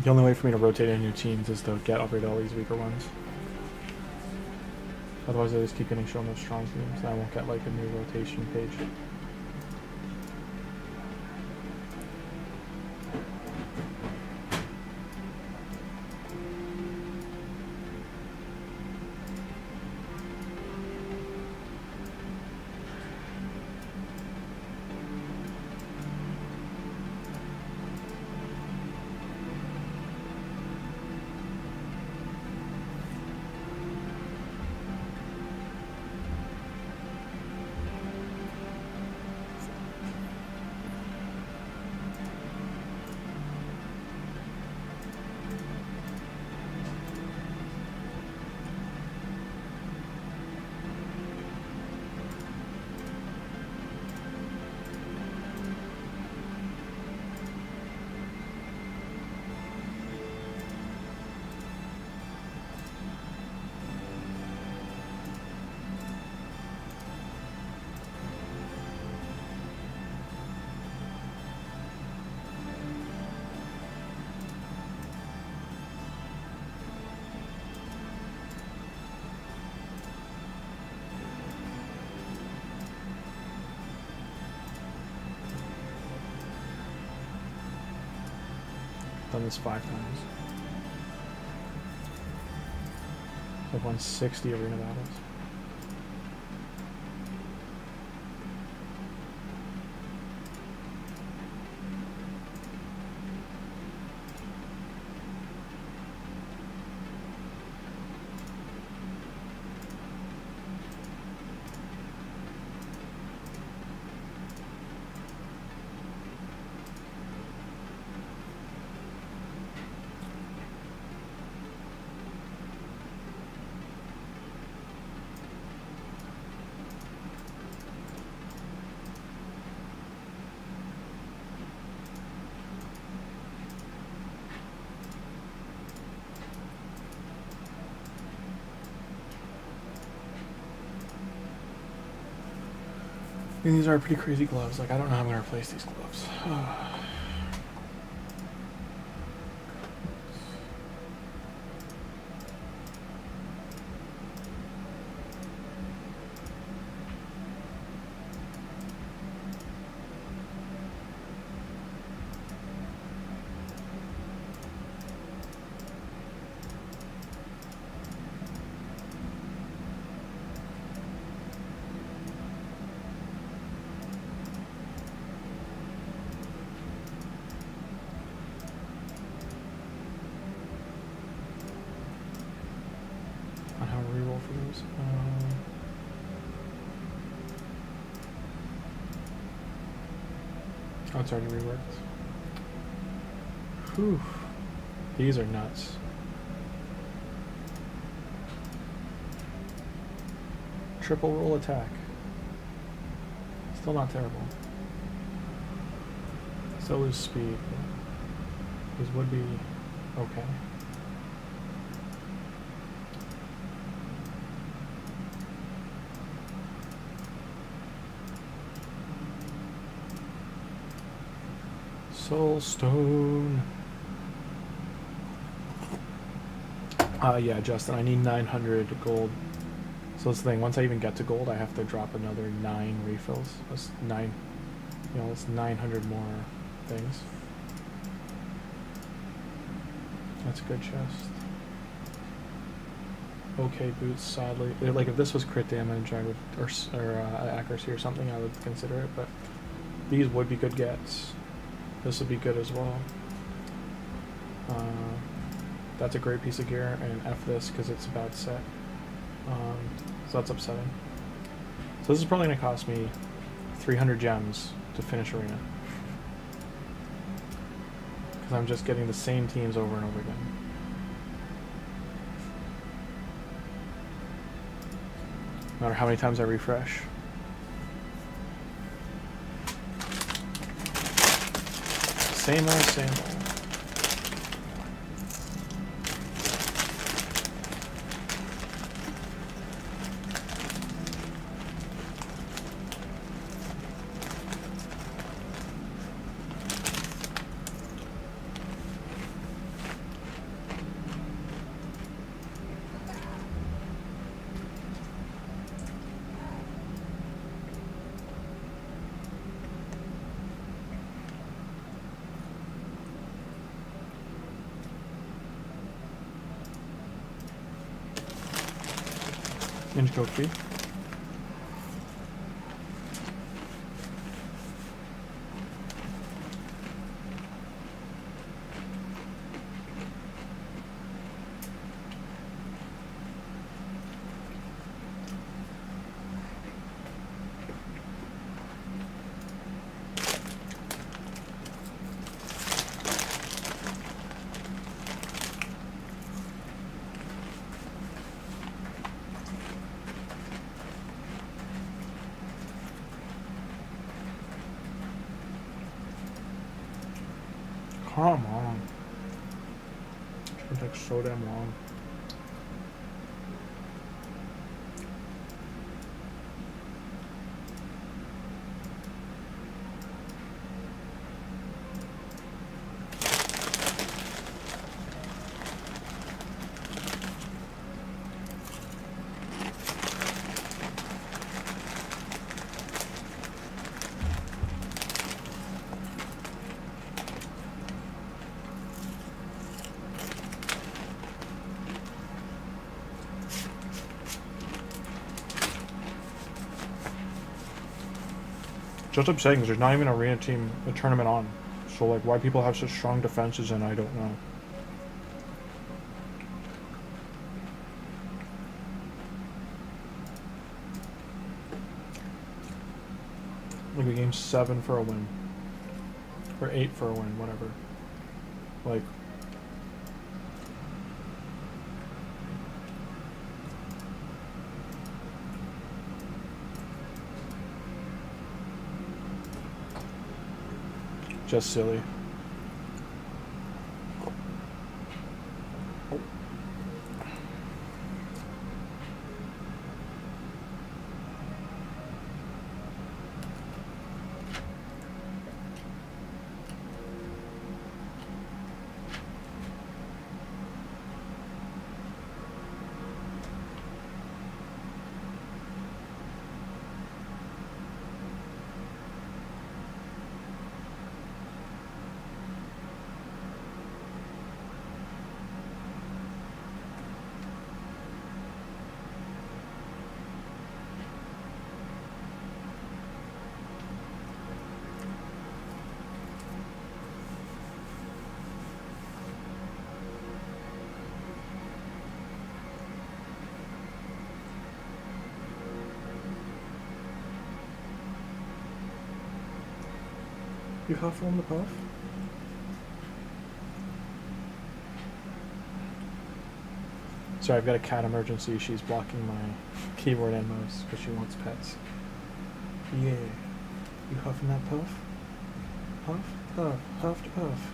The only way for me to rotate in new teams is to get upgrade all these weaker ones. Otherwise, I just keep getting shown those strong teams, and I won't get like a new rotation page. Done this 5 times. I've won 60 arena battles. And these are pretty crazy gloves. Like, I don't know how I'm going to replace these gloves. Oh, it's already reworked. Whew. These are nuts. Triple roll attack. Still not terrible. Still lose speed. These would be okay. Soulstone. Yeah, Justin, I need 900 gold. So that's the thing, once I even get to gold, I have to drop another 9 refills. That's 9, you know, that's 900 more things. That's a good chest. Okay, boots, sadly. Like, if this was crit damage, I would, or accuracy or something, I would consider it, but these would be good gets. This would be good as well. That's a great piece of gear, and F this because it's a bad set. So that's upsetting. So this is probably going to cost me 300 gems to finish arena. Because I'm just getting the same teams over and over again. No matter how many times I refresh. Same old, same old. Ninja Kofi. Come on. It takes so damn long. Just upsetting because there's not even an arena team, a tournament on. So like why people have such strong defenses and I don't know. Like a game 7 for a win. Or 8 for a win, whatever. Like just silly. You huff on the puff? Sorry, I've got a cat emergency. She's blocking my keyboard and mouse because she wants pets. Yeah. You huffing that puff? Puff, puff, huff to puff.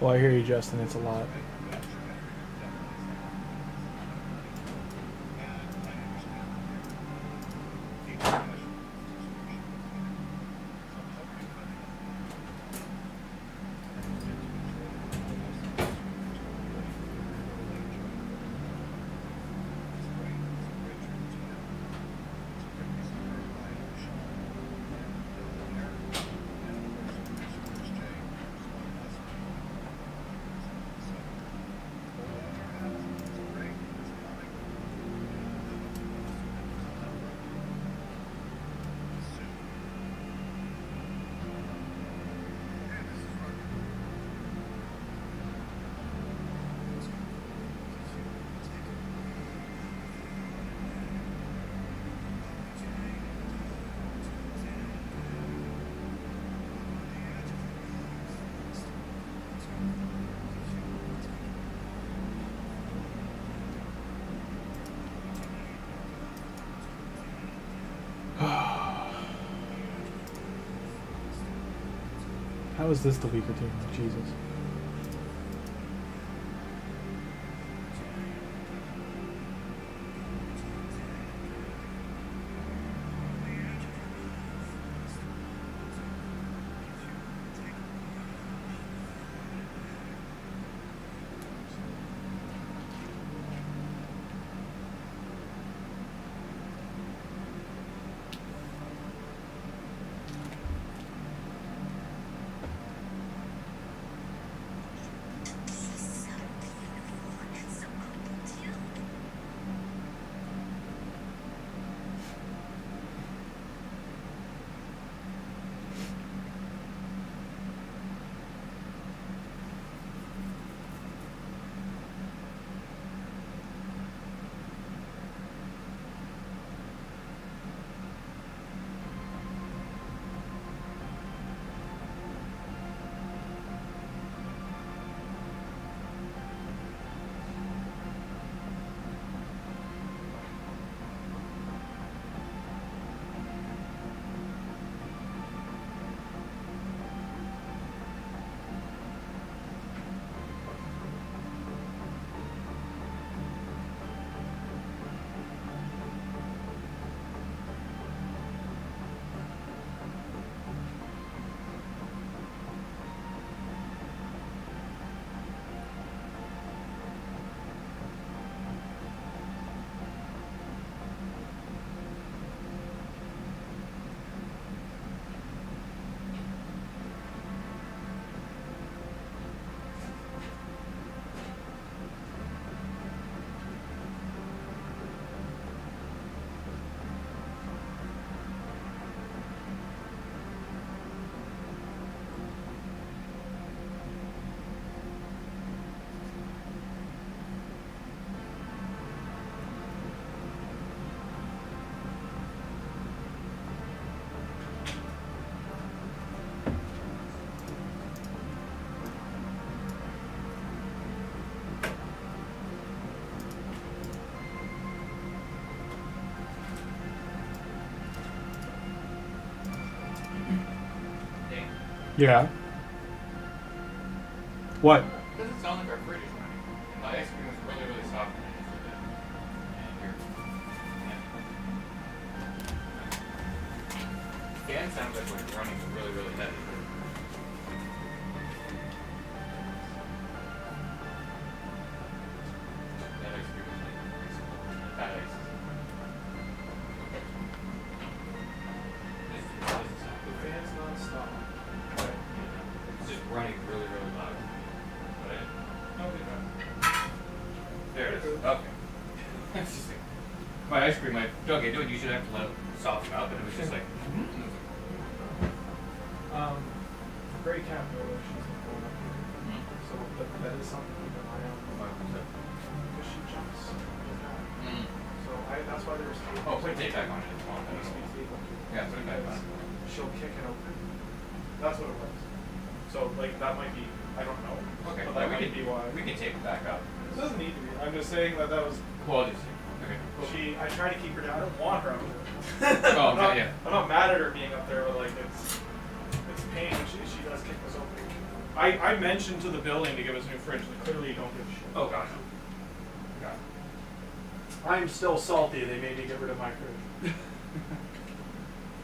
Well, I hear you, Justin. It's a lot. How is this the weaker team? Jesus. Yeah. What? Doesn't sound like our fridge is running. My ice cream was really, really soft when I just did it. Fan sounds like when it's running really, really heavy. That ice cream is like that ice. The fan's non-stop. It's just running really, really loud. But there it is. Okay. It's just like, my ice cream, like, okay, do it. You should have to let it soften up, and it was just like. Gray cat though, she's going up here. So that is something to keep an eye on. Because she jumps. So that's why there's tape. Oh, put tape back on it. It's on. There used to be tape on it. Yeah, put it back on. She'll kick it open. That's what it was. So like that might be, I don't know. Okay, But that we might can be why. we can tape it back up. This doesn't need to be. I'm just saying that was. Well, just okay. I try to keep her down. I don't want her up there. Oh, I'm not, yeah. I'm not mad at her being up there, but like it's pain. She does kick us open. I mentioned to the building to give us a new fridge, but clearly you don't give a shit. Oh gosh. God. I'm still salty they made me get rid of my fridge.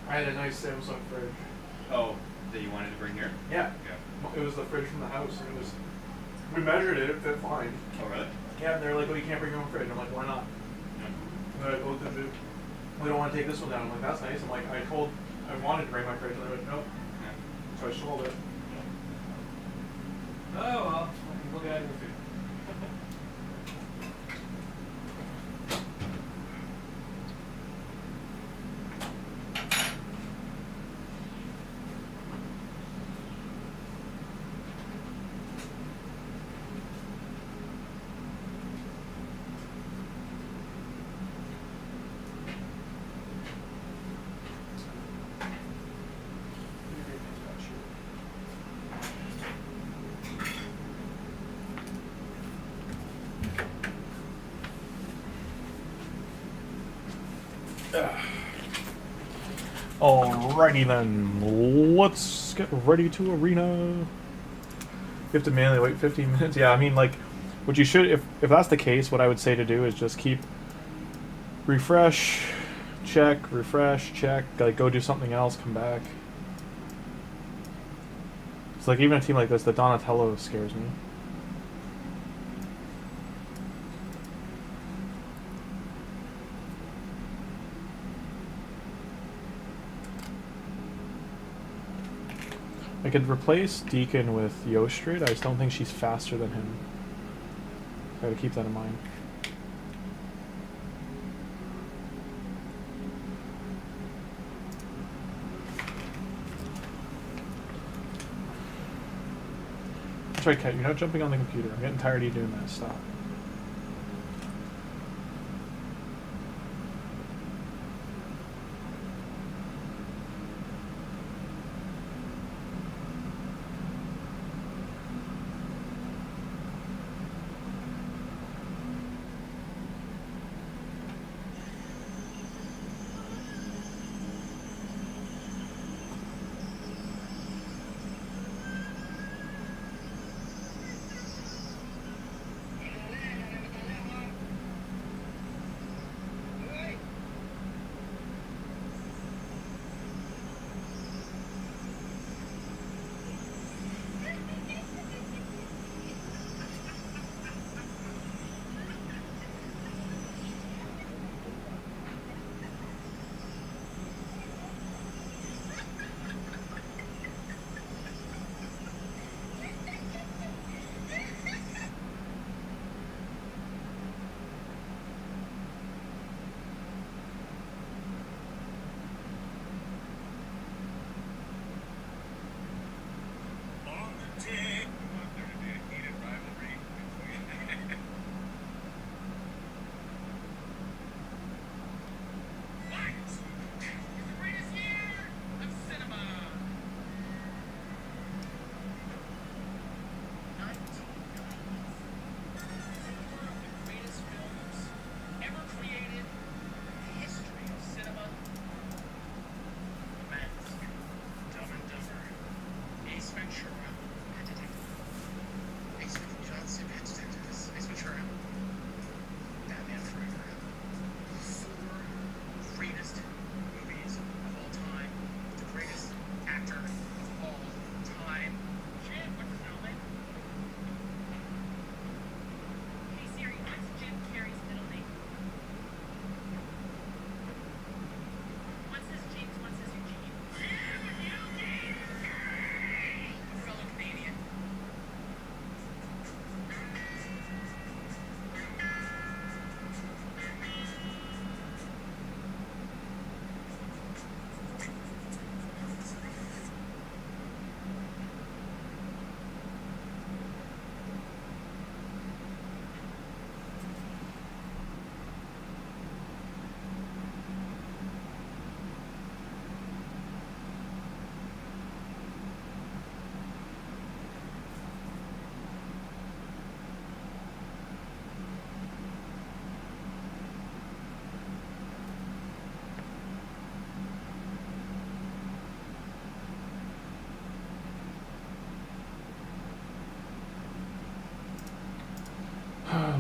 I had a nice Samsung fridge. Oh, that you wanted to bring here? Yeah. Yeah. It was the fridge from the house, and it was. We measured it, it fit fine. Oh really? Yeah, and they're like, well, you can't bring your own fridge. I'm like, why not? And they're like, well, we don't want to take this one down. I'm like, that's nice. I'm like, I wanted to bring my fridge, and they're like, nope. Yeah. So I sold it. Oh well, look at it in the food. Alrighty then, let's get ready to arena. You have to manually wait 15 minutes. Yeah, I mean, like, what you should, if that's the case, what I would say to do is just keep refresh, check, like go do something else, come back. It's like even a team like this, the Donatello scares me. I could replace Deacon with Yostrid. I just don't think she's faster than him. Gotta keep that in mind. That's right, Cat. You're not jumping on the computer. I'm getting tired of you doing that. Stop.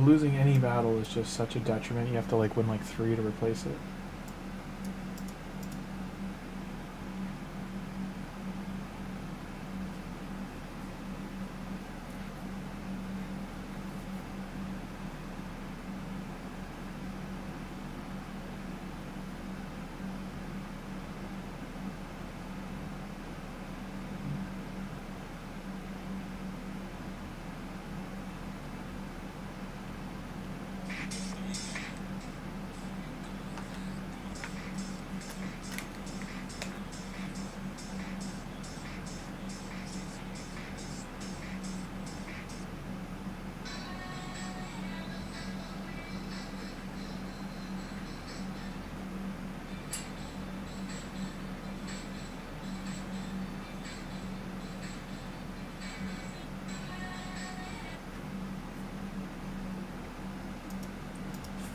losing any battle is just such a detriment. You have to like win like 3 to replace it.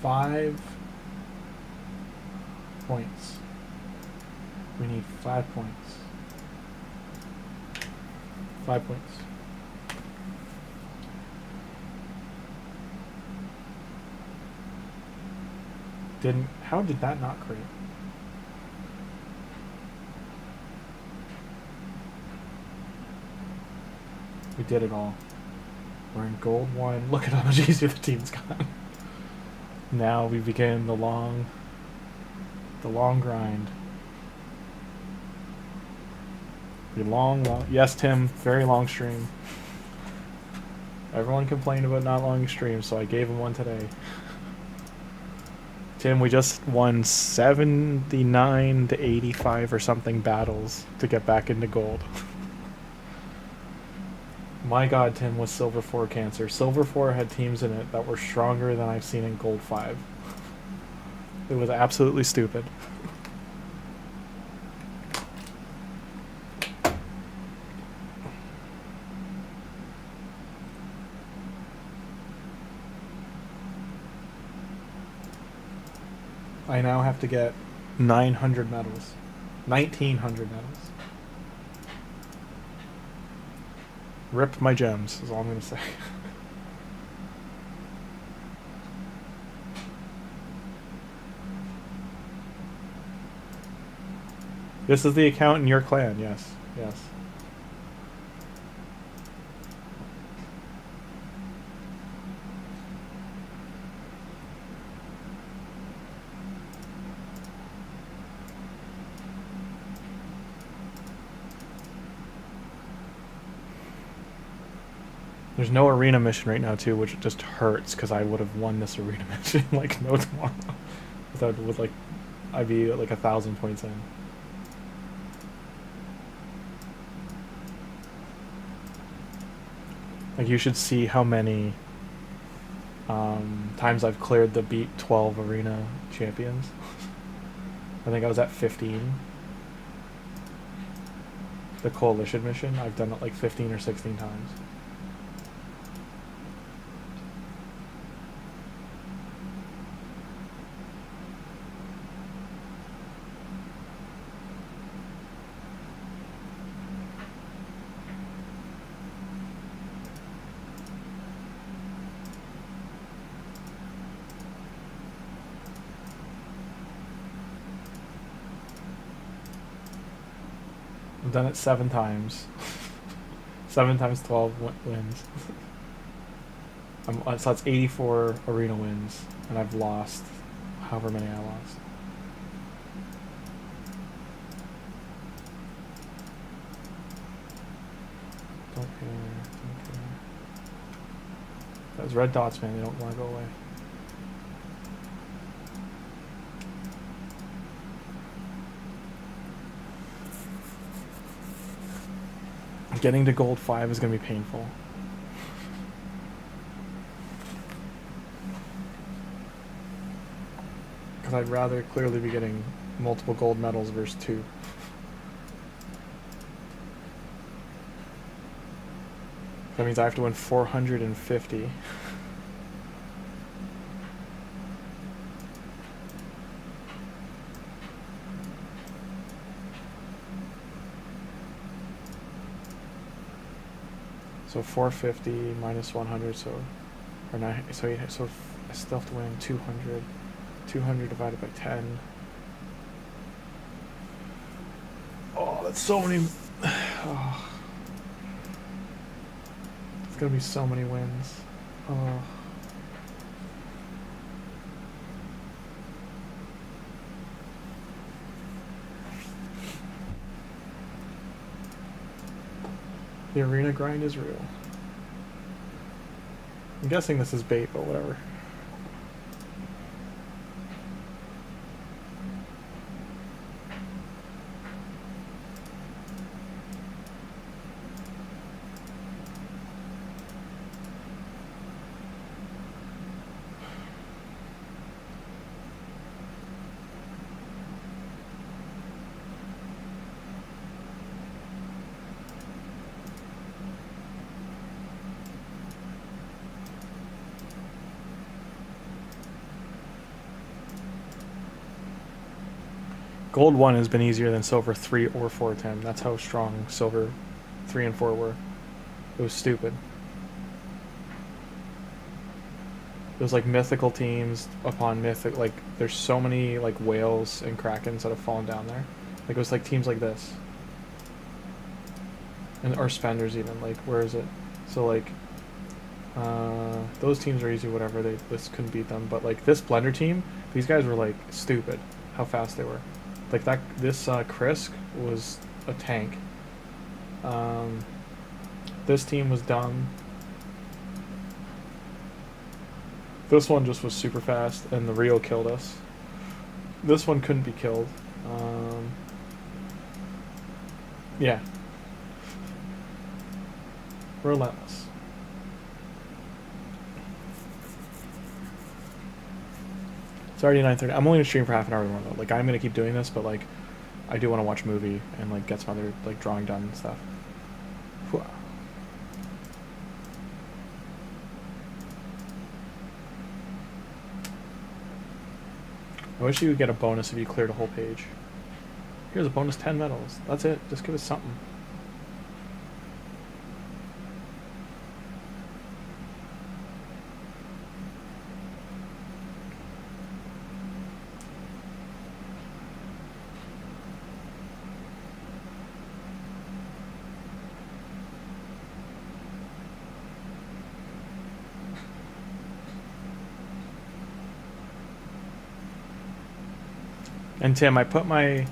Five points. We need 5 points. 5 points. How did that not crit? We did it all. We're in gold 1. Look at how much easier the team's gotten. Now we begin the long grind. Long, yes, Tim, very long stream. Everyone complained about not long streams, so I gave him one today. Tim, we just won 79 to 85 or something battles to get back into gold. My god, Tim was Silver 4 Cancer. Silver 4 had teams in it that were stronger than I've seen in Gold 5. It was absolutely stupid. I now have to get 900 medals. 1900 medals. Rip my gems, is all I'm going to say. This is the account in your clan, yes. Yes. There's no arena mission right now too, which just hurts because I would have won this arena mission like no tomorrow. With like, I'd be like 1,000 points in. Like you should see how many times I've cleared the beat 12 arena champions. I think I was at 15. The coalition mission, I've done it like 15 or 16 times. I've done it 7 times. 7 times 12 wins. So that's 84 arena wins, and I've lost however many I lost. Don't care, don't care. Those red dots, man, they don't want to go away. Getting to gold 5 is going to be painful. Because I'd rather clearly be getting multiple gold medals versus 2. That means I have to win 450. So 450 minus 100, so Or 9, so, so I still have to win 200. 200 divided by 10. Oh, that's so many. Oh. It's gonna be so many wins. Oh. The arena grind is real. I'm guessing this is bait, but whatever. Gold 1 has been easier than Silver 3 or 4 10. That's how strong Silver 3 and 4 were. It was stupid. It was like mythical teams upon mythic. Like, there's so many like whales and krakens that have fallen down there. Like, it was like teams like this. And, or spenders even. Like, where is it? So, like, those teams are easy, whatever. This couldn't beat them. But, like, this blender team, these guys were, like, stupid how fast they were. Like that, this Krisk was a tank. This team was dumb. This one just was super fast, and the Rio killed us. This one couldn't be killed. Yeah. Relentless. It's already 9:30. I'm only gonna stream for half an hour more though. Like, I'm gonna keep doing this, but like, I do want to watch a movie and like get some other like drawing done and stuff. Whew. I wish you would get a bonus if you cleared a whole page. Here's a bonus 10 medals. That's it. Just give us something. And Tim, I put my...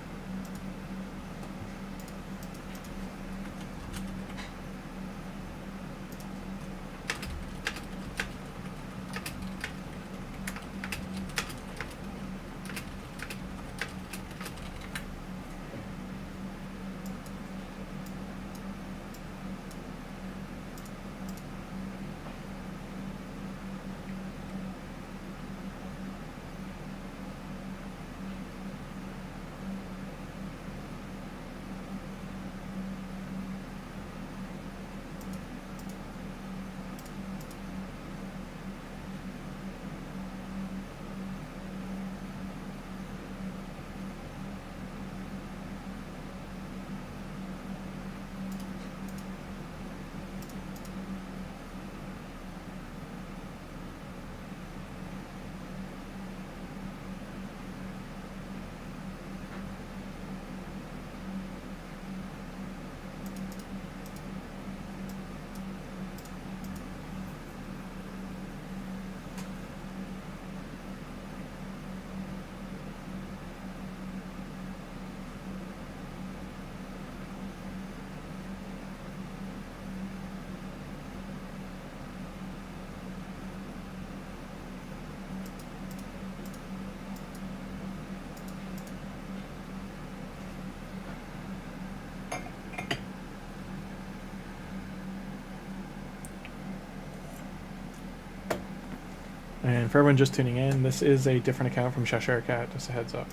And for everyone just tuning in, this is a different account from Cheshire Cat, just a heads up.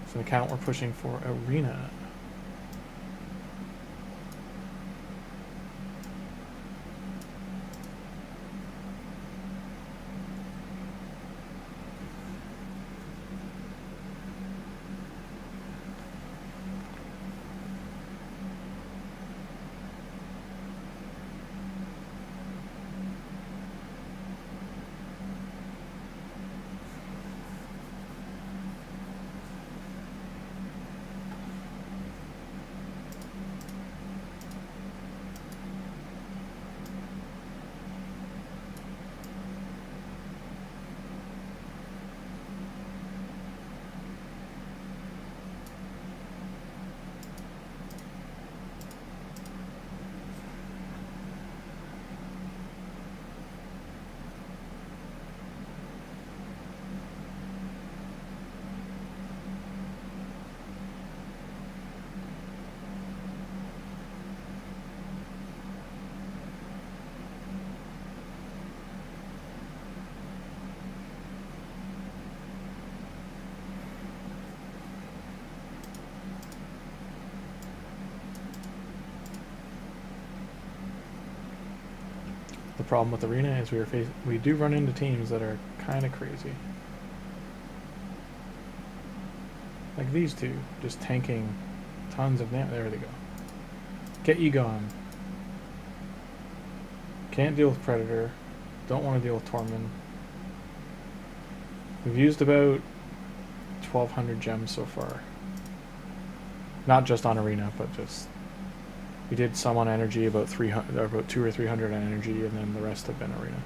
It's an account we're pushing for Arena. The problem with Arena is we do run into teams that are kind of crazy. Like these two, just tanking tons of damage. There they go. Get you gone. Can't deal with Predator. Don't want to deal with Torment. We've used about 1,200 gems so far. Not just on Arena, but just... We did some on energy, about 300, about 200 or 300 on energy, and then the rest have been Arena.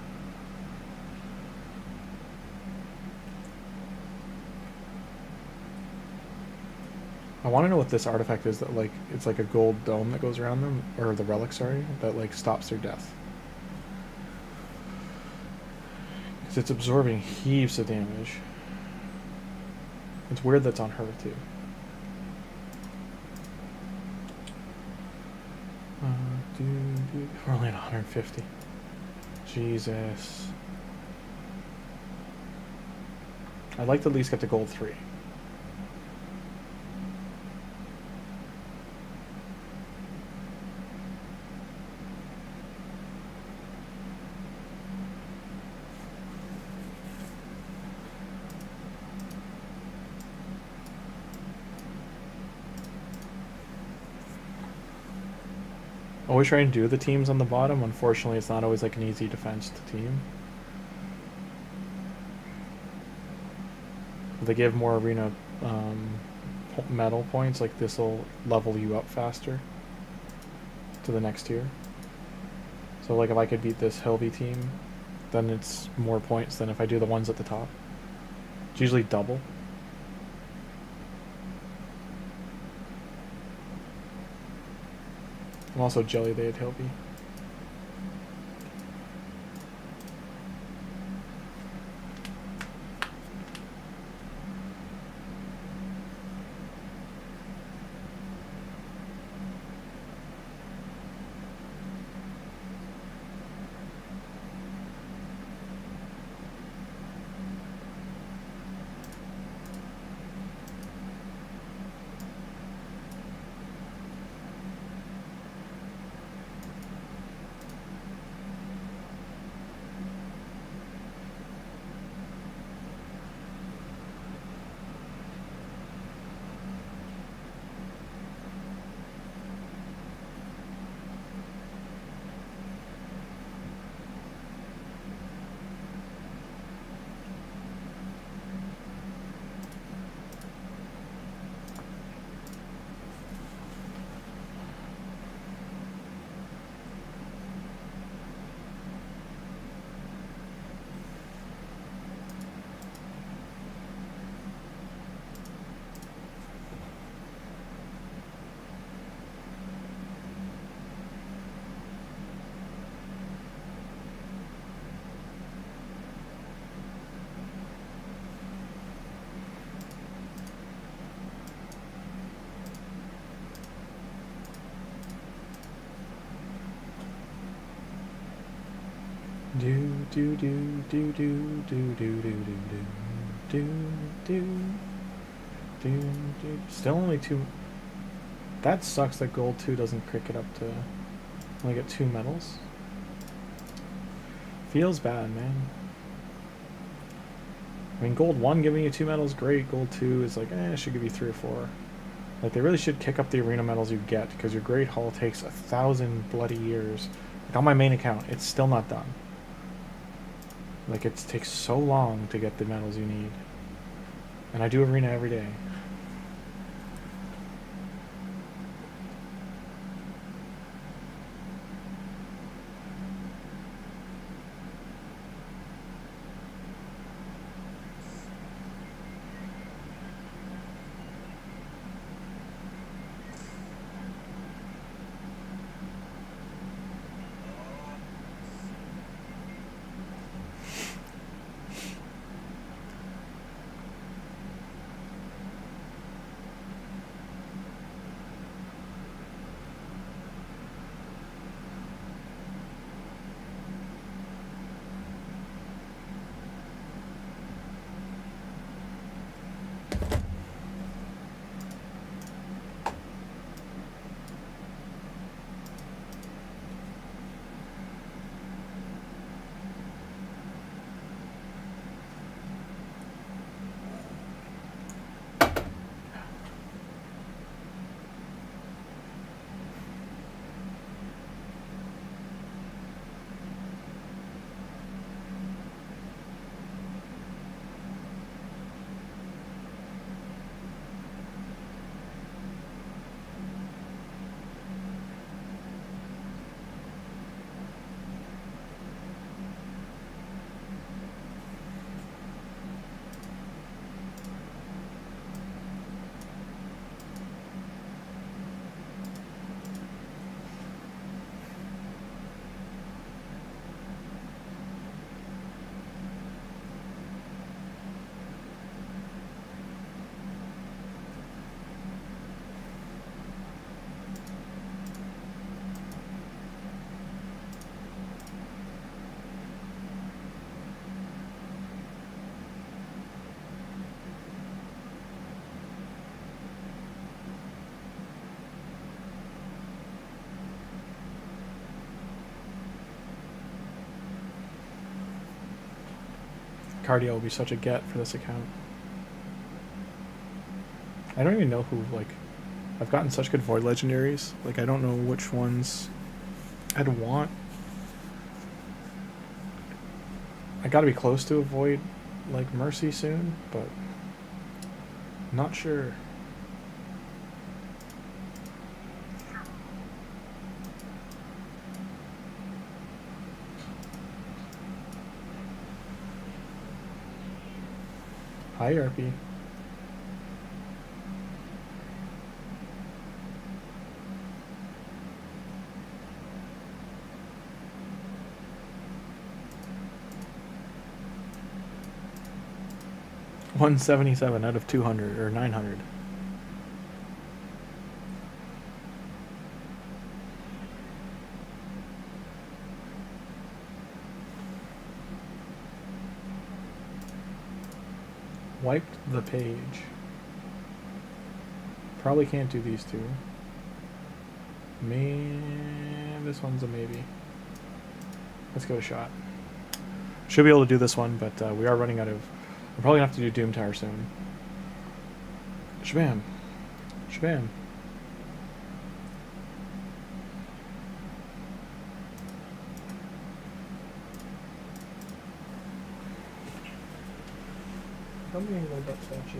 I want to know what this artifact is that, like, it's like a gold dome that goes around them, or the relic, sorry, that, like, stops their death. Because it's absorbing heaps of damage. It's weird that's on her, too. We're only at 150. Jesus. I'd like to at least get to gold 3. Always trying to do the teams on the bottom. Unfortunately, it's not always like an easy defense to team. They give more arena medal points, like this will level you up faster to the next tier. So like if I could beat this Hilby team, then it's more points than if I do the ones at the top. It's usually double. I'm also jelly they had Hilby. Do do do do do do do do do do do do do. Still only 2. That sucks that gold 2 doesn't crick it up to only get 2 medals. Feels bad, man. I mean, gold 1 giving you 2 medals, great. Gold 2 is like, it should give you 3 or 4. Like, they really should kick up the arena medals you get, because your Great Hall takes 1,000 bloody years. Like, on my main account, it's still not done. Like, it takes so long to get the medals you need. And I do arena every day. cardio will be such a get for this account. I don't even know who, like, I've gotten such good void legendaries. Like, I don't know which ones I'd want. I gotta be close to a void, like, mercy soon, but not sure. Hi, RP. $177 out of 200 or 900. Wiped the page. Probably can't do these two. Man, this one's a maybe. Let's give it a shot. Should be able to do this one, but we are running out of... We're probably gonna have to do Doom Tower soon. Shabam. Shabam. I'm gonna go that statue.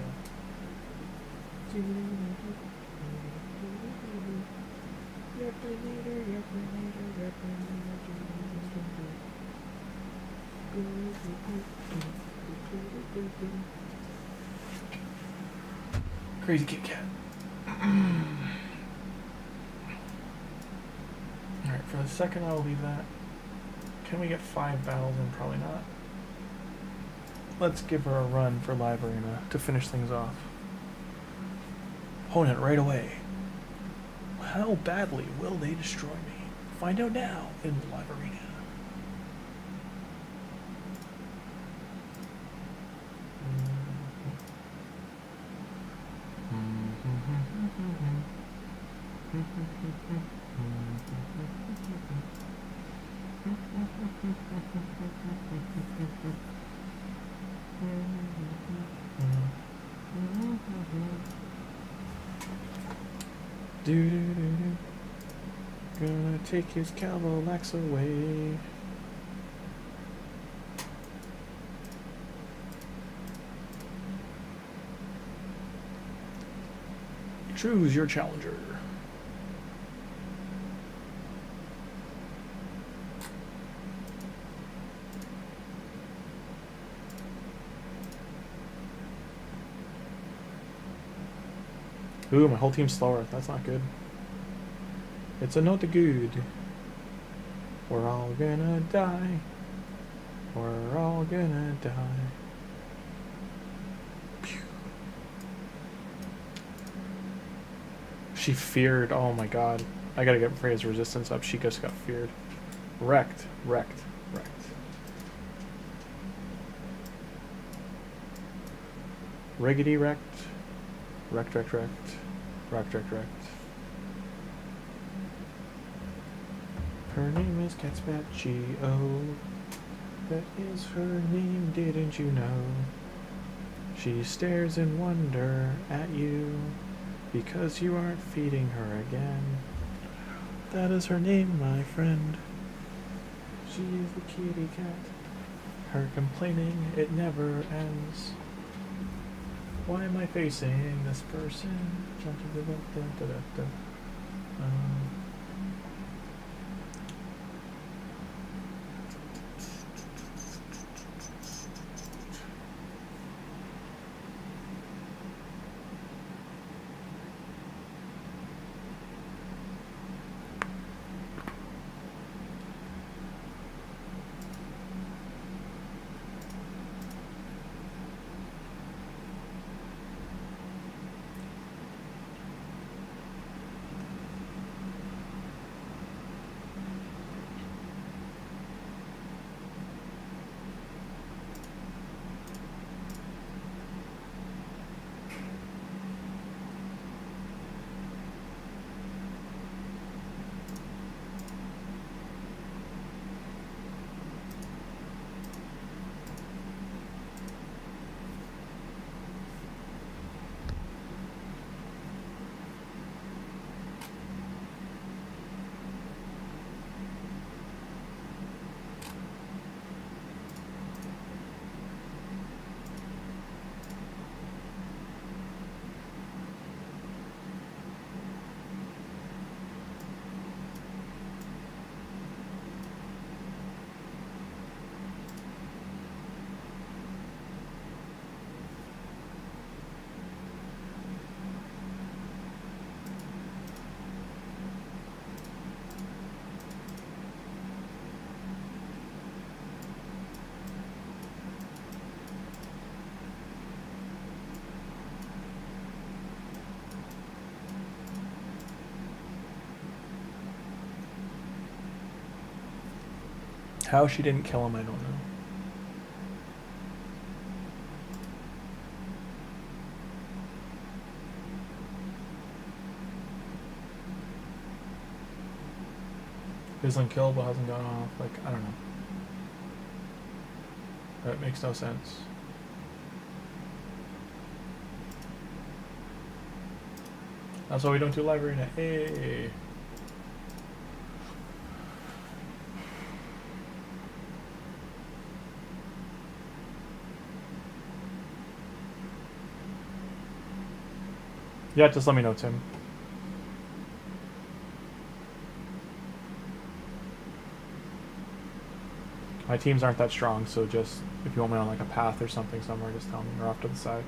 Crazy Kit Cat. Alright, for the second I will leave that. Can we get 5 battles in? Probably not. Let's give her a run for Live Arena to finish things off. Opponent right away. How badly will they destroy me? Find out now in the Live Arena. Do-do-do-do. Gonna take his Calvolax away. Choose your challenger. Ooh, my whole team's slower. That's not good. It's a not good. We're all gonna die. We're all gonna die. Pew. She feared. Oh my god. I gotta get Freya's resistance up. She just got feared. Wrecked. Wrecked. Wrecked. Riggedy wrecked. Wrecked, wrecked, wrecked. Wrecked, wrecked, wrecked. Her name is Catspat-G-O. That is her name, didn't you know? She stares in wonder at you because you aren't feeding her again. That is her name, my friend. She is the kitty cat. Her complaining, it never ends. Why am I facing this person? How she didn't kill him, I don't know. His unkillable hasn't gone off. Like, I don't know. That makes no sense. That's why we don't do live arena. Hey. Yeah, just let me know, Tim. My teams aren't that strong, so just if you want me on like a path or something somewhere, just tell me, or off to the side.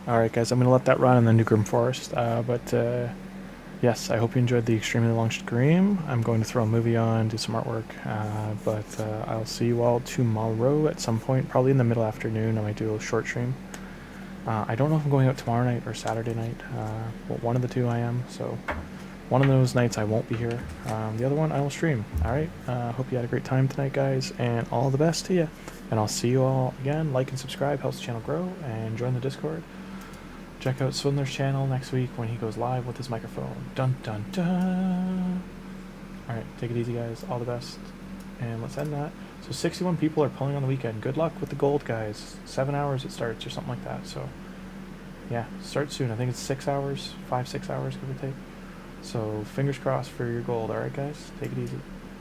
Alright guys, I'm going to let that run and then do Grim Forest, yes, I hope you enjoyed the extremely long stream. I'm going to throw a movie on, do some artwork, I'll see you all tomorrow at some point, probably in the middle afternoon. I might do a short stream. I don't know if I'm going out tomorrow night or Saturday night, well, one of the two I am, so one of those nights I won't be here, the other one I will stream. Alright, hope you had a great time tonight guys, and all the best to you, and I'll see you all again. Like and subscribe, helps the channel grow, and join the Discord. Check out Swindler's channel next week when he goes live with his microphone. Dun dun dun. Alright, take it easy guys, all the best. And let's end that. So 61 people are pulling on the weekend. Good luck with the gold guys. 7 hours it starts or something like that. So yeah, start soon. I think it's 6 hours, 5-6 hours give or take. So fingers crossed for your gold. Alright guys, take it easy.